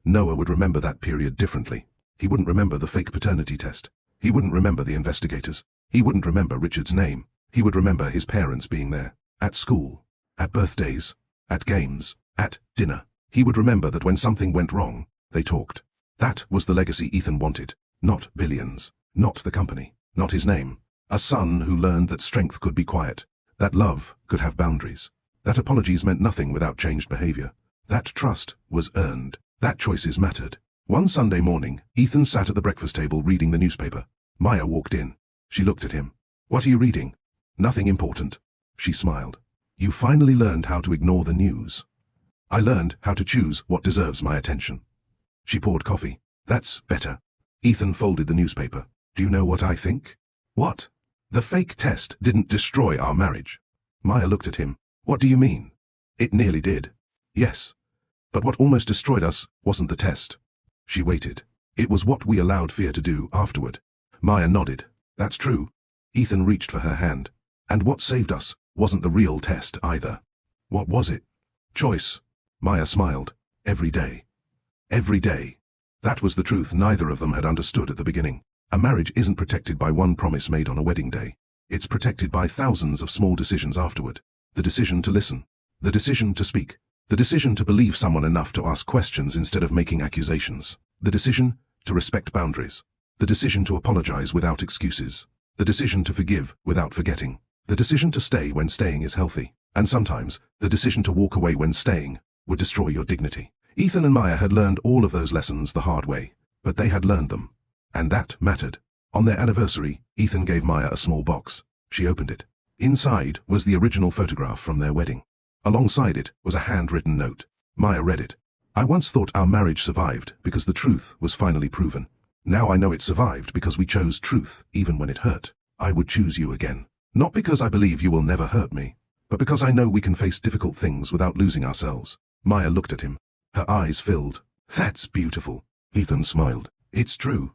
Speaker 1: Noah would remember that period differently. He wouldn't remember the fake paternity test. He wouldn't remember the investigators. He wouldn't remember Richard's name. He would remember his parents being there. At school. At birthdays. At games. At dinner. He would remember that when something went wrong, they talked. That was the legacy Ethan wanted. Not billions. Not the company. Not his name. A son who learned that strength could be quiet. That love could have boundaries. That apologies meant nothing without changed behavior. That trust was earned. That choices mattered. One Sunday morning, Ethan sat at the breakfast table reading the newspaper. Maya walked in. She looked at him. What are you reading? Nothing important. She smiled. You finally learned how to ignore the news. I learned how to choose what deserves my attention. She poured coffee. That's better. Ethan folded the newspaper. Do you know what I think? What? The fake test didn't destroy our marriage. Maya looked at him. What do you mean? It nearly did. Yes. But what almost destroyed us wasn't the test. She waited. It was what we allowed fear to do afterward. Maya nodded. That's true. Ethan reached for her hand. And what saved us wasn't the real test either. What was it? Choice. Maya smiled. Every day. Every day. That was the truth neither of them had understood at the beginning. A marriage isn't protected by one promise made on a wedding day. It's protected by thousands of small decisions afterward. The decision to listen. The decision to speak. The decision to believe someone enough to ask questions instead of making accusations. The decision to respect boundaries. The decision to apologize without excuses. The decision to forgive without forgetting. The decision to stay when staying is healthy. And sometimes, the decision to walk away when staying would destroy your dignity. Ethan and Maya had learned all of those lessons the hard way, but they had learned them. And that mattered. On their anniversary, Ethan gave Maya a small box. She opened it. Inside was the original photograph from their wedding. Alongside it was a handwritten note. Maya read it. I once thought our marriage survived because the truth was finally proven. Now I know it survived because we chose truth even when it hurt. I would choose you again. Not because I believe you will never hurt me, but because I know we can face difficult things without losing ourselves. Maya looked at him. Her eyes filled. That's beautiful. Ethan smiled. It's true.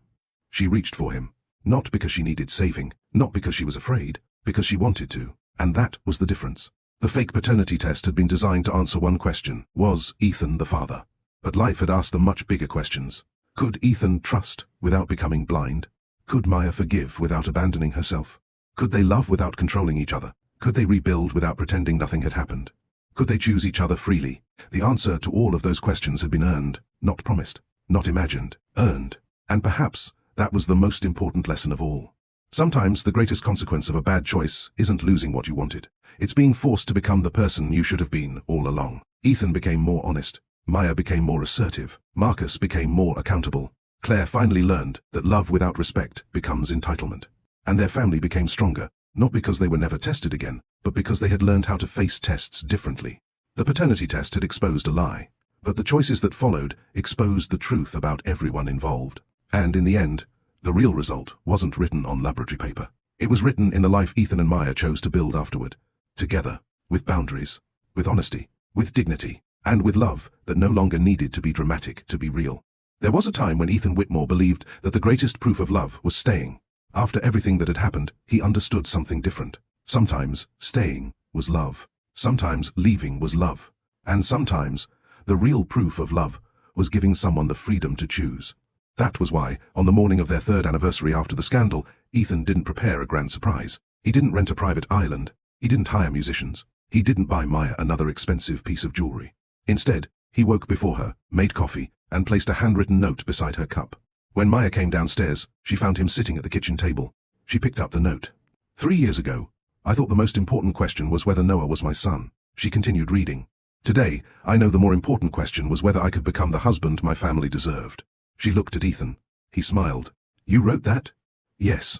Speaker 1: She reached for him. Not because she needed saving, not because she was afraid, because she wanted to. And that was the difference. The fake paternity test had been designed to answer one question. Was Ethan the father? But life had asked them much bigger questions. Could Ethan trust without becoming blind? Could Maya forgive without abandoning herself? Could they love without controlling each other? Could they rebuild without pretending nothing had happened? Could they choose each other freely? The answer to all of those questions had been earned, not promised, not imagined, earned. And perhaps that was the most important lesson of all. Sometimes the greatest consequence of a bad choice isn't losing what you wanted. It's being forced to become the person you should have been all along. Ethan became more honest. Maya became more assertive. Marcus became more accountable. Claire finally learned that love without respect becomes entitlement. And their family became stronger, not because they were never tested again, but because they had learned how to face tests differently. The paternity test had exposed a lie, but the choices that followed exposed the truth about everyone involved. And in the end, the real result wasn't written on laboratory paper. It was written in the life Ethan and Maya chose to build afterward. Together, with boundaries, with honesty, with dignity, and with love that no longer needed to be dramatic to be real. There was a time when Ethan Whitmore believed that the greatest proof of love was staying. After everything that had happened, he understood something different. Sometimes staying was love. Sometimes leaving was love. And sometimes the real proof of love was giving someone the freedom to choose. That was why, on the morning of their 3rd anniversary after the scandal, Ethan didn't prepare a grand surprise. He didn't rent a private island. He didn't hire musicians. He didn't buy Maya another expensive piece of jewelry. Instead, he woke before her, made coffee, and placed a handwritten note beside her cup. When Maya came downstairs, she found him sitting at the kitchen table. She picked up the note. 3 years ago, I thought the most important question was whether Noah was my son. She continued reading. Today, I know the more important question was whether I could become the husband my family deserved. She looked at Ethan. He smiled. You wrote that? Yes.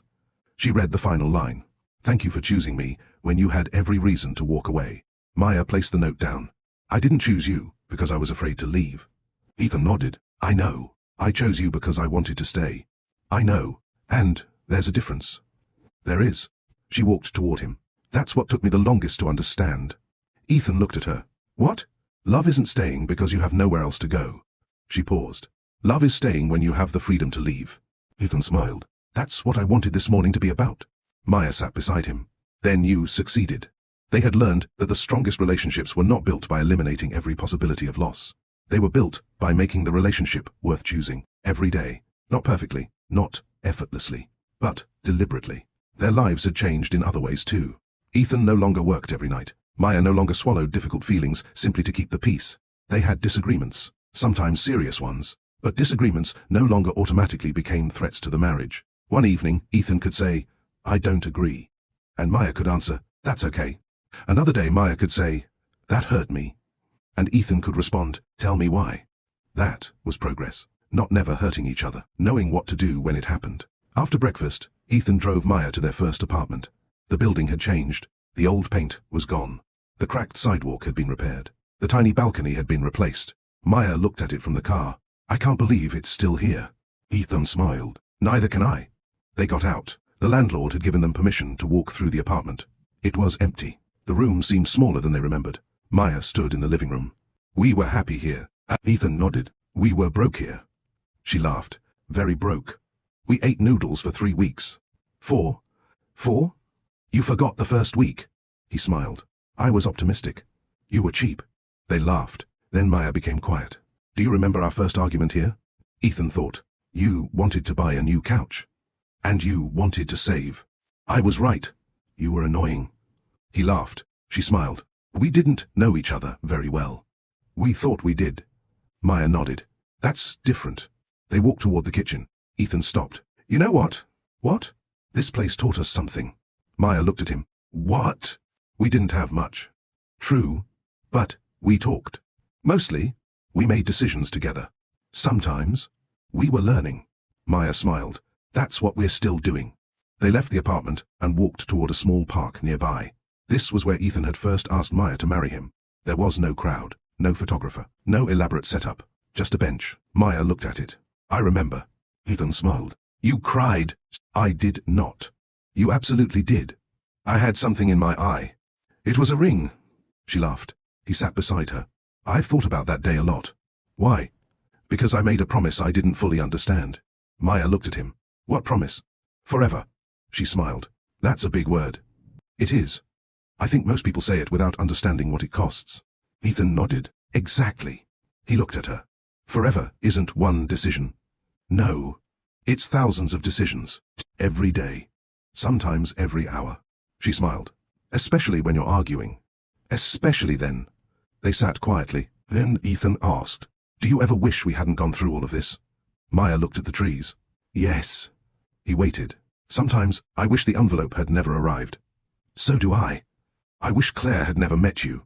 Speaker 1: She read the final line. Thank you for choosing me when you had every reason to walk away. Maya placed the note down. I didn't choose you because I was afraid to leave. Ethan nodded. I know. I chose you because I wanted to stay. I know. And there's a difference. There is. She walked toward him. That's what took me the longest to understand. Ethan looked at her. What? Love isn't staying because you have nowhere else to go. She paused. Love is staying when you have the freedom to leave. Ethan smiled. That's what I wanted this morning to be about. Maya sat beside him. Then you succeeded. They had learned that the strongest relationships were not built by eliminating every possibility of loss. They were built by making the relationship worth choosing, every day. Not perfectly, not effortlessly, but deliberately. Their lives had changed in other ways too. Ethan no longer worked every night. Maya no longer swallowed difficult feelings simply to keep the peace. They had disagreements, sometimes serious ones, but disagreements no longer automatically became threats to the marriage. One evening, Ethan could say, I don't agree. And Maya could answer, that's okay. Another day Maya could say, that hurt me. And Ethan could respond, tell me why. That was progress, not never hurting each other, knowing what to do when it happened. After breakfast, Ethan drove Maya to their first apartment. The building had changed. The old paint was gone. The cracked sidewalk had been repaired. The tiny balcony had been replaced. Maya looked at it from the car. I can't believe it's still here. Ethan smiled. Neither can I. They got out. The landlord had given them permission to walk through the apartment. It was empty. The room seemed smaller than they remembered. Maya stood in the living room. We were happy here. Ethan nodded. We were broke here. She laughed. Very broke. We ate noodles for 3 weeks. 4? 4? You forgot the first week. He smiled. I was optimistic. You were cheap. They laughed. Then Maya became quiet. Do you remember our first argument here? Ethan thought. You wanted to buy a new couch. And you wanted to save. I was right. You were annoying. He laughed. She smiled. We didn't know each other very well. We thought we did. Maya nodded. That's different. They walked toward the kitchen. Ethan stopped. You know what? What? This place taught us something. Maya looked at him. What? We didn't have much. True, but we talked. Mostly, we made decisions together. Sometimes, we were learning. Maya smiled. That's what we're still doing. They left the apartment and walked toward a small park nearby. This was where Ethan had first asked Maya to marry him. There was no crowd, no photographer, no elaborate setup, just a bench. Maya looked at it. I remember. Ethan smiled. You cried. I did not. You absolutely did. I had something in my eye. It was a ring. She laughed. He sat beside her. I've thought about that day a lot. Why? Because I made a promise I didn't fully understand. Maya looked at him. What promise? Forever. She smiled. That's a big word. It is. I think most people say it without understanding what it costs. Ethan nodded. Exactly. He looked at her. Forever isn't one decision. No. It's thousands of decisions. Every day. Sometimes every hour. She smiled. Especially when you're arguing. Especially then. They sat quietly. Then Ethan asked, do you ever wish we hadn't gone through all of this? Maya looked at the trees. Yes. He waited. Sometimes I wish the envelope had never arrived. So do I. I wish Claire had never met you.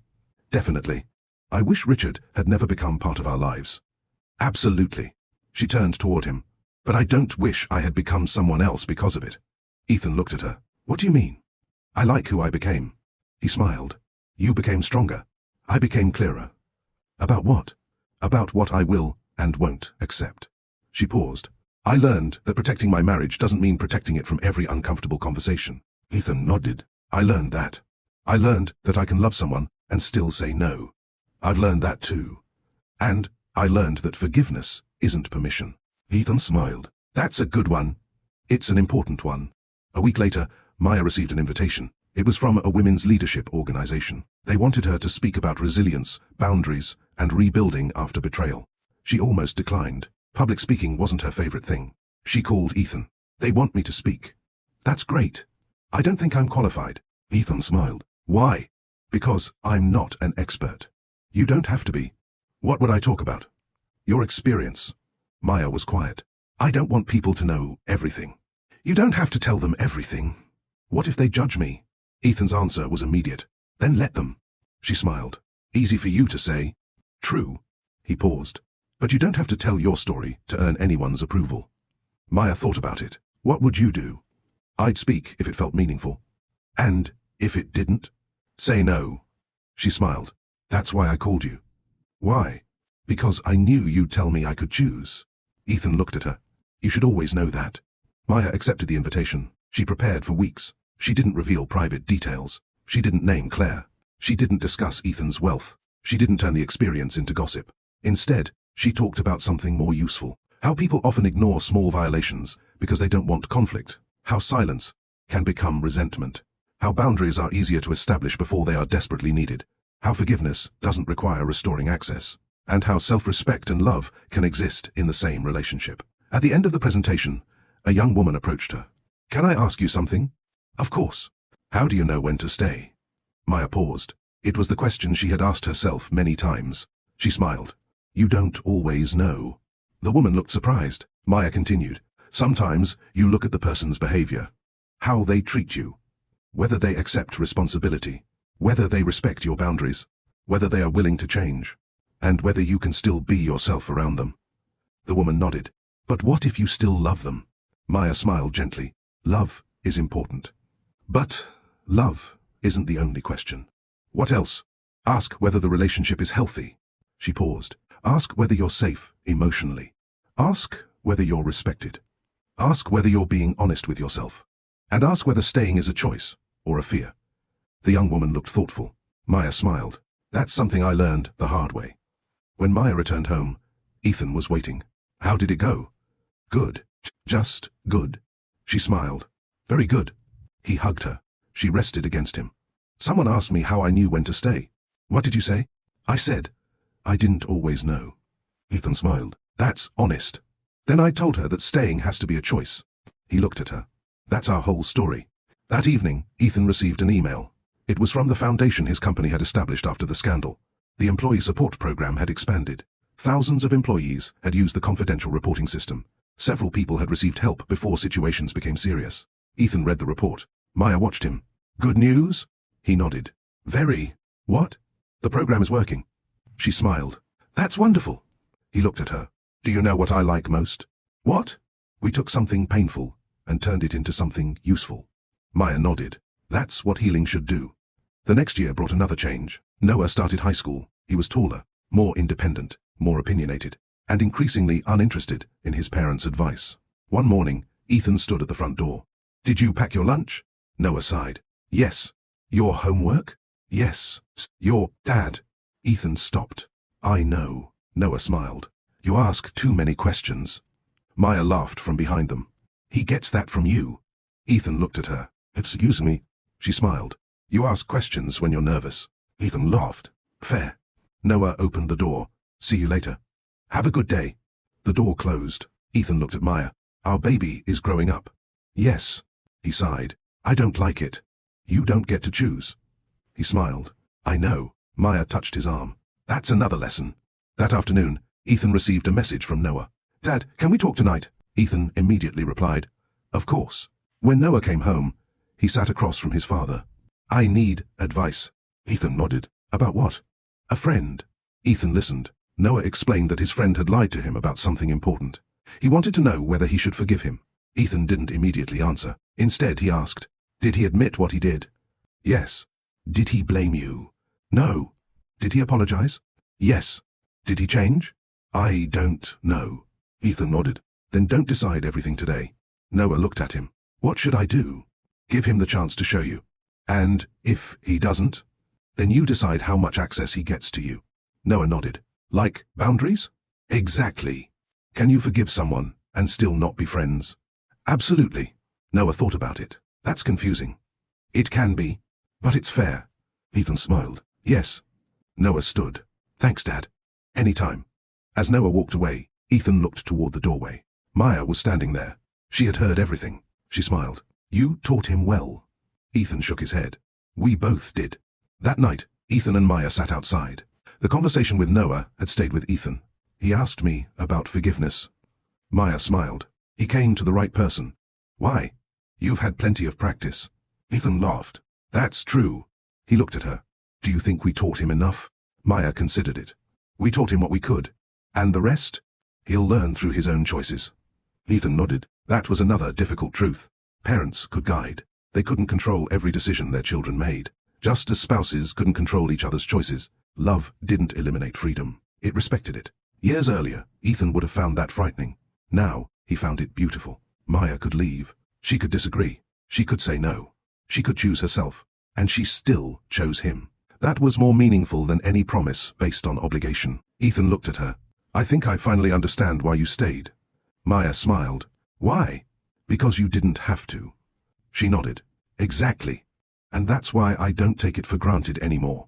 Speaker 1: Definitely. I wish Richard had never become part of our lives. Absolutely. She turned toward him. But I don't wish I had become someone else because of it. Ethan looked at her. What do you mean? I like who I became. He smiled. You became stronger. I became clearer. About what? About what I will and won't accept. She paused. I learned that protecting my marriage doesn't mean protecting it from every uncomfortable conversation. Ethan nodded. I learned that. I learned that I can love someone and still say no. I've learned that too. And I learned that forgiveness isn't permission. Ethan smiled. That's a good one. It's an important one. A week later, Maya received an invitation. It was from a women's leadership organization. They wanted her to speak about resilience, boundaries, and rebuilding after betrayal. She almost declined. Public speaking wasn't her favorite thing. She called Ethan. They want me to speak. That's great. I don't think I'm qualified. Ethan smiled. Why? Because I'm not an expert. You don't have to be. What would I talk about? Your experience. Maya was quiet. I don't want people to know everything. You don't have to tell them everything. What if they judge me? Ethan's answer was immediate. Then let them. She smiled. Easy for you to say. True. He paused. But you don't have to tell your story to earn anyone's approval. Maya thought about it. What would you do? I'd speak if it felt meaningful. And if it didn't? Say no. She smiled. That's why I called you. Why? Because I knew you'd tell me I could choose. Ethan looked at her. You should always know that. Maya accepted the invitation. She prepared for weeks. She didn't reveal private details. She didn't name Claire. She didn't discuss Ethan's wealth. She didn't turn the experience into gossip. Instead, she talked about something more useful. How people often ignore small violations because they don't want conflict. How silence can become resentment. How boundaries are easier to establish before they are desperately needed. How forgiveness doesn't require restoring access. And how self-respect and love can exist in the same relationship. At the end of the presentation, a young woman approached her. Can I ask you something? Of course. How do you know when to stay? Maya paused. It was the question she had asked herself many times. She smiled. You don't always know. The woman looked surprised. Maya continued. Sometimes you look at the person's behavior. How they treat you. Whether they accept responsibility. Whether they respect your boundaries. Whether they are willing to change. And whether you can still be yourself around them. The woman nodded. But what if you still love them? Maya smiled gently. Love is important. But love isn't the only question. What else? Ask whether the relationship is healthy. She paused. Ask whether you're safe emotionally. Ask whether you're respected. Ask whether you're being honest with yourself. And ask whether staying is a choice or a fear. The young woman looked thoughtful. Maya smiled. That's something I learned the hard way. When Maya returned home, Ethan was waiting. How did it go? Good. Just good. She smiled. Very good. He hugged her. She rested against him. Someone asked me how I knew when to stay. What did you say? I said, I didn't always know. Ethan smiled. That's honest. Then I told her that staying has to be a choice. He looked at her. That's our whole story. That evening, Ethan received an email. It was from the foundation his company had established after the scandal. The employee support program had expanded. Thousands of employees had used the confidential reporting system. Several people had received help before situations became serious. Ethan read the report. Maya watched him. Good news? He nodded. Very. What? The program is working. She smiled. That's wonderful. He looked at her. Do you know what I like most? What? We took something painful and turned it into something useful. Maya nodded. That's what healing should do. The next year brought another change. Noah started high school. He was taller, more independent, more opinionated, and increasingly uninterested in his parents' advice. One morning, Ethan stood at the front door. Did you pack your lunch? Noah sighed. Yes. Your homework? Yes. Your dad? Ethan stopped. I know. Noah smiled. You ask too many questions. Maya laughed from behind them. He gets that from you. Ethan looked at her. Excuse me. She smiled. You ask questions when you're nervous. Ethan laughed. Fair. Noah opened the door. See you later. Have a good day. The door closed. Ethan looked at Maya. Our baby is growing up. Yes. He sighed. I don't like it. You don't get to choose. He smiled. I know. Maya touched his arm. That's another lesson. That afternoon, Ethan received a message from Noah. Dad, can we talk tonight? Ethan immediately replied. Of course. When Noah came home, he sat across from his father. I need advice. Ethan nodded. About what? A friend. Ethan listened. Noah explained that his friend had lied to him about something important. He wanted to know whether he should forgive him. Ethan didn't immediately answer. Instead, he asked, did he admit what he did? Yes. Did he blame you? No. Did he apologize? Yes. Did he change? I don't know. Ethan nodded. Then don't decide everything today. Noah looked at him. What should I do? Give him the chance to show you. And if he doesn't, then you decide how much access he gets to you. Noah nodded. Like boundaries? Exactly. Can you forgive someone and still not be friends? Absolutely. Noah thought about it. That's confusing. It can be, but it's fair. Ethan smiled. Yes. Noah stood. Thanks, Dad. Anytime. As Noah walked away, Ethan looked toward the doorway. Maya was standing there. She had heard everything. She smiled. You taught him well. Ethan shook his head. We both did. That night, Ethan and Maya sat outside. The conversation with Noah had stayed with Ethan. He asked me about forgiveness. Maya smiled. He came to the right person. Why? You've had plenty of practice. Ethan laughed. That's true. He looked at her. Do you think we taught him enough? Maya considered it. We taught him what we could. And the rest? He'll learn through his own choices. Ethan nodded. That was another difficult truth. Parents could guide. They couldn't control every decision their children made. Just as spouses couldn't control each other's choices, love didn't eliminate freedom. It respected it. Years earlier, Ethan would have found that frightening. Now, he found it beautiful. Maya could leave. She could disagree. She could say no. She could choose herself. And she still chose him. That was more meaningful than any promise based on obligation. Ethan looked at her. I think I finally understand why you stayed. Maya smiled. Why? Because you didn't have to. She nodded. Exactly. And that's why I don't take it for granted anymore.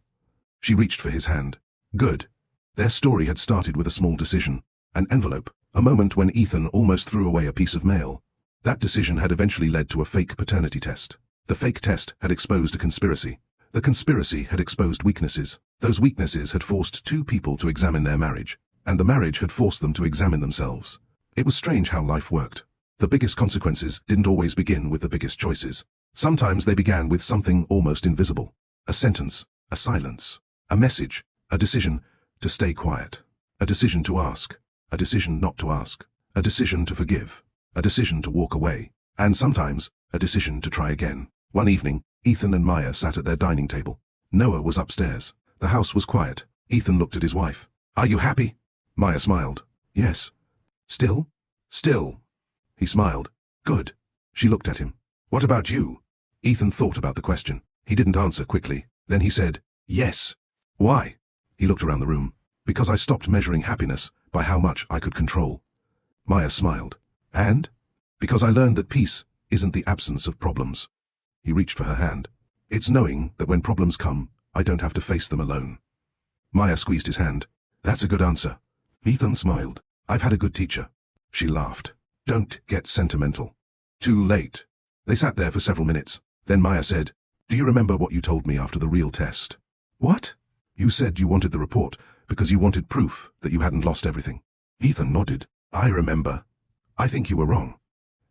Speaker 1: She reached for his hand. Good. Their story had started with a small decision. An envelope. A moment when Ethan almost threw away a piece of mail. That decision had eventually led to a fake paternity test. The fake test had exposed a conspiracy. The conspiracy had exposed weaknesses. Those weaknesses had forced two people to examine their marriage. And the marriage had forced them to examine themselves. It was strange how life worked. The biggest consequences didn't always begin with the biggest choices. Sometimes they began with something almost invisible. A sentence, a silence, a message, a decision to stay quiet, a decision to ask, a decision not to ask, a decision to forgive, a decision to walk away, and sometimes a decision to try again. One evening, Ethan and Maya sat at their dining table. Noah was upstairs. The house was quiet. Ethan looked at his wife. Are you happy? Maya smiled. Yes. Still? Still. He smiled. Good. She looked at him. What about you? Ethan thought about the question. He didn't answer quickly. Then he said, yes. Why? He looked around the room. Because I stopped measuring happiness by how much I could control. Maya smiled. And? Because I learned that peace isn't the absence of problems. He reached for her hand. It's knowing that when problems come, I don't have to face them alone. Maya squeezed his hand. That's a good answer. Ethan smiled. I've had a good teacher. She laughed. Don't get sentimental. Too late. They sat there for several minutes. Then Maya said, do you remember what you told me after the real test? What? You said you wanted the report because you wanted proof that you hadn't lost everything. Ethan nodded. I remember. I think you were wrong.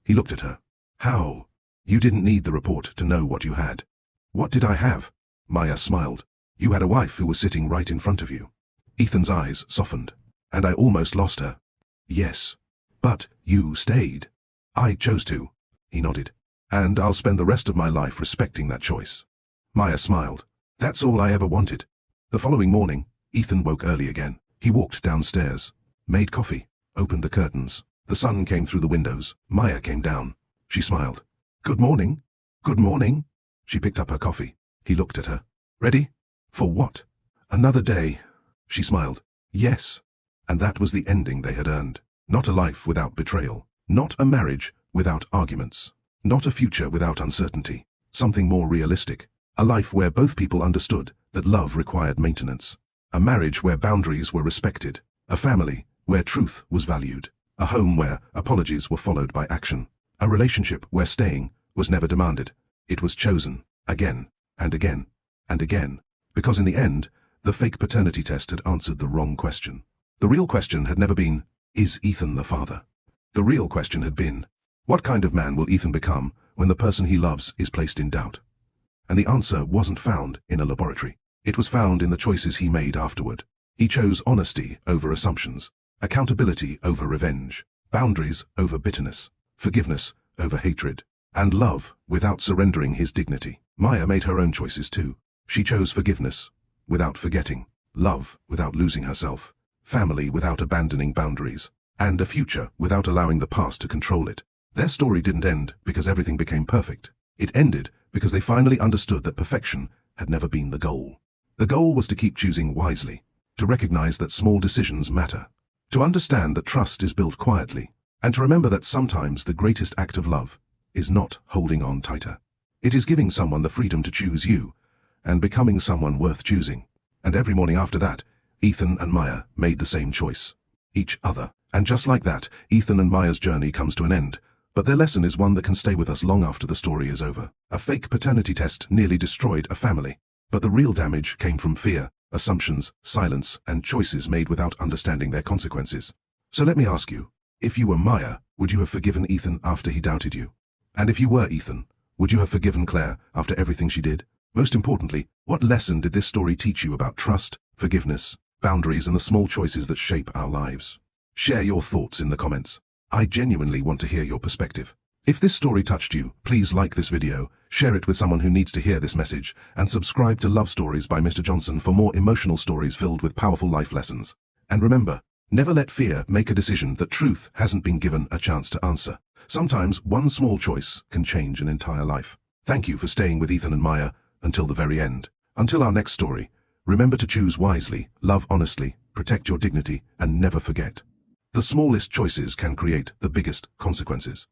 Speaker 1: He looked at her. How? You didn't need the report to know what you had. What did I have? Maya smiled. You had a wife who was sitting right in front of you. Ethan's eyes softened. And I almost lost her. Yes. But you stayed. I chose to. He nodded. And I'll spend the rest of my life respecting that choice. Maya smiled. That's all I ever wanted. The following morning, Ethan woke early again. He walked downstairs, made coffee, opened the curtains. The sun came through the windows. Maya came down. She smiled. Good morning. Good morning. She picked up her coffee. He looked at her. Ready? For what? Another day. She smiled. Yes. And that was the ending they had earned. Not a life without betrayal. Not a marriage without arguments. Not a future without uncertainty. Something more realistic. A life where both people understood that love required maintenance. A marriage where boundaries were respected. A family where truth was valued. A home where apologies were followed by action. A relationship where staying was never demanded. It was chosen, again, and again, and again. Because in the end, the fake paternity test had answered the wrong question. The real question had never been, is Ethan the father? The real question had been, what kind of man will Ethan become when the person he loves is placed in doubt? And the answer wasn't found in a laboratory. It was found in the choices he made afterward. He chose honesty over assumptions, accountability over revenge, boundaries over bitterness, forgiveness over hatred, and love without surrendering his dignity. Maya made her own choices too. She chose forgiveness without forgetting, love without losing herself, family without abandoning boundaries, and a future without allowing the past to control it. Their story didn't end because everything became perfect. It ended because they finally understood that perfection had never been the goal. The goal was to keep choosing wisely, to recognize that small decisions matter, to understand that trust is built quietly, and to remember that sometimes the greatest act of love is not holding on tighter. It is giving someone the freedom to choose you, and becoming someone worth choosing. And every morning after that, Ethan and Maya made the same choice. Each other. And just like that, Ethan and Maya's journey comes to an end. But their lesson is one that can stay with us long after the story is over. A fake paternity test nearly destroyed a family. But the real damage came from fear, assumptions, silence, and choices made without understanding their consequences. So let me ask you, if you were Maya, would you have forgiven Ethan after he doubted you? And if you were Ethan, would you have forgiven Claire after everything she did? Most importantly, what lesson did this story teach you about trust, forgiveness, boundaries, and the small choices that shape our lives? Share your thoughts in the comments. I genuinely want to hear your perspective. If this story touched you, please like this video, share it with someone who needs to hear this message, and subscribe to Love Stories by Mr. Johnson for more emotional stories filled with powerful life lessons. And remember, never let fear make a decision that truth hasn't been given a chance to answer. Sometimes one small choice can change an entire life. Thank you for staying with Ethan and Maya until the very end. Until our next story, remember to choose wisely, love honestly, protect your dignity, and never forget. The smallest choices can create the biggest consequences.